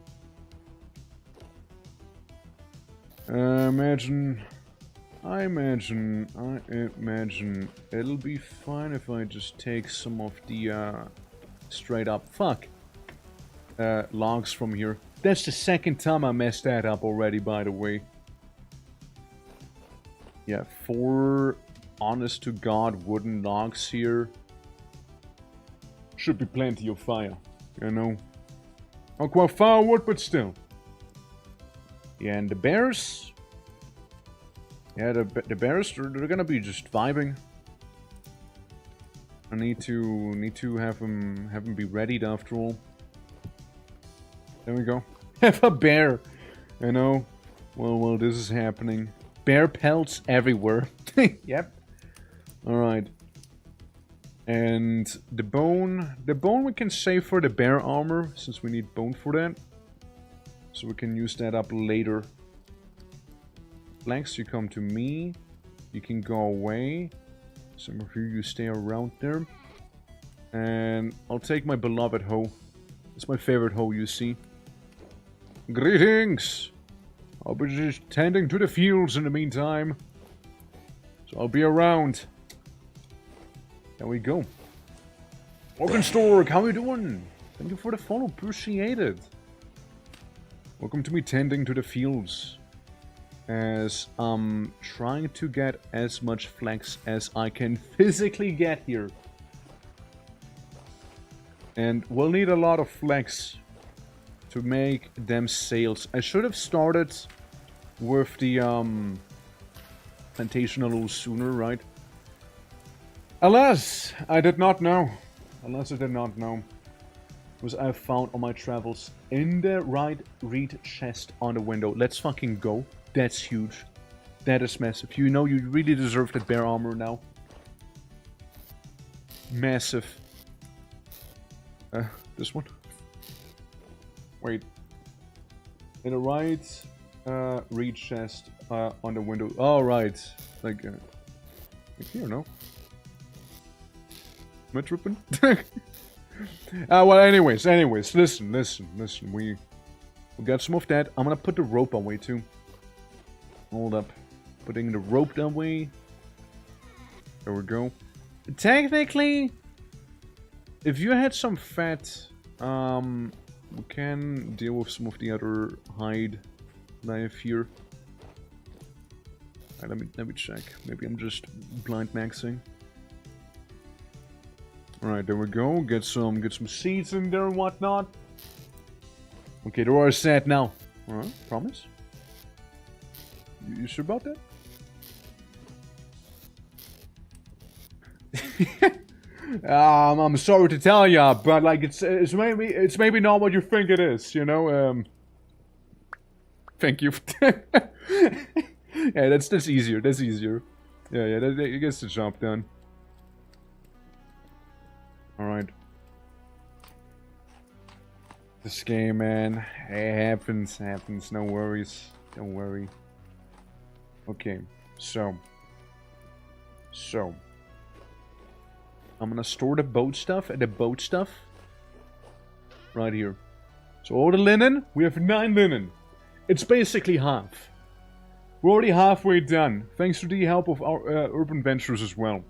I imagine it'll be fine if I just take some of the straight up logs from here. That's the second time I messed that up already, by the way. Yeah, 4 honest to God wooden logs here. Should be plenty of fire, you know. Not quite firewood, but still. Yeah, and the bears. Yeah, the bears, they're gonna be just vibing. I need to have them be readied after all. There we go. Have a bear, you know. Well, this is happening. Bear pelts everywhere. Yep. All right. And the bone we can save for the bear armor, since we need bone for that. So we can use that up later. Flanks, you come to me. You can go away. Some of you stay around there. And I'll take my beloved hoe. It's my favorite hoe, you see. Greetings! I'll be just tending to the fields in the meantime. So I'll be around. There we go. Stork, how you doing? Thank you for the follow, appreciate it. Welcome to me tending to the fields. As I'm trying to get as much flax as I can physically get here. And we'll need a lot of flax to make them sails. I should have started with the plantation a little sooner, right? Alas, I did not know. Was I found on my travels in the right reed chest on the window. Let's fucking go. That's huge. That is massive. You know you really deserve that bear armor now. Massive. This one? Wait. In the right reed chest on the window. Oh, right. Like here, no? Am I tripping? Well, anyways, listen. We got some of that. I'm gonna put the rope away too. Hold up. Putting the rope that way. There we go. Technically, if you had some fat, we can deal with some of the other hide that I have here. Alright, let me check. Maybe I'm just blind maxing. Alright, there we go. Get some seeds in there and whatnot. Okay, they're all set now. Alright, promise? You sure about that? I'm sorry to tell ya, but like it's maybe not what you think it is, you know. Thank you. Yeah, that's easier. That's easier. Yeah, that gets the job done. All right. This game, man, it happens. No worries. Don't worry. Okay, so I'm gonna store the boat stuff right here. So all the linen, we have 9 linen. It's basically half. We're already halfway done, thanks to the help of our urban ventures as well.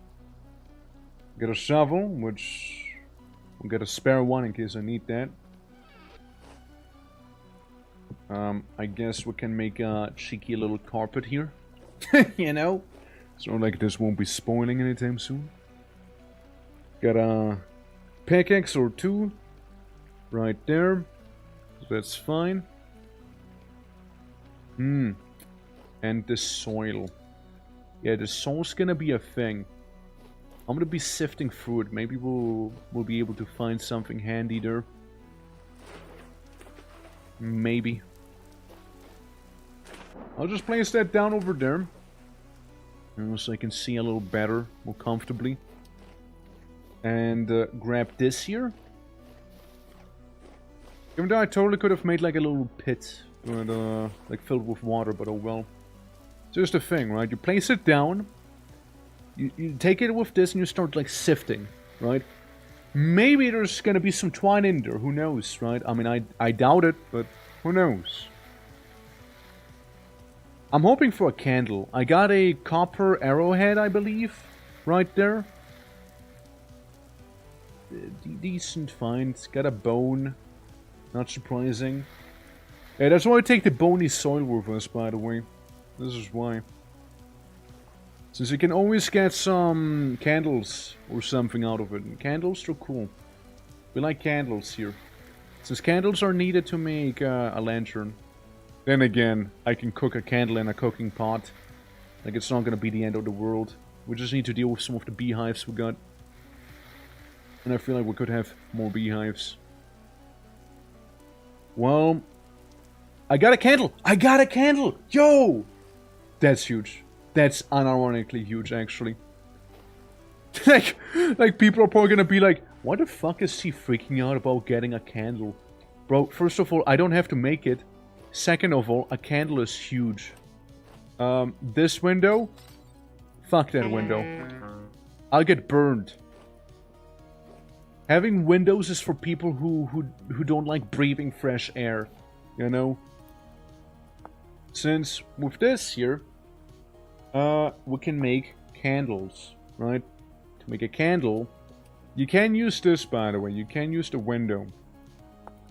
Get a shovel, which we'll get a spare one in case I need that. I guess we can make a cheeky little carpet here. You know? So like this won't be spoiling anytime soon. Got a pickaxe or two right there. So that's fine. And the soil. Yeah, the soil's gonna be a thing. I'm gonna be sifting through it. Maybe we'll be able to find something handy there. Maybe. I'll just place that down over there. So I can see a little better, more comfortably. And grab this here. Even though I totally could have made like a little pit. But, like filled with water, but oh well. So here's the thing, right? You place it down. You take it with this and you start like sifting, right? Maybe there's gonna be some twine in there, who knows, right? I mean, I doubt it, but who knows? I'm hoping for a candle. I got a copper arrowhead, I believe, right there. Decent find. Got a bone. Not surprising. Yeah, that's why I take the bony soil with us, by the way. This is why. Since you can always get some candles or something out of it. And candles are cool. We like candles here. Since candles are needed to make a lantern. Then again, I can cook a candle in a cooking pot. Like, it's not gonna be the end of the world. We just need to deal with some of the beehives we got. And I feel like we could have more beehives. Well, I got a candle! I got a candle! Yo! That's huge. That's unironically huge, actually. like people are probably gonna be like, why the fuck is he freaking out about getting a candle? Bro, first of all, I don't have to make it. Second of all, a candle is huge. This window? Fuck that window. I'll get burned. Having windows is for people who don't like breathing fresh air. You know? Since with this here, we can make candles, right? To make a candle, you can use this, by the way. You can use the window.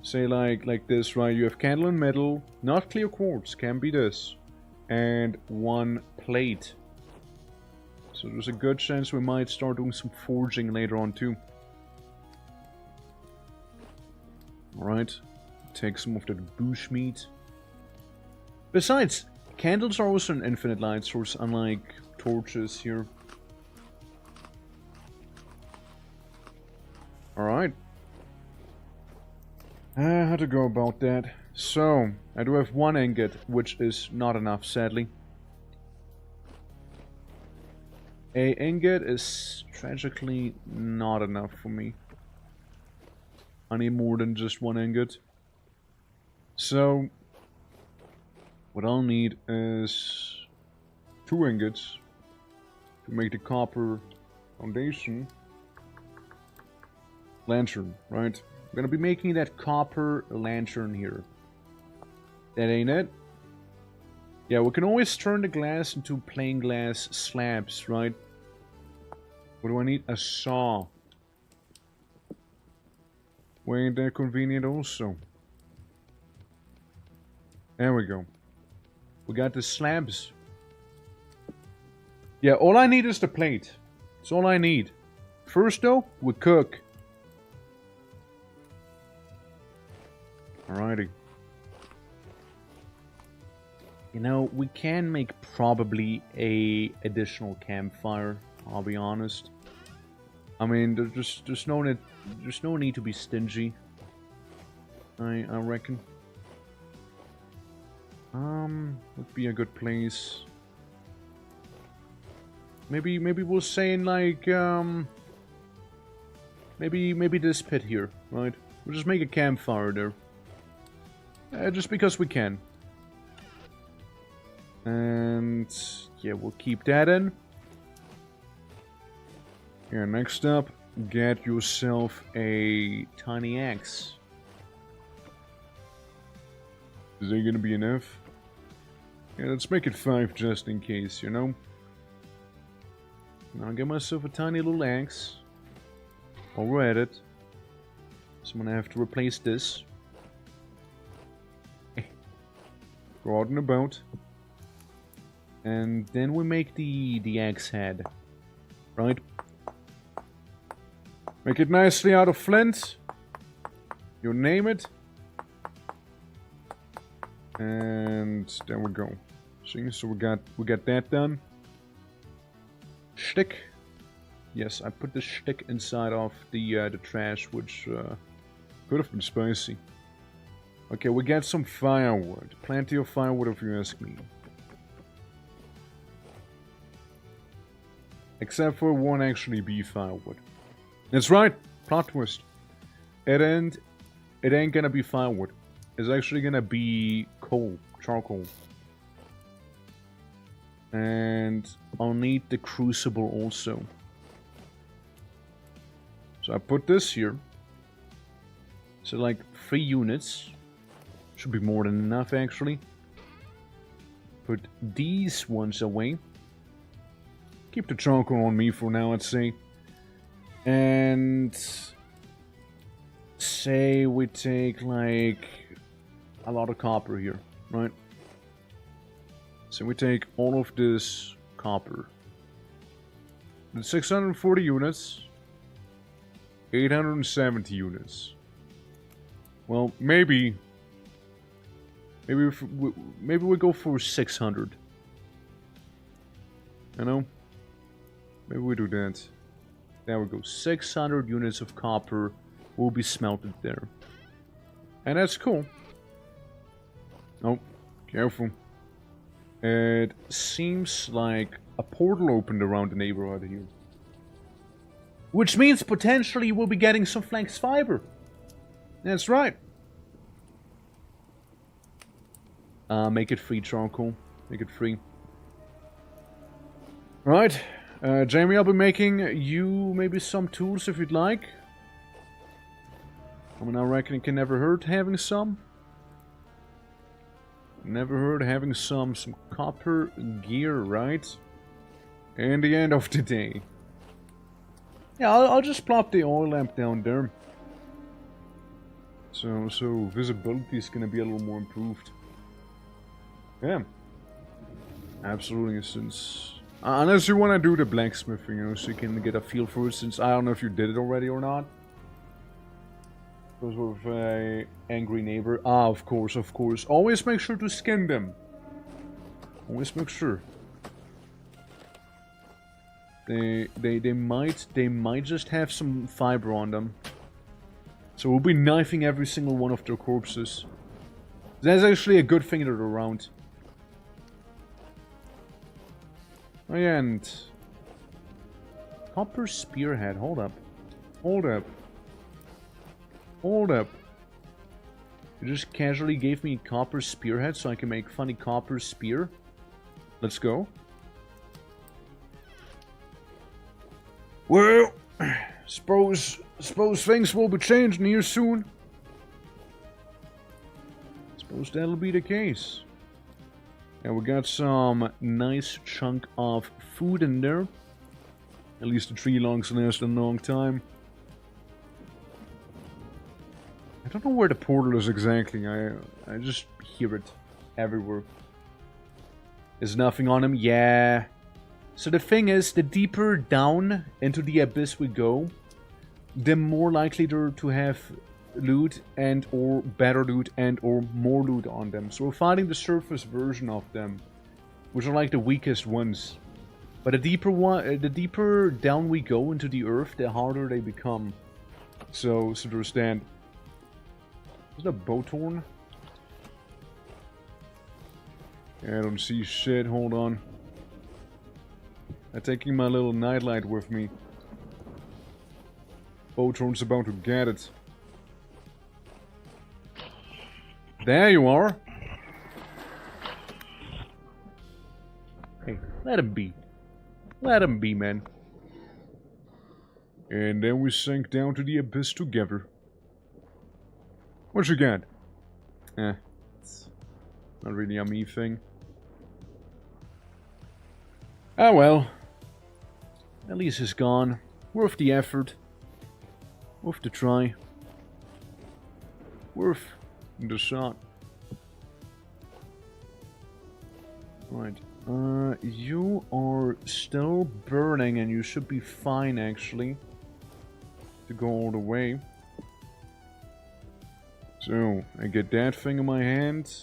Say like this, right? You have candle in metal, not clear quartz, can be this. And one plate. So there's a good chance we might start doing some forging later on too. Alright. Take some of that bush meat. Besides, candles are also an infinite light source, unlike torches here. Alright. How to go about that? So, I do have one ingot, which is not enough, sadly. A ingot is tragically not enough for me. I need more than just one ingot. So, what I'll need is 2 ingots to make the copper foundation lantern, right? I'm gonna be making that copper lantern here. That ain't it? Yeah, we can always turn the glass into plain glass slabs, right? What do I need? A saw. Well, ain't that convenient also? There we go. We got the slabs. Yeah, all I need is the plate. That's all I need. First though, we cook. Alrighty. You know, we can make probably a additional campfire, I'll be honest. I mean, there's no need to be stingy. I reckon. Would be a good place. Maybe we'll say in like maybe this pit here, right? We'll just make a campfire there. Just because we can. And yeah, we'll keep that in. Yeah, next up, get yourself a tiny axe. Is that gonna be enough? Yeah, let's make it 5 just in case, you know? I'll get myself a tiny little axe. While we're at it. So I'm gonna have to replace this. Go out and about. And then we make the axe head. Right? Make it nicely out of flint. You name it. And there we go. See, so we got that done. Stick. Yes, I put the stick inside of the trash, which could have been spicy. Okay, we got some firewood. Plenty of firewood, if you ask me. Except for one actually bee firewood. That's right. Plot twist. It ain't gonna be firewood. It's actually gonna be coal, charcoal. And I'll need the crucible also. So I put this here. So like 3 units. Should be more than enough actually. Put these ones away. Keep the charcoal on me for now, I'd say. And say we take like a lot of copper here, right? So we take all of this copper. And 640 units. 870 units. Well, maybe we go for 600. You know? Maybe we do that. There we go. 600 units of copper will be smelted there. And that's cool. Oh, careful. It seems like a portal opened around the neighborhood here. Which means potentially we'll be getting some flex fiber. That's right. Make it free, charcoal. Make it free. Right. Jamie, I'll be making you maybe some tools if you'd like. I mean, I reckon it can never hurt having some. Never hurt having some copper gear, right? And the end of the day. Yeah, I'll just plop the oil lamp down there. So visibility is gonna be a little more improved. Yeah. Absolutely, since... unless you want to do the blacksmithing, you know, so you can get a feel for it, since I don't know if you did it already or not. Those with a angry neighbor. Ah, of course, of course. Always make sure to skin them. Always make sure. They might just have some fiber on them. So we'll be knifing every single one of their corpses. That's actually a good thing that they're around. Oh yeah, and... Copper spearhead, hold up. Hold up. Hold up. You just casually gave me copper spearhead so I can make funny copper spear. Let's go. Well, suppose things will be changing here soon. Suppose that'll be the case. And we got some nice chunk of food in there. At least the tree logs last a long time. I don't know where the portal is exactly. I just hear it everywhere. Is nothing on him? Yeah. So the thing is, the deeper down into the abyss we go, the more likely they're to have loot and or better loot and or more loot on them. So we're fighting the surface version of them, which are like the weakest ones. But the deeper down we go into the earth, the harder they become. So there's that. Is that a boat horn? Yeah, I don't see shit. Hold on. I'm taking my little nightlight with me. Boat horn's about to get it. There you are. Hey, let him be. Let him be, man. And then we sank down to the abyss together. What you got? It's not really a me thing. Ah well. At least it's gone. Worth the effort. Worth the try. Worth the shot. Right. You are still burning and you should be fine, actually. To go all the way. So, I get that thing in my hand.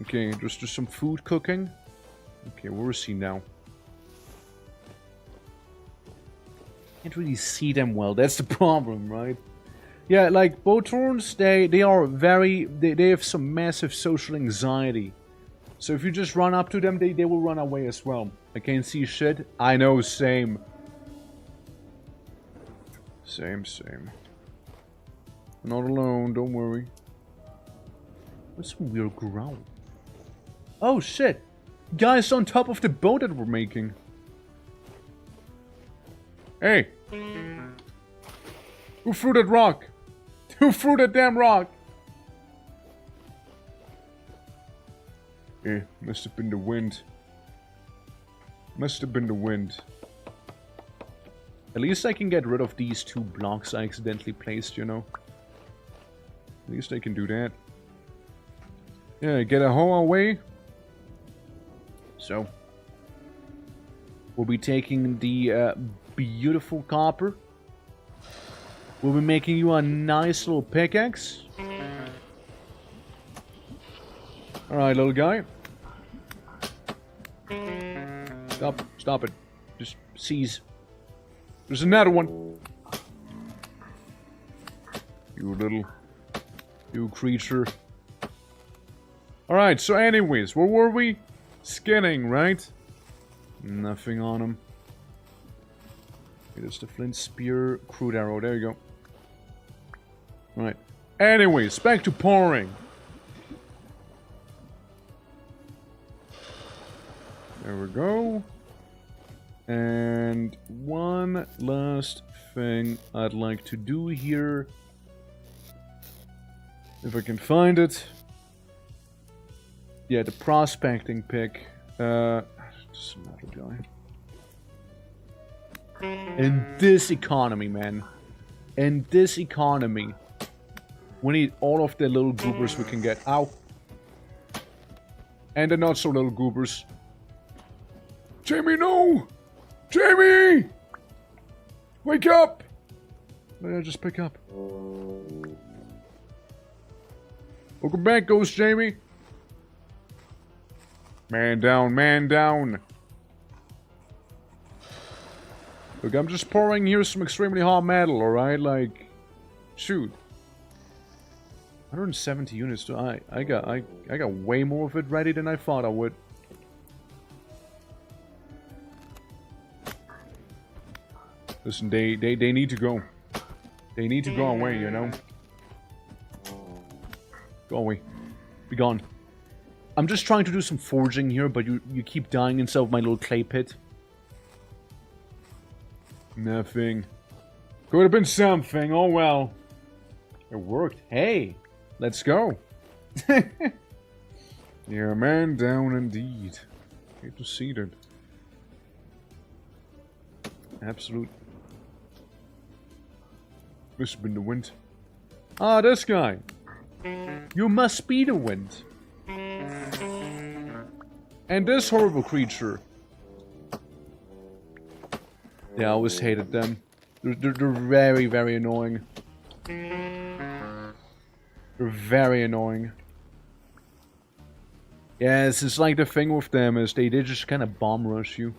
Okay, just some food cooking. Okay, where is he now? Can't really see them well, that's the problem, right? Yeah, like, Botorns, they are very... They have some massive social anxiety. So if you just run up to them, they will run away as well. I can't see shit. I know, same. Same. Not alone, don't worry. What's some weird growl? Oh shit! Guys on top of the boat that we're making. Hey! Who threw that rock? Who threw that damn rock? Eh, must have been the wind. Must have been the wind. At least I can get rid of these 2 blocks I accidentally placed, you know. At least I can do that. Yeah, get a hoe away. So. We'll be taking the beautiful copper. We'll be making you a nice little pickaxe. Alright, little guy. Stop it. Just seize. There's another one. You creature. Alright, so anyways, where were we? Skinning, right? Nothing on him. There's the flint spear, crude arrow, there you go. Right. Anyways, back to pouring. There we go. And one last thing I'd like to do here. If I can find it. Yeah, the prospecting pick. Just another guy. In this economy, man. In this economy. We need all of the little goobers we can get. Ow. And the not so little goobers. Jamie, no! Jamie! Wake up! What did I just pick up? Welcome back, Ghost Jamie. Man down, man down. Look, I'm just pouring here some extremely hot metal, alright? Like, shoot. 170 units. I got way more of it ready than I thought I would. Listen, they need to go. They need to go away, you know? Go away. Be gone. I'm just trying to do some forging here, but you keep dying inside of my little clay pit. Nothing. Could have been something, oh well. It worked. Hey, let's go. Yeah, man down indeed. Hate to see that. Absolute. Must have been the wind. Ah, this guy. You must be the wind. And this horrible creature. Yeah, I always hated them. They're very, very annoying. They're very annoying. Yeah, it's like the thing with them is they just kind of bomb rush you.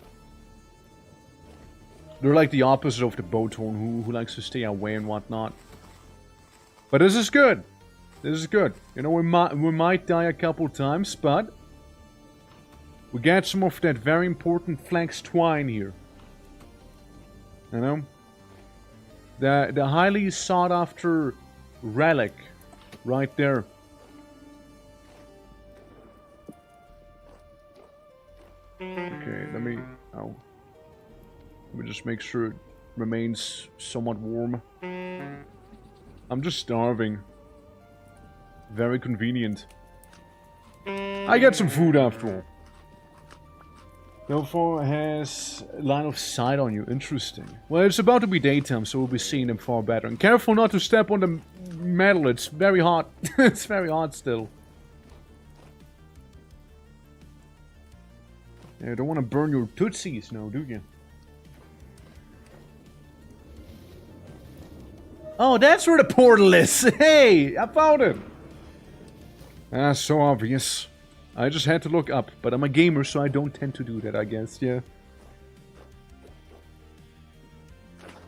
They're like the opposite of the Botorn who likes to stay away and whatnot. But this is good. This is good. You know, we might die a couple times, but we got some of that very important flax twine here. You know? The highly sought after relic right there. Okay, let me just make sure it remains somewhat warm. I'm just starving. Very convenient. I got some food after all. Therefore has line of sight on you. Interesting. Well, it's about to be daytime, so we'll be seeing them far better. And careful not to step on the metal. It's very hot. It's very hot still. You don't want to burn your tootsies now, do you? Oh, that's where the portal is! Hey! I found it! Ah, so obvious. I just had to look up, but I'm a gamer, so I don't tend to do that, I guess, yeah.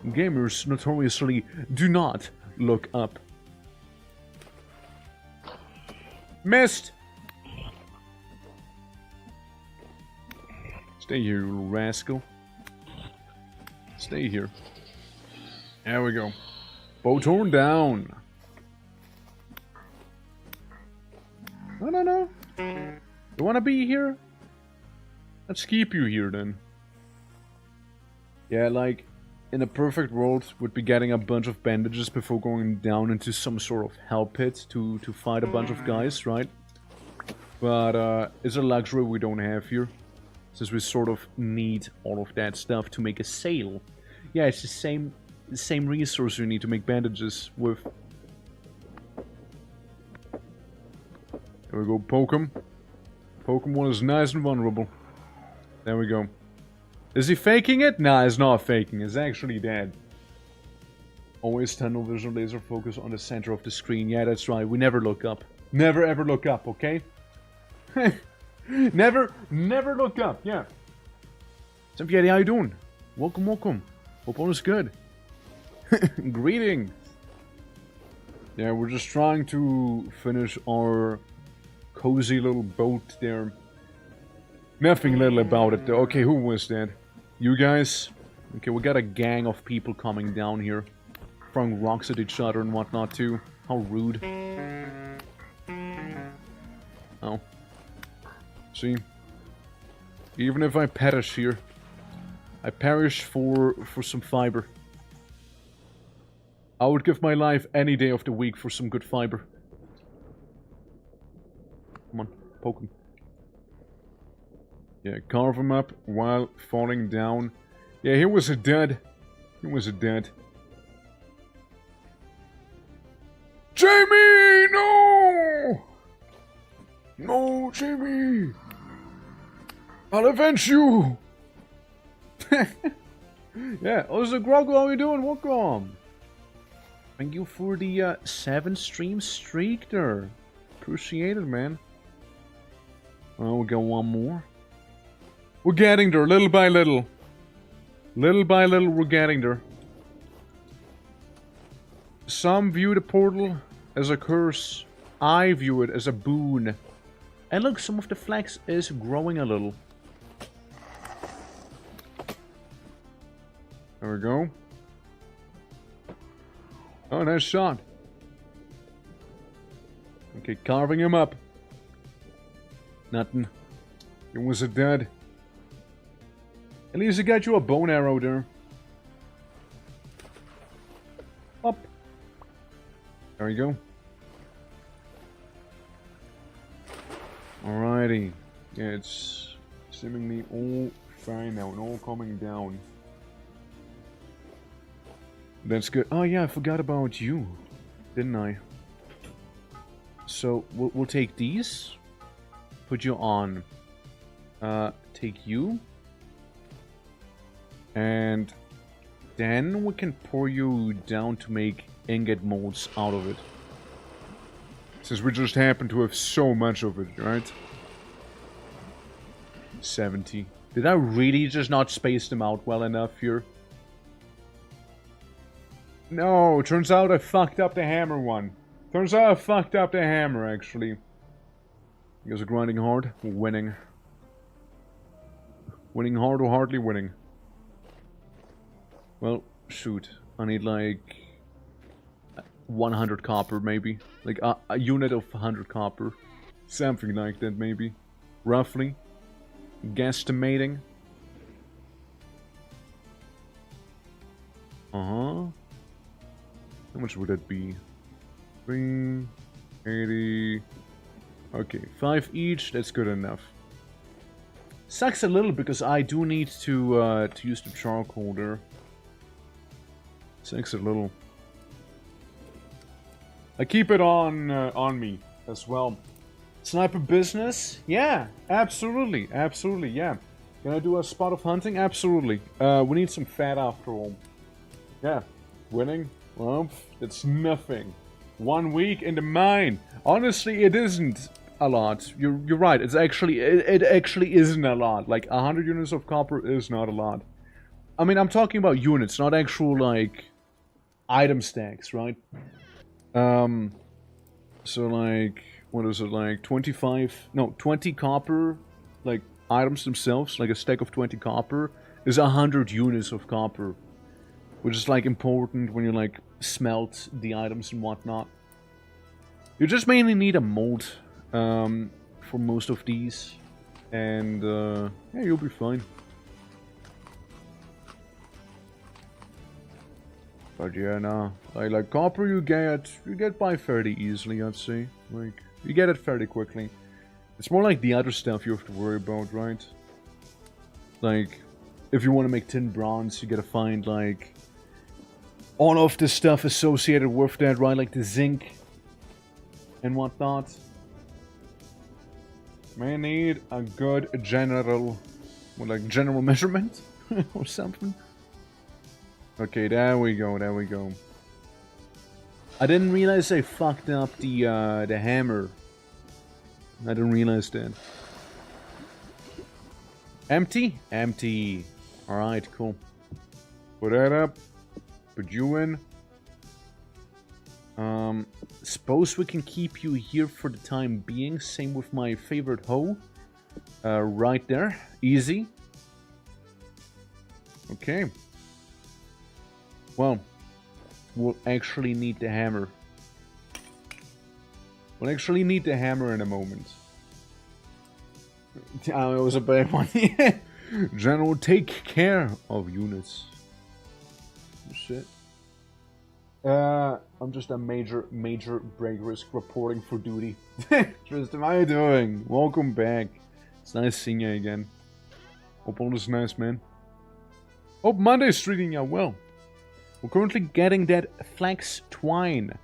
Gamers notoriously do not look up. Missed! Stay here, you little rascal. Stay here. There we go. Bow torn down. No. You wanna be here? Let's keep you here then. Yeah, like, in a perfect world, would be getting a bunch of bandages before going down into some sort of hell pit to fight a bunch of guys, right? But it's a luxury we don't have here, since we sort of need all of that stuff to make a sail. Yeah, it's the same resource you need to make bandages with. There we go, poke him. Poke him when it's nice and vulnerable. There we go. Is he faking it? Nah, he's not faking. He's actually dead. Always tunnel vision, laser focus on the center of the screen. Yeah, that's right. We never look up. Never ever look up, okay? never look up, yeah. Shanties, how you doing? Welcome. Hope all is good. Greetings. Yeah, we're just trying to finish our cozy little boat there. Nothing little about it though. Okay, who was that? You guys? Okay, we got a gang of people coming down here. Throwing rocks at each other and whatnot too. How rude. Oh. See? Even if I perish here, I perish for some fiber. I would give my life any day of the week for some good fiber. Come on, poke him. Yeah, carve him up while falling down. Yeah, he was a dud. He was a dud. Jamie, no! No, Jamie! I'll avenge you! Yeah, also Grog, how are you doing? Welcome! Thank you for the 7 stream streak there. Appreciate it, man. Oh, we got one more. We're getting there, little by little. Little by little, we're getting there. Some view the portal as a curse. I view it as a boon. And look, some of the flax is growing a little. There we go. Oh, nice shot. Okay, carving him up. Nothing. It was a dud. At least I got you a bone arrow there. Up. There we go. Alrighty. Yeah, it's seemingly all fine now and all coming down. That's good. Oh yeah, I forgot about you, didn't I? So we'll take these. Put you on. Take you. And then we can pour you down to make ingot molds out of it. Since we just happen to have so much of it, right? 70. Did I really just not space them out well enough here? No, turns out I fucked up the hammer one. Turns out I fucked up the hammer, actually. You guys are grinding hard? Winning. Winning hard or hardly winning? Well, shoot. I need like 100 copper, maybe. Like a unit of 100 copper. Something like that, maybe. Roughly. Guesstimating. Uh-huh. How much would that be? 380. Okay, 5 each. That's good enough. Sucks a little because I do need to use the charcoal there. Sucks a little. I keep it on me as well. Sniper business? Yeah, absolutely, yeah. Can I do a spot of hunting? Absolutely. We need some fat after all. Yeah. Winning? Well, that's nothing. 1 week in the mine. Honestly, it isn't a lot. You're right. It's actually it actually isn't a lot. Like 100 units of copper is not a lot. I mean, I'm talking about units, not actual like item stacks, right? So like what is it, like 20 copper, like items themselves, like a stack of 20 copper is 100 units of copper, which is like important when you like smelt the items and whatnot. You just mainly need a mold for most of these, and yeah, you'll be fine. But yeah, nah, like copper you get by fairly easily, I'd say. Like, you get it fairly quickly. It's more like the other stuff you have to worry about, right? Like, if you want to make tin bronze, you gotta find, like, all of the stuff associated with that, right? Like the zinc and whatnot. May need a good general, well, like general measurement or something. Okay, there we go, there we go. I didn't realize I fucked up the hammer. I didn't realize that. Empty? Empty. Alright, cool. Put that up. Put you in. Suppose we can keep you here for the time being. Same with my favorite hoe. Right there. Easy. Okay. Well, we'll actually need the hammer. We'll actually need the hammer in a moment. It was a bad one. General, take care of units. Shit. I'm just a major break risk reporting for duty. Tristan, how you doing? Welcome back. It's nice seeing you again. Hope all is nice, man. Hope Monday's treating you well. We're currently getting that flax twine.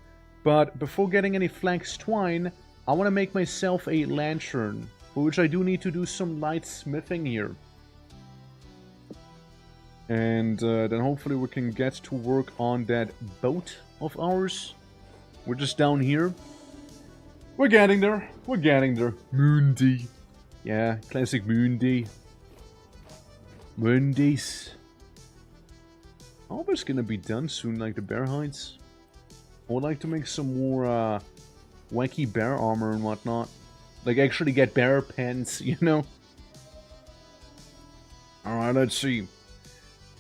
But before getting any flax twine, I want to make myself a lantern. For which I do need to do some light smithing here. And then hopefully we can get to work on that boat of ours. We're just down here. We're getting there. We're getting there. Moondy. Yeah, classic Moondy. Moondies. I hope it's gonna be done soon, like the bear hides. I would like to make some more wacky bear armor and whatnot. Like actually get bear pants, you know? Alright, let's see.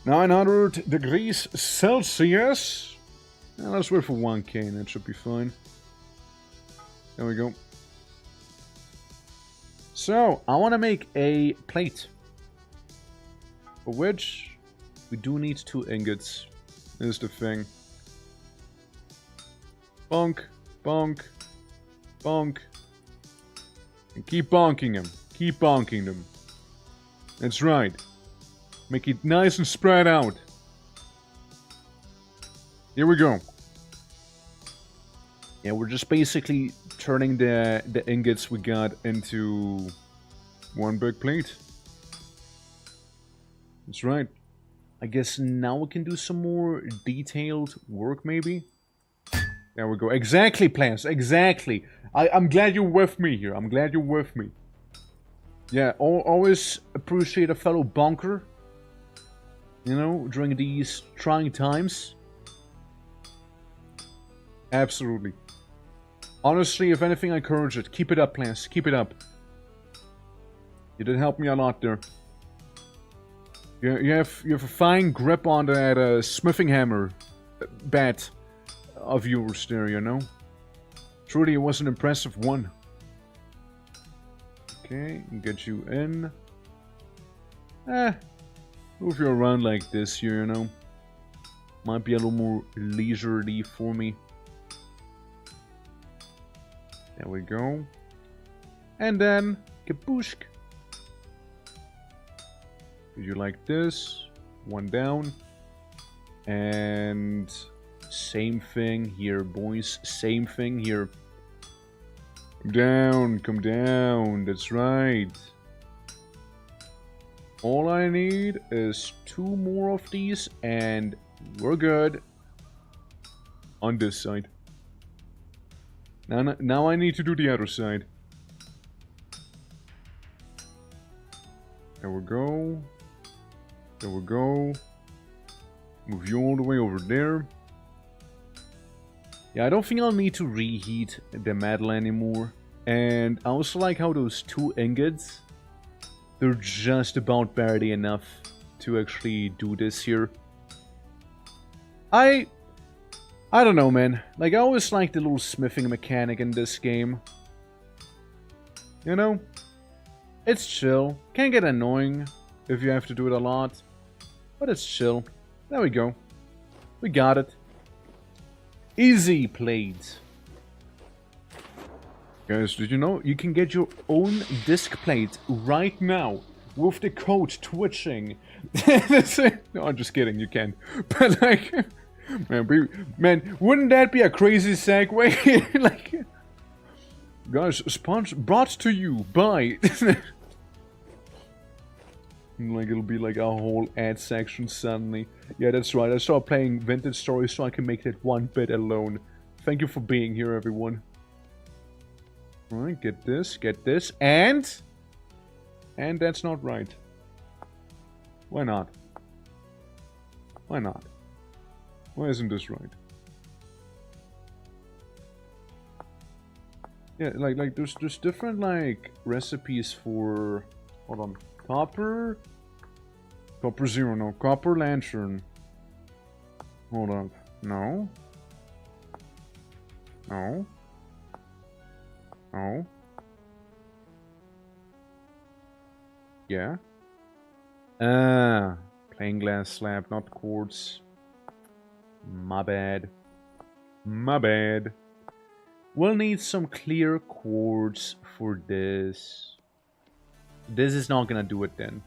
900 degrees Celsius. And let's wait for 1K and that should be fine. There we go. So, I want to make a plate. For which we do need 2 ingots. Is the thing. Bonk, bonk, bonk. And keep bonking them. Keep bonking them. That's right. Make it nice and spread out. Here we go. Yeah, we're just basically turning the ingots we got into one big plate. That's right. I guess now we can do some more detailed work, maybe? There we go. Exactly, plants. Exactly. I'm glad you're with me here. I'm glad you're with me. Yeah, always appreciate a fellow bonker. You know, during these trying times. Absolutely. Honestly, if anything, I encourage it. Keep it up, plants. Keep it up. You did help me a lot there. You have a fine grip on that smithing hammer bat of yours there, you know? Truly, it was an impressive one. Okay, get you in. Move you around like this here, you know? Might be a little more leisurely for me. There we go. And then, kabooshk. You like this. One down. And same thing here, boys. Same thing here. Come down, come down. That's right. All I need is 2 more of these, and we're good. On this side. Now I need to do the other side. There we go. There we go. Move you all the way over there. Yeah, I don't think I'll need to reheat the metal anymore. And I also like how those 2 ingots, they're just about barely enough to actually do this here. I don't know, man. Like, I always like the little smithing mechanic in this game. You know? It's chill. Can get annoying if you have to do it a lot. But it's chill. There we go. We got it. Easy played. Guys, did you know you can get your own disc plate right now with the code twitching? No, I'm just kidding, you can. But like, man, wouldn't that be a crazy segue? Like, guys, brought to you by. Like, it'll be like a whole ad section suddenly. Yeah, that's right. I started playing Vintage Stories so I can make that one bit alone. Thank you for being here, everyone. Alright, get this, and that's not right. Why not? Why not? Why isn't this right? Yeah, like there's different like recipes for, hold on, copper 0, no, copper lantern. Hold up, no. Oh. Yeah. Plain glass slab, not quartz. My bad. My bad. We'll need some clear quartz for this. This is not gonna do it then.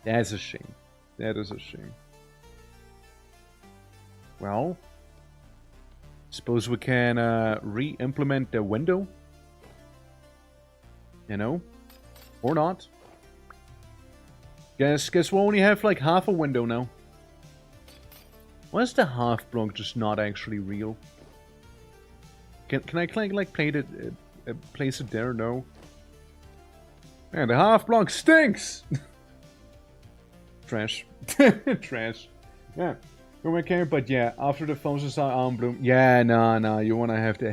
That's a shame. That is a shame. Well, suppose we can re-implement the window. You know? Or not. Guess we only have like half a window now. Why is the half block just not actually real? Can I like place it there? No. Man, the half block stinks! Trash. Trash. Yeah. No one care, but yeah, after the phones are arm bloom. Yeah, no, you wanna have the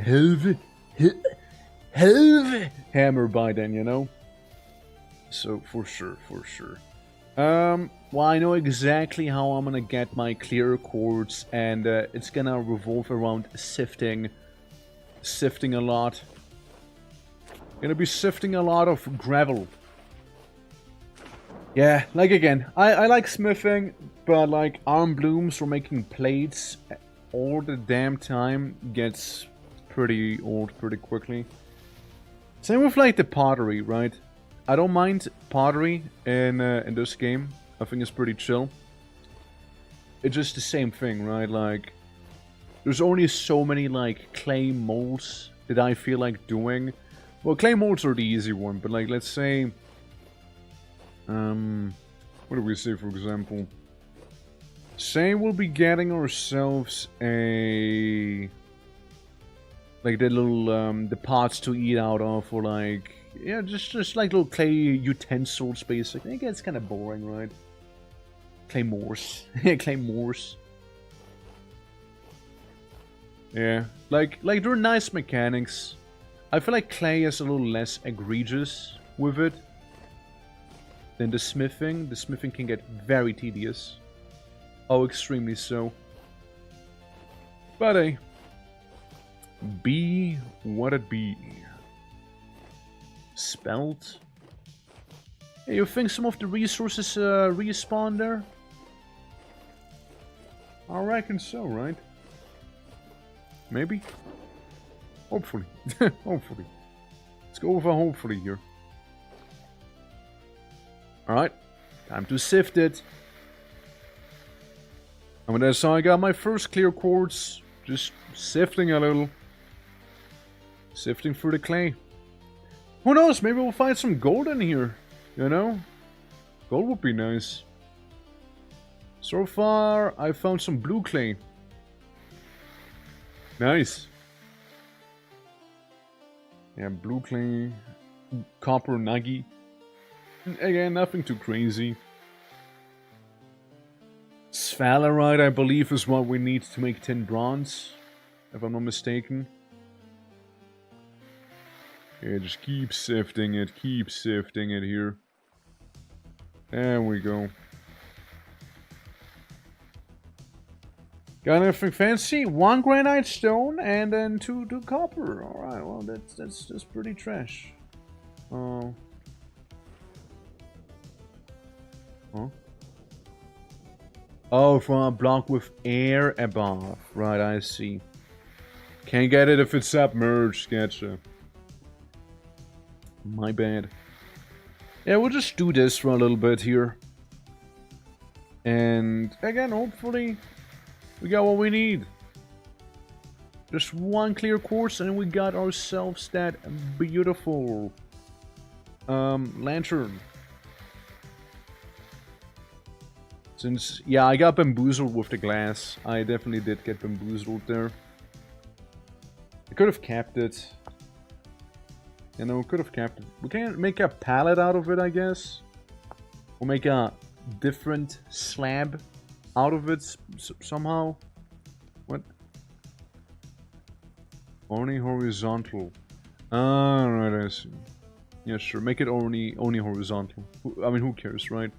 hammer by then, you know? So, for sure. Well, I know exactly how I'm gonna get my clear quartz, and it's gonna revolve around sifting a lot. Gonna be sifting a lot of gravel. Yeah, like again, I like smithing, but like arm blooms for making plates all the damn time gets pretty old pretty quickly. Same with like the pottery, right? I don't mind pottery in this game. I think it's pretty chill. It's just the same thing, right? Like, there's only so many like clay molds that I feel like doing. Well, clay molds are the easy one, but like, let's say, what do we say, for example? Say we'll be getting ourselves a, like the little, the pots to eat out of, or like, yeah, just like little clay utensils, basically. It gets kind of boring, right? Claymores. Claymores. Yeah, like they're nice mechanics. I feel like clay is a little less egregious with it than the smithing. The smithing can get very tedious. Oh, extremely so. But hey, be what it be. Spelt. Hey, you think some of the resources respawn there? I reckon so, right? Maybe? Hopefully. Hopefully. Let's go with a hopefully here. Alright. Time to sift it. And that's how I got my first clear quartz. Just sifting a little. Sifting through the clay. Who knows? Maybe we'll find some gold in here. You know? Gold would be nice. So far, I found some blue clay. Nice. Yeah, blue clay, copper nuggy. Again, nothing too crazy. Sphalerite, I believe, is what we need to make tin bronze, if I'm not mistaken. Yeah, just keep sifting it here. There we go. Got anything fancy? 1 granite stone and then 2 copper. Alright, well that's pretty trash. Oh. Huh? Oh, from a block with air above. Right, I see. Can't get it if it's submerged, gotcha. My bad. Yeah, we'll just do this for a little bit here. And again, hopefully we got what we need. Just 1 clear quartz and we got ourselves that beautiful lantern. Since, yeah, I got bamboozled with the glass. I definitely did get bamboozled there. I could have kept it. You know, could have kept it. We can make a pallet out of it, I guess. We'll make a different slab out of it somehow. What? Only horizontal. Right, I see. Yeah, sure. Make it only horizontal. I mean, who cares, right?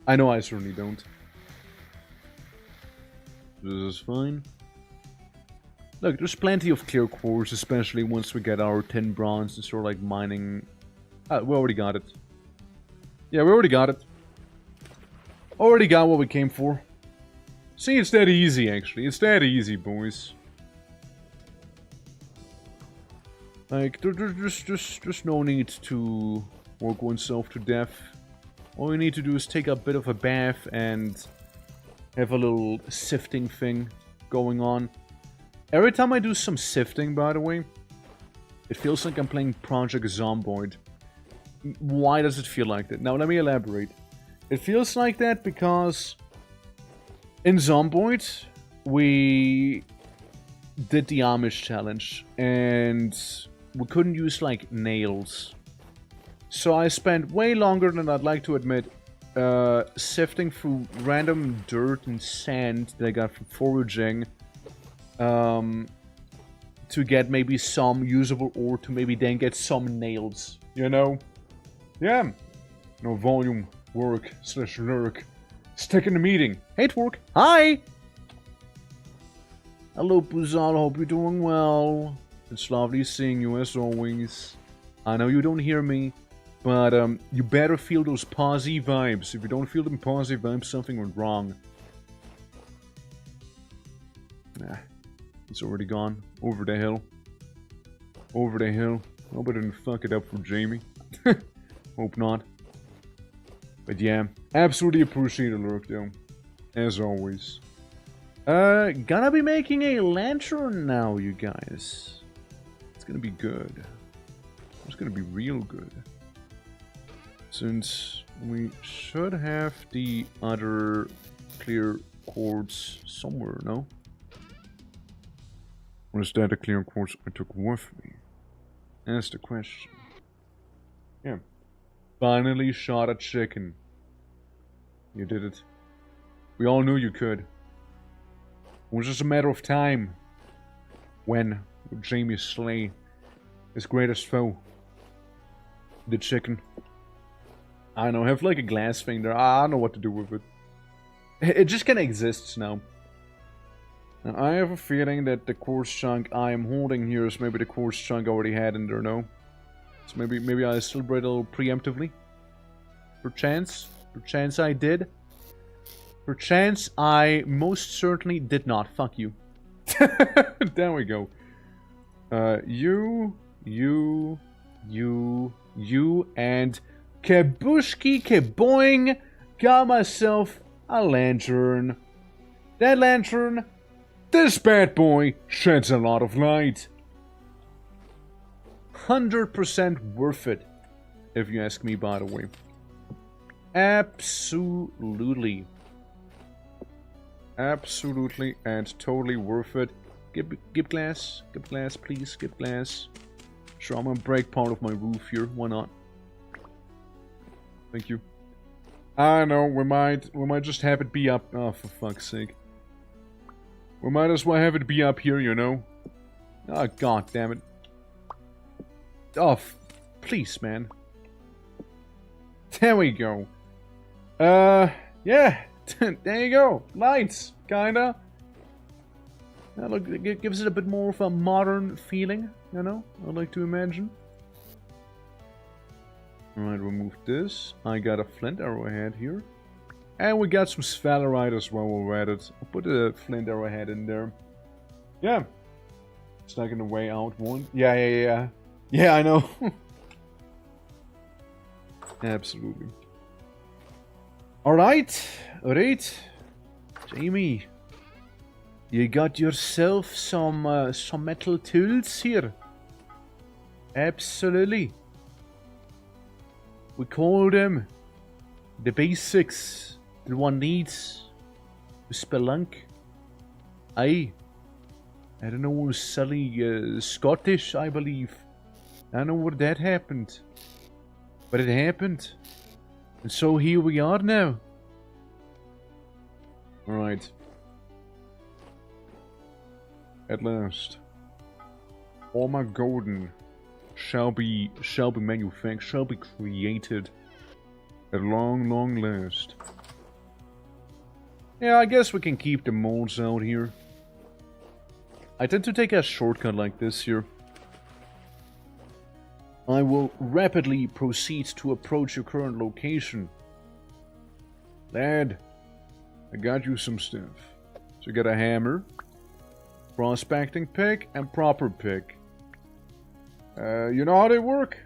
I know I certainly don't. This is fine. Look, there's plenty of clear quartz, especially once we get our tin bronze and start like mining. We already got it. Yeah, we already got it. Already got what we came for. See, it's that easy, actually. It's that easy, boys. Like, there's no need to work oneself to death. All you need to do is take a bit of a bath and have a little sifting thing going on. Every time I do some sifting, by the way, it feels like I'm playing Project Zomboid. Why does it feel like that? Now, let me elaborate. It feels like that because in Zomboid, we did the Amish challenge, and we couldn't use, like, nails. So I spent way longer than I'd like to admit sifting through random dirt and sand that I got from foraging to get maybe some usable ore to maybe then get some nails, you know? Yeah. No volume, work, / lurk. Stick in the meeting. Hate work. Hi! Hello, Puzal. Hope you're doing well. It's lovely seeing you as always. I know you don't hear me, but you better feel those posy vibes. If you don't feel them posy vibes, something went wrong. Nah, it's already gone. Over the hill. Over the hill. Hope I didn't fuck it up for Jamie. Hope not. But yeah, absolutely appreciate the lurk though. As always. Gonna be making a lantern now, you guys. It's gonna be good. It's gonna be real good. Since we should have the other clear quartz somewhere, no? Or is that a clear quartz I took with me? That's the question. Yeah. Finally shot a chicken. You did it. We all knew you could. It was just a matter of time. When would Jamie slay his greatest foe? The chicken. I don't know, have like a glass thing there. I don't know what to do with it. It just kinda exists now. And I have a feeling that the quartz chunk I am holding here is maybe the quartz chunk I already had in there, no? So maybe I celebrate a little preemptively. Perchance I did. Perchance I most certainly did not. Fuck you. There we go. You, and kabushki kaboing, got myself a lantern. That lantern, this bad boy, sheds a lot of light. 100% worth it, if you ask me, by the way. Absolutely. Absolutely and totally worth it. Give glass, please, give glass. Sure, I'm gonna break part of my roof here. Why not? Thank you. I know we might just have it be up. Oh, for fuck's sake. We might as well have it be up here, you know. Oh, god damn it. Oh, please, man. There we go. Yeah. There you go. Lights, kinda. Look, it gives it a bit more of a modern feeling, you know? I'd like to imagine. Alright, remove this. I got a flint arrowhead here. And we got some sphalerite as well while we're at it. I'll put a flint arrowhead in there. Yeah. Snugging the way out one. Yeah. Yeah, I know. Absolutely. Alright. Jamie. You got yourself some metal tools here. Absolutely. We call them the basics that one needs to spelunk. I don't know, Sully, Scottish, I believe. I don't know where that happened. But it happened. And so here we are now. Alright. At last. All my golden shall be manufactured, shall be created. At long last. Yeah, I guess we can keep the molds out here. I tend to take a shortcut like this here. I will rapidly proceed to approach your current location. Lad, I got you some stuff. So you got a hammer, prospecting pick, and proper pick. You know how they work?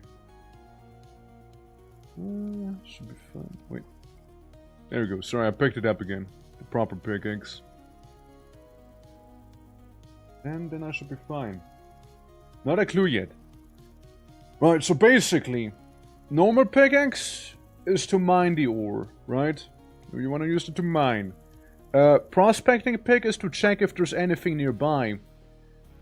Should be fine. Wait. There we go. Sorry, I picked it up again. The proper pickaxe. And then I should be fine. Not a clue yet. Right, so basically, normal pickaxe is to mine the ore, right? You want to use it to mine. Prospecting pick is to check if there's anything nearby.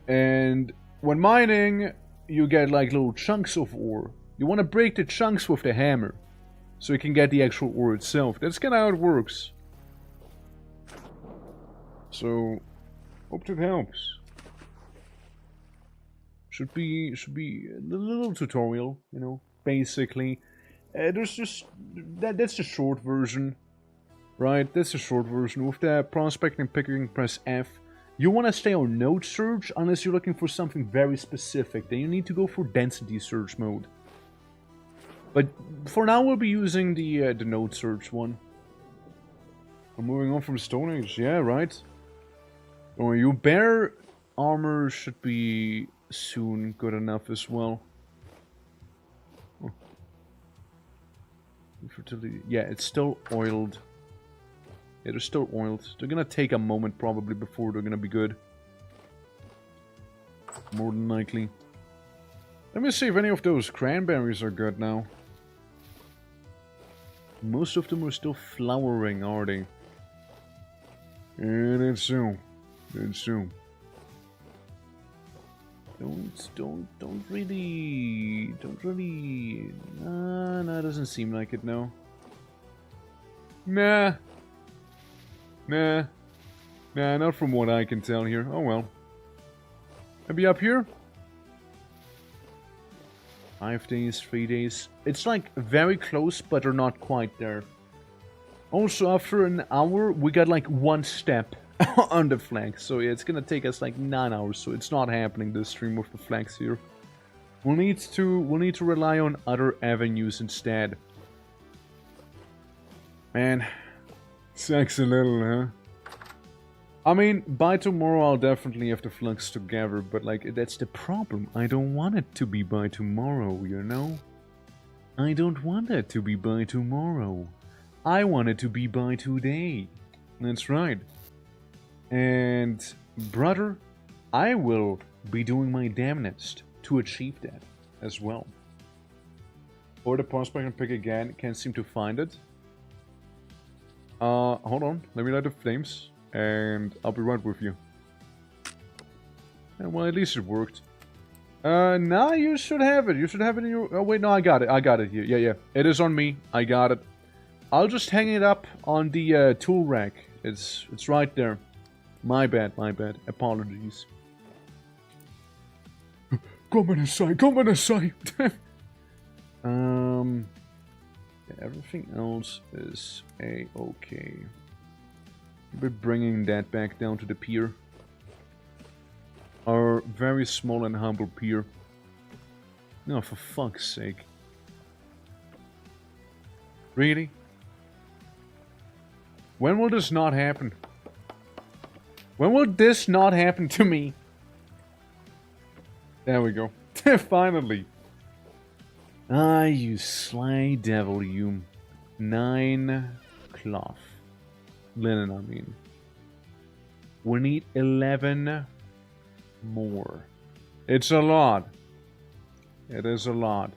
And when mining, you get like little chunks of ore. You want to break the chunks with the hammer, so you can get the actual ore itself. That's kind of how it works. So, hope that helps. Should be a little tutorial, you know, basically. There's just that's the short version, right? That's the short version. With the prospecting picking, press F. You want to stay on node search unless you're looking for something very specific. Then you need to go for density search mode. But for now, we'll be using the node search one. I'm moving on from Stone Age. Yeah, right. Oh, your bear armor should be soon good enough as well. Oh. Infertility. Yeah, it's still oiled. Yeah, they're still oiled. They're gonna take a moment probably before they're gonna be good. More than likely. Let me see if any of those cranberries are good now. Most of them are still flowering, are they? Yeah, that's so. That's so. Don't really... Nah, it doesn't seem like it, no. Nah, not from what I can tell here. Oh well. Maybe up here? 5 days, 3 days. It's like very close, but they're not quite there. Also, after an hour, we got like 1 step on the flanks. So yeah, it's gonna take us like 9 hours. So it's not happening this stream with the flanks here. We'll need to rely on other avenues instead. Man, sucks a little, huh? I mean, by tomorrow I'll definitely have the flux together, but like, that's the problem. I don't want it to be by tomorrow, you know? I don't want it to be by tomorrow. I want it to be by today. That's right. And, brother, I will be doing my damnedest to achieve that as well. Or the prospecting pick again, can't seem to find it. Hold on. Let me light the flames. And I'll be right with you. Yeah, well, at least it worked. Now you should have it. You should have it in your... Oh, wait, no, I got it. I got it here. Yeah, yeah. It is on me. I got it. I'll just hang it up on the tool rack. It's right there. My bad, my bad. Apologies. Come inside, come inside. Everything else is a-okay. We're bringing that back down to the pier. Our very small and humble pier. No, for fuck's sake. Really? When will this not happen? When will this not happen to me? There we go. Finally. Ah, you sly devil, you. 9 cloth. Linen, I mean. We need 11 more. It's a lot. It is a lot.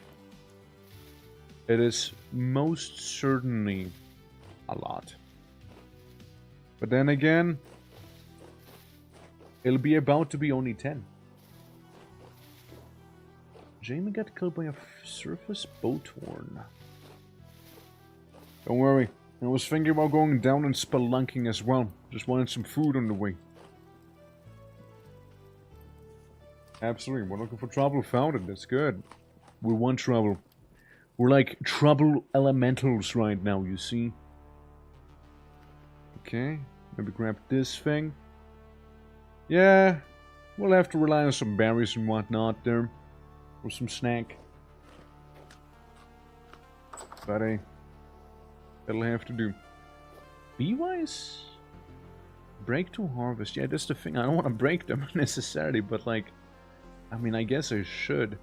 It is most certainly a lot. But then again, it'll be about to be only 10. Jamie got killed by a surface boat horn. Don't worry. I was thinking about going down and spelunking as well. Just wanted some food on the way. Absolutely. We're looking for trouble. Found it. That's good. We want trouble. We're like trouble elementals right now, you see. Okay. Maybe grab this thing. Yeah. We'll have to rely on some berries and whatnot there. Or some snack. But hey. That'll have to do. Bee-wise? Break to harvest. Yeah, that's the thing. I don't want to break them necessarily, but like... I mean, I guess I should.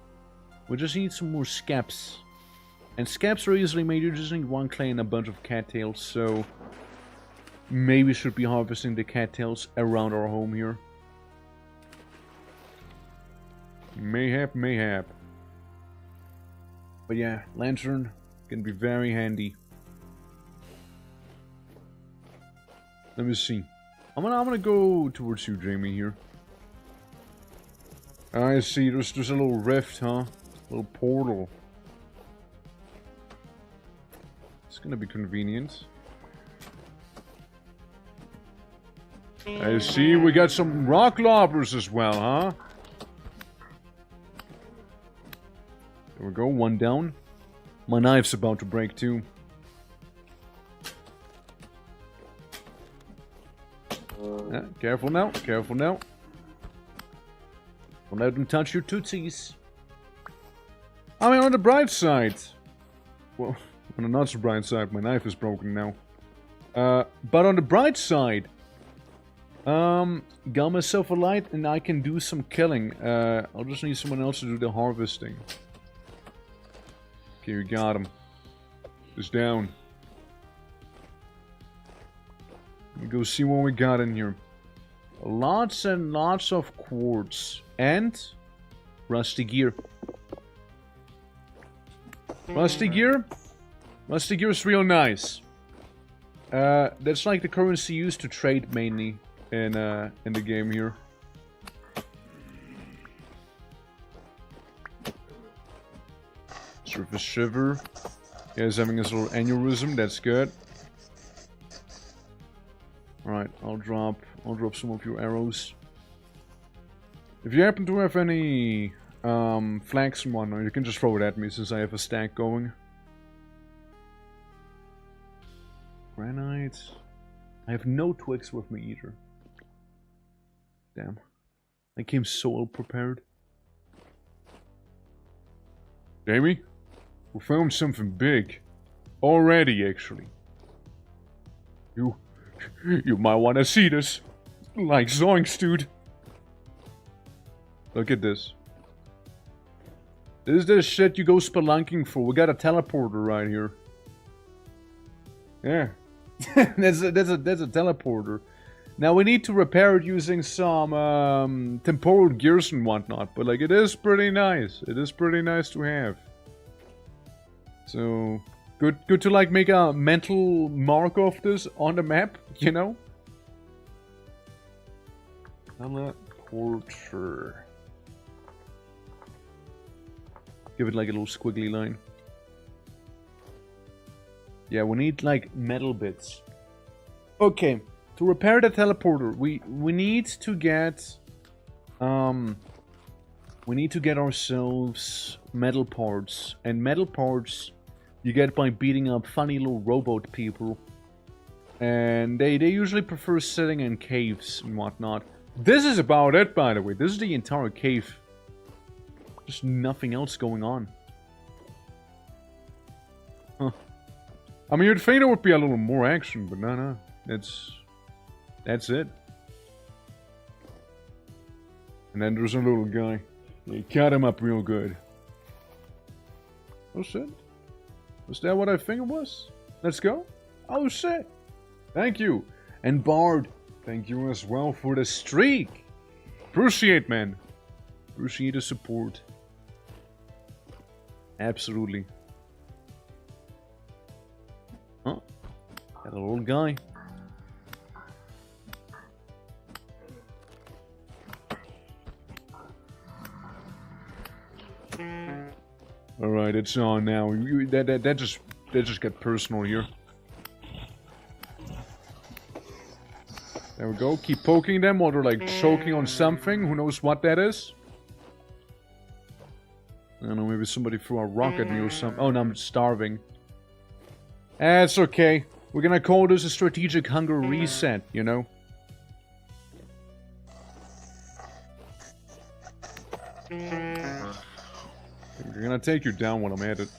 We just need some more scaps. And scaps are easily made. You just need 1 clay and a bunch of cattails, so... Maybe we should be harvesting the cattails around our home here. Mayhap, mayhap. But yeah, lantern can be very handy. Let me see. I'm gonna go towards you, Jamie, here. I see, there's a little rift, huh? A little portal. It's gonna be convenient. I see, we got some rock lobbers as well, huh? There we go, 1 down. My knife's about to break too. Yeah, careful now, careful now. Don't let them touch your tootsies. I mean, on the bright side. Well, on the not so bright side, my knife is broken now. But on the bright side, got myself a light and I can do some killing. I'll just need someone else to do the harvesting. Okay, we got him. Just down. Let me go see what we got in here. Lots and lots of quartz. And rusty gear. Rusty gear? Rusty gear is real nice. That's like the currency used to trade mainly in the game here. Surface shiver. Yeah, he's having his little aneurysm, that's good. Alright, I'll drop some of your arrows. If you happen to have any flax and whatnot, you can just throw it at me since I have a stack going. Granite. I have no twigs with me either. Damn. I came so ill prepared. Jamie? We found something big. Already, actually. You might want to see this. Like zoinks, dude. Look at this. This is the shit you go spelunking for. We got a teleporter right here. Yeah. that's a teleporter. Now we need to repair it using some temporal gears and whatnot. But like, it is pretty nice. It is pretty nice to have. So, Good to like make a mental mark of this on the map, you know? Teleporter. Give it like a little squiggly line. Yeah, we need like metal bits. Okay, to repair the teleporter, we need to get ourselves metal parts, and metal parts you get by beating up funny little robot people, and they usually prefer sitting in caves and whatnot. This is about it, by the way. This is the entire cave. Just nothing else going on. Huh. I mean, you'd think there would be a little more action, but no. That's it. And then there's a little guy. You cut him up real good. Oh shit. Was that what I think it was? Let's go. Oh shit. Thank you. And Bard, thank you as well for the streak. Appreciate, man. Appreciate the support. Absolutely. Oh. Got a little guy. Alright, it's on now. That just got personal here. There we go. Keep poking them while they're like choking on something. Who knows what that is? I don't know, maybe somebody threw a rock at me or something. Oh, no, I'm starving. That's okay. We're gonna call this a strategic hunger reset, you know? I'm gonna take you down when I'm at it.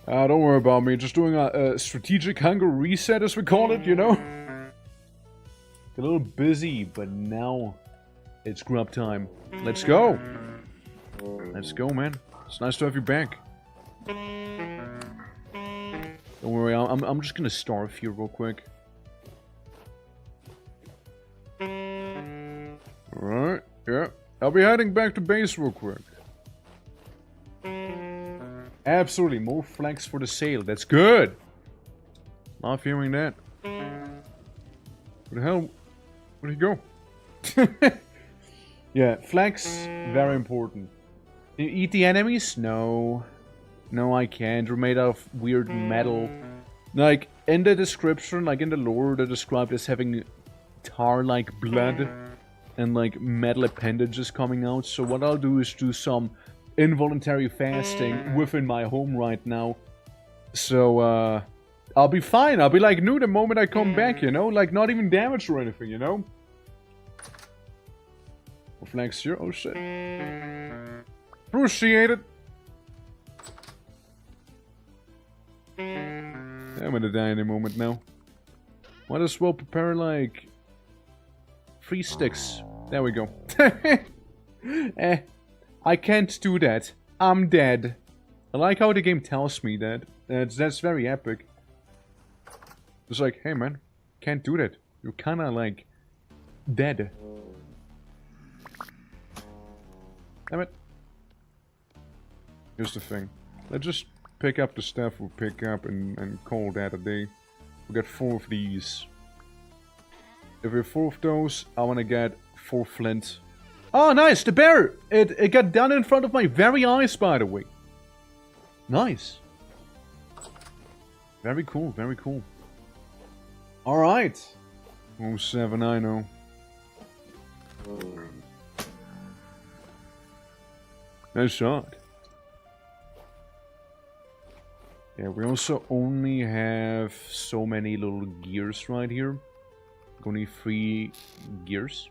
Don't worry about me. Just doing a strategic hunger reset, as we call it, you know? A little busy, but now it's grub time. Let's go! Let's go, man. It's nice to have you back. Don't worry, I'm just gonna starve here real quick. Alright, yeah. I'll be heading back to base real quick. Absolutely, more flags for the sale. That's good! Love hearing that. Where the hell? Where'd he go? Yeah, flags, very important. Do you eat the enemies? No. No, I can't. They're made out of weird metal. Like, in the description, like in the lore, they're described as having tar-like blood and like metal appendages coming out. So what I'll do is do some involuntary fasting within my home right now. So, I'll be fine. I'll be like new the moment I come back, you know? Like, not even damaged or anything, you know? Flags here. Oh, shit. Appreciate it. I'm gonna die in a moment now. Might as well prepare, like, 3 sticks. There we go. I can't do that. I'm dead. I like how the game tells me that. That's very epic. It's like, hey man, can't do that. You're kinda like dead. Damn it. Here's the thing. Let's just pick up the stuff we'll pick up and call that a day. We got 4 of these. If we have 4 of those, I wanna get 4 flint. Oh, nice! The bear! It got done in front of my very eyes, by the way. Nice. Very cool, very cool. Alright. 07, I know. Nice shot. Yeah, we also only have so many little gears right here. Only 3 gears.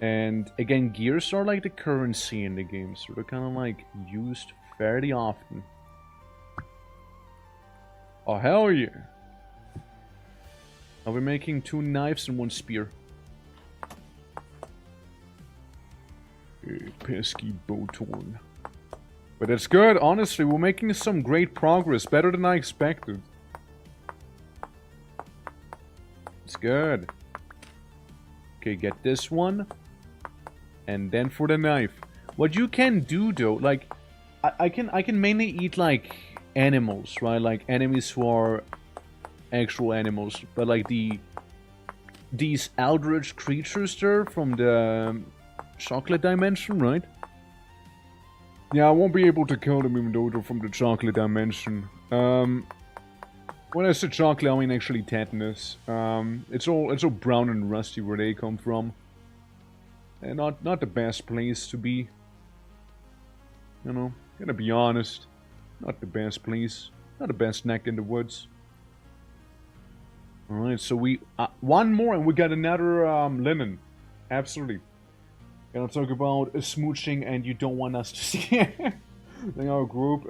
And again, gears are like the currency in the game, so they're kind of like used fairly often. Oh, hell yeah! I'll be making 2 knives and 1 spear. Pesky bowtorn. But that's good, honestly, we're making some great progress, better than I expected. It's good. Okay, get this one. And then for the knife. What you can do though, like, I can mainly eat like animals, right? Like enemies who are actual animals, but like these eldritch creatures there from the chocolate dimension, right? Yeah, I won't be able to kill them even though they're from the chocolate dimension. When I say chocolate, I mean actually tetanus. It's all brown and rusty where they come from. And not the best place to be. You know, gotta be honest. Not the best place. Not the best neck in the woods. Alright, so we... one more and we got another linen. Absolutely. Gonna talk about smooching and you don't want us to see in our group.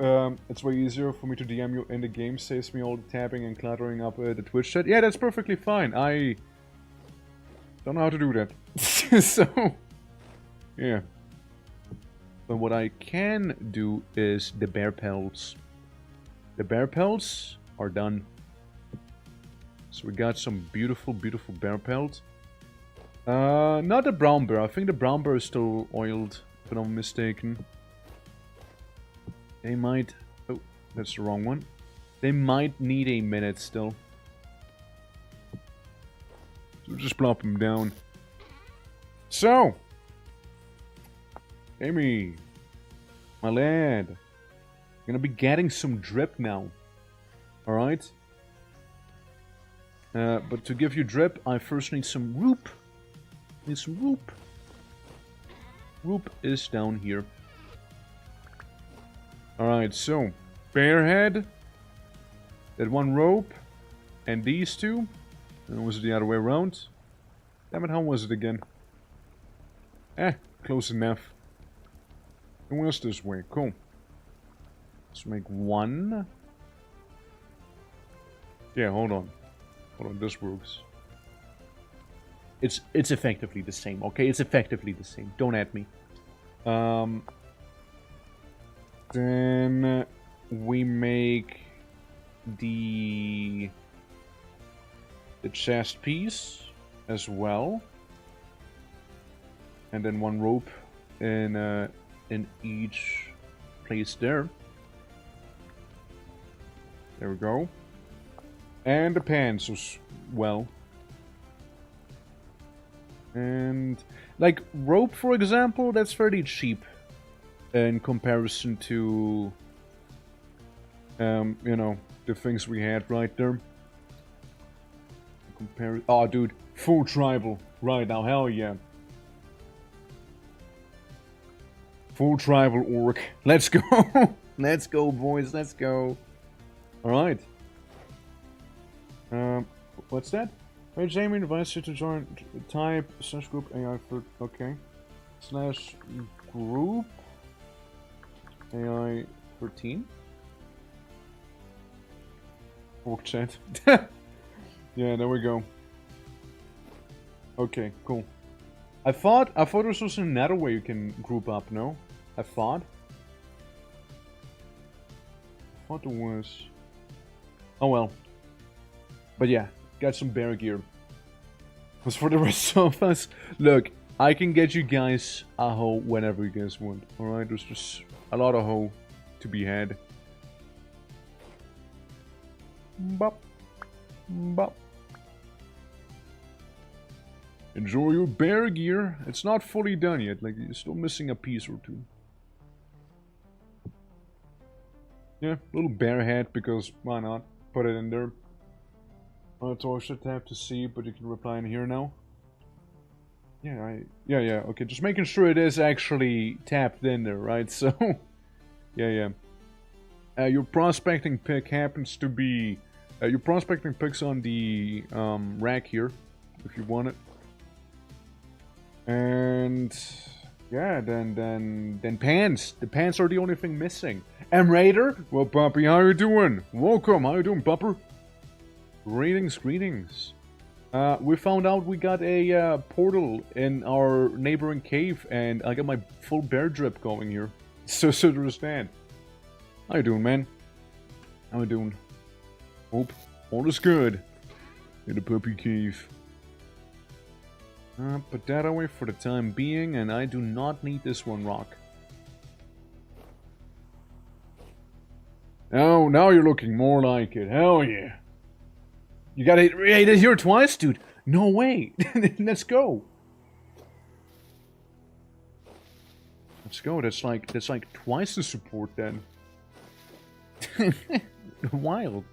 It's way easier for me to DM you in the game. Saves me all the tapping and cluttering up the Twitch chat. Yeah, that's perfectly fine. I don't know how to do that. So, yeah. But what I can do is the bear pelts. The bear pelts are done. So we got some beautiful, beautiful bear pelts. Not the brown bear. I think the brown bear is still oiled, if I'm not mistaken. They might... Oh, that's the wrong one. They might need a minute still. So just plop them down. So! Amy! My lad! Gonna be getting some drip now. Alright? But to give you drip, I first need some roop. Need some roop. Roop is down here. Alright, so bear head, that one rope, and these two. And was it the other way around? Damn it, how was it again? Close enough. It was this way, cool. Let's make one. Yeah, hold on. Hold on, this works. It's effectively the same, okay? It's effectively the same. Don't at me. Then we make the chest piece as well, and then one rope in each place there. There we go, and the pants as well. And like rope, for example, that's fairly cheap in comparison to, you know, the things we had right there. Oh, dude, full tribal right now, hell yeah. Full tribal orc. Let's go. Let's go, boys. Let's go. All right. What's that? Hey, Jamie invites you to join type / group AI for okay / group AI 13. Orc chat. Yeah, there we go. Okay, cool. I thought this was another way you can group up, no? I thought there was. Oh well. But yeah, got some bear gear. As for the rest of us, look, I can get you guys a hoe whenever you guys want. Alright, there's just a lot of hoe to be had. Bop. Bop. Enjoy your bear gear. It's not fully done yet, like you're still missing a piece or two. Yeah, little bear hat because why not? Put it in there. It's also tab to see, but you can reply in here now. Yeah, yeah, okay, just making sure it is actually tapped in there, right? So, yeah. Your prospecting pick happens to be, your prospecting pick's on the rack here, if you want it. And yeah, then pants. The pants are the only thing missing. M Raider, well, Puppy, how you doing? Welcome. How you doing, Pupper? Greetings. We found out we got a portal in our neighboring cave, and I got my full bear drip going here. So there's that. How you doing, man? How you doing? Hope all is good in the puppy cave. Put that away for the time being, and I do not need this one rock. Now you're looking more like it. Hell yeah. You got it here twice, dude. No way. Let's go. Let's go. That's like twice the support then. Wild.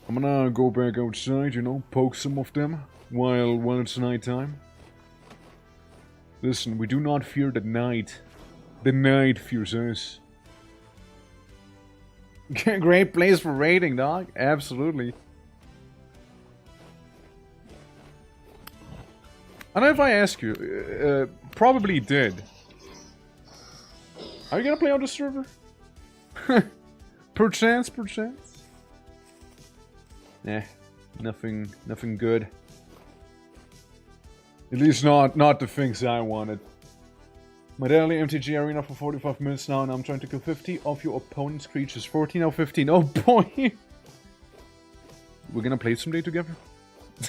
I'm gonna go back outside, you know, poke some of them while it's nighttime. Listen, we do not fear the night. The night fears us. Great place for raiding, dog. Absolutely. I don't know if I ask you. Probably did. Are you gonna play on the server? Perchance. Nah, nothing good. At least not the things I wanted. My daily MTG arena for 45 minutes now, and I'm trying to kill 50 of your opponent's creatures. 14 out of 15. Oh boy! We're gonna play someday together?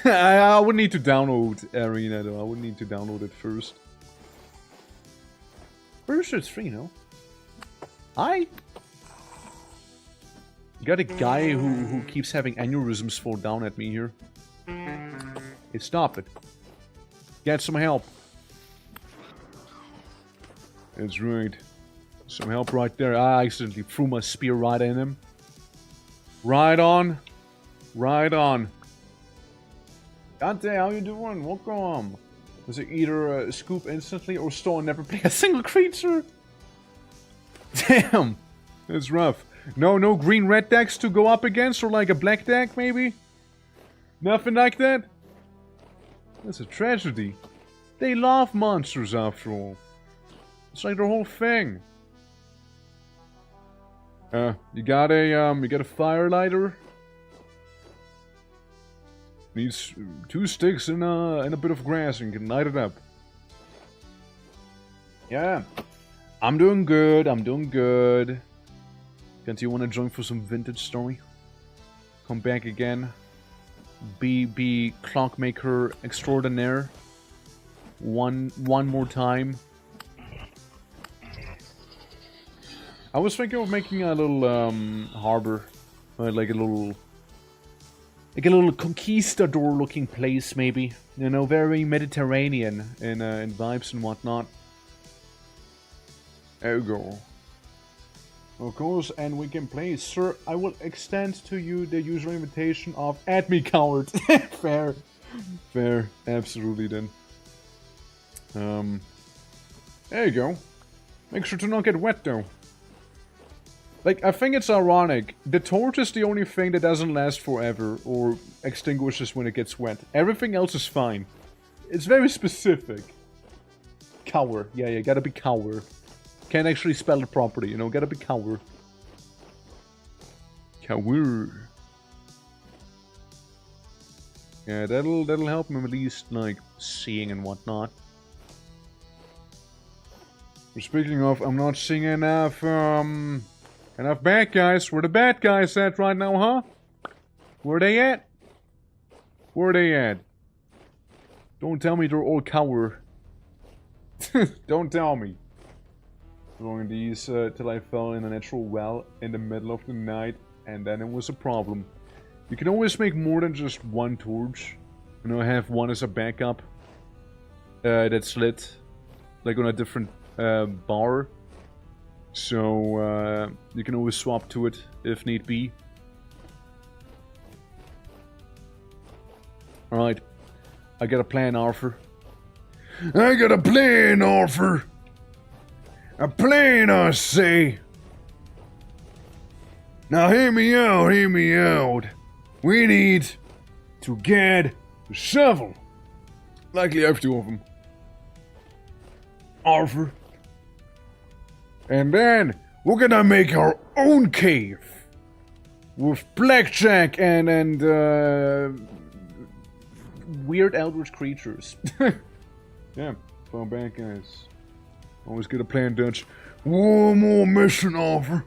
I would need to download Arena though. I would need to download it first. Pretty sure it's free, no? I got a guy who keeps having aneurysms fall down at me here. Hey, stop it. Get some help. That's right. Some help right there. I accidentally threw my spear right in him. Right on. Right on. Dante, how you doing? Welcome. Does it either scoop instantly or store and never play a single creature? Damn. That's rough. No green-red decks to go up against, or like a black deck, maybe? Nothing like that? That's a tragedy. They love monsters, after all. It's like their whole thing. You got a fire lighter? Needs 2 sticks and a bit of grass, and you can light it up. Yeah. I'm doing good. Can't you want to join for some vintage story? Come back again. Be clockmaker extraordinaire. One more time. I was thinking of making a little harbor, like a little conquistador-looking place, maybe. You know, very Mediterranean in vibes and whatnot. There you go. Of course, and we can play. Sir, I will extend to you the user invitation of add me coward. Fair. Absolutely then. There you go. Make sure to not get wet though. Like, I think it's ironic. The torch is the only thing that doesn't last forever or extinguishes when it gets wet. Everything else is fine. It's very specific. Cower. Yeah, gotta be cower. Can't actually spell it properly, you know, gotta be cower. Cower. Yeah, that'll help him at least, like, seeing and whatnot. Speaking of, I'm not seeing enough bad guys. Where the bad guys at right now, huh? Where they at? Don't tell me they're all cower. Don't tell me. Throwing these till I fell in a natural well in the middle of the night, and then it was a problem. You can always make more than just one torch. You know, have one as a backup that's lit, like on a different bar. So you can always swap to it if need be. Alright, I got a plan, Arthur. I got a plan, Arthur. A plan, I say. Now hear me out. We need to get a shovel. Likely I have 2 of them. Arthur. And then we're gonna make our own cave. With blackjack and weird eldritch creatures. Yeah, fun bad guys. Always get a plan, Dutch. One more mission, Arthur.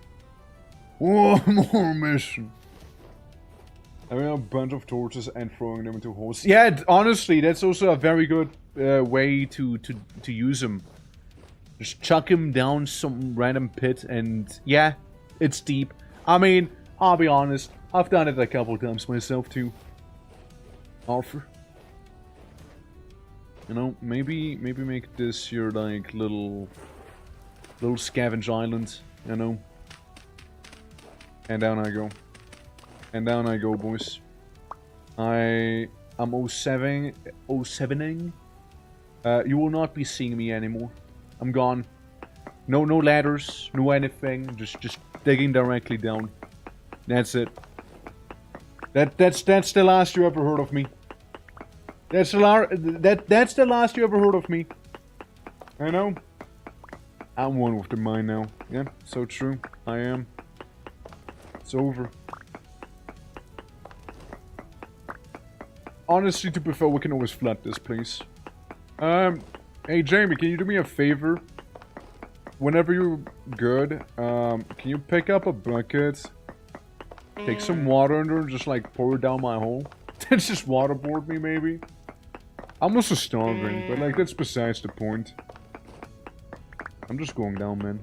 One more mission. Having a bunch of torches and throwing them into holes. Yeah, honestly, that's also a very good way to use them. Just chuck him down some random pit and, yeah, It's deep. I mean, I'll be honest. I've done it a couple times myself too. Arthur. You know, maybe make this your like little scavenge island. You know. And down I go. And down I go, boys. I'm 07ing. You will not be seeing me anymore. I'm gone. No ladders, no anything. Just digging directly down. That's it. That's the last you ever heard of me. That's the last you ever heard of me. I know. I'm one with the mind now. Yeah, so true. I am. It's over. Honestly, to prefer, we can always flood this place. Hey Jamie, can you do me a favor? Whenever you're good, can you pick up a bucket? Take some water under and just like pour it down my hole? Just waterboard me, maybe? I'm also starving, but like that's besides the point. I'm just going down, man.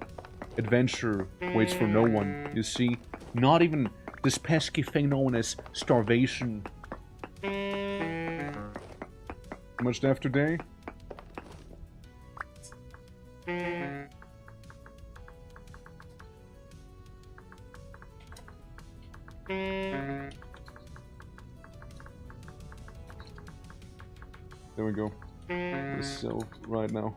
Adventure waits for no one, you see? Not even this pesky thing known as starvation. How much left today? There we go. This right now.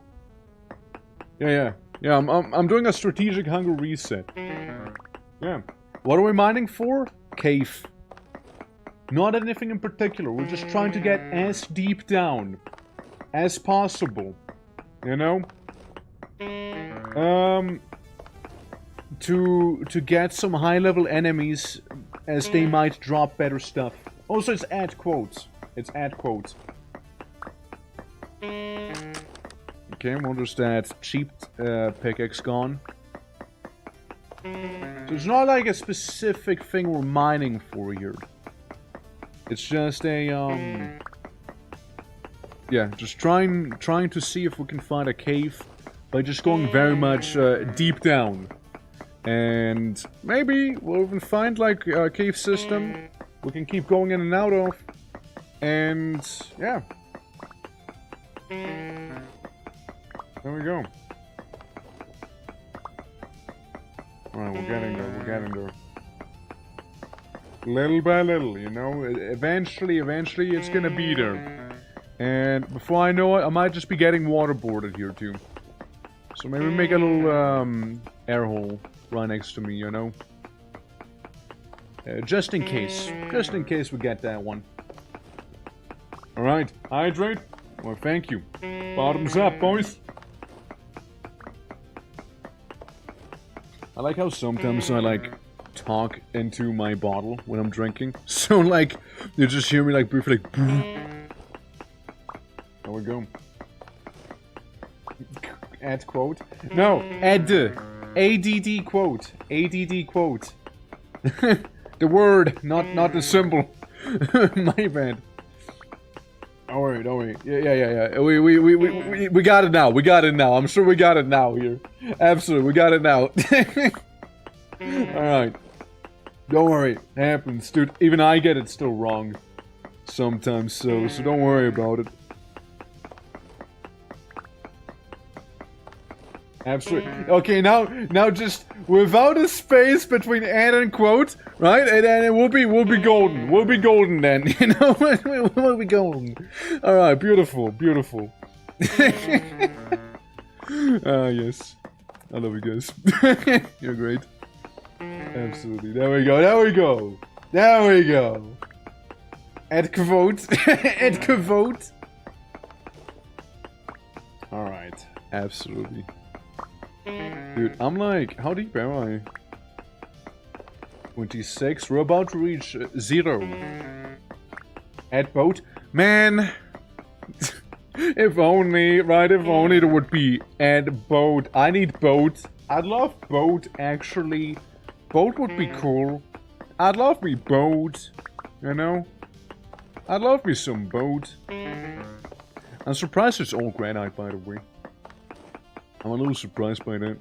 Yeah. I'm doing a strategic hunger reset. Yeah. What are we mining for? Cave. Not anything in particular. We're just trying to get as deep down as possible. You know? To get some high-level enemies as they might drop better stuff. Also, it's ad quotes. It's ad quotes. Okay, what is that cheap pickaxe gone? So it's not like a specific thing we're mining for here. It's just a yeah, just trying to see if we can find a cave by just going very much deep down. And maybe we'll even find like a cave system we can keep going in and out of. And yeah. There we go. Alright, we're getting there. Little by little, you know, eventually it's gonna be there. And before I know it, I might just be getting waterboarded here too. So maybe make a little air hole right next to me, you know. Just in case we get that one. Alright, hydrate. Well, thank you. Bottoms up, boys. I like how sometimes I like talk into my bottle when I'm drinking. So like, you just hear me like briefly like there we go. Add quote? No, add. ADD quote. ADD quote. The word, not the symbol. My bad. Alright. Yeah. We got it now. I'm sure we got it now here. Absolutely, we got it now. Alright. Don't worry. It happens, dude. Even I get it still wrong. Sometimes, so don't worry about it. Absolutely. Okay, now just without a space between add and quote, right? And then we'll be golden. We'll be golden then. You know, we'll be golden. All right, beautiful. Yes. I love you guys. You're great. Absolutely. There we go. Add quote. Add quote. All right. Absolutely. Dude, I'm like, how deep am I? 26? We're about to reach 0. Add boat? Man! If only there would be add boat. I need boat. I'd love boat, actually. Boat would be cool. I'd love me boat. You know? I'd love me some boat. I'm surprised it's all granite, by the way. I'm a little surprised by that.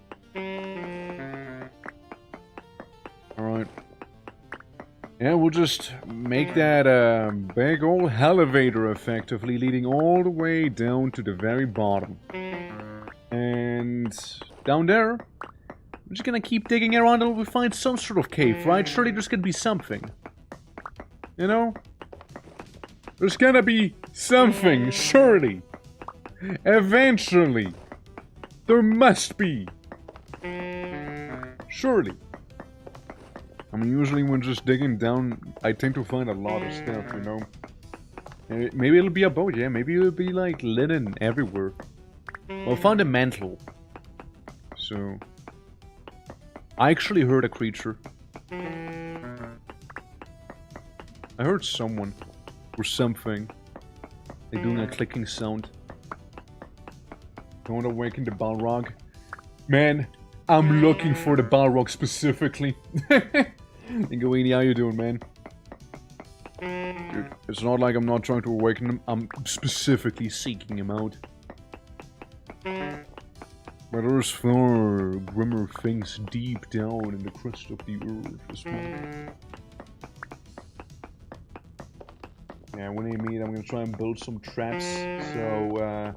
Yeah, we'll just make that big old elevator effectively leading all the way down to the very bottom. And down there, we're just gonna keep digging around until we find some sort of cave, right? Surely there's gonna be something. You know? There's gonna be something, surely. Eventually. There must be. Surely. I mean, usually when just digging down, I tend to find a lot of stuff, you know? Maybe it'll be a boat, yeah? Maybe it'll be like linen everywhere. Well, fundamental. So... I actually heard a creature. I heard someone. Or something. Like doing a clicking sound. Don't awaken the Balrog. Man, I'm looking for the Balrog specifically. Linguini, how you doing, man? Dude, it's not like I'm not trying to awaken him. I'm specifically seeking him out. But there's far grimmer things deep down in the crust of the earth as well. Yeah, when I meet, I'm gonna try and build some traps. So,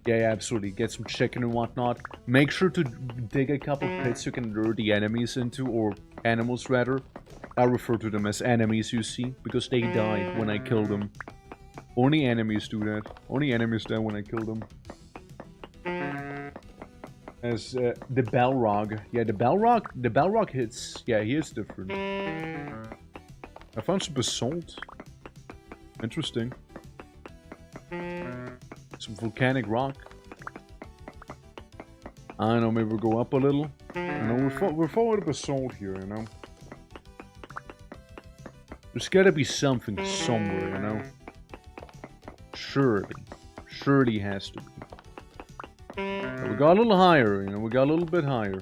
yeah, absolutely. Get some chicken and whatnot. Make sure to dig a couple pits you can lure the enemies into, or animals rather. I refer to them as enemies, you see, because they die when I kill them. Only enemies do that. Only enemies die when I kill them. As the Balrog. Yeah, the Balrog hits. Yeah, he is different. I found some basalt. Interesting. Some volcanic rock. I don't know, maybe we'll go up a little. You know, we're full of basalt here, you know. There's gotta be something somewhere, you know. Surely. Surely has to be. But we got a little higher, you know, we got a little bit higher.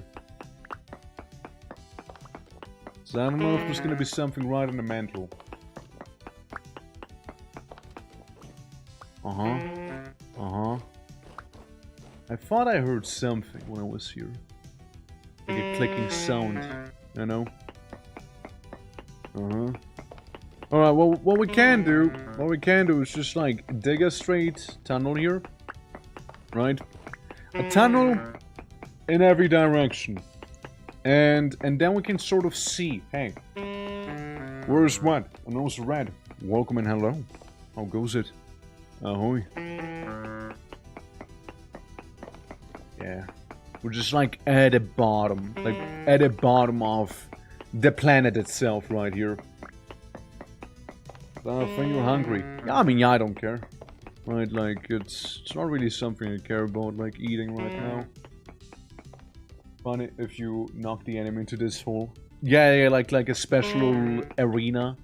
So I don't know if there's gonna be something right in the mantle. I thought I heard something when I was here. Like a clicking sound, you know? Alright, well, what we can do is just like dig a straight tunnel here. Right? A tunnel in every direction. And then we can sort of see, hey, where's what? I know it's red. Welcome and hello. How goes it? Ahoy. Yeah. We're just like at the bottom. Like at the bottom of the planet itself right here. I think you're hungry. Yeah, I mean, yeah, I don't care. Right, like, it's not really something I care about, like, eating right now. Funny if you knock the enemy into this hole. Yeah, like a special arena.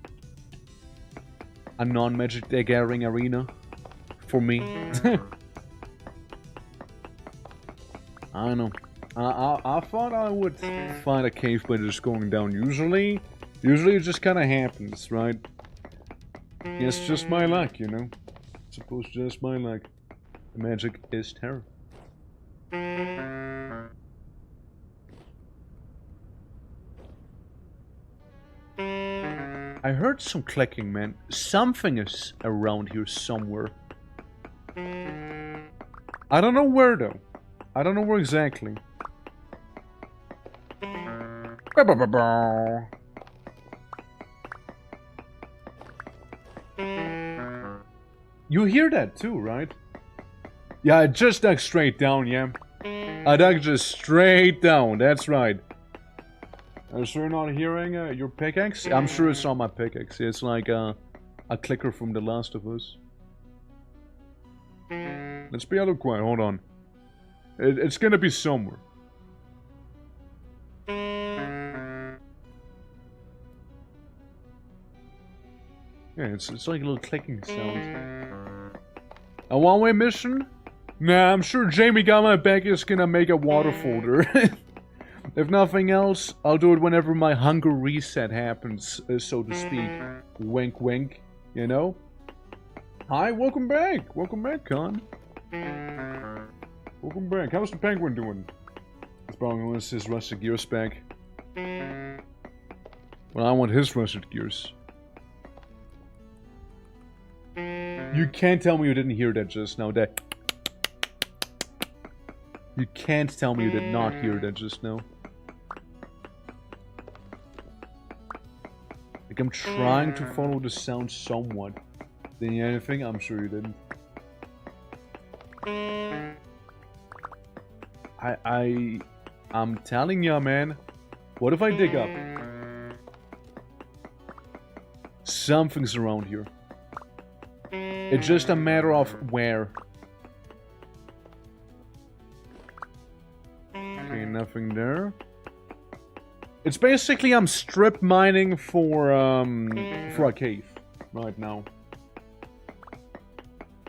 A non-magic the Gathering arena. For me. I don't know. I thought I would find a cave by just going down. Usually it just kind of happens, right? It's just my luck, you know? I suppose just my luck. The magic is terror. I heard some clicking, man. Something is around here somewhere. I don't know where, though. I don't know where exactly. You hear that too, right? Yeah, I just dug straight down, yeah. I dug just straight down, that's right. Are you not hearing your pickaxe? I'm sure it's on my pickaxe. It's like a clicker from The Last of Us. Let's be a little quiet, hold on. It's gonna be somewhere. Yeah, it's like a little clicking sound. A one-way mission? Nah, I'm sure Jamie got my back is gonna make a water folder. If nothing else, I'll do it whenever my hunger reset happens, so to speak. Wink wink, you know? Hi, welcome back! Welcome back, Con. Welcome back. How's the penguin doing? He's probably wants his rusty gears back. Well, I want his rusted gears. You can't tell me you didn't hear that just now. That. You can't tell me you did not hear that just now. Like, I'm trying to follow the sound somewhat. Didn't you hear anything? I'm sure you didn't. I'm telling ya, man. What if I dig up? Something's around here. It's just a matter of where. Okay, nothing there. It's basically I'm strip mining for a cave right now.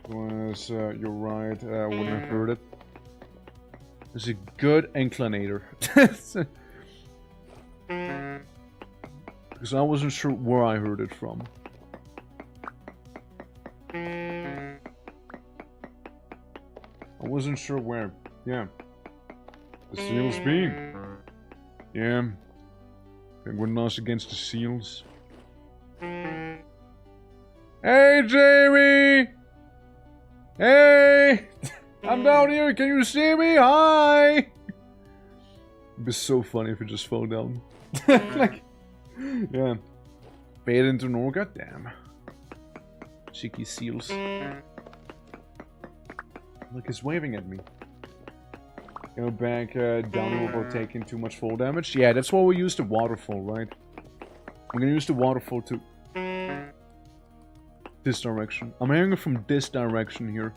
Was you're right? I wouldn't have heard it. It's a good inclinator. Because I wasn't sure where I heard it from. I wasn't sure where. Yeah. The seals being. Yeah. Penguin lost against the seals. Hey, Jamie! Hey! I'm down here. Can you see me? Hi! It'd be so funny if it just fell down. Like, yeah. Fade into Norga? Damn. Cheeky seals. Look, he's waving at me. Go back down without taking too much fall damage. Yeah, that's why we use the waterfall, right? I'm gonna use the waterfall to... this direction. I'm hearing it from this direction here.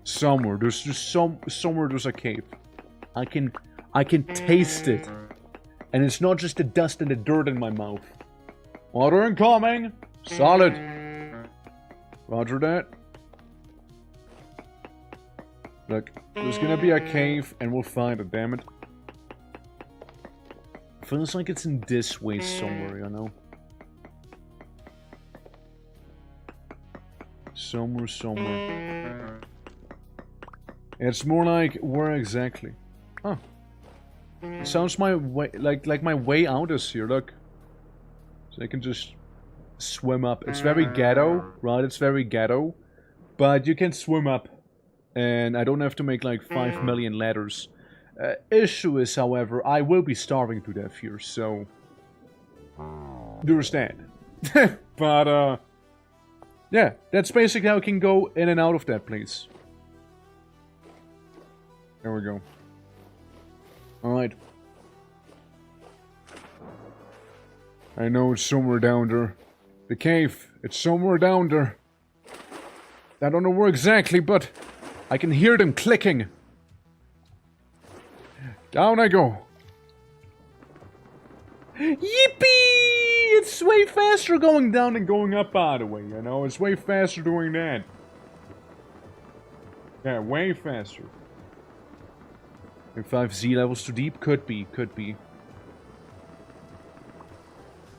Somewhere. There's just somewhere there's a cave. I can taste it. And it's not just the dust and the dirt in my mouth. Water incoming! Solid! Roger that. Look, there's gonna be a cave and we'll find it, damn it. Feels like it's in this way somewhere, you know? Somewhere. It's more like, where exactly? Huh. It sounds my way, like my way out is here, look. So I can just swim up. It's very ghetto, right? It's very ghetto. But you can swim up. And I don't have to make like 5 million ladders. Issue is, however, I will be starving to death here, so... there's that. But, yeah, that's basically how I can go in and out of that place. There we go. Alright. I know it's somewhere down there. The cave, it's somewhere down there. I don't know where exactly, but I can hear them clicking. Down I go. Yippee! It's way faster going down than going up, by the way, you know? It's way faster doing that. Yeah, way faster. Maybe 5 Z levels too deep? Could be, could be.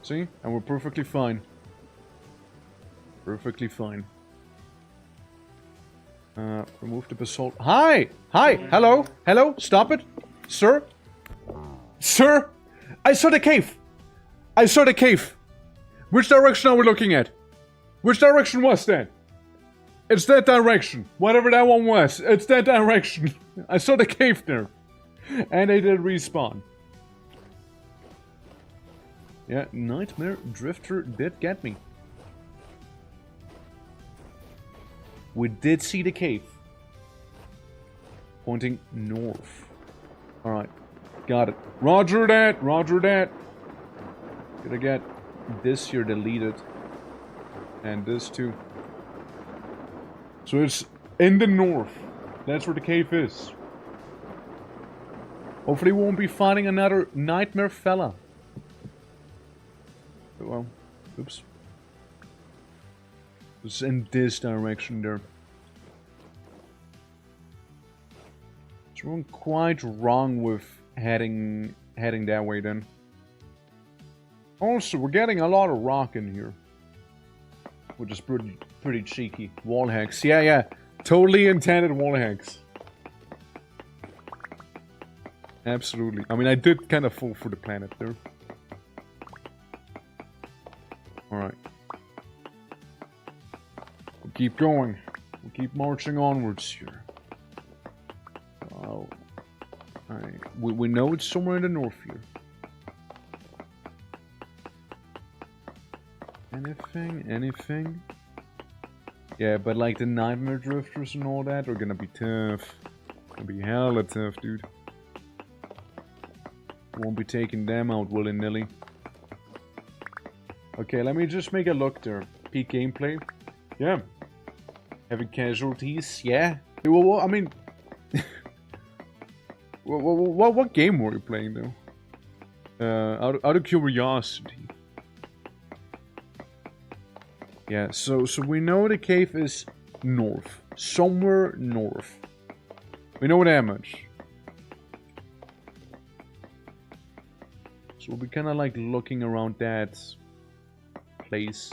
See? And we're perfectly fine. Perfectly fine. Remove the basalt. Hi! Hi! Hello! Hello! Stop it! Sir? Sir! I saw the cave! I saw the cave! Which direction are we looking at? Which direction was that? It's that direction. Whatever that one was. It's that direction. I saw the cave there. And they did respawn. Yeah, Nightmare Drifter did get me. We did see the cave. Pointing north. Alright. Got it. Roger that! Roger that! Gonna get this here deleted. And this too. So it's in the north. That's where the cave is. Hopefully we won't be finding another nightmare fella. Well, oops. It's in this direction there. So we're quite wrong with heading that way then. Also, we're getting a lot of rock in here. Which is pretty cheeky. Wall hacks. Yeah. Totally intended wall hacks. Absolutely. I mean, I did kind of fall for the planet there. Alright. We'll keep going. We'll keep marching onwards here. Oh. Alright. We know it's somewhere in the north here. Anything? Yeah, but like the nightmare drifters and all that are gonna be tough. Gonna be hella tough, dude. Won't be taking them out willy-nilly. Okay, let me just make a look there. Peak gameplay. Yeah. Heavy casualties. Yeah. Well, I mean... what game were you playing, though? Out of curiosity. Yeah, so we know the cave is north. Somewhere north. We know that much. So we'll be kind of like looking around that place.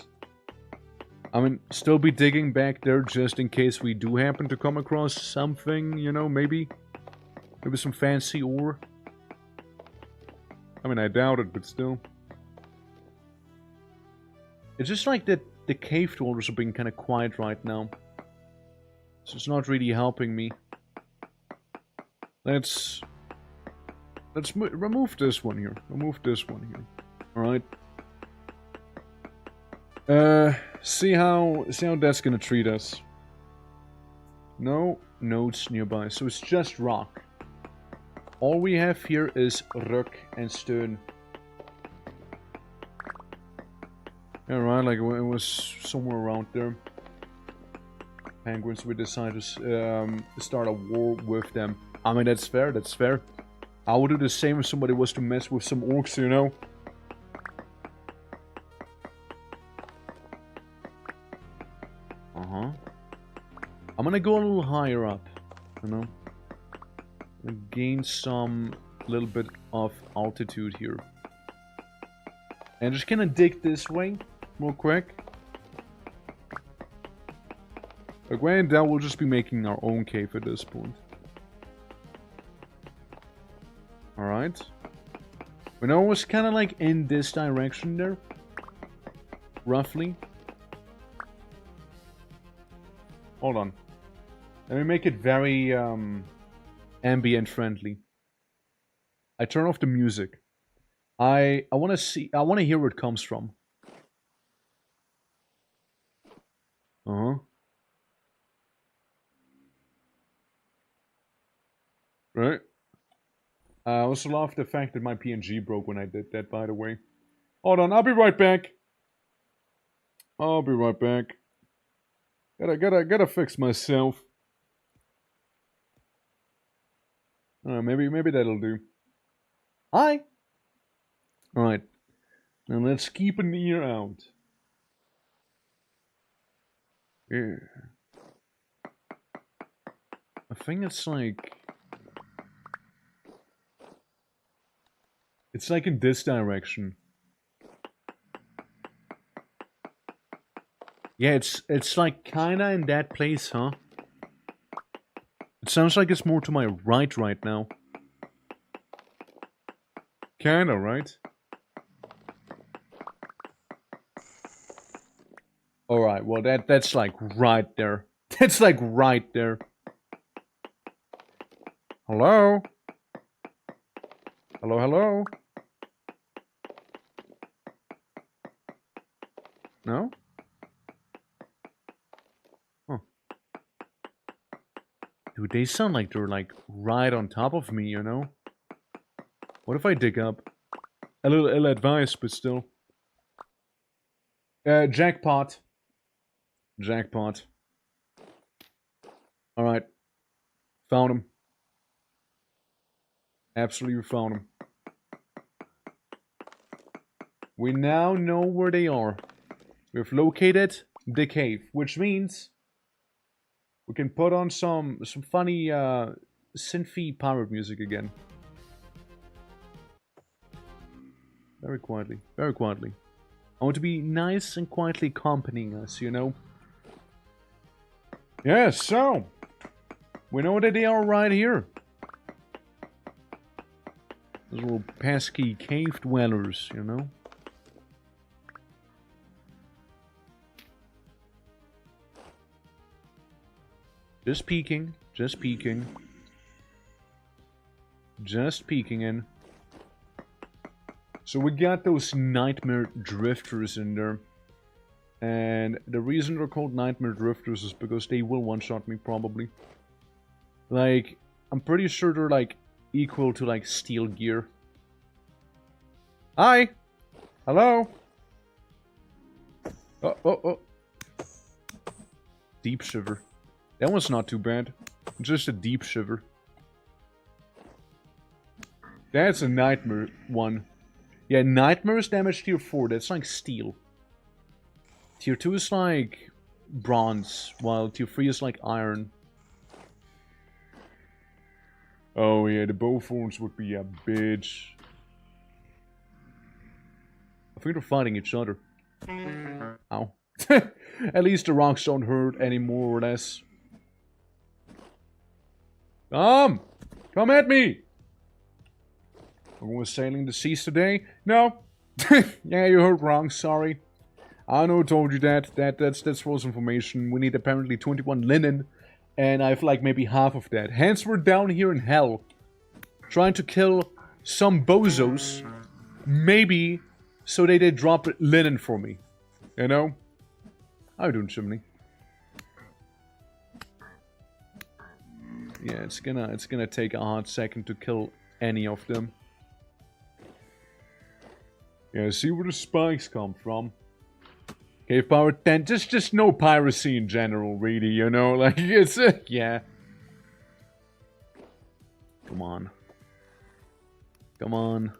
I mean, still be digging back there just in case we do happen to come across something, you know, maybe some fancy ore. I mean, I doubt it, but still. It's just like that the cave dwellers are being kind of quiet right now. So it's not really helping me. Let's remove this one here. Remove this one here. Alright. See how that's gonna treat us. No nodes nearby, so it's just rock. All we have here is Ruk and Stern. Alright, like it was somewhere around there. Penguins, we decided to start a war with them. I mean, that's fair, that's fair. I would do the same if somebody was to mess with some orcs, you know? Uh-huh. I'm gonna go a little higher up, you know? And gain some little bit of altitude here. And just gonna dig this way, real quick. Like, when in doubt, we'll just be making our own cave at this point. Alright. We know it was kind of like in this direction there. Roughly. Hold on. Let me make it very ambient friendly. I turn off the music. I want to hear where it comes from. Uh-huh. Right. I also love the fact that my PNG broke when I did that, by the way. Hold on, I'll be right back. I'll be right back. Gotta fix myself. Maybe that'll do. Hi! Alright. Now let's keep an ear out. Yeah. I think it's like... It's like in this direction. Yeah, it's like kinda in that place, huh? It sounds like it's more to my right now. Kinda, right? Alright, well that's like right there. That's like right there. Hello? Hello? No? Huh. Dude, they sound like they're like right on top of me, you know? What if I dig up? A little ill-advised, but still. Jackpot. Jackpot. Alright. Found him. Absolutely found him. We now know where they are. We've located the cave, which means we can put on some funny synthy pirate music again. Very quietly, very quietly. I want to be nice and quietly accompanying us, you know? Yes, so we know that they are right here. little pesky cave dwellers, you know? Just peeking, just peeking. Just peeking in. So we got those nightmare drifters in there. And the reason they're called nightmare drifters is because they will one-shot me, probably. Like, I'm pretty sure they're, like, equal to, like, steel gear. Hi! Hello? Oh. Deep shiver. That one's not too bad. Just a deep shiver. That's a nightmare one. Yeah, nightmares damage tier 4. That's like steel. Tier 2 is like bronze, while tier 3 is like iron. Oh yeah, the bowthorns would be a bitch. I think they're fighting each other. Ow. At least the rocks don't hurt any more or less. Come at me! Everyone sailing the seas today? No. Yeah, you heard wrong, sorry. I know I told you that. That's false information. We need apparently 21 linen. And I have like maybe half of that. Hence we're down here in hell. Trying to kill some bozos. Maybe so they drop linen for me. You know? How you doing, Chimney? Yeah, it's gonna take a hard second to kill any of them. Yeah, see where the spikes come from. Cave power 10, just no piracy in general, really, you know, like, it's, yeah. Come on. Come on.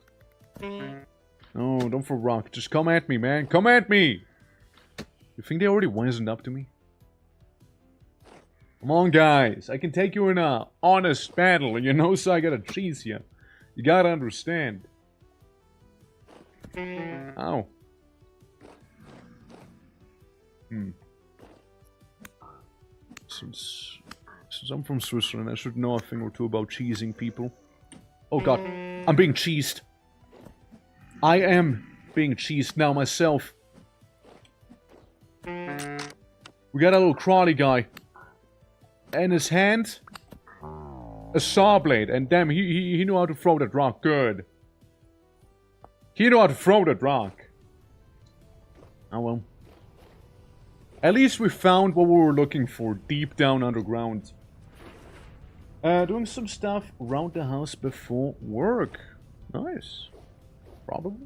No, don't throw rock, just come at me, man, come at me! You think they already wisened up to me? Come on, guys, I can take you in a honest battle, you know, so I gotta cheese you. You gotta understand. Ow. Since I'm from Switzerland, I should know a thing or two about cheesing people. Oh god, I'm being cheesed. I am being cheesed now myself. We got a little crawly guy. And his hand, a saw blade, and damn, he knew how to throw that rock good. He knew how to throw that rock. Oh well. At least we found what we were looking for deep down underground. Doing some stuff around the house before work. Nice. Probably.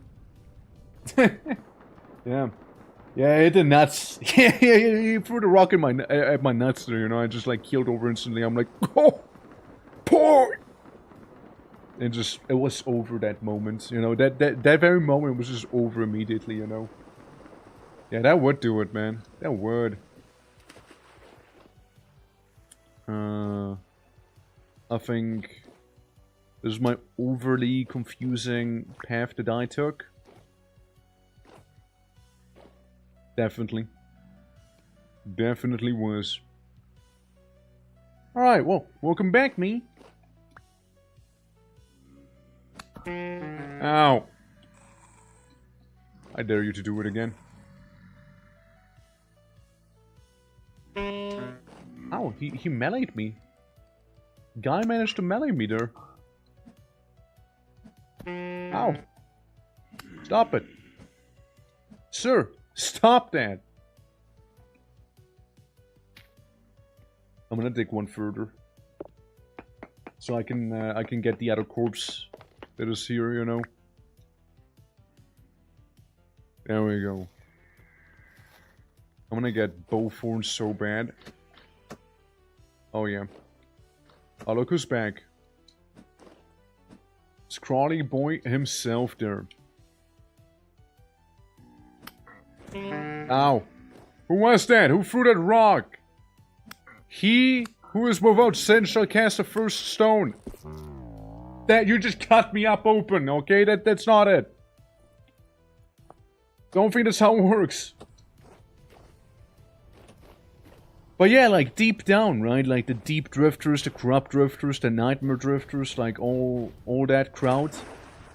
Yeah. Yeah, hit the nuts. Yeah, he threw the rock in at my nuts there, you know. I just like keeled over instantly. I'm like, oh, poor. And just, it was over that moment, you know. That very moment was just over immediately, you know. Yeah, that would do it, man. That would. I think this is my overly confusing path that I took. Definitely. Definitely was. Alright, well, welcome back, me. Ow. I dare you to do it again. Ow, he meleeed me. Guy managed to melee me there. Ow. Stop it. Sir, stop that. I'm gonna dig one further. So I can get the other corpse that is here, you know. There we go. I'm gonna get bowthorns so bad. Oh yeah. Oh, look who's back. It's Crawly Boy himself there. Ow. Who was that? Who threw that rock? He who is without sin shall cast the first stone. That you just cut me up open, okay? That's not it. Don't think that's how it works. But yeah, like deep down, right? Like the deep drifters, the corrupt drifters, the nightmare drifters, like all that crowd.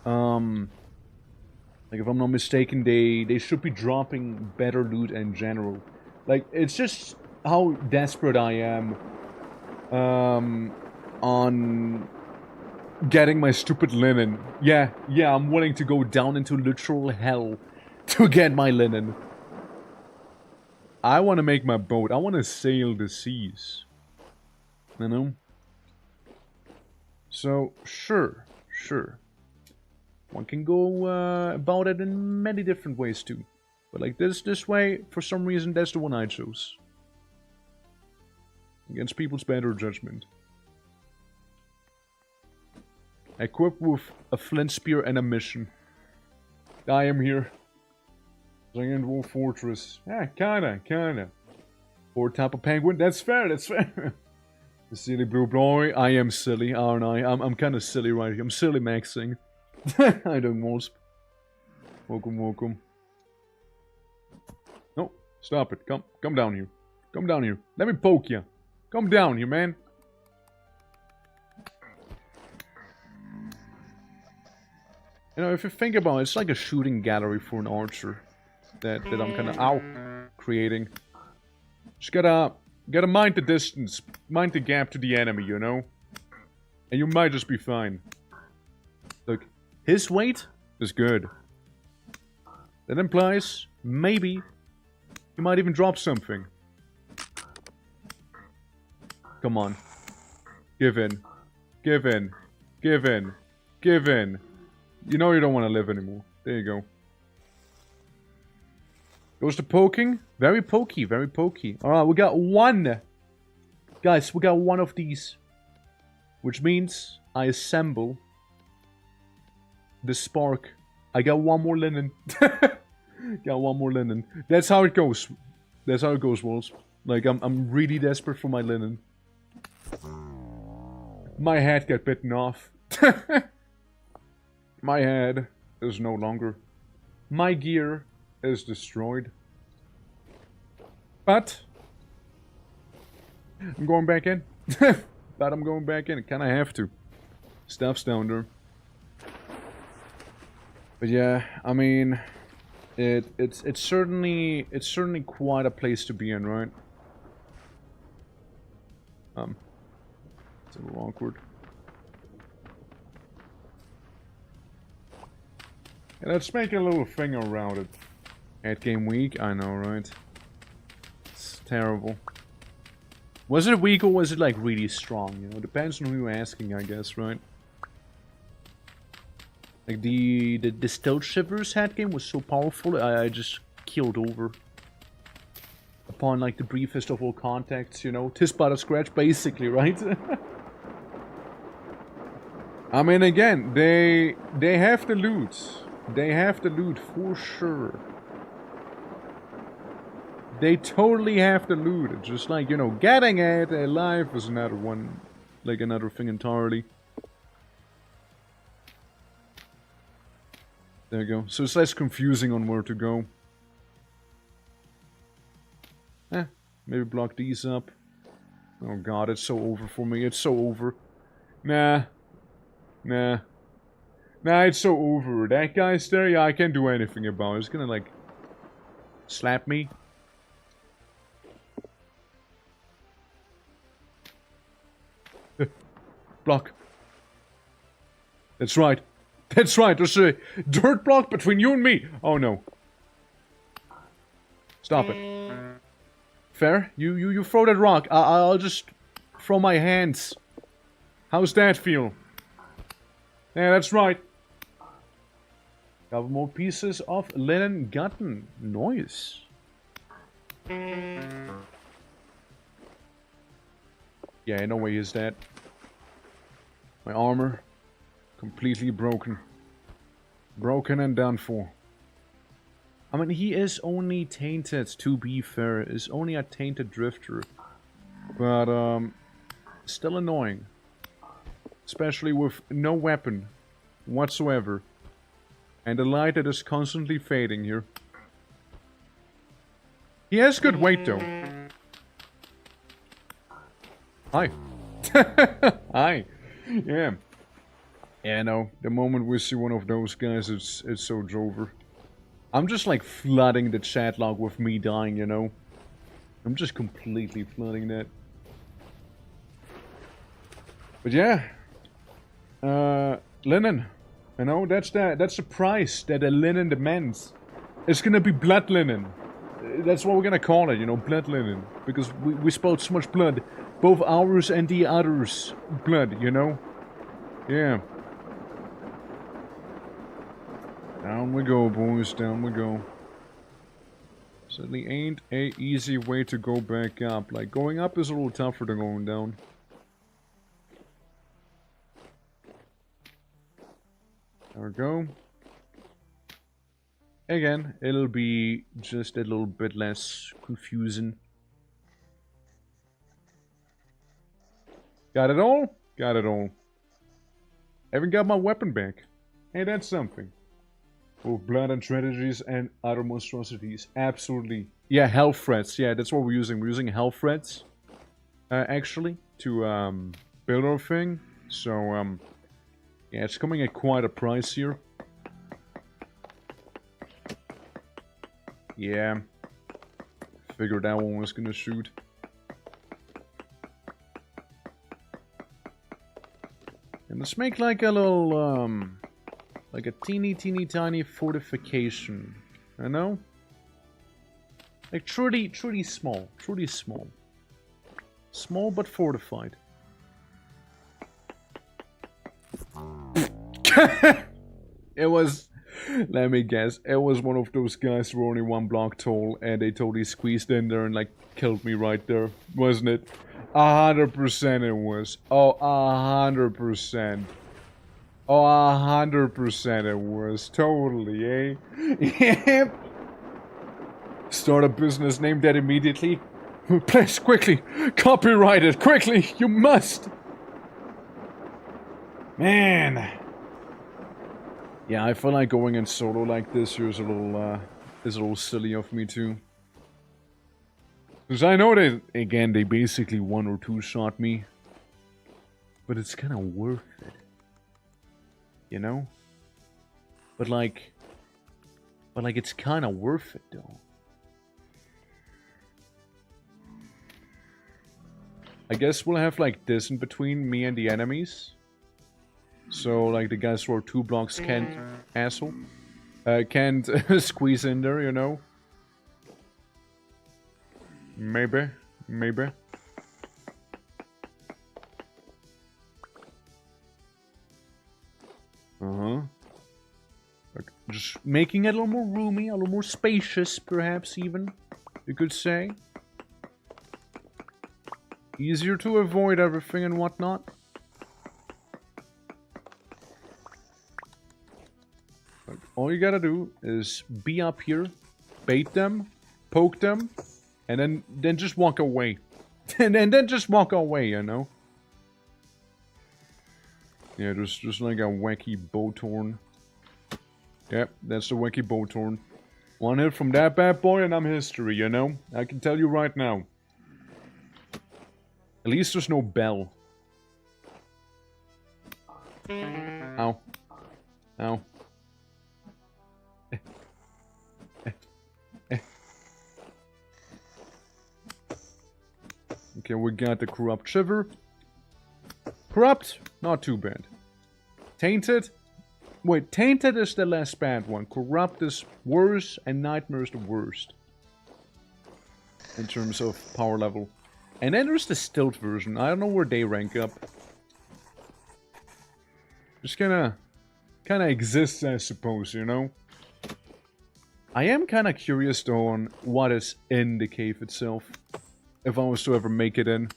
Like if I'm not mistaken, they should be dropping better loot in general. Like it's just how desperate I am on getting my stupid linen. Yeah, I'm willing to go down into literal hell to get my linen. I want to make my boat. I want to sail the seas. You know? So, sure. One can go about it in many different ways too. But like this way, for some reason, that's the one I chose. Against people's better judgment. Equipped with a flint spear and a mission. I am here. Giant Wolf Fortress. Yeah, kinda. Or type of penguin. That's fair. The silly blue boy. I am silly, aren't I? I'm kind of silly right here. I'm silly maxing. I don't wasp. Welcome. No, stop it. Come down here. Come down here. Let me poke you. Come down here, man. You know, if you think about it, it's like a shooting gallery for an archer that I'm kind of creating. Just gotta mind the distance, mind the gap to the enemy, you know, and you might just be fine. Look, his weight is good. That implies maybe you might even drop something. Come on, give in. You know you don't want to live anymore. There you go. Goes to poking. Very pokey. Alright, we got one. Guys, we got one of these. Which means I assemble the spark. I got one more linen. That's how it goes. Wolves. Like, I'm really desperate for my linen. My head got bitten off. My head is no longer. My gear is destroyed. But I'm going back in. Kinda have to. Stuff's down there. But yeah, I mean, it's certainly quite a place to be in, right? It's a little awkward. Yeah, let's make a little thing around it. 8-game week, I know, right? It's terrible. Was it weak or was it like really strong? You know, depends on who you're asking, I guess, right? Like the Stealth Shivers hat game was so powerful, I just keeled over. Upon like the briefest of all contacts, you know, tis but a scratch, basically, right? I mean, again, they have the loot. They have the loot for sure. They totally have the loot. It's just like, you know, getting it alive is another one, like another thing entirely. There you go. So it's less confusing on where to go. Maybe block these up. Oh god, it's so over for me. It's so over. Nah, it's so over. That guy's there, yeah, I can't do anything about it. It's gonna, like, slap me. Block. That's right. There's a dirt block between you and me. Oh no. Stop it. Fair? You throw that rock. I'll just throw my hands. How's that feel? Yeah, that's right. Couple more pieces of linen gotten. Nice. Yeah, no way is that. My armor. Completely broken. Broken and done for. I mean, he is only tainted, to be fair. Is only a tainted drifter. But, still annoying. Especially with no weapon whatsoever. And the light that is constantly fading here. He has good weight, though. Hi. Hi. Yeah. Yeah, no. The moment we see one of those guys, it's so over. I'm just like flooding the chat log with me dying, you know? I'm just completely flooding that. But yeah. Linen. You know, that's the price that a linen demands. It's gonna be blood linen. That's what we're gonna call it, you know, blood linen. Because we spilled so much blood. Both ours and the others' blood, you know? Yeah. Down we go, boys, down we go. Certainly ain't a easy way to go back up. Like, going up is a little tougher than going down. There we go. Again, it'll be just a little bit less confusing. Got it all? Got it all. Haven't got my weapon back. Ain't that something? With blood and strategies and other monstrosities. Absolutely. Yeah, health threads. Yeah, that's what we're using. We're using health threads, actually, to build our thing. So, yeah, it's coming at quite a price here. Yeah. Figured that one was gonna shoot. And let's make like a little, like a teeny tiny fortification. You know? Like truly small. Truly small. Small but fortified. It was, let me guess, it was one of those guys who were only one block tall and they totally squeezed in there and like killed me right there, wasn't it? 100% it was. Oh, 100%. Oh, 100% it was. Totally, eh? Yep. Start a business, name that immediately. Please, quickly! Copyright it! Quickly! You must! Man! Yeah, I feel like going in solo like this here is a little silly of me too. Because I know they, again, they basically one or two shot me. But it's kind of worth it. You know? But like, it's kind of worth it though. I guess we'll have like this in between me and the enemies. So like the guys who are 2 blocks can't can't squeeze in there, you know. Maybe. Like just making it a little more roomy, a little more spacious, perhaps even, you could say. Easier to avoid everything and whatnot. But all you gotta do is be up here, bait them, poke them, and then just walk away. and then just walk away, you know? Yeah, there's just like a wacky bowthorn. Yep, that's the wacky bowthorn. One hit from that bad boy and I'm history, you know? I can tell you right now. At least there's no bell. Ow. Ow. Okay, we got the corrupt shiver. Corrupt, not too bad. Tainted? Wait, tainted is the less bad one. Corrupt is worse, and nightmare is the worst. In terms of power level. And then there's the stealth version. I don't know where they rank up. Just kinda exists, I suppose, you know? I am kinda curious though on what is in the cave itself. If I was to ever make it in.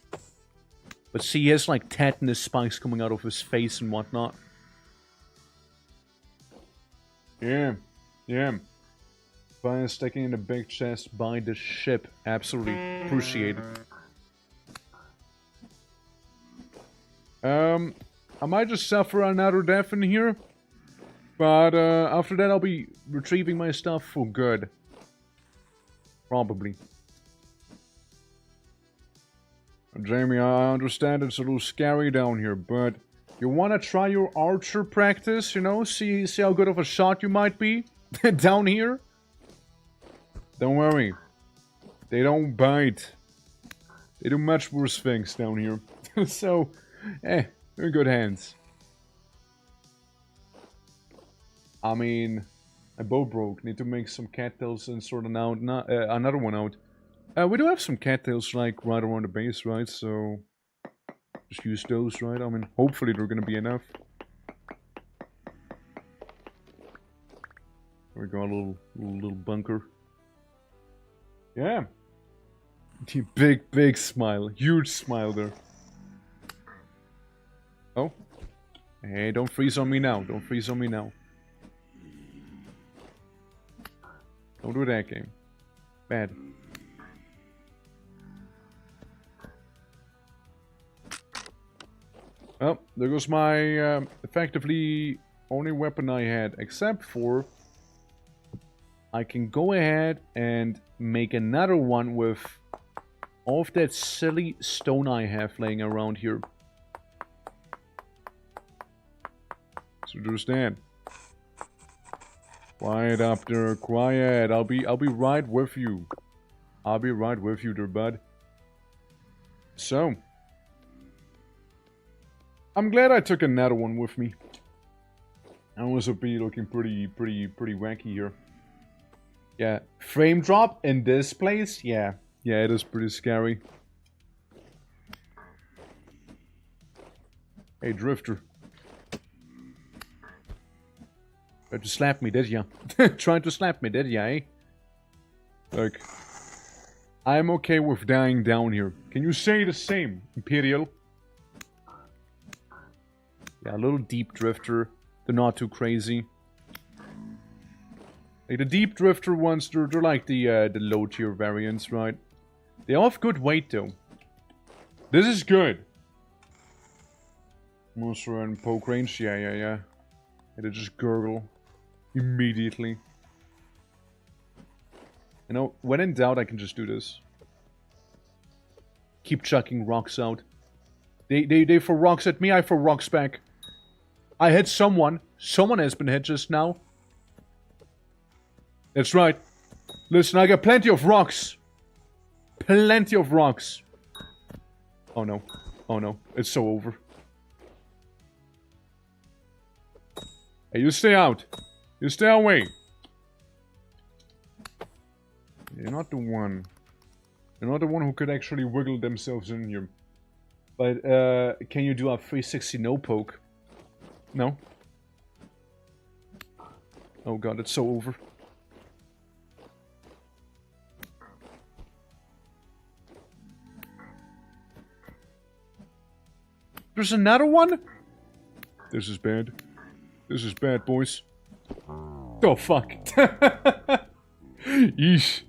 But see, he has like tetanus spikes coming out of his face and whatnot. Yeah. Fire stacking in the big chest by the ship. Absolutely appreciate it. I might just suffer another death in here. But after that I'll be retrieving my stuff for good. Probably. Jamie, I understand it's a little scary down here, but You wanna try your archer practice, you know? See how good of a shot you might be down here? Don't worry. They don't bite. They do much worse things down here. So, they're in good hands. I mean, my bow broke. Need to make some cattails and sort of out another one out. We do have some cattails like right around the base, right? So just use those, right? I mean, hopefully they're gonna be enough. We got a little bunker. Yeah. Big smile. Huge smile there. Oh. Hey, don't freeze on me now. Don't freeze on me now. Don't do that, game. Bad. Well, there goes my, effectively, only weapon I had. Except for... I can go ahead and make another one with all of that silly stone I have laying around here. So there's that. Quiet up there, quiet. I'll be right with you. I'll be right with you there, bud. So, I'm glad I took another one with me. I was a bee looking pretty wacky here. Yeah, frame drop in this place? Yeah, it is pretty scary. Hey, Drifter. Tried to slap me, did ya? Trying to slap me, did ya, eh? Look. I'm okay with dying down here. Can you say the same, Imperial? Yeah, a little deep drifter. They're not too crazy. Like the deep drifter ones, they're like the low tier variants, right? They all have good weight though. This is good. Monster and poke range, yeah. They just gurgle immediately. You know, when in doubt, I can just do this. Keep chucking rocks out. They throw rocks at me, I throw rocks back. I hit someone. Someone has been hit just now. That's right. Listen, I got plenty of rocks. Plenty of rocks. Oh no. Oh no. It's so over. Hey, you stay out. You stay away. You're not the one. You're not the one who could actually wiggle themselves in here. But, can you do a 360 no poke? No? Oh god, it's so over. There's another one? This is bad. This is bad, boys. Oh, fuck. Yeesh.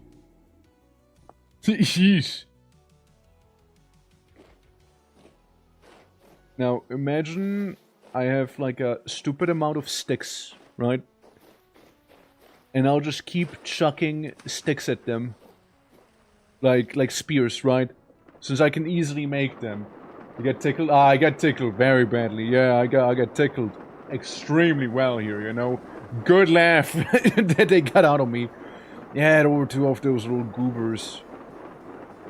Yeesh. Now, imagine I have like a stupid amount of sticks, right? And I'll just keep chucking sticks at them. Like spears, right? Since I can easily make them. You get tickled? Ah, I got tickled very badly. Yeah, I got tickled extremely well here, you know? Good laugh that they got out of me. Yeah, there were two of those little goobers.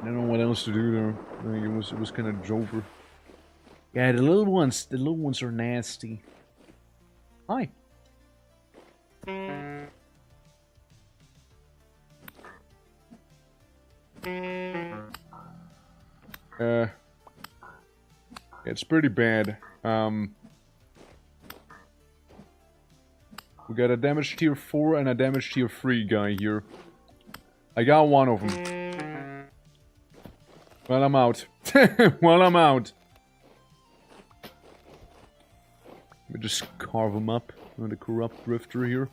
I don't know what else to do there. Like, it was kind of jover. Yeah, the little ones are nasty. Hi. It's pretty bad. We got a damage tier 4 and a damage tier 3 guy here. I got one of them. Well, I'm out. Well, I'm out. Let me just carve him up. The corrupt drifter here.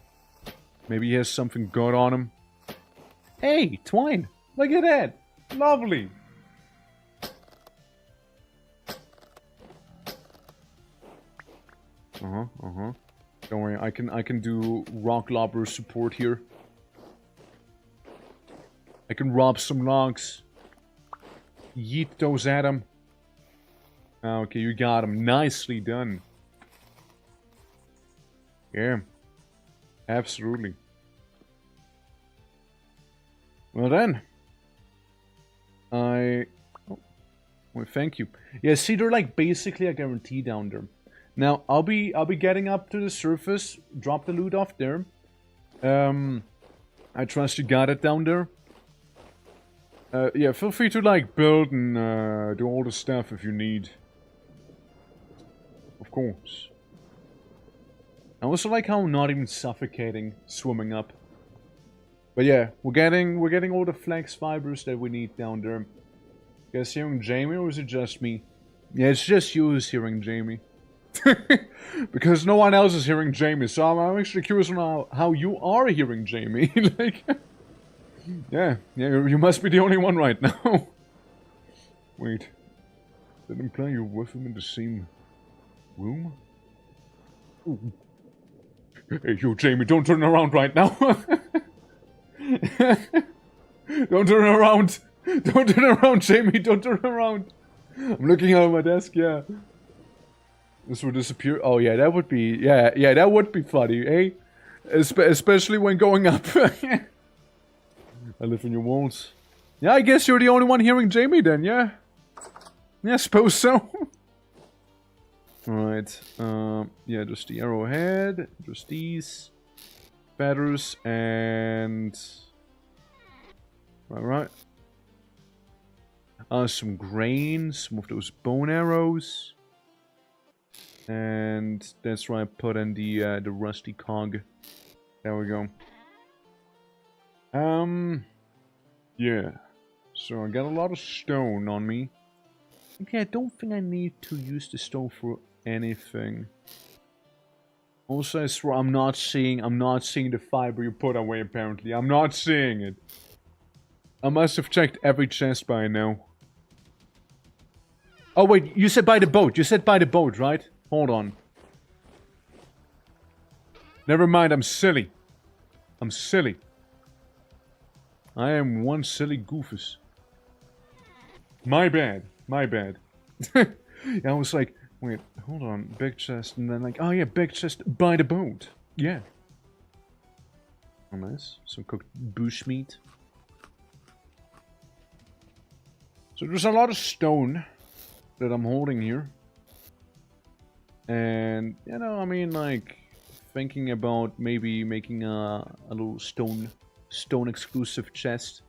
Maybe he has something good on him. Hey, Twine! Look at that! Lovely! Don't worry, I can do rock lobber support here. I can rob some logs. Yeet those at him. Okay, you got him. Nicely done. Yeah. Absolutely. Well then. Oh, well, thank you. Yeah, see, they're like basically a guarantee down there. Now, I'll be getting up to the surface, drop the loot off there. I trust you got it down there. Yeah, feel free to like build and do all the stuff if you need. Of course. I also like how I'm not even suffocating swimming up. But yeah, we're getting all the flex fibers that we need down there. You guys hearing Jamie, or is it just me? Yeah, it's just you who's hearing Jamie. Because no one else is hearing Jamie, so I'm actually curious on how you are hearing Jamie. Like, yeah, you must be the only one right now. Wait, that imply you're with him in the same room? Ooh. Hey, you, Jamie, don't turn around right now. Don't turn around. Don't turn around, Jamie. Don't turn around. I'm looking out of my desk, yeah. This would disappear. Oh, yeah, that would be... Yeah, that would be funny, eh? Especially when going up. I live in your walls. Yeah, I guess you're the only one hearing Jamie then, yeah? Yeah, I suppose so. Alright, yeah, just the arrowhead, just these feathers, and... Alright. Some grain, some of those bone arrows. And that's where I put in the rusty cog. There we go. Yeah. So I got a lot of stone on me. Okay, I don't think I need to use the stone for anything. Also, I swear I'm not seeing the fiber you put away, apparently. I'm not seeing it. I must have checked every chest by now. Oh wait, you said by the boat. You said by the boat, right? Hold on. Never mind, I'm silly. I'm silly. I am one silly goofus. My bad. My bad. Yeah, I was like, wait, hold on. Big chest, and then like, oh yeah, big chest by the boat. Yeah. Oh, nice. Some cooked bushmeat. So there's a lot of stone that I'm holding here. And, you know, I mean, like, thinking about maybe making a little stone exclusive chest.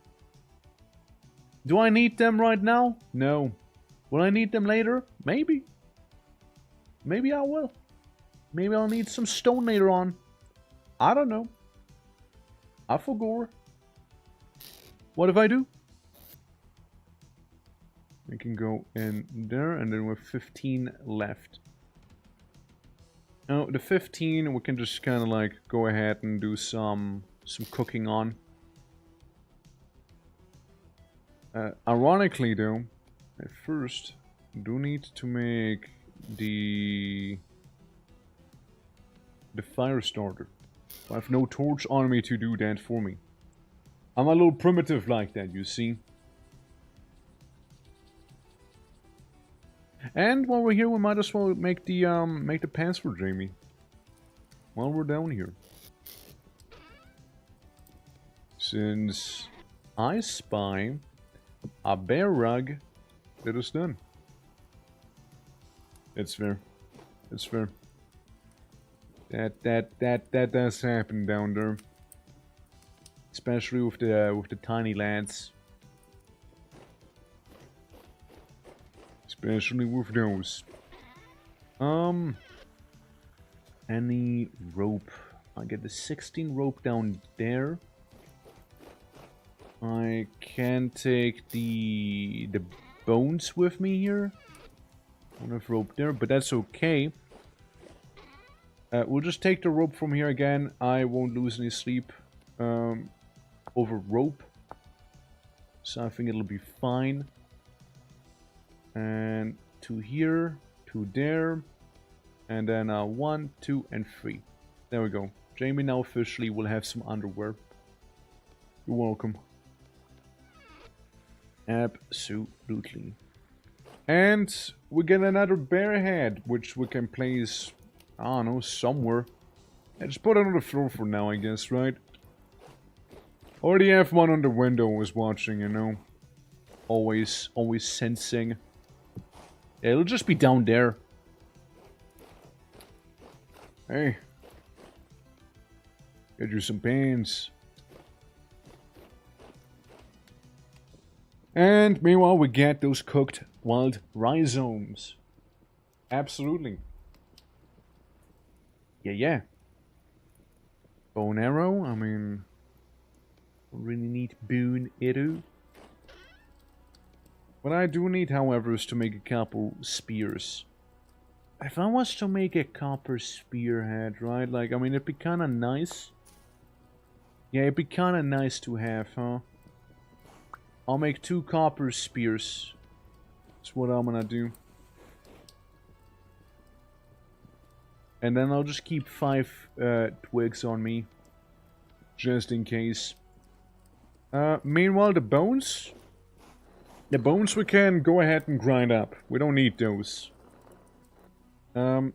Do I need them right now? No. Will I need them later? Maybe. Maybe I will. Maybe I'll need some stone later on. I don't know. I forgot. What if I do? I can go in there, and then we have 15 left. Now, the 15 we can just kind of like go ahead and do some cooking on. Ironically though, I first do need to make the fire starter. I have no torch on me to do that for me. I'm a little primitive like that, you see. And while we're here, we might as well make the pants for Jamie. While we're down here. Since I spy a bear rug that is done. It's fair. It's fair. That does happen down there. Especially with the tiny lads. Especially with those. Any rope. I get the 16 rope down there. I can take the bones with me here. I don't have rope there, but that's okay. We'll just take the rope from here again. I won't lose any sleep over rope. So I think it'll be fine. And 2 here, 2 there. And then 1, 2, and 3. There we go. Jamie now officially will have some underwear. You're welcome. Absolutely. And we get another bear head, which we can place, I don't know, somewhere. Just put it on the floor for now, I guess, right? Already have one on the window was watching, you know. Always sensing. Yeah, it'll just be down there. Hey. Get you some pants. And meanwhile, we get those cooked wild rhizomes. Absolutely. Yeah. Bow and arrow, I mean... really need bow arrow. What I do need, however, is to make a couple spears. If I was to make a copper spearhead, right? Like, I mean, it'd be kinda nice. Yeah, it'd be kinda nice to have, huh? I'll make 2 copper spears. That's what I'm gonna do. And then I'll just keep 5 twigs on me. Just in case. Meanwhile, the bones... the bones we can go ahead and grind up. We don't need those. But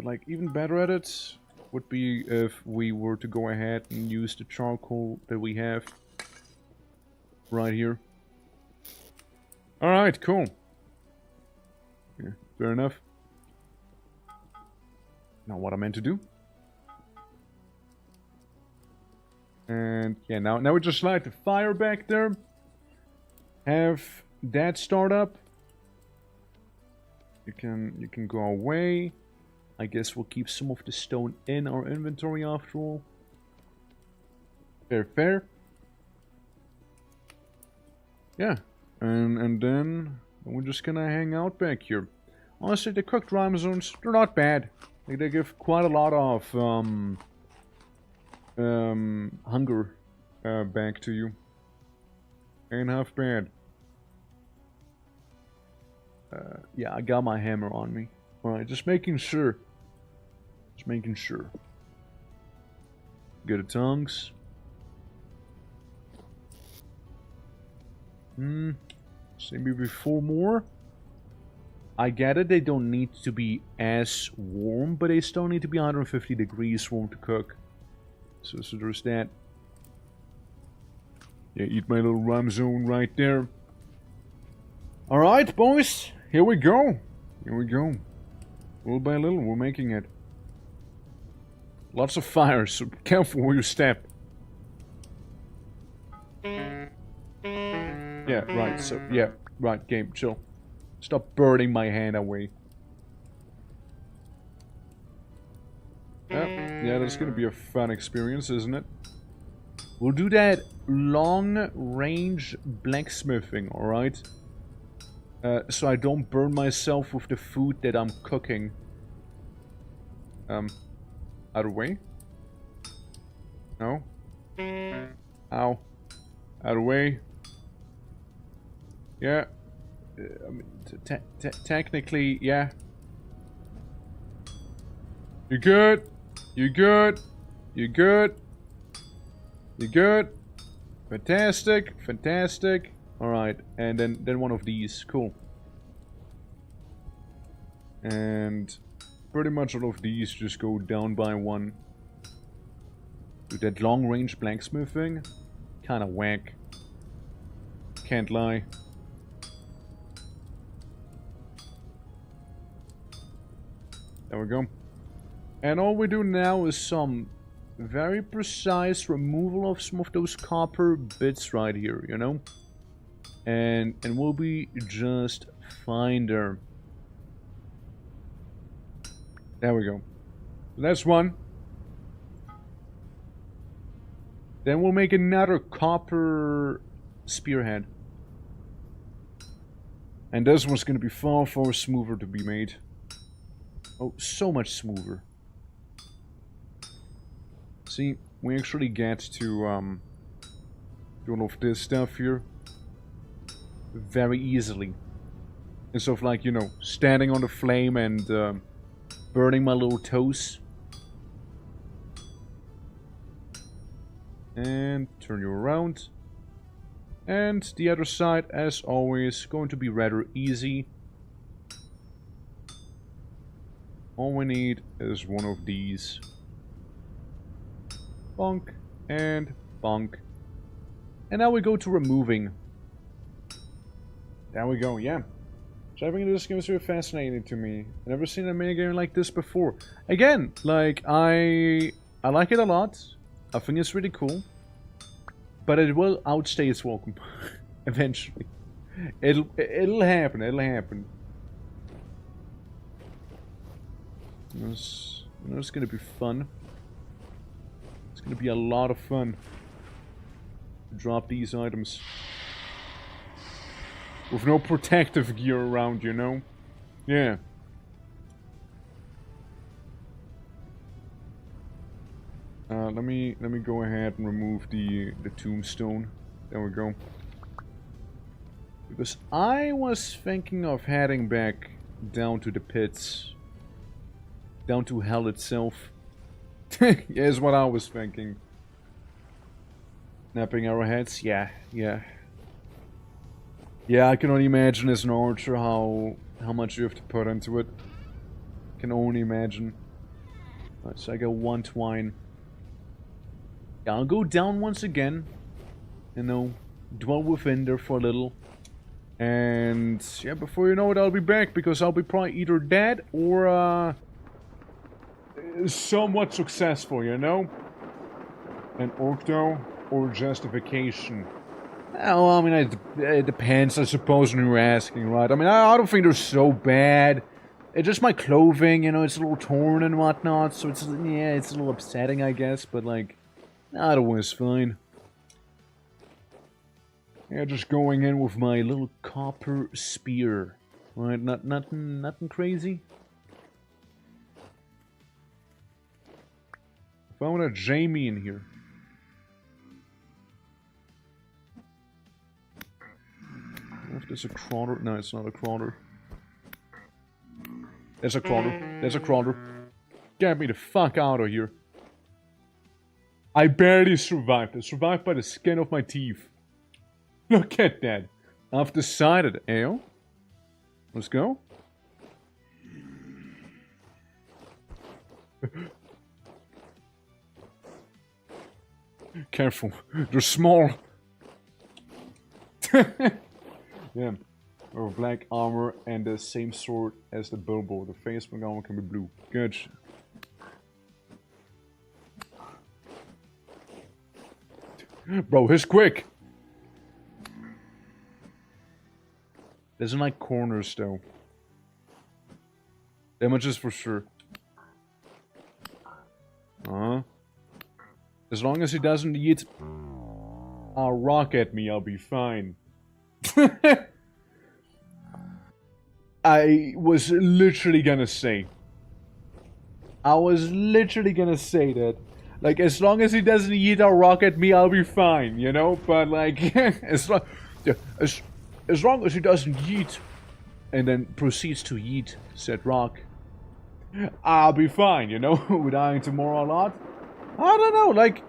like, even better at it would be if we were to go ahead and use the charcoal that we have. Right here. Alright, cool. Yeah, fair enough. Not what I meant to do. And yeah, now we just light the fire back there. Have that start up. You can go away. I guess we'll keep some of the stone in our inventory after all. Fair. Yeah, and then we're just gonna hang out back here. Honestly, the cooked rhizomes, they're not bad. Like, they give quite a lot of hunger back to you. Ain't half bad. Yeah, I got my hammer on me. Alright, just making sure. Just making sure. Get the tongues. So maybe 4 more. I get it, they don't need to be as warm, but they still need to be 150 degrees warm to cook. So there's that. Yeah, eat my little rhizome right there. Alright, boys, here we go. Here we go. Little by little, we're making it. Lots of fire, so be careful where you step. Yeah, right, so, yeah, right, game, chill. Stop burning my hand away. Yeah, that's gonna be a fun experience, isn't it? We'll do that long-range blacksmithing, alright? So I don't burn myself with the food that I'm cooking. Out of way? No? Ow. Out of way. Yeah. I mean, technically, yeah. You good? You good? You good? You good? Fantastic, fantastic. Alright, and then one of these. Cool. And pretty much all of these just go down by 1. Dude, that long-range blacksmithing, kinda whack. Can't lie. There we go. And all we do now is some very precise removal of some of those copper bits right here, you know? And we'll be just fine there. There we go. That's one. Then we'll make another copper spearhead. And this one's gonna be far, far smoother to be made. Oh, so much smoother. See, we actually get to do all of this stuff here very easily. Instead of, like, you know, standing on the flame and burning my little toes. And turn you around. And the other side, as always, going to be rather easy. All we need is one of these. bonk, and bonk. And now we go to removing. There we go, yeah. Driving into this game is very fascinating to me. I've never seen a minigame like this before. Again, like, I like it a lot. I think it's really cool. But it will outstay its welcome. Eventually. It'll happen, it'll happen. It's gonna be fun. It's gonna be a lot of fun. Drop these items. With no protective gear around, you know? Yeah. Let me go ahead and remove the tombstone. There we go. Because I was thinking of heading back down to the pits. Down to hell itself. Yeah, is what I was thinking. Snapping arrowheads? Yeah. Yeah, I can only imagine as an archer how much you have to put into it. Can only imagine. Alright, so I got 1 twine. Yeah, I'll go down once again. You know, dwell within there for a little. And yeah, before you know it, I'll be back because I'll be probably either dead or somewhat successful, you know? An Orcto or justification. Well, I mean, it depends, I suppose, when you're asking, right? I mean, I don't think they're so bad. It's just my clothing, you know, it's a little torn and whatnot, so it's, yeah, it's a little upsetting, I guess, but, like, otherwise fine. Yeah, just going in with my little copper spear, right? Nothing crazy. Found a Jamie in here. If there's a crawler. No, it's not a crawler. There's a crawler. There's a crawler. Get me the fuck out of here. I barely survived. I survived by the skin of my teeth. Look at that. I've decided, Ao. Let's go. Careful. They're small. Yeah. Or black armor and the same sword as the Bilbo. The face armor can be blue. Good. Bro, he's quick. Doesn't like corners though. Damages for sure. As long as he doesn't eat a rock at me, I'll be fine. I was literally gonna say. That. Like, as long as he doesn't eat a rock at me, I'll be fine, you know? But, like, as long as he doesn't eat and then proceeds to eat said rock, I'll be fine, you know? We're dying tomorrow a lot. I don't know, like,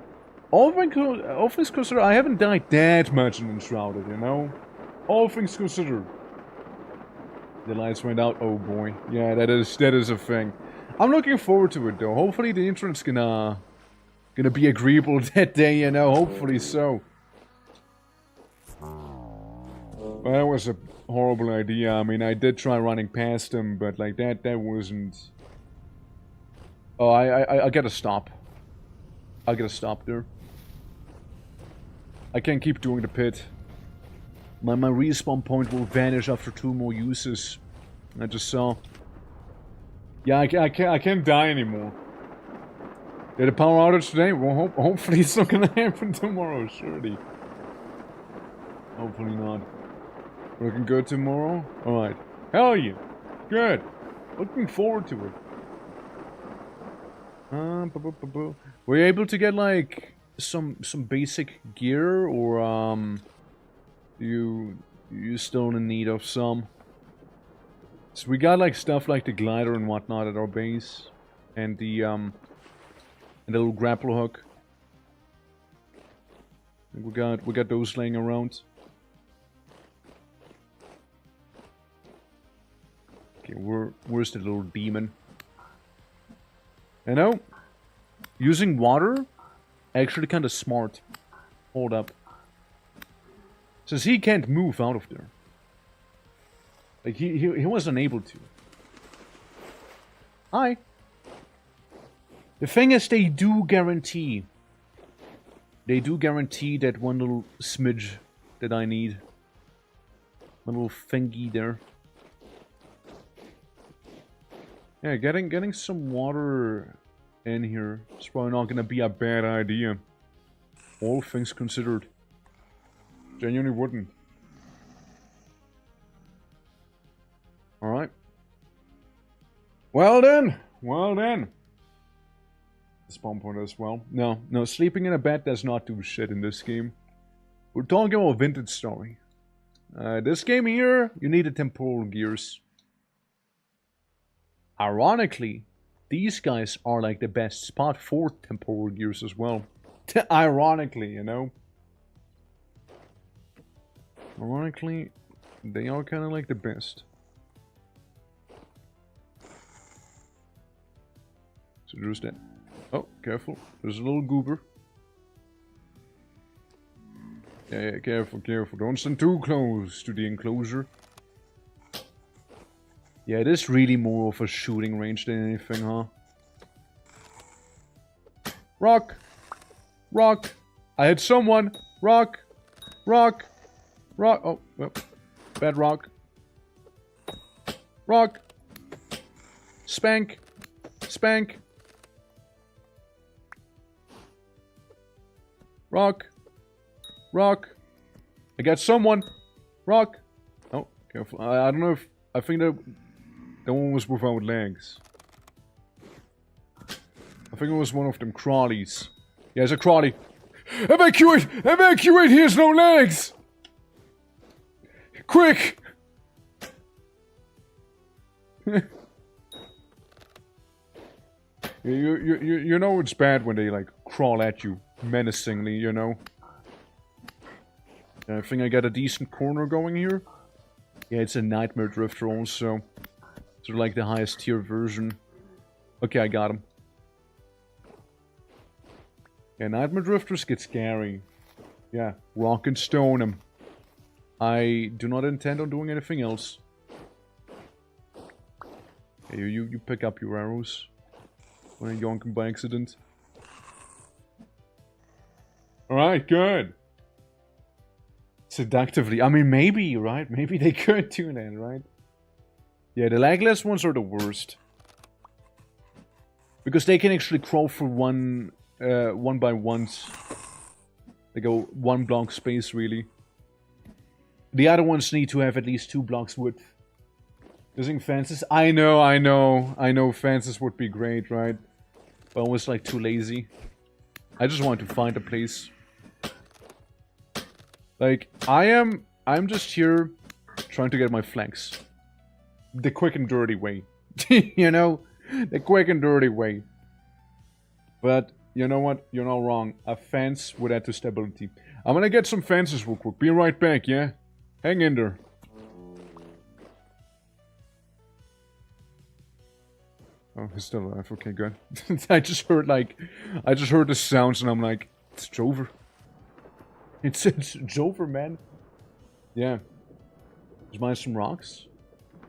all things considered, I haven't died that much in Enshrouded, you know? All things considered. The lights went out, oh boy. Yeah, that is a thing. I'm looking forward to it though. Hopefully the internet's gonna be agreeable that day, you know, hopefully so. Well, that was a horrible idea. I mean, I did try running past him, but like that wasn't... Oh, I gotta stop. I gotta stop there. I can't keep doing the pit. My respawn point will vanish after 2 more uses. I just saw. Yeah, I can't die anymore. Did a power outage today? Well, hopefully it's not gonna happen tomorrow, surely. Hopefully not. Looking good tomorrow? Alright. Hell yeah! Good! Looking forward to it. Were you able to get, like, some basic gear, or, you still in need of some? So we got, like, stuff like the glider and whatnot at our base. And the little grapple hook. We got those laying around. Okay, where's the little demon? You know, using water Actually kind of smart. Hold up. Since he can't move out of there. Like, he wasn't able to. Hi. The thing is, they do guarantee that one little smidge that I need. One little thingy there. Yeah, getting some water in here is probably not gonna be a bad idea. All things considered. Genuinely wouldn't. Alright. Well then! Well then! Spawn point as well. No, sleeping in a bed does not do shit in this game. We're talking about vintage story. This game here, you need the temporal gears. Ironically, these guys are like the best spot for temporal gears as well. Ironically, you know? Ironically, they are kind of like the best. So there's that. Oh, careful. There's a little goober. Yeah, careful, careful. Don't stand too close to the enclosure. Yeah, it is really more of a shooting range than anything, huh? Rock! Rock! I hit someone! Rock! Rock! Rock! Oh, well. Bad rock. Rock! Spank! Spank! Rock! Rock! I got someone! Rock! Oh, careful. I don't know if... I think that one was without legs. I think it was one of them crawlies. Yeah, it's a crawly. Evacuate! Evacuate! He has no legs! Quick! you know it's bad when they like crawl at you menacingly, you know. I think I got a decent corner going here. Yeah, it's a Nightmare Drifter also. Sort of like the highest tier version. Okay, I got him. Yeah, Nightmare Drifters get scary. Yeah, rock and stone him. I do not intend on doing anything else. Hey, you pick up your arrows when I yonk them by accident. Alright, good. Seductively. I mean, maybe, right? Maybe they could do that, right? Yeah, the legless ones are the worst. Because they can actually crawl for one by ones. They go one block space, really. The other ones need to have at least 2 blocks width. Using fences? I know fences would be great, right? But I was like too lazy. I just want to find a place. Like, I'm just here trying to get my flanks. The quick and dirty way. You know? The quick and dirty way. But, you know what? You're not wrong. A fence would add to stability. I'm gonna get some fences real quick. Be right back, yeah? Hang in there. Oh, he's still alive. Okay, good. I just heard the sounds and I'm like, it's Jover. It's Jover, man. Yeah. Just mine some rocks.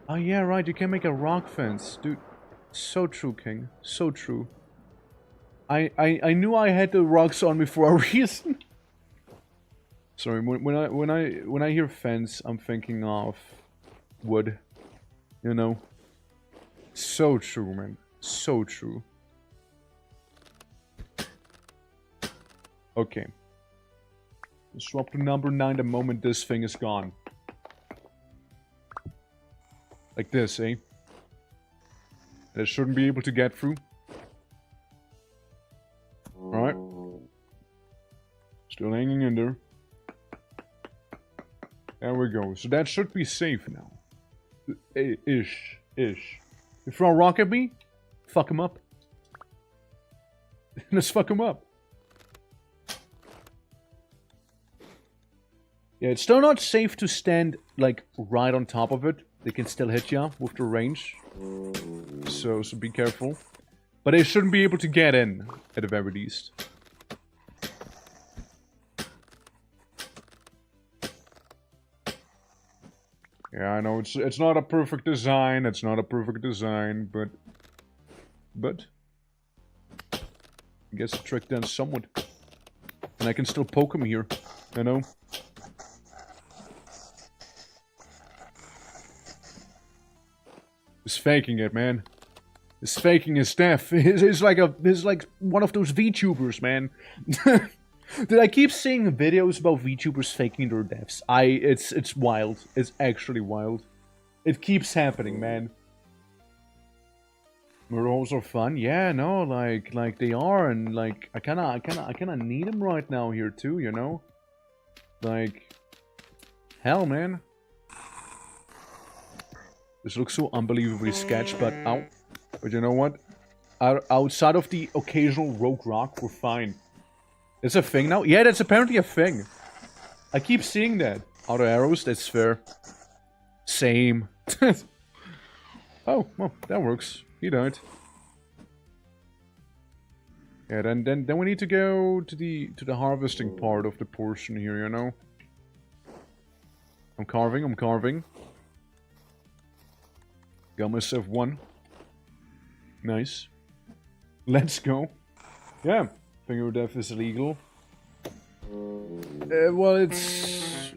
Oh yeah, right. You can make a rock fence, dude. So true, King. So true. I knew I had the rocks on me for a reason. Sorry, when I hear fence, I'm thinking of wood. You know. So true, man. So true. Okay. Swap to number 9 the moment this thing is gone. Like this, eh? That shouldn't be able to get through. Alright. Still hanging in there. There we go. So that should be safe now. Ish. You throw a rock at me? Fuck him up. Let's fuck him up. Yeah, it's still not safe to stand, like, right on top of it. They can still hit you with the range. So be careful. But they shouldn't be able to get in, at the very least. Yeah, I know it's not a perfect design. It's not a perfect design, but I guess the trick done somewhat, and I can still poke him here. You know. He's faking it, man. He's faking his death. He's like one of those VTubers, man. Did I keep seeing videos about VTubers faking their deaths? It's wild. It's actually wild. It keeps happening, man. Murals are fun, yeah, no, like they are, and like I kinda need them right now here too, you know. Like, hell, man. This looks so unbelievably sketch, but but you know what? Outside of the occasional rogue rock, we're fine. It's a thing now? Yeah, that's apparently a thing. I keep seeing that. Auto arrows, that's fair. Same. Oh, well, that works. He died. Yeah, then we need to go to the harvesting part of the portion here, you know. I'm carving. Got myself one. Nice. Let's go. Yeah, finger death is illegal. Well, it's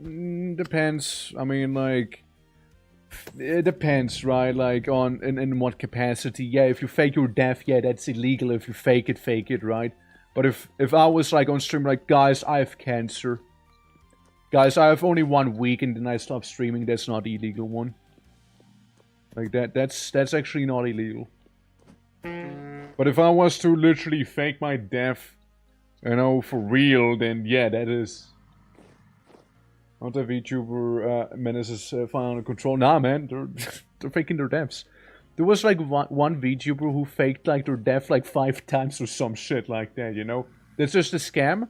depends. I mean, like, it depends, right? Like, in what capacity. Yeah, if you fake your death, yeah, that's illegal. If you fake it, right? But if I was like on stream, like, guys, I have cancer. Guys, I have only 1 week and then I stop streaming. That's not the illegal one. Like that's actually not illegal. But if I was to literally fake my death, you know, for real, then yeah, that is. Not a VTuber menaces fine under control. Nah, man, they're faking their deaths. There was like one VTuber who faked like their death like 5 times or some shit like that, you know? That's just a scam.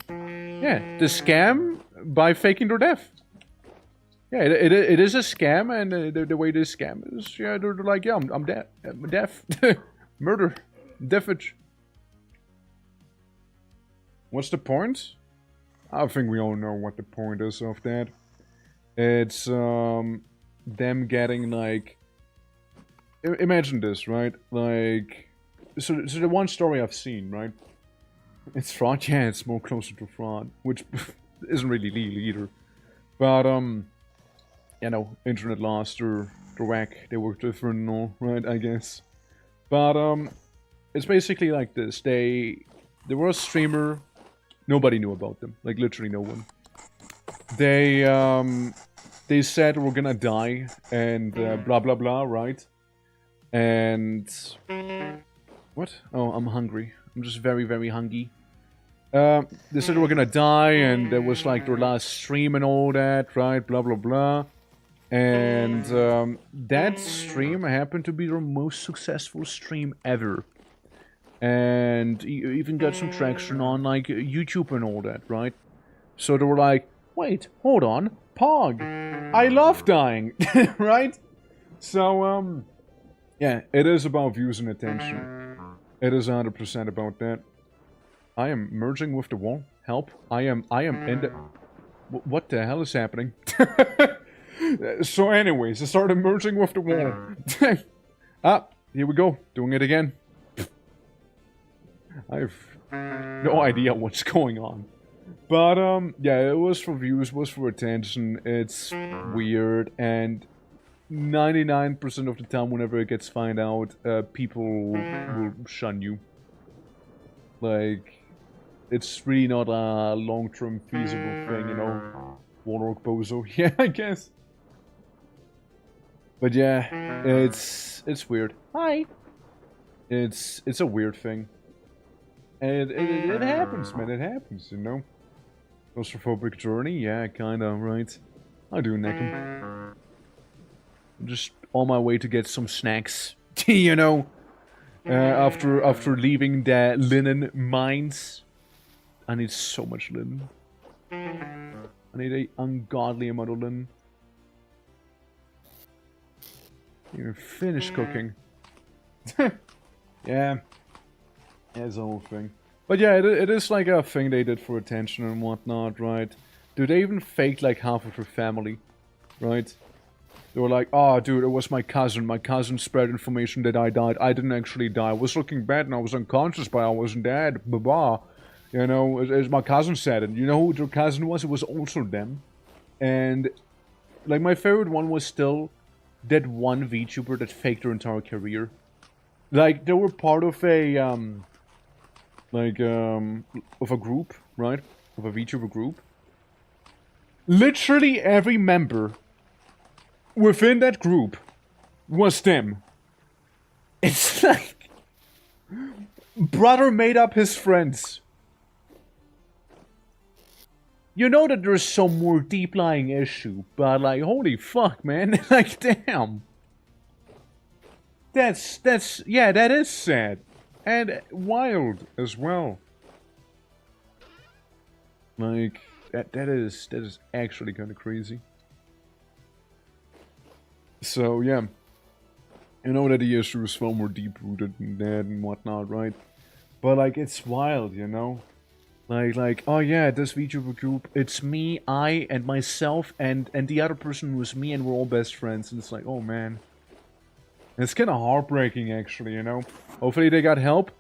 Yeah, the scam by faking their death. Yeah, it is a scam, and the way this scam is, yeah, they're like, yeah, I'm dead. I'm deaf. Murder. Deafage. What's the point? I think we all know what the point is of that. It's, them getting, like... Imagine this, right? Like... So the one story I've seen, right? It's fraud? Yeah, it's more closer to fraud. Which isn't really legal either. But, you know, internet laws, they're whack. They work different and all, right, I guess. But, it's basically like this. There was a streamer... Nobody knew about them. Like, literally no one. They said we're gonna die, and blah blah blah, right? And... What? Oh, I'm hungry. I'm just very, very hungry. They said we're gonna die, and it was like their last stream and all that, right? Blah blah blah. And that stream happened to be their most successful stream ever. And even got some traction on like YouTube and all that, right? So they were like, wait, hold on, Pog, I love dying, right? So, yeah, it is about views and attention. It is 100% about that. I am merging with the wall. Help. I am in the... What the hell is happening? So anyways, I started merging with the wall. Ah, here we go. Doing it again. I have no idea what's going on. But, yeah, it was for views, was for attention. It's weird, and 99% of the time, whenever it gets found out, people will shun you. Like, it's really not a long-term feasible thing, you know? Warlock Bozo, yeah, I guess. But yeah, it's weird. Hi! It's a weird thing. And it happens, man, it happens, you know? Claustrophobic journey? Yeah, kinda, right? I do neck him. I'm just on my way to get some snacks, you know? After leaving the linen mines. I need so much linen. I need an ungodly amount of linen. Even finish cooking. Yeah. It's a whole thing. But yeah, it is like a thing they did for attention and whatnot, right? Do they even fake like half of her family? right? They were like, oh, dude, it was my cousin. My cousin spread information that I died. I didn't actually die. I was looking bad and I was unconscious, but I wasn't dead. Blah. You know, as my cousin said it. You know who their cousin was? It was also them. And, like, my favorite one was still that one VTuber that faked their entire career. Like, they were part of a, of a group, right? Of a VTuber group. Literally every member within that group was them. It's like... brother made up his friends. You know that there's some more deep-lying issue, but like, holy fuck, man. Like, damn. Yeah, that is sad. And wild as well. Like, that is actually kind of crazy. So, yeah. You know that the issue is far more deep-rooted than that and whatnot, right? But, like, it's wild, you know? Like, oh yeah, this VTuber group, it's me, I, and myself, and the other person was me, and we're all best friends. And it's like, oh man. It's kind of heartbreaking, actually, you know? Hopefully they got help.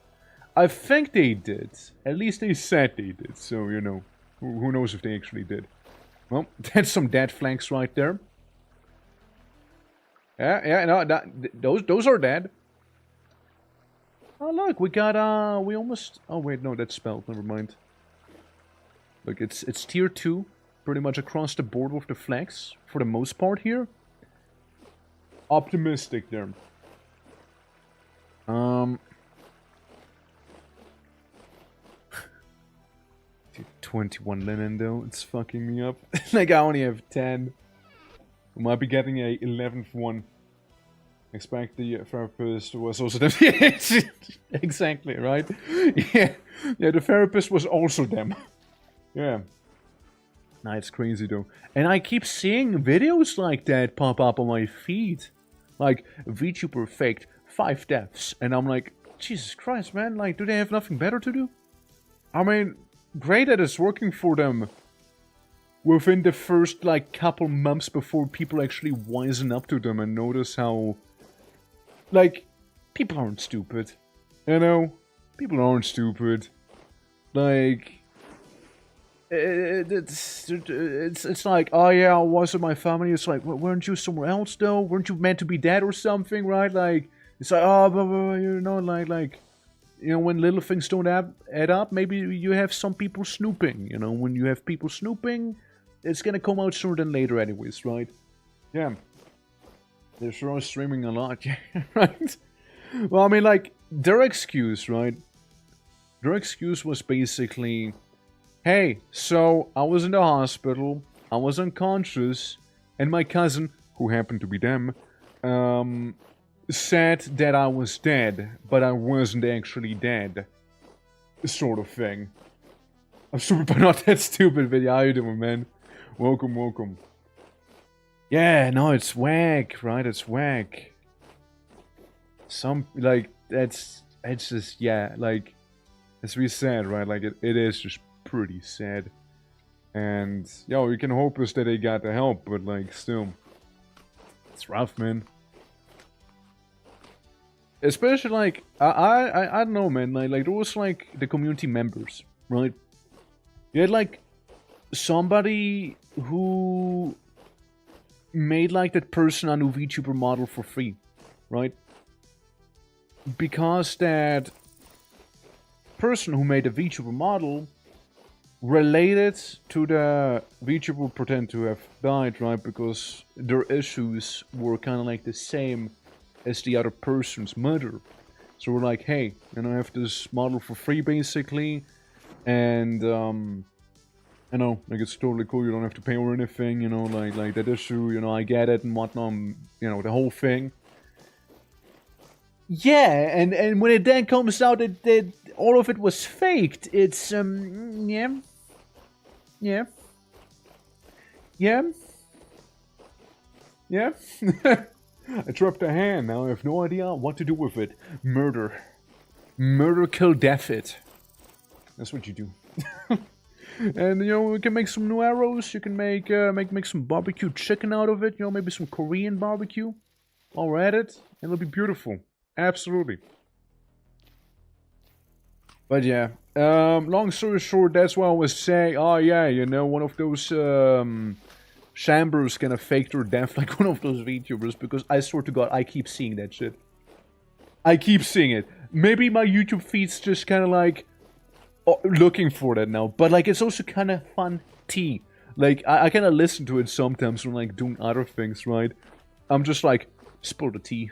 I think they did. At least they said they did, so, you know. Who knows if they actually did. Well, that's some dead flanks right there. Yeah, no, those are dead. Oh, look, we got, we almost... Oh, wait, no, that's spelled. Never mind. Look, it's tier 2, pretty much across the board with the flags, for the most part here. Optimistic there. 21 linen though, it's fucking me up. Like, I only have 10. We might be getting a 11th one. Expect the therapist was also them. Exactly, right? Yeah, the therapist was also them. Yeah. Nah, it's crazy though. And I keep seeing videos like that pop up on my feed. Like, VTuber faked 5 deaths. And I'm like, Jesus Christ, man. Like, do they have nothing better to do? I mean, great that it's working for them. Within the first, like, couple months before people actually wisen up to them and notice how... Like, people aren't stupid. You know? People aren't stupid. Like... It's like, oh yeah, I was in my family. It's like, weren't you somewhere else though? Weren't you meant to be dead or something, right? Like, it's like, oh, blah, blah, blah, you know, like, you know, when little things don't add up, maybe you have some people snooping. You know, when you have people snooping, it's gonna come out sooner than later, anyways, right? Yeah, they're sure streaming a lot, yeah, right? Well, I mean, like, their excuse, right? Their excuse was basically, hey, so I was in the hospital, I was unconscious, and my cousin, who happened to be them, said that I was dead, but I wasn't actually dead. Sort of thing. I'm stupid, but not that stupid, video. How you doing, man? Welcome, welcome. Yeah, no, it's whack, right? It's whack. Some, like, it's just, yeah, like, as we said, right? Like, it is just pretty sad. And, yo, we can hope is that they got the help, but, like, still. It's rough, man. Especially, like, I don't know, man. Like, there was, like, the community members, right? You had, like, somebody who made, like, that person a new VTuber model for free, right? Because that person who made the VTuber model related to the VTuber pretend to have died, right? Because their issues were kind of like the same as the other person's mother. So we're like, hey, you know, I have this model for free, basically, and you know, like, it's totally cool, you don't have to pay or anything, you know, like that issue, you know, I get it and whatnot, you know, the whole thing. Yeah, and when it then comes out that all of it was faked, it's, yeah. I dropped a hand, now I have no idea what to do with it. Murder. Murder, kill, death it. That's what you do. And you know, we can make some new arrows. You can make some barbecue chicken out of it. You know, maybe some Korean barbecue. While we're at it, it'll be beautiful. Absolutely. But yeah, long story short, that's why I was saying, oh yeah, you know, one of those Shambers gonna fake their death like one of those VTubers, because I swear to God, I keep seeing that shit. I keep seeing it. Maybe my YouTube feed's just kind of like looking for that now, but like it's also kind of fun tea. Like I kind of listen to it sometimes when like doing other things, right? I'm just like, spill the tea.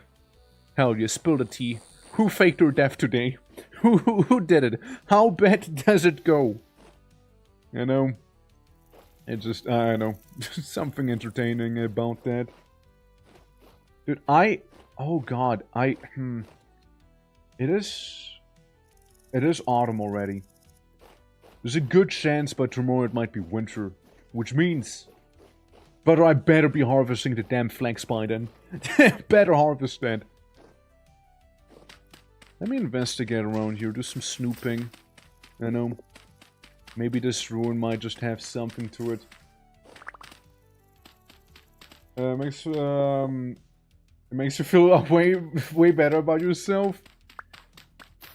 Hell yeah, spill the tea. Who faked their death today? Who did it? How bad does it go? You know? It just, I don't know. Something entertaining about that. Dude, oh god, It is autumn already. There's a good chance by tomorrow it might be winter. Which means... But I better be harvesting the damn flanks by then. Better harvest that. Let me investigate around here, do some snooping. You know, maybe this ruin might just have something to it. It makes you feel way better about yourself.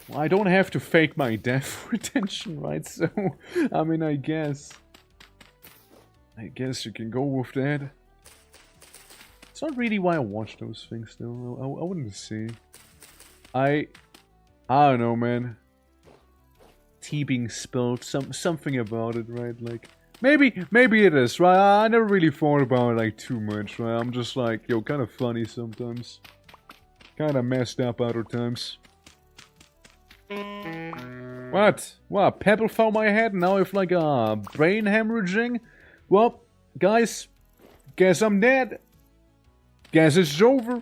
Well, I don't have to fake my death for attention, right? So, I mean, I guess you can go with that. It's not really why I watch those things, though. I wouldn't say. I don't know, man. Tea being spilled, something about it, right? Like, maybe it is, right? I never really thought about it, like, too much, right? I'm just like, yo, kind of funny sometimes. Kind of messed up other times. What? What? Pebble found my head and now I have, like, a brain hemorrhaging? Well, guys, guess I'm dead. Guess it's over.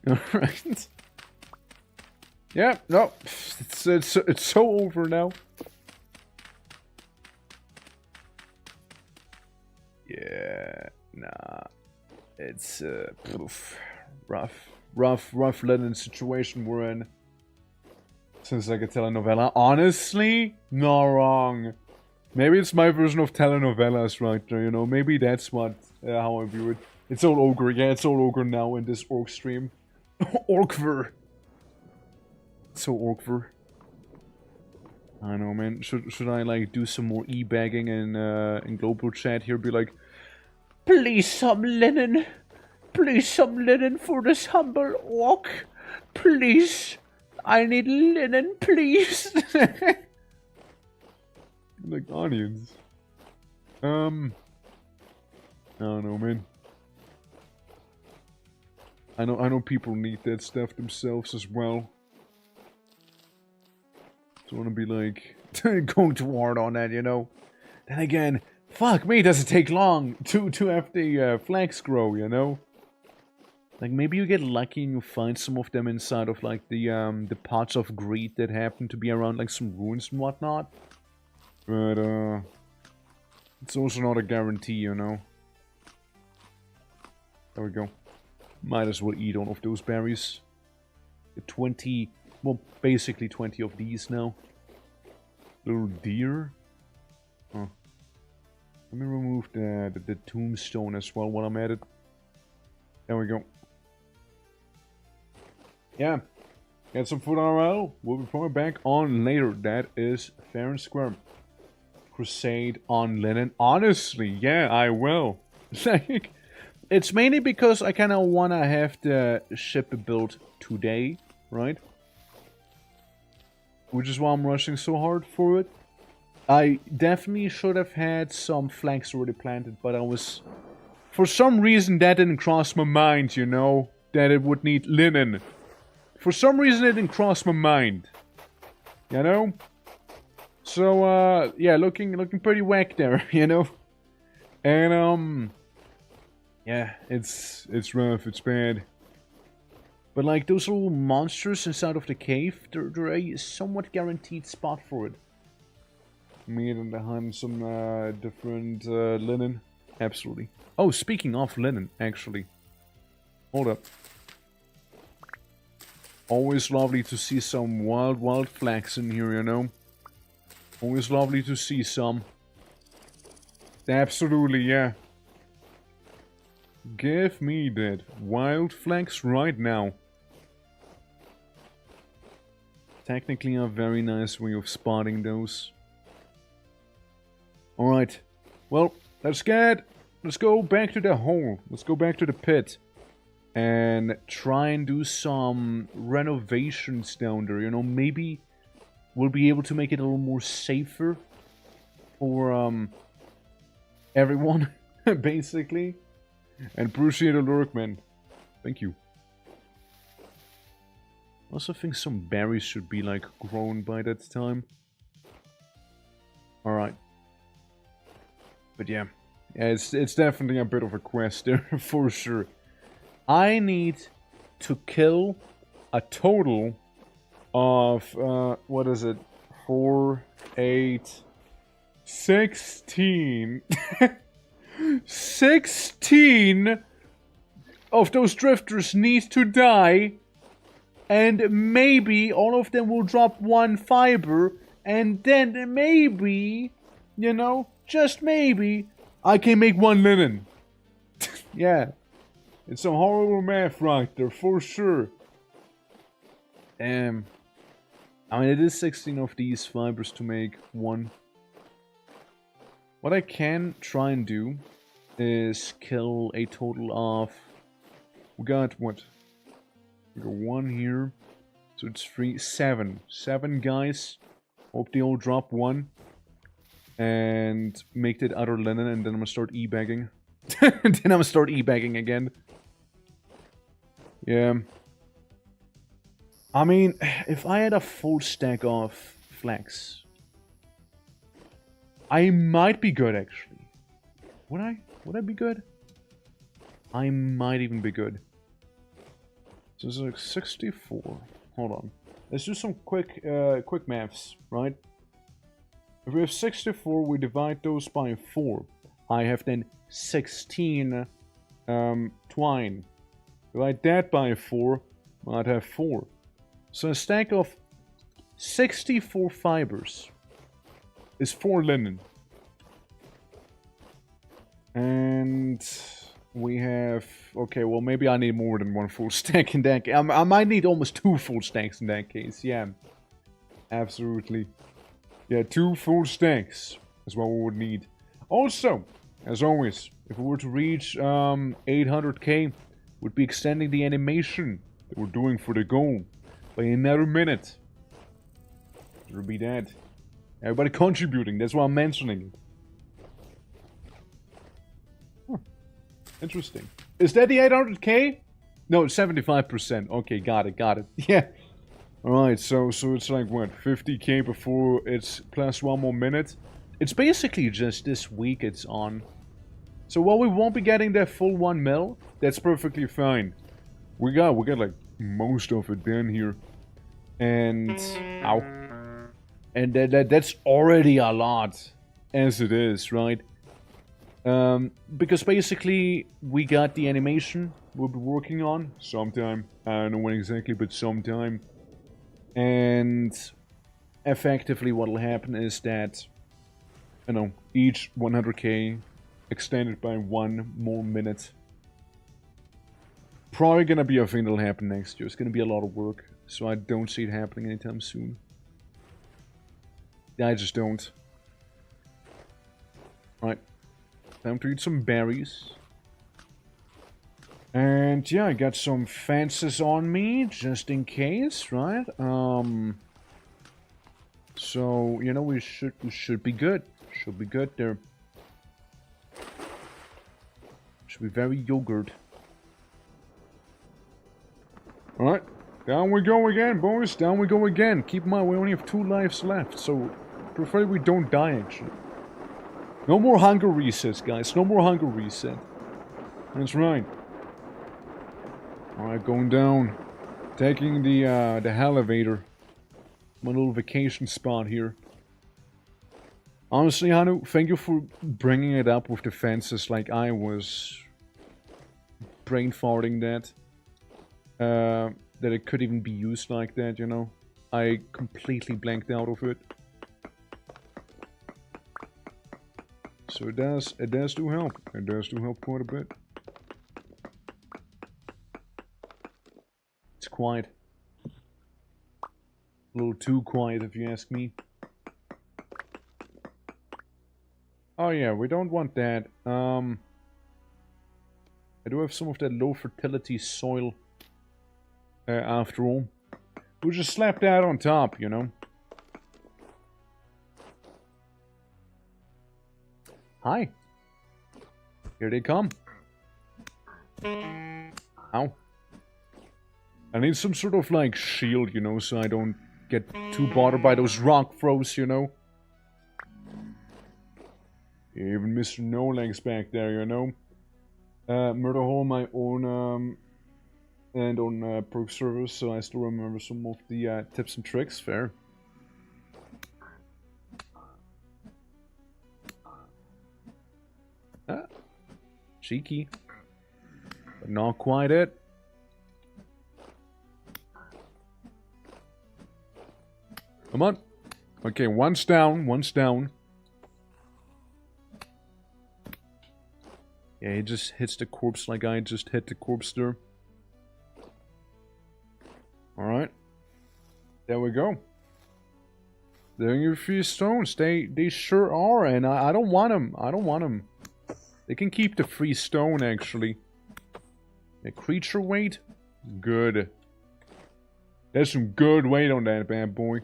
Alright. Yeah, no, it's so over now. Yeah, nah, it's rough linen situation we're in. Since like a telenovela, honestly, not wrong. Maybe it's my version of telenovelas right there, you know. Maybe that's what how I view it. It's all ogre, yeah, it's all ogre now in this orc stream. Orkver. So Orkver. I know, man. Should I like do some more e-bagging in global chat here? Be like, please some linen. Please some linen for this humble orc. Please, I need linen, please. Like onions. I don't know, man. I know people need that stuff themselves as well. Don't want to be like going too hard on that, you know. Then again, fuck me, does it take long to have the flags grow, you know? Like maybe you get lucky and you find some of them inside of like the pots of greed that happen to be around like some ruins and whatnot. But it's also not a guarantee, you know. There we go. Might as well eat all of those berries. 20, well, basically 20 of these now. Little deer. Huh. Let me remove the tombstone as well while I'm at it. There we go. Yeah. Get some food on our roll. We'll be probably back on later. That is fair and square. Crusade on linen. Honestly, yeah, I will. Like, it's mainly because I kind of want to have the ship built today, right? Which is why I'm rushing so hard for it. I definitely should have had some flags already planted, but I was... For some reason that didn't cross my mind, you know? That it would need linen. For some reason it didn't cross my mind. You know? So, yeah, looking pretty whack there, you know? And, yeah, it's rough, it's bad. But, like, those little monsters inside of the cave, they're a somewhat guaranteed spot for it. Me and hunt some, different, linen. Absolutely. Oh, speaking of linen, actually. Hold up. Always lovely to see some wild flags in here, you know? Always lovely to see some. Absolutely, yeah. Give me that wild flags right now. Technically a very nice way of spotting those. Alright. Well, let's go back to the hole. Let's go back to the pit. And try and do some renovations down there. You know, maybe we'll be able to make it a little more safer for everyone, basically. And appreciate the lurk, man. Thank you. Also think some berries should be like grown by that time. Alright. But yeah. It's definitely a bit of a quest there for sure. I need to kill a total of what is it? 4, 8, 16 16 of those drifters need to die. And maybe all of them will drop 1 fiber. And then maybe, you know, just maybe, I can make 1 linen. Yeah. It's some horrible math right there, for sure. I mean, it is 16 of these fibers to make 1. What I can try and do is kill a total of... We got, what? We got 1 here. So it's 3, 7. 7 guys. Hope they all drop 1. And make that other linen, and then I'm gonna start e-bagging. Then I'm gonna start e-bagging again. Yeah. I mean, if I had a full stack of flags, I might be good, actually. Would I? Would I be good? I might even be good. So it's like 64. Hold on. Let's do some quick maths, right? If we have 64, we divide those by 4. I have then 16 twine. Divide that by 4, I'd have 4. So a stack of 64 fibers is 4 linen. And we have... Okay, well maybe I need more than 1 full stack in that case. I might need almost 2 full stacks in that case, yeah. Absolutely. Yeah, 2 full stacks is what we would need. Also, as always, if we were to reach 800k, we'd be extending the animation that we're doing for the goal by another minute. There would be that. Everybody contributing, that's why I'm mentioning it. Huh. Interesting. Is that the 800k? No, 75%. Okay, got it. Yeah. Alright, so it's like, what, 50k before it's plus 1 more minute? It's basically just this week it's on. So while we won't be getting that full 1 mil, that's perfectly fine. We got like most of it done here. And ow. And that's already a lot as it is, right? Because basically we got the animation we'll be working on sometime. I don't know when exactly, but sometime. And effectively what will happen is that, you know, each 100k extended by 1 more minute. Probably gonna be a thing that'll happen next year. It's gonna be a lot of work, so I don't see it happening anytime soon. I just don't. Right. Time to eat some berries. And yeah, I got some fences on me, just in case, right? So, you know, we should be good. Should be good there. Should be very yogurt. Alright, down we go again, boys. Down we go again. Keep in mind, we only have 2 lives left, so prefer we don't die, actually. No more hunger resets, guys. No more hunger reset. That's right. Alright, going down. Taking the elevator. My little vacation spot here. Honestly, Hanu, thank you for bringing it up with the fences like I was brain farting that. That it could even be used like that, you know. I completely blanked out of it. So it does do help. It does do help quite a bit. It's quiet. A little too quiet if you ask me. Oh yeah, we don't want that. I do have some of that low fertility soil after all. We'll just slap that on top, you know. Hi. Here they come. Ow. I need some sort of like shield, you know, so I don't get too bothered by those rock throws, you know. Even Mr. No Legs back there, you know. Murder Hole my own and on perk servers, so I still remember some of the tips and tricks. Fair. Cheeky. But not quite it. Come on. Okay, one's down, one's down. Yeah, he just hits the corpse like I just hit the corpse there. Alright. There we go. There are your 3 stones. They sure are, and I don't want them. I don't want them. They can keep the 3 stone, actually. A creature weight? Good. There's some good weight on that bad boy.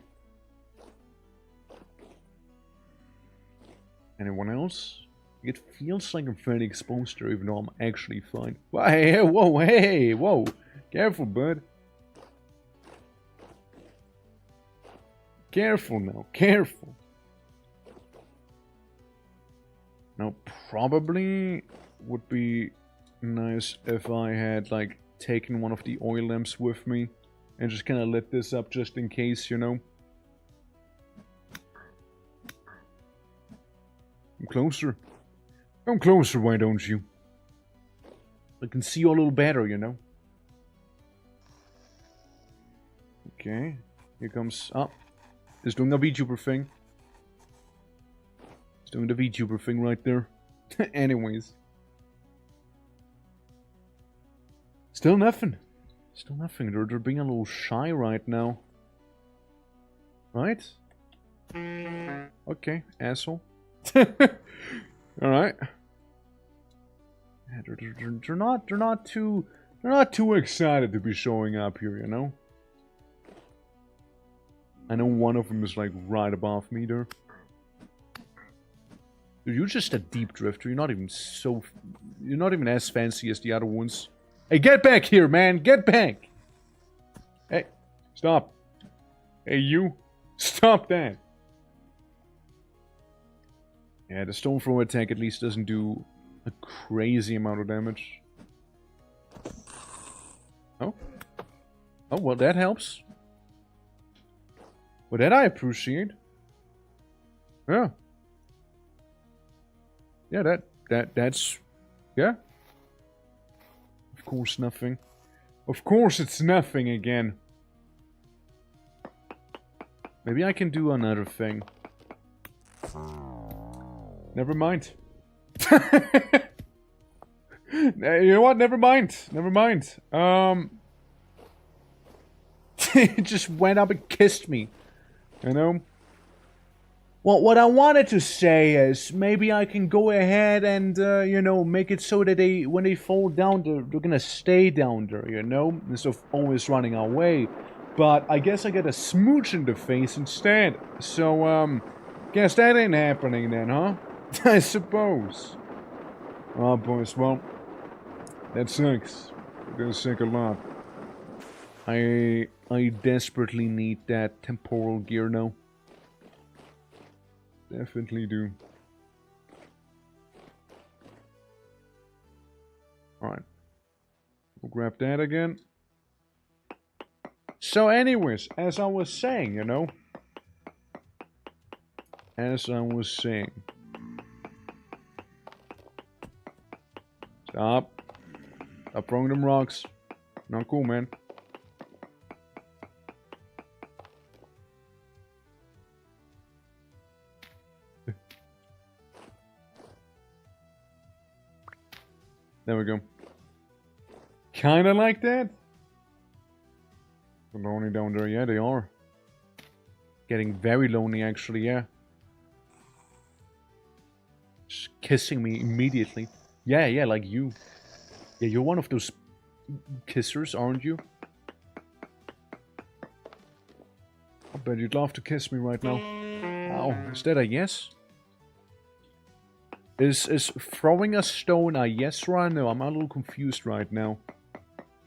Anyone else? It feels like I'm fairly exposed there, even though I'm actually fine. Hey, whoa, hey, whoa. Careful, bud. Careful now, careful. Now, probably would be nice if I had, like, taken one of the oil lamps with me and just kind of lit this up just in case, you know. Come closer. Come closer, why don't you? I can see you a little better, you know. Okay. Here comes... Oh. He's doing a VTuber thing. He's doing the VTuber thing right there. Anyways. Still nothing. Still nothing. They're being a little shy right now. Right? Okay, asshole. Alright. Yeah, they're not too excited to be showing up here, you know? I know one of them is like right above me there. Dude, you're just a deep drifter. You're not even as fancy as the other ones. Hey, get back here, man! Get back! Hey, stop. Hey, you. Stop that. Yeah, the stone throw attack at least doesn't do a crazy amount of damage. Oh. Oh, well, that helps. Well, that I appreciate. Yeah. Yeah, that's... Yeah. Of course nothing. Of course it's nothing again. Maybe I can do another thing. Never mind. You know what? Never mind. Never mind. It just went up and kissed me. You know? Well, what I wanted to say is maybe I can go ahead and, you know, make it so that when they fall down, they're gonna stay down there, you know? Instead of always running away. But I guess I get a smooch in the face instead. So, guess that ain't happening then, huh? I suppose. Oh, boys, well, that sucks. It does suck a lot. I desperately need that temporal gear now. Definitely do. Alright. We'll grab that again. So anyways, as I was saying, you know. As I was saying. Stop. Stop throwing them rocks. Not cool, man. There we go. Kinda like that. They're lonely down there, yeah, they are. Getting very lonely, actually, yeah. Just kissing me immediately. Yeah, like you. Yeah, you're one of those kissers, aren't you? I bet you'd love to kiss me right now. Oh, is that a yes? Is throwing a stone a yes or a no? I'm a little confused right now.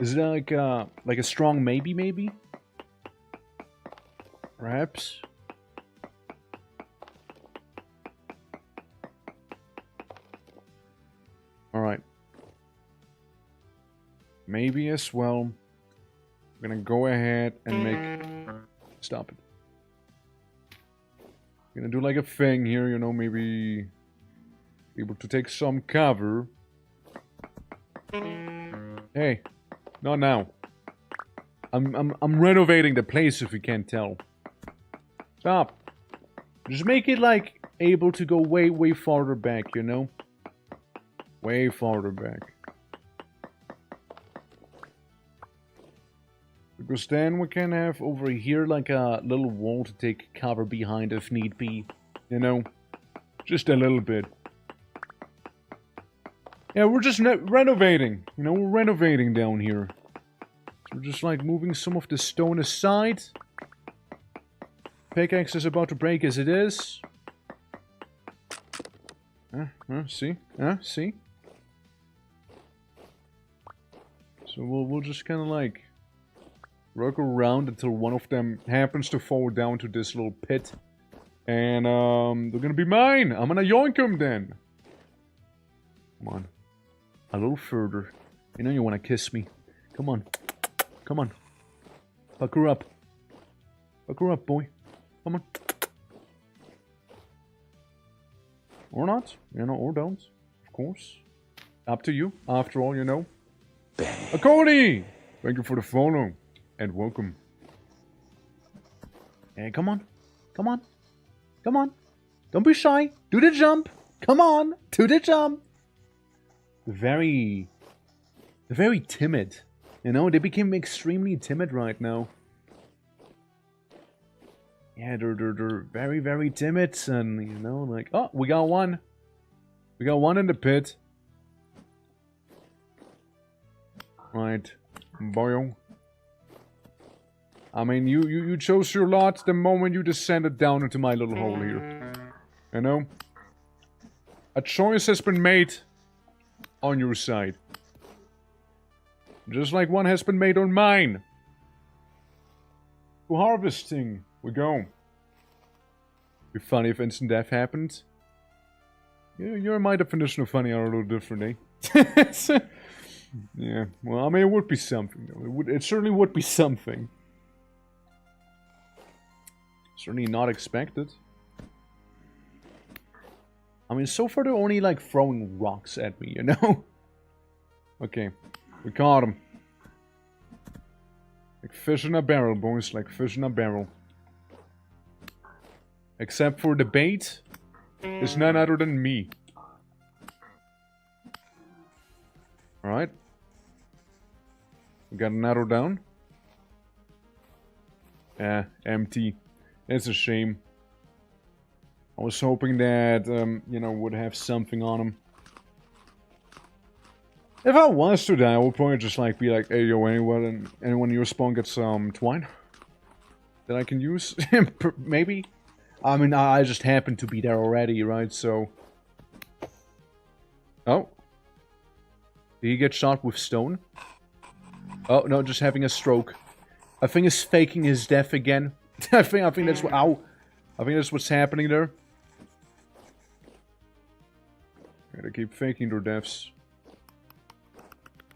Is it like a strong maybe? Perhaps? Alright. Maybe as well. I'm gonna go ahead and make... Stop it. Gonna do like a thing here, you know, maybe... able to take some cover. Hey, not now. I'm renovating the place if you can't tell. Stop. Just make it like able to go way farther back, you know? Way farther back. Because then we can have over here like a little wall to take cover behind if need be. You know? Just a little bit. Yeah, we're just renovating. You know, we're renovating down here. So we're just like moving some of the stone aside. Pickaxe is about to break as it is. See? See? So we'll just kind of like work around until one of them happens to fall down to this little pit. And they're gonna be mine! I'm gonna yoink them then! Come on. A little further. You know you wanna kiss me. Come on. Come on. Pucker up. Pucker up, boy. Come on. Or not. You know, or don't. Of course. Up to you. After all, you know. A Cody! Thank you for the follow. And welcome. Hey, come on. Come on. Come on. Don't be shy. Do the jump. Come on. Do the jump. Very timid. You know, they became extremely timid right now. Yeah, they're very timid, and you know, like, oh, we got one. We got one in the pit. Right, boyo. I mean, you chose your lot the moment you descended down into my little hole here. You know? A choice has been made on your side. Just like one has been made on mine. To harvesting we go. Be funny if instant death happened. Yeah, your my definition of funny are a little different, eh? Yeah, well, I mean, it would be something, though. It certainly would be something. Certainly not expected. I mean, so far they're only, like, throwing rocks at me, you know? Okay, we caught him. Like fish in a barrel, boys, like fish in a barrel. Except for the bait is none other than me. Alright. We got another down. Empty. It's a shame. I was hoping that, you know, would have something on him. If I was to die, I would probably just like be like, hey yo, anyone in your spawn get some twine that I can use? Maybe? I mean, I just happen to be there already, right? So... Oh. Did he get shot with stone? Oh, no, just having a stroke. I think he's faking his death again. I think that's what... Ow! I think that's what's happening there. Gotta keep faking their deaths.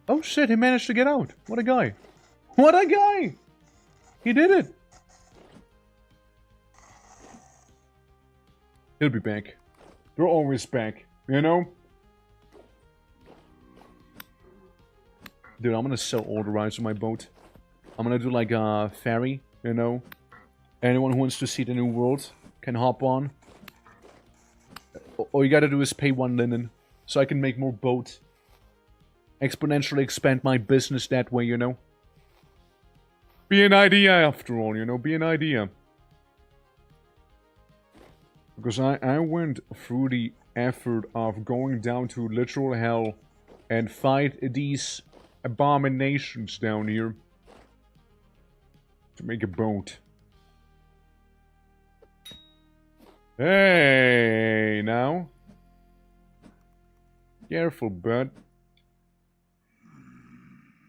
Oh shit, he managed to get out. What a guy. What a guy! He did it! He'll be back. They're always back, you know? Dude, I'm gonna sell all the rides on my boat. I'm gonna do like a ferry, you know? Anyone who wants to see the new world can hop on. All you gotta do is pay 1 linen, so I can make more boat. exponentially expand my business that way, you know? Be an idea after all, you know? Be an idea. Because I went through the effort of going down to literal hell and fight these abominations down here to make a boat. Hey, now. Careful, bud.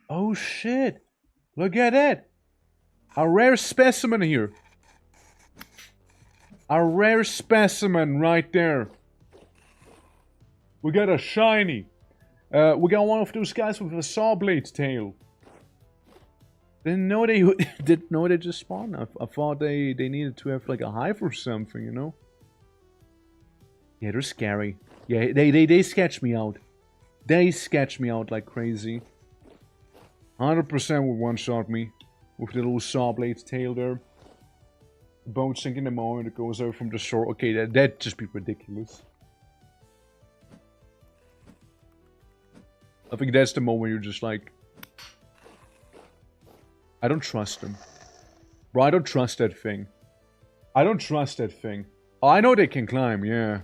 Oh shit! Look at that! A rare specimen here. A rare specimen right there. We got a shiny. We got one of those guys with a saw blade tail. Didn't know they didn't know they just spawned. I thought they needed to have like a hive or something, you know. Yeah, they're scary. Yeah, they sketch me out. They sketch me out like crazy. 100% will one-shot me with the little saw blade tail there. The boat sinking the moment it goes out from the shore. Okay, that'd just be ridiculous. I think that's the moment you're just like, I don't trust them. Bro, I don't trust that thing. I don't trust that thing. Oh, I know they can climb, yeah.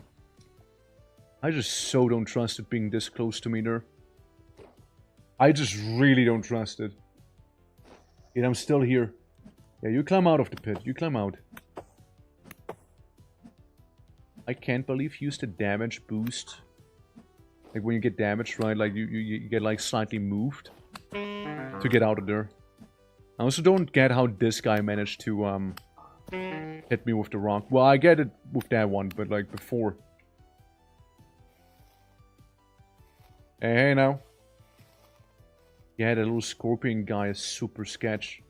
I just so don't trust it being this close to me there. I just really don't trust it. Yet I'm still here. Yeah, you climb out of the pit. You climb out. I can't believe you used the damage boost. Like when you get damaged, right? Like you get like slightly moved to get out of there. I also don't get how this guy managed to hit me with the rock. Well, I get it with that one, but like before. Hey now. Yeah, the little scorpion guy is super sketch.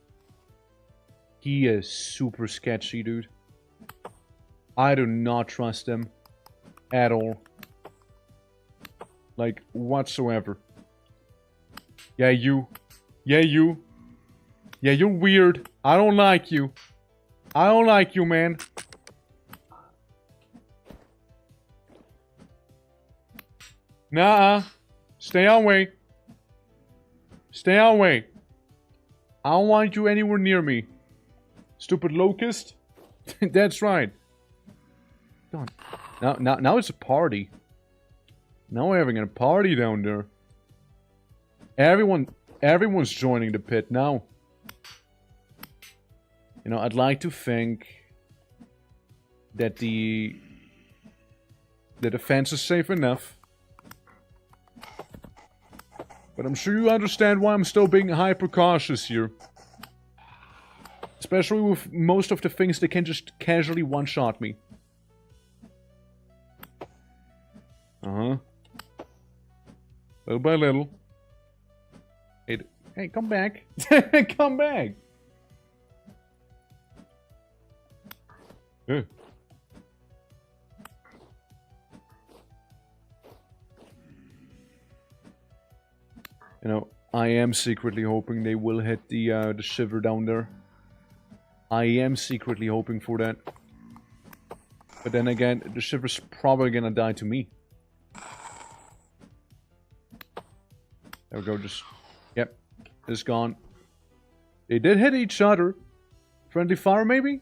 He is super sketchy, dude. I do not trust him at all. Like, whatsoever. Yeah, you. Yeah, you. Yeah, you're weird. I don't like you. I don't like you, man. Nah-uh. Stay away. Stay away. I don't want you anywhere near me. Stupid locust. That's right. God. Now it's a party. Now we're having a party down there. Everyone's joining the pit now. You know, I'd like to think that the fence is safe enough. But I'm sure you understand why I'm still being hyper cautious here. Especially with most of the things that can just casually one-shot me. Uh-huh. Little by little. Hey, come back. Come back. Yeah. You know, I am secretly hoping they will hit the shiver down there. I am secretly hoping for that. But then again, the shiver's probably gonna die to me. There we go, just... Yep, it's gone. They did hit each other. Friendly fire, maybe?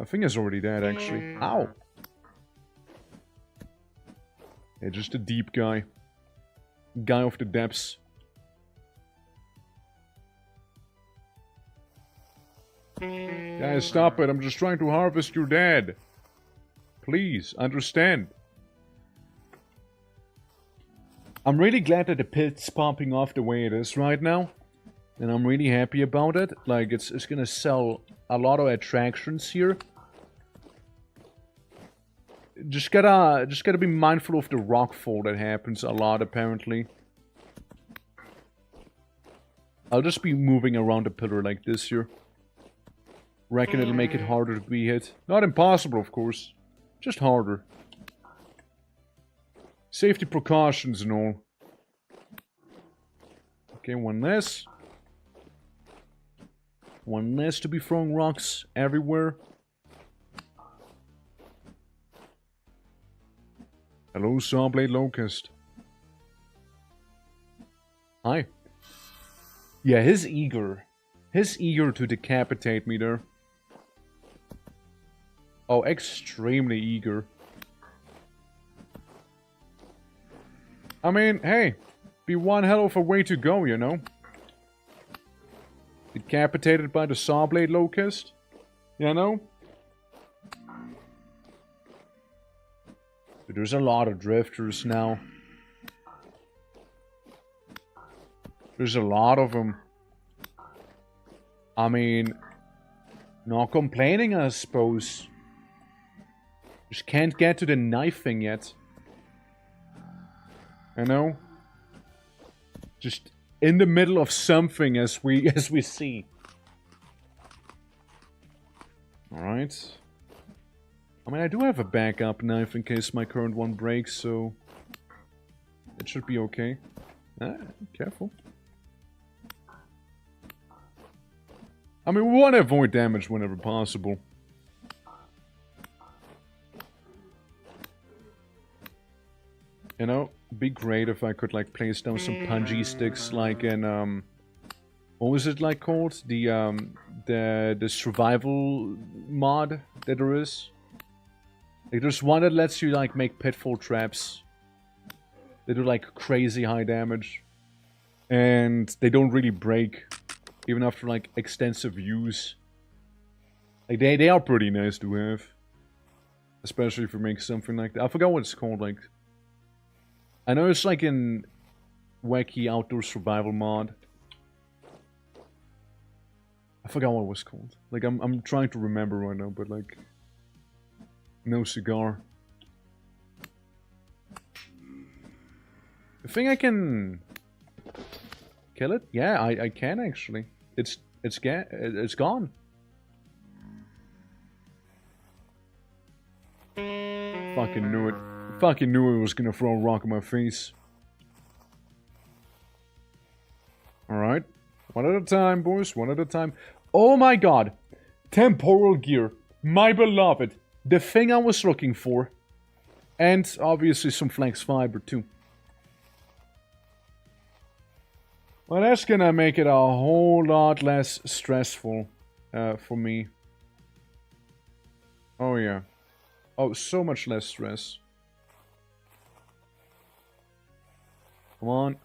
I think it's already dead, actually. Ow! Yeah, just a deep guy. Guy of the depths. Guys, stop it. I'm just trying to harvest your dad. Please, understand. I'm really glad that the pit's popping off the way it is right now. And I'm really happy about it. Like, it's gonna sell a lot of attractions here. Just gotta be mindful of the rockfall that happens a lot, apparently. I'll just be moving around the pillar like this here. Reckon it'll make it harder to be hit. Not impossible, of course. Just harder. Safety precautions and all. Okay, one less. One less to be throwing rocks everywhere. Hello, Sawblade Locust. Hi. Yeah, he's eager. He's eager to decapitate me there. Oh, extremely eager. I mean, hey, be one hell of a way to go, you know? Decapitated by the Sawblade Locust, you know? But there's a lot of drifters now. There's a lot of them. I mean, not complaining, I suppose. Just can't get to the knifing yet. You know? Just in the middle of something as we see. Alright. I mean, I do have a backup knife in case my current one breaks, so it should be okay. Careful. I mean, we want to avoid damage whenever possible. You know, it'd be great if I could, like, place down some punji sticks, like in, what was it, like, called? The survival mod that there is. Like, there's one that lets you, like, make pitfall traps. They do, like, crazy high damage. And they don't really break, even after, like, extensive use. Like, they are pretty nice to have. Especially if you make something like that. I forgot what it's called, like... I know it's, like, in Wacky Outdoor Survival mod. I forgot what it was called. Like, I'm trying to remember right now, but, like... No cigar. I think I can... kill it? Yeah, I can actually. It's gone. Fucking knew it. Fucking knew it was gonna throw a rock in my face. Alright. One at a time, boys. One at a time. Oh my god. Temporal gear. My beloved. The thing I was looking for. And obviously some flex fiber too. Well, that's gonna make it a whole lot less stressful for me. Oh yeah. Oh, so much less stress. Come on.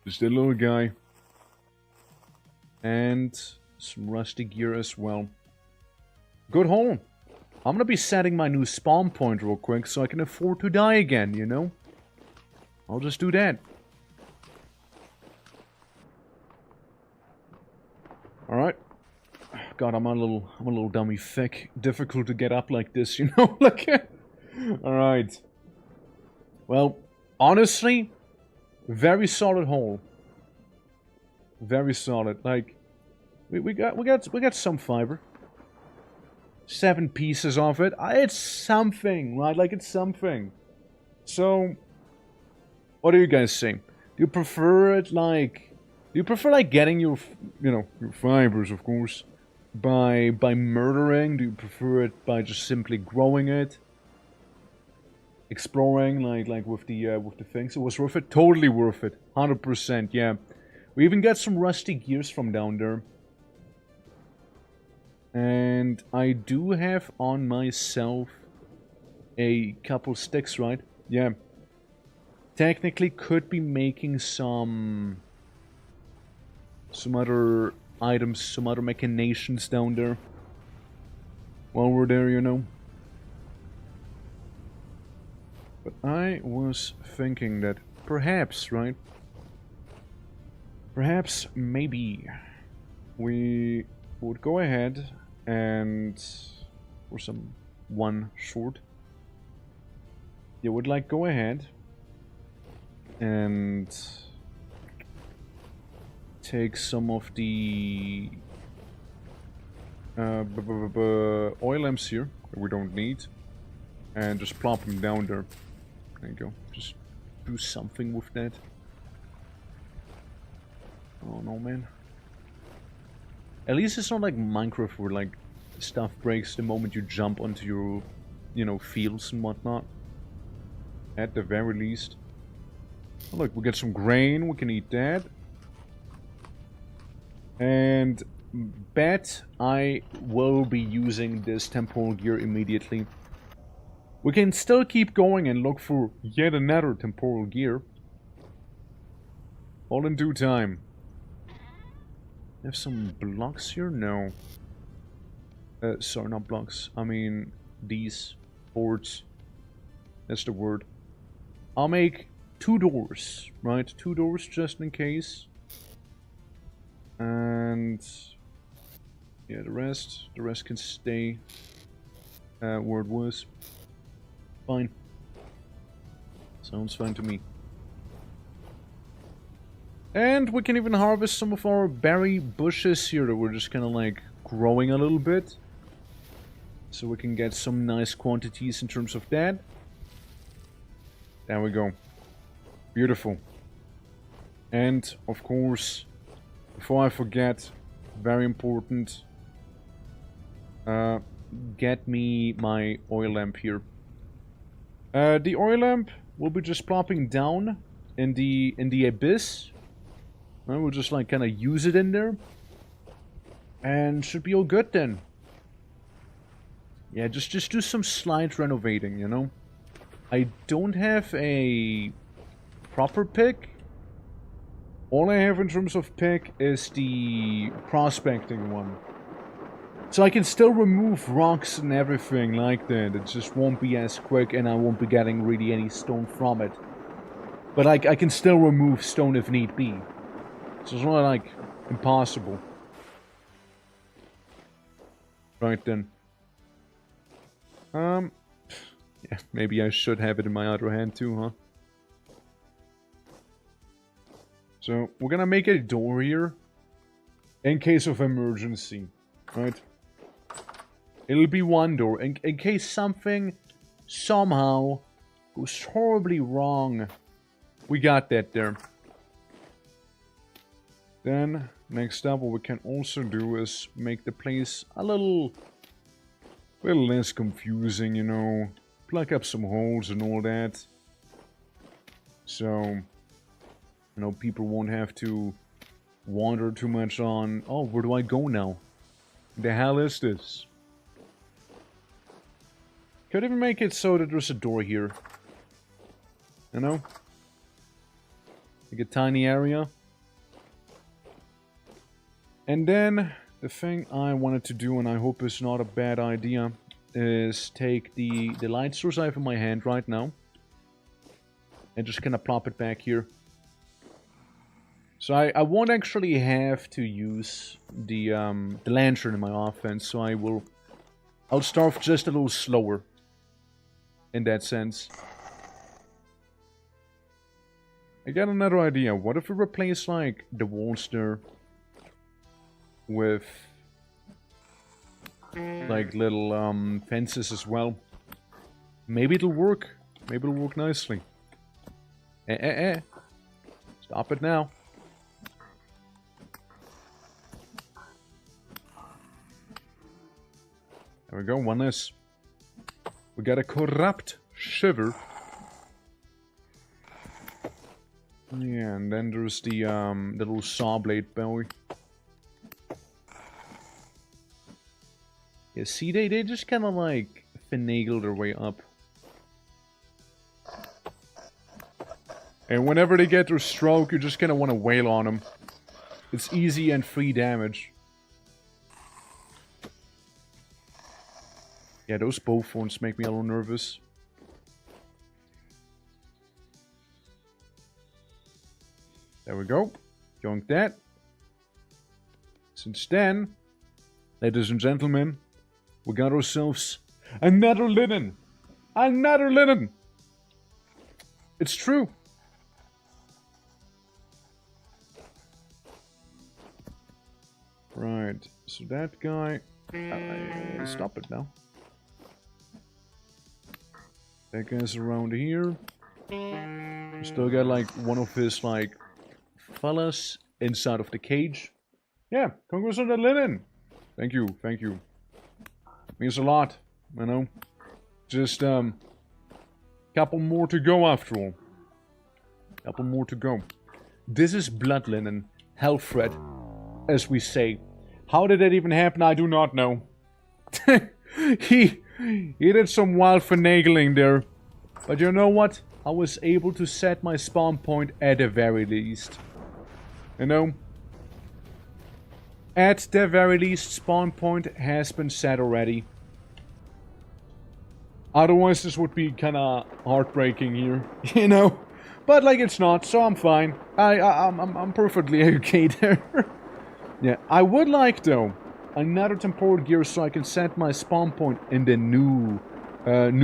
Just a little guy. And some rusty gear as well. Good hole. I'm gonna be setting my new spawn point real quick so I can afford to die again, you know? I'll just do that. Alright. God, I'm a little dummy thick. Difficult to get up like this, you know? Like, alright. Well, honestly, very solid hole. Very solid. Like, we got some fiber. 7 pieces of it. It's something, right? Like, it's something. So, what do you guys think? Do you prefer it like... Do you prefer, like, getting your, you know, your fibers, of course, by murdering? Do you prefer it by just simply growing it? Exploring, like with the things? It was worth it? Totally worth it. 100%, yeah. We even got some rusty gears from down there. And I do have on myself a couple sticks, right? Yeah. Technically could be making some other items, some other machinations down there. While we're there, you know. But I was thinking that perhaps, right? Perhaps, maybe, we would go ahead and... for some one short. You would like go ahead and take some of the oil lamps here that we don't need and just plop them down there. There you go. Just do something with that. Oh no, man. At least it's not like Minecraft where like stuff breaks the moment you jump onto your, you know, fields and whatnot. At the very least. Oh, look, we get some grain. We can eat that. And bet I will be using this temporal gear immediately. We can still keep going and look for yet another temporal gear. All in due time. Have some blocks here? No. Sorry, not blocks. I mean, these boards. That's the word. I'll make 2 doors, right? 2 doors just in case. And yeah, the rest can stay where it was. Fine. Sounds fine to me. And we can even harvest some of our berry bushes here that were just kind of like growing a little bit. So we can get some nice quantities in terms of that. There we go. Beautiful. And, of course, before I forget, very important, get me my oil lamp here. The oil lamp will be just plopping down in the abyss. We'll just like kind of use it in there. And should be all good then. Yeah, just do some slight renovating, you know. I don't have a proper pick. All I have in terms of pick is the prospecting one. So I can still remove rocks and everything like that. It just won't be as quick and I won't be getting really any stone from it. But I can still remove stone if need be. So it's not like impossible. Right then. Yeah, maybe I should have it in my other hand too, huh? So, we're gonna make a door here. In case of emergency. Right? It'll be 1 door. In case something, somehow, goes horribly wrong. We got that there. Then, next up, what we can also do is make the place a little less confusing, you know. Plug up some holes and all that. So, you know, people won't have to wander too much on, oh, where do I go now? The hell is this? Could even make it so that there's a door here. You know? Like a tiny area. And then, the thing I wanted to do, and I hope it's not a bad idea, is take the light source I have in my hand right now. And just kind of plop it back here. So I won't actually have to use the lantern in my offense, so I'll start just a little slower. In that sense. I got another idea. What if we replace, like, the walls there with, like, little, fences as well? Maybe it'll work. Maybe it'll work nicely. Stop it now. There we go, one less. We got a corrupt shiver. Yeah, and then there's the little saw blade belly. Yeah, see, they just kind of like finagle their way up. And whenever they get their stroke, you just kind of want to wail on them. It's easy and free damage. Yeah, those bow thorns make me a little nervous. There we go. Yoink that. Since then, ladies and gentlemen, we got ourselves another linen. Another linen! It's true. Right, so that guy... stop it now. That guy's around here. Still got like one of his like fellas inside of the cage. Yeah, congrats on the linen. Thank you, thank you. Means a lot, you know. Just couple more to go after all. Couple more to go. This is blood linen. Hellfred, as we say. How did that even happen? I do not know. He did some wild finagling there. But you know what? I was able to set my spawn point at the very least. You know? At the very least, spawn point has been set already. Otherwise, this would be kinda heartbreaking here, you know? But, like, it's not, so I'm fine. I'm perfectly okay there. Yeah, I would like, though, another temporal gear so I can set my spawn point in the new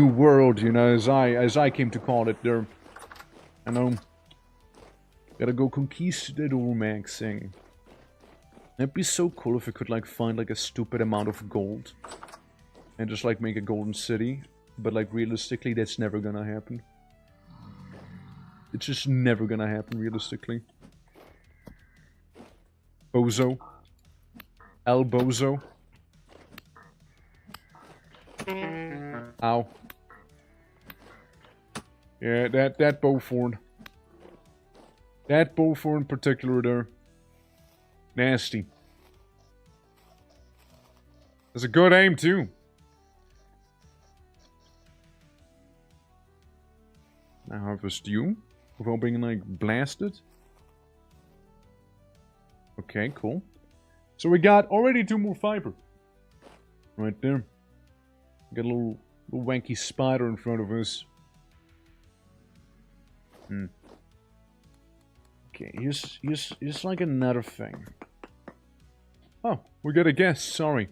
world, you know, as I came to call it there. I know. Gotta go conquistador maxing. It'd be so cool if I could, like, find, like, a stupid amount of gold. And just, like, make a golden city. But, like, realistically, that's never gonna happen. It's just never gonna happen, realistically. Bozo. El Bozo. Ow. Yeah, that bowthorn. That bowthorn in particular there. Nasty. That's a good aim, too. Now harvest you. Without being, like, blasted. Okay, cool. So we got already 2 more fiber. Right there. Got a little wanky spider in front of us. Okay, here's like another thing. Oh, we got a guest, sorry.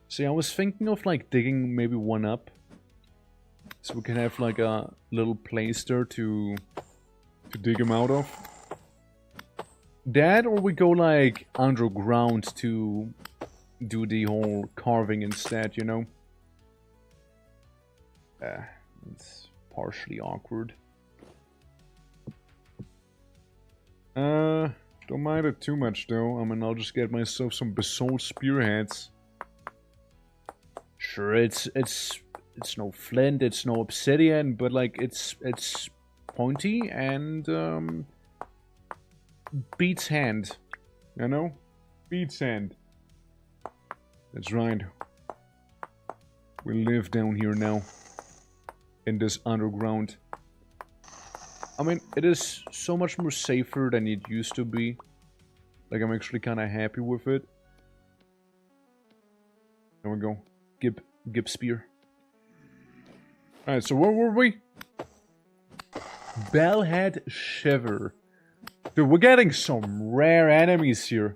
See, I was thinking of, like, digging maybe one up. So we can have, like, a little place there to dig him out of. That, or we go, like, underground to do the whole carving instead, you know? It's partially awkward. Don't mind it too much, though. I mean, I'll just get myself some basalt spearheads. Sure, it's no flint, it's no obsidian, but, like, it's pointy and, beats hand. You know? Beats hand. That's right. We live down here now. In this underground. I mean, it is so much more safer than it used to be. Like, I'm actually kind of happy with it. There we go. Gib spear. Alright, so where were we? Bellhead Shiver. Dude, we're getting some rare enemies here.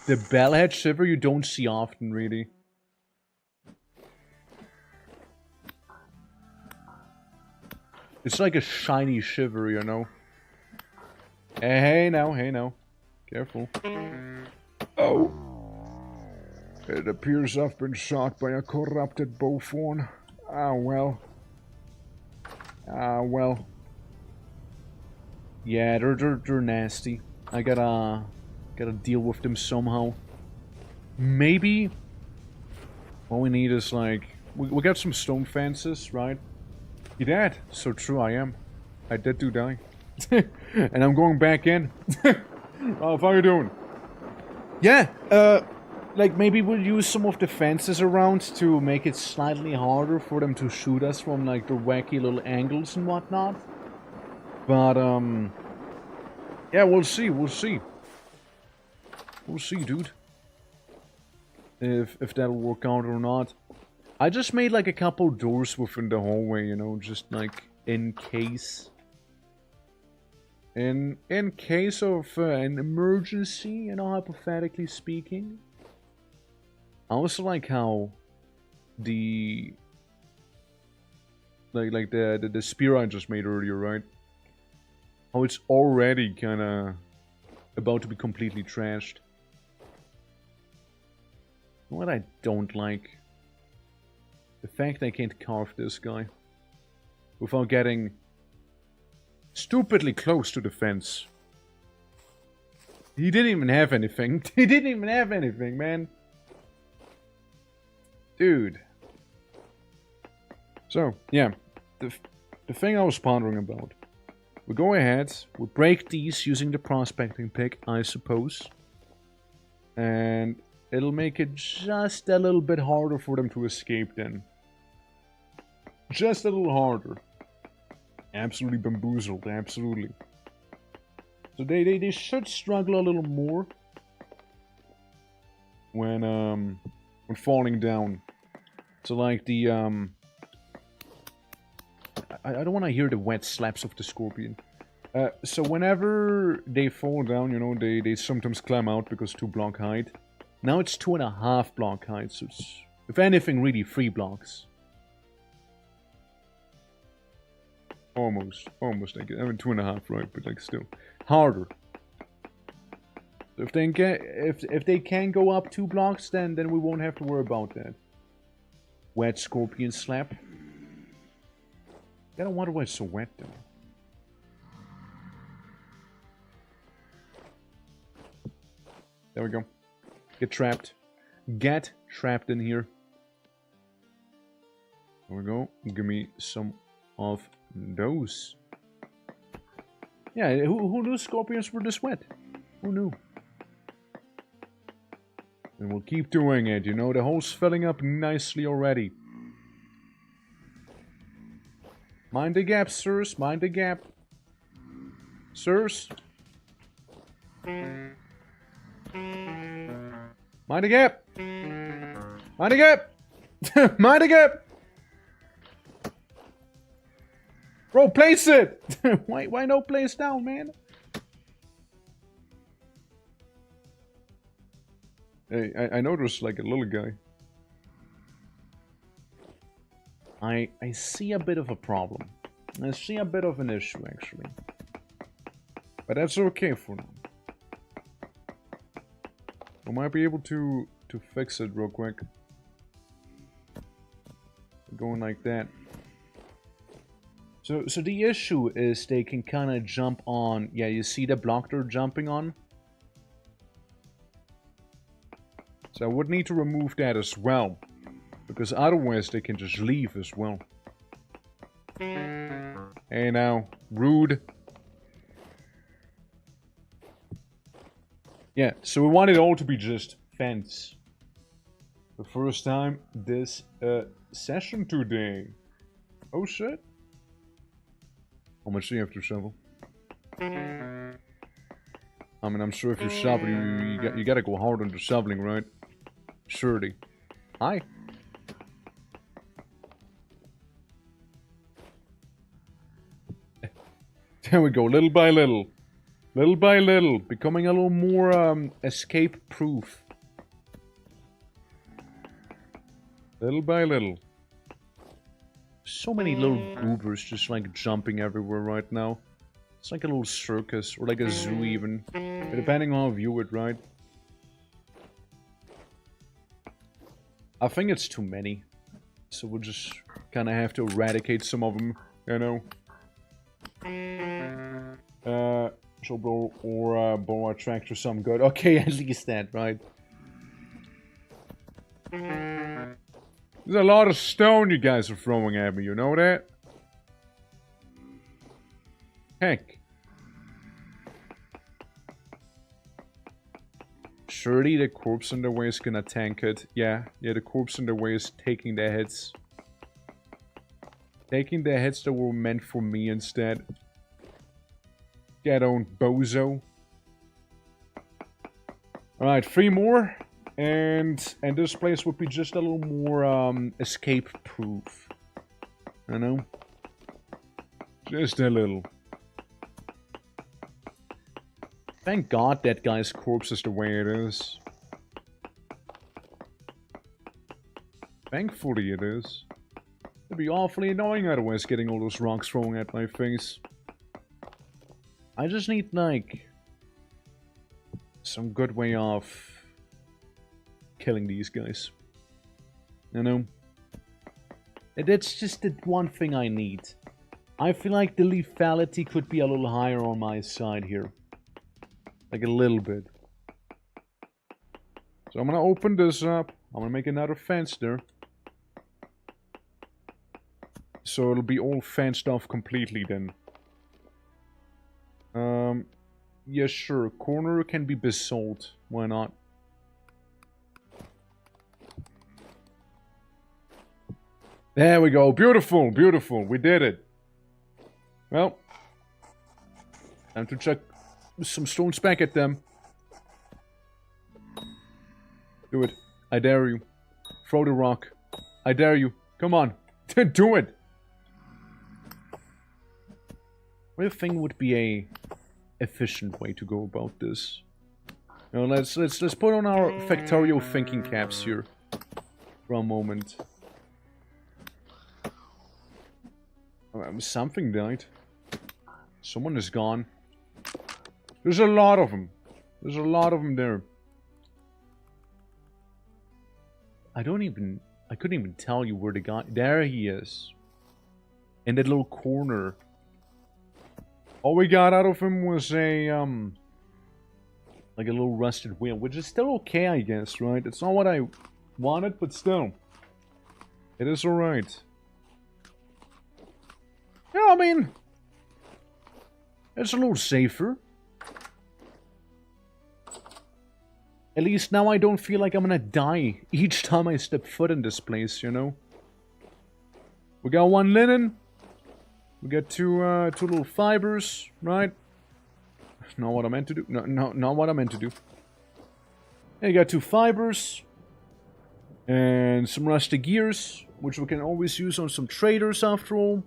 The Bellhead Shiver you don't see often, really. It's like a shiny shiver, you know? Hey now. Careful. Oh. It appears I've been shot by a corrupted bowthorn. Ah, well. Yeah, they're nasty. I gotta deal with them somehow. Maybe all we need is, like, we got some stone fences, right? You dead? So true, I am. I did die. And I'm going back in. How are you doing? Yeah, like, maybe we'll use some of the fences around to make it slightly harder for them to shoot us from, like, the wacky little angles and whatnot. But, yeah, we'll see. We'll see, dude. If that'll work out or not. I just made, like, a couple doors within the hallway, you know, just, like, in case. In case of an emergency, you know, hypothetically speaking. I also like how the the spear I just made earlier, right? How it's already kind of about to be completely trashed. What I don't like. The fact I can't carve this guy without getting stupidly close to the fence. He didn't even have anything. He didn't even have anything, man. Dude. So, yeah. The thing I was pondering about. we go ahead, we break these using the prospecting pick, I suppose. And it'll make it just a little bit harder for them to escape then. Just a little harder. Absolutely bamboozled, absolutely. So they should struggle a little more when falling down. So like the I don't want to hear the wet slaps of the scorpion. So whenever they fall down, you know, they sometimes climb out because 2 block height. Now it's 2.5 block height, so it's, if anything, really 3 blocks. Almost, I mean 2.5, right? But like still harder. So if they can go up 2 blocks, then we won't have to worry about that. Wet scorpion slap. I don't wonder why it's so wet though. There we go. Get trapped. Get trapped in here. There we go. Give me some of those. Yeah, who knew scorpions were this wet? Who knew? And we'll keep doing it, you know, the hole's filling up nicely already. Mind the gap, sirs, mind the gap. Sirs. Mind the gap! Mind the gap! Mind the gap! Bro, place it! why no place down, man? Hey, I know there's like a little guy. I see a bit of a problem. I see a bit of an issue, actually. But that's okay for now. I might be able to fix it real quick. Going like that. So the issue is they can kind of jump on... Yeah, you see the block they're jumping on? So I would need to remove that as well. Because otherwise they can just leave as well. Hey now, rude. Yeah, so we want it all to be just fence. The first time this session today. Oh shit. How much do you have to shovel? I mean, I'm sure if you're shoveling, you gotta go hard on the shoveling, right? Surely. Hi. There we go, little by little. Little by little, becoming a little more escape-proof. Little by little. So many little goobers just like jumping everywhere right now. It's like a little circus, or like a zoo even. Depending on how you view it, right? I think it's too many. So we'll just kind of have to eradicate some of them, you know? So boa tractor some good. Okay, at least that, right? There's a lot of stone you guys are throwing at me, you know that? Heck. Surely the corpse in the way is gonna tank it. Yeah, the corpse in the way is taking the hits. Taking the hits that were meant for me instead. Get on, bozo. Alright, 3 more. And this place would be just a little more escape-proof. You know? Just a little. Thank God that guy's corpse is the way it is. Thankfully it is. It'd be awfully annoying otherwise getting all those rocks thrown at my face. I just need, like, some good way of killing these guys. You know? It's just the one thing I need. I feel like the lethality could be a little higher on my side here. Like a little bit. So I'm gonna open this up. I'm gonna make another fence there. So it'll be all fenced off completely then. Yeah, sure. Corner can be basalt. Why not? There we go. Beautiful, beautiful. We did it. Well, time to chuck some stones back at them. Do it. I dare you. Throw the rock. I dare you. Come on. Do it. What do you think would be a efficient way to go about this? You know, let's put on our factorial thinking caps here for a moment. Something died. Someone is gone. There's a lot of them. There's a lot of them there. I couldn't even tell you where the guy... There he is. In that little corner. All we got out of him was a, like a little rusted wheel, which is still okay, I guess, right? It's not what I wanted, but still. It is alright. Yeah, I mean... It's a little safer. At least now I don't feel like I'm gonna die each time I step foot in this place, you know? We got one linen. We got two little fibers, right? Not what I meant to do. No, not what I meant to do. And you got two fibers. And some rusty gears, which we can always use on some traders after all.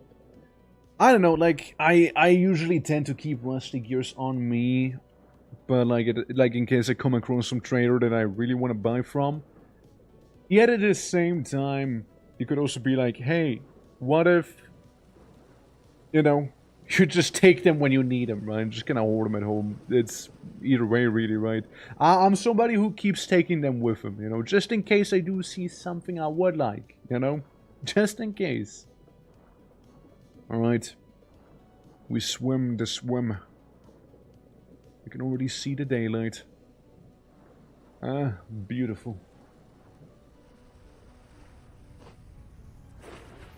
I don't know, like, I usually tend to keep rusty gears on me. But like in case I come across some trader that I really want to buy from. Yet at the same time, you could also be like, hey, what if, you know, you just take them when you need them, right? Just kind of hold them at home. It's either way, really, right? I'm somebody who keeps taking them with him, you know, just in case I do see something I would like, you know? Just in case. Alright. We swim the swim. You can already see the daylight. Ah, beautiful.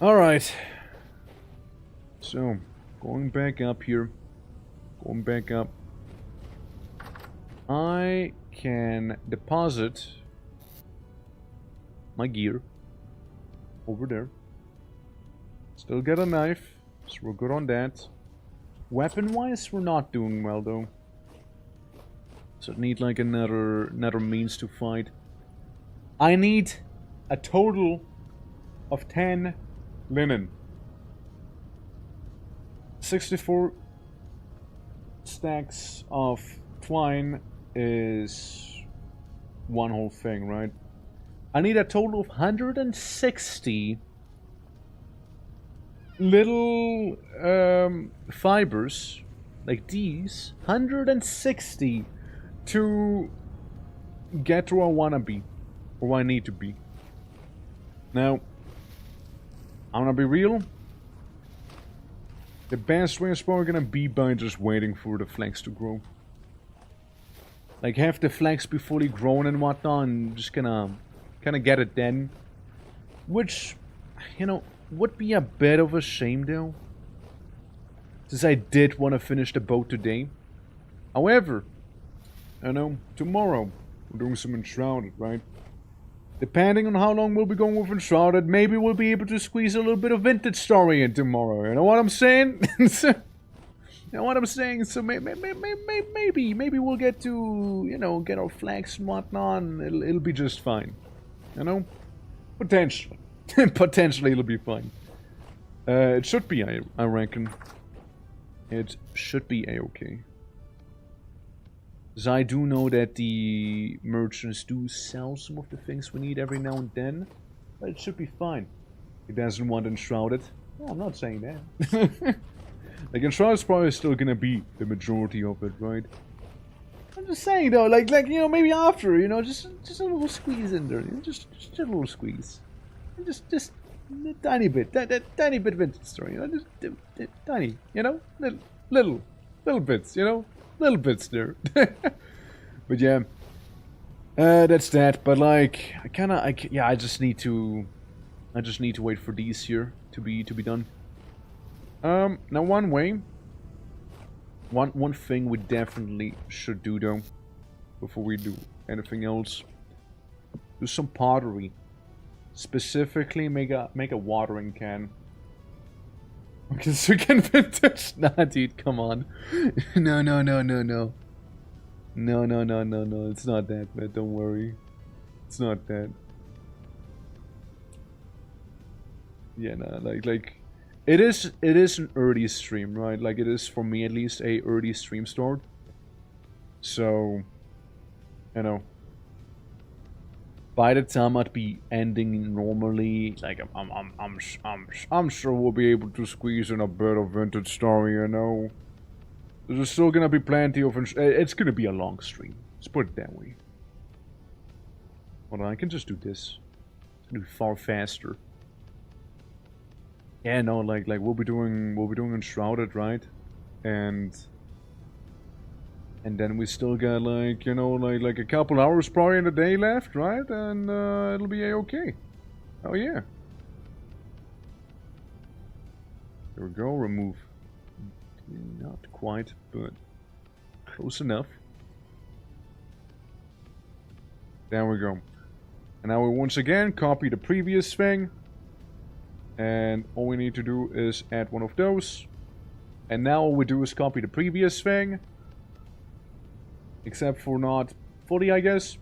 Alright. So, going back up here. Going back up. I can deposit my gear over there. Still get a knife, so we're good on that. Weapon-wise, we're not doing well though. So I need like another means to fight. I need a total of 10 linen. 64 stacks of twine is one whole thing, right? I need a total of 160 little fibers like these. 160 to get where I wanna be, or where I need to be. Now, I'm gonna be real. The best way is probably gonna be by just waiting for the flax to grow. Like have the flax be fully grown and whatnot, and just kinda get it then. Which, you know, would be a bit of a shame though, since I did want to finish the boat today. However, I know, tomorrow we're doing some Enshrouded, right? Depending on how long we'll be going with Enshrouded, maybe we'll be able to squeeze a little bit of vintage story in tomorrow. You know what I'm saying? You know what I'm saying? So maybe we'll get to, you know, get our flags and whatnot, and it'll be just fine. You know? Potentially. Potentially it'll be fine. It should be, I reckon. It should be a-okay. Because I do know that the merchants do sell some of the things we need every now and then. But it should be fine. It doesn't want Enshrouded. No, I'm not saying that. Like, Enshrouded is probably still gonna be the majority of it, right? I'm just saying though, like you know, maybe after, you know, just a little squeeze in there. You know, just a little squeeze. Just a tiny bit. That tiny bit of vintage story, you know, just tiny, you know? Little bits, you know? Little bits there. But yeah. That's that. But like, I just need to wait for these here to be done. Now one way One thing we definitely should do though, before we do anything else, do some pottery. Specifically, make a watering can. Because we can vintage. Nah, dude, come on. No. No. It's not that bad. Don't worry. It's not that. Yeah, no, like, it is an early stream, right? Like, it is, for me at least, a early stream start. So, you know, by the time I'd be ending normally, like, I'm sure we'll be able to squeeze in a bit of vintage story, you know. There's still gonna be plenty of, it's gonna be a long stream. Let's put it that way. Hold on, I can just do this. It's gonna be far faster. Yeah, no, like we'll be doing Enshrouded, right? And then we still got, like, you know, like a couple hours probably in the day left, right? And it'll be a-okay. Oh yeah. There we go, remove. Not quite, but close enough. There we go. And now we once again copy the previous thing. And all we need to do is add one of those. And now all we do is copy the previous thing. Except for not fully, I guess.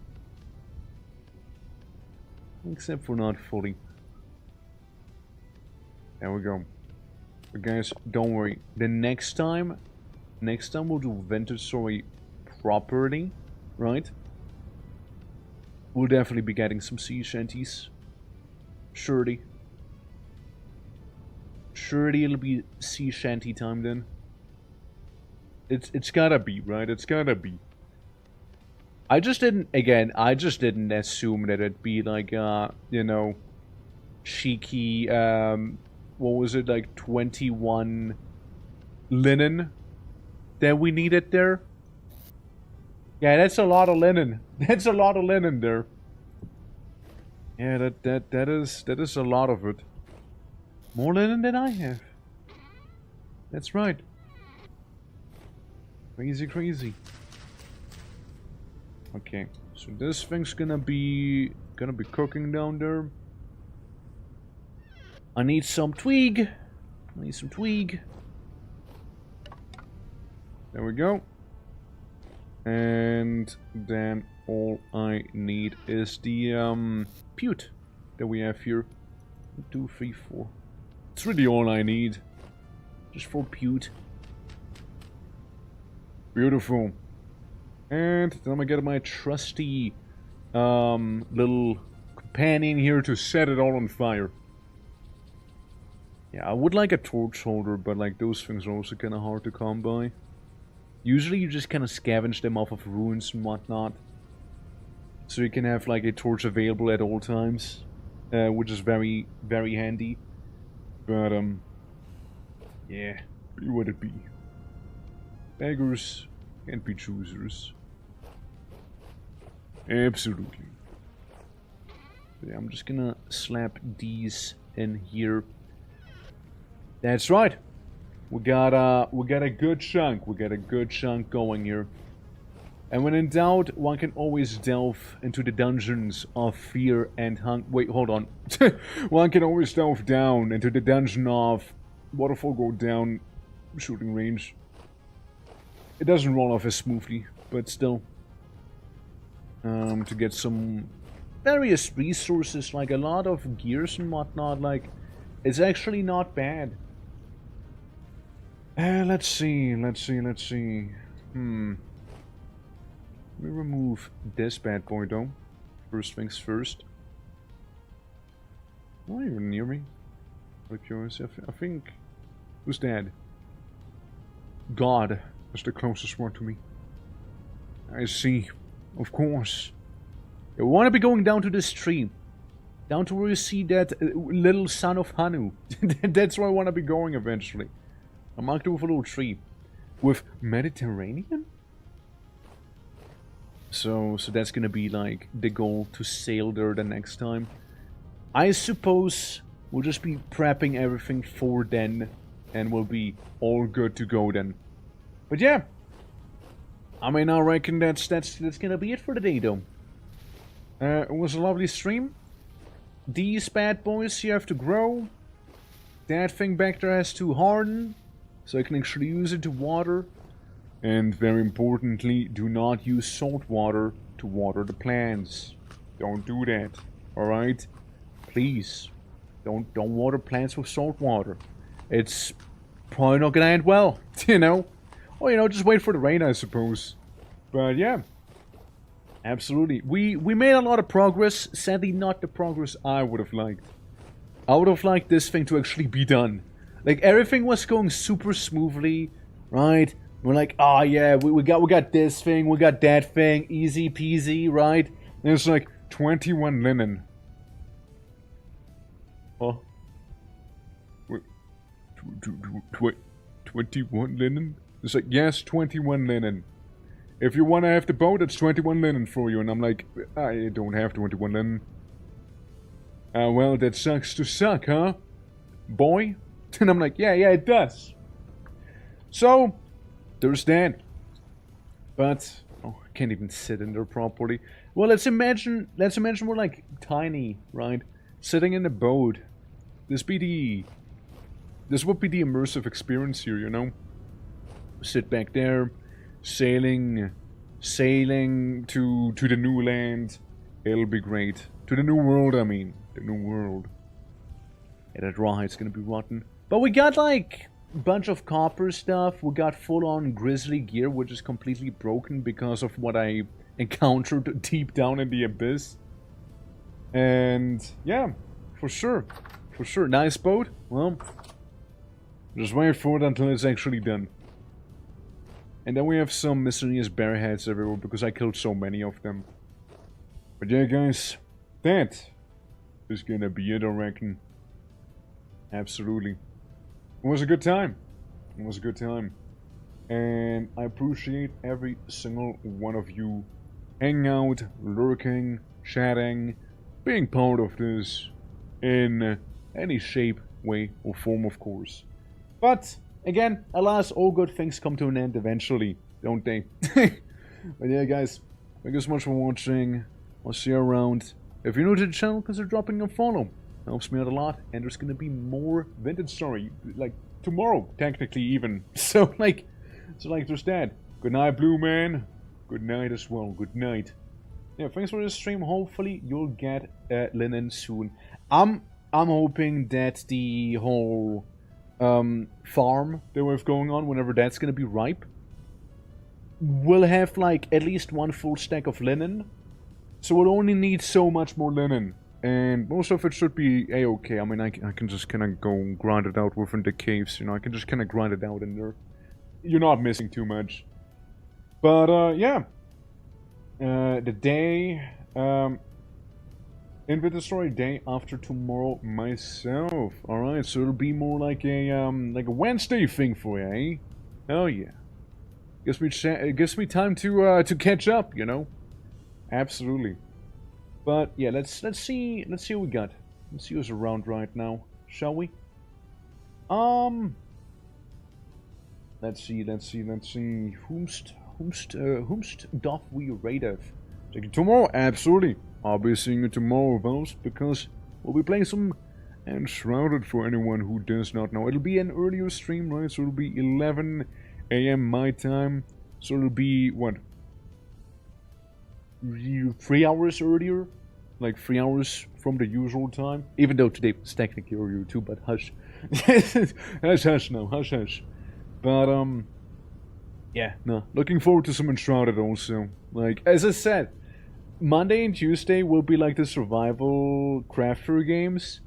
Except for not fully. There we go. But guys, don't worry. The next time we'll do vintage story properly, right? We'll definitely be getting some sea shanties. Surely. Surely it'll be sea shanty time then. It's gotta be, right? It's gotta be. I just didn't assume that it'd be like, you know, cheeky, what was it, like 21 linen that we needed there? Yeah, that's a lot of linen. That's a lot of linen there. Yeah, that is a lot of it. More linen than I have. That's right. Crazy, crazy. Okay, so this thing's gonna be cooking down there. I need some twig. There we go. And then all I need is the pewt that we have here. 1, 2, 3, 4. It's really all I need. Just for pewt. Beautiful. And then I'm gonna get my trusty little companion here to set it all on fire. Yeah, I would like a torch holder, but like those things are also kind of hard to come by. Usually you just kind of scavenge them off of ruins and whatnot. So you can have like a torch available at all times. Which is very, very handy. But, yeah, be what it be. Beggars can't be choosers. Absolutely. Yeah, I'm just gonna slap these in here. That's right. We got a good chunk. We got a good chunk going here. And when in doubt, one can always delve into the dungeons of fear and hunger. Wait, hold on. One can always delve down into the dungeon of waterfall go down shooting range. It doesn't roll off as smoothly, but still. To get some various resources, like a lot of gears and whatnot, like, it's actually not bad. Let's see. Let me remove this bad boy though. First things first. Not even near me. Like yours, I think. Who's that? God is the closest one to me. I see. Of course. I want to be going down to this tree. Down to where you see that little son of Hanu. That's where I want to be going eventually. I'm marked with a little tree. With Mediterranean? So that's gonna be like the goal, to sail there the next time. I suppose we'll just be prepping everything for then, and we'll be all good to go then. But yeah, I mean, I reckon that's gonna be it for today, though. It was a lovely stream. These bad boys, you have to grow. That thing back there has to harden, so I can actually use it to water. And very importantly, do not use salt water to water the plants. Don't do that, alright? Please, don't water plants with salt water. It's probably not gonna end well, you know? Or, you know, just wait for the rain, I suppose. But yeah, absolutely. We made a lot of progress, sadly not the progress I would have liked. I would have liked this thing to actually be done. Like, everything was going super smoothly, right? We're like, oh yeah, we got this thing, we got that thing, easy peasy, right? And it's like 21 linen. Huh? Wait, 21 linen? It's like, yes, 21 linen. If you want to have the boat, it's 21 linen for you. And I'm like, I don't have 21 linen. Well, that sucks to suck, huh? Boy? And I'm like, yeah, it does. So, there's that. But, oh, I can't even sit in there properly. Well, let's imagine we're like tiny, right? Sitting in a boat. This would be the immersive experience here, you know? Sit back there, sailing to the new land. It'll be great. To the new world, I mean. The new world. Yeah, that rawhide's gonna be rotten. But we got like a bunch of copper stuff. We got full-on grizzly gear, which is completely broken because of what I encountered deep down in the abyss. And yeah, for sure. For sure. Nice boat. Well, just wait for it until it's actually done. And then we have some miscellaneous bear heads everywhere because I killed so many of them. But yeah, guys, that is gonna be it, I reckon. Absolutely. It was a good time. It was a good time. And I appreciate every single one of you hanging out, lurking, chatting, being part of this in any shape, way, or form, of course. But, again, alas, all good things come to an end eventually, don't they? But yeah, guys, thank you so much for watching. I'll see you around. If you're new to the channel, consider dropping a follow. Helps me out a lot, and there's gonna be more Vintage Story, like, tomorrow, technically, even. So, there's that. Good night, Blue Man. Good night as well. Good night. Yeah, thanks for this stream. Hopefully, you'll get linen soon. I'm hoping that the whole farm that we have going on, whenever that's gonna be ripe, will have, like, at least one full stack of linen. So we'll only need so much more linen. And most of it should be a-okay. I mean, I can just kind of go grind it out within the caves, you know. I can just kind of grind it out in there. You're not missing too much. But, yeah. The day... Inventory Story day after tomorrow myself. Alright, so it'll be more like a Wednesday thing for you, eh? Oh, yeah. It gives me time to catch up, you know? Absolutely. But yeah, let's see what we got. Let's see who's around right now, shall we? Let's see. Whomst doth we rate of? Take you tomorrow, absolutely. I'll be seeing you tomorrow, Vels, because we'll be playing some Enshrouded for anyone who does not know. It'll be an earlier stream, right? So it'll be 11 AM my time. So it'll be what? 3 hours earlier, like 3 hours from the usual time. Even though today was technically earlier too, but hush, hush now, hush. But yeah, no. Looking forward to some Enshrouded also. Like as I said, Monday and Tuesday will be like the survival crafter games,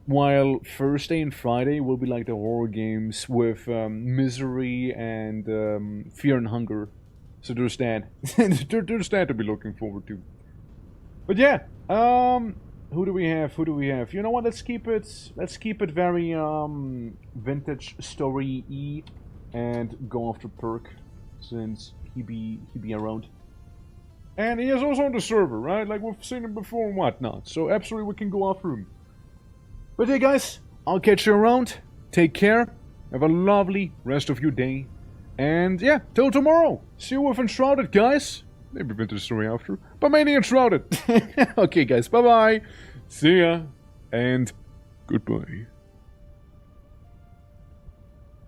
while Thursday and Friday will be like the horror games with misery and fear and hunger. So there's that. There's that to be looking forward to. But yeah, who do we have? You know what? Let's keep it very Vintage Story-y and go after Perk, since he be around. And he is also on the server, right? Like we've seen him before and whatnot. So absolutely we can go after him. But yeah, guys, I'll catch you around. Take care. Have a lovely rest of your day. And yeah, till tomorrow. See you with Enshrouded, guys. Maybe a bit of the story after, but mainly Enshrouded. Okay, guys, bye-bye. See ya, and goodbye.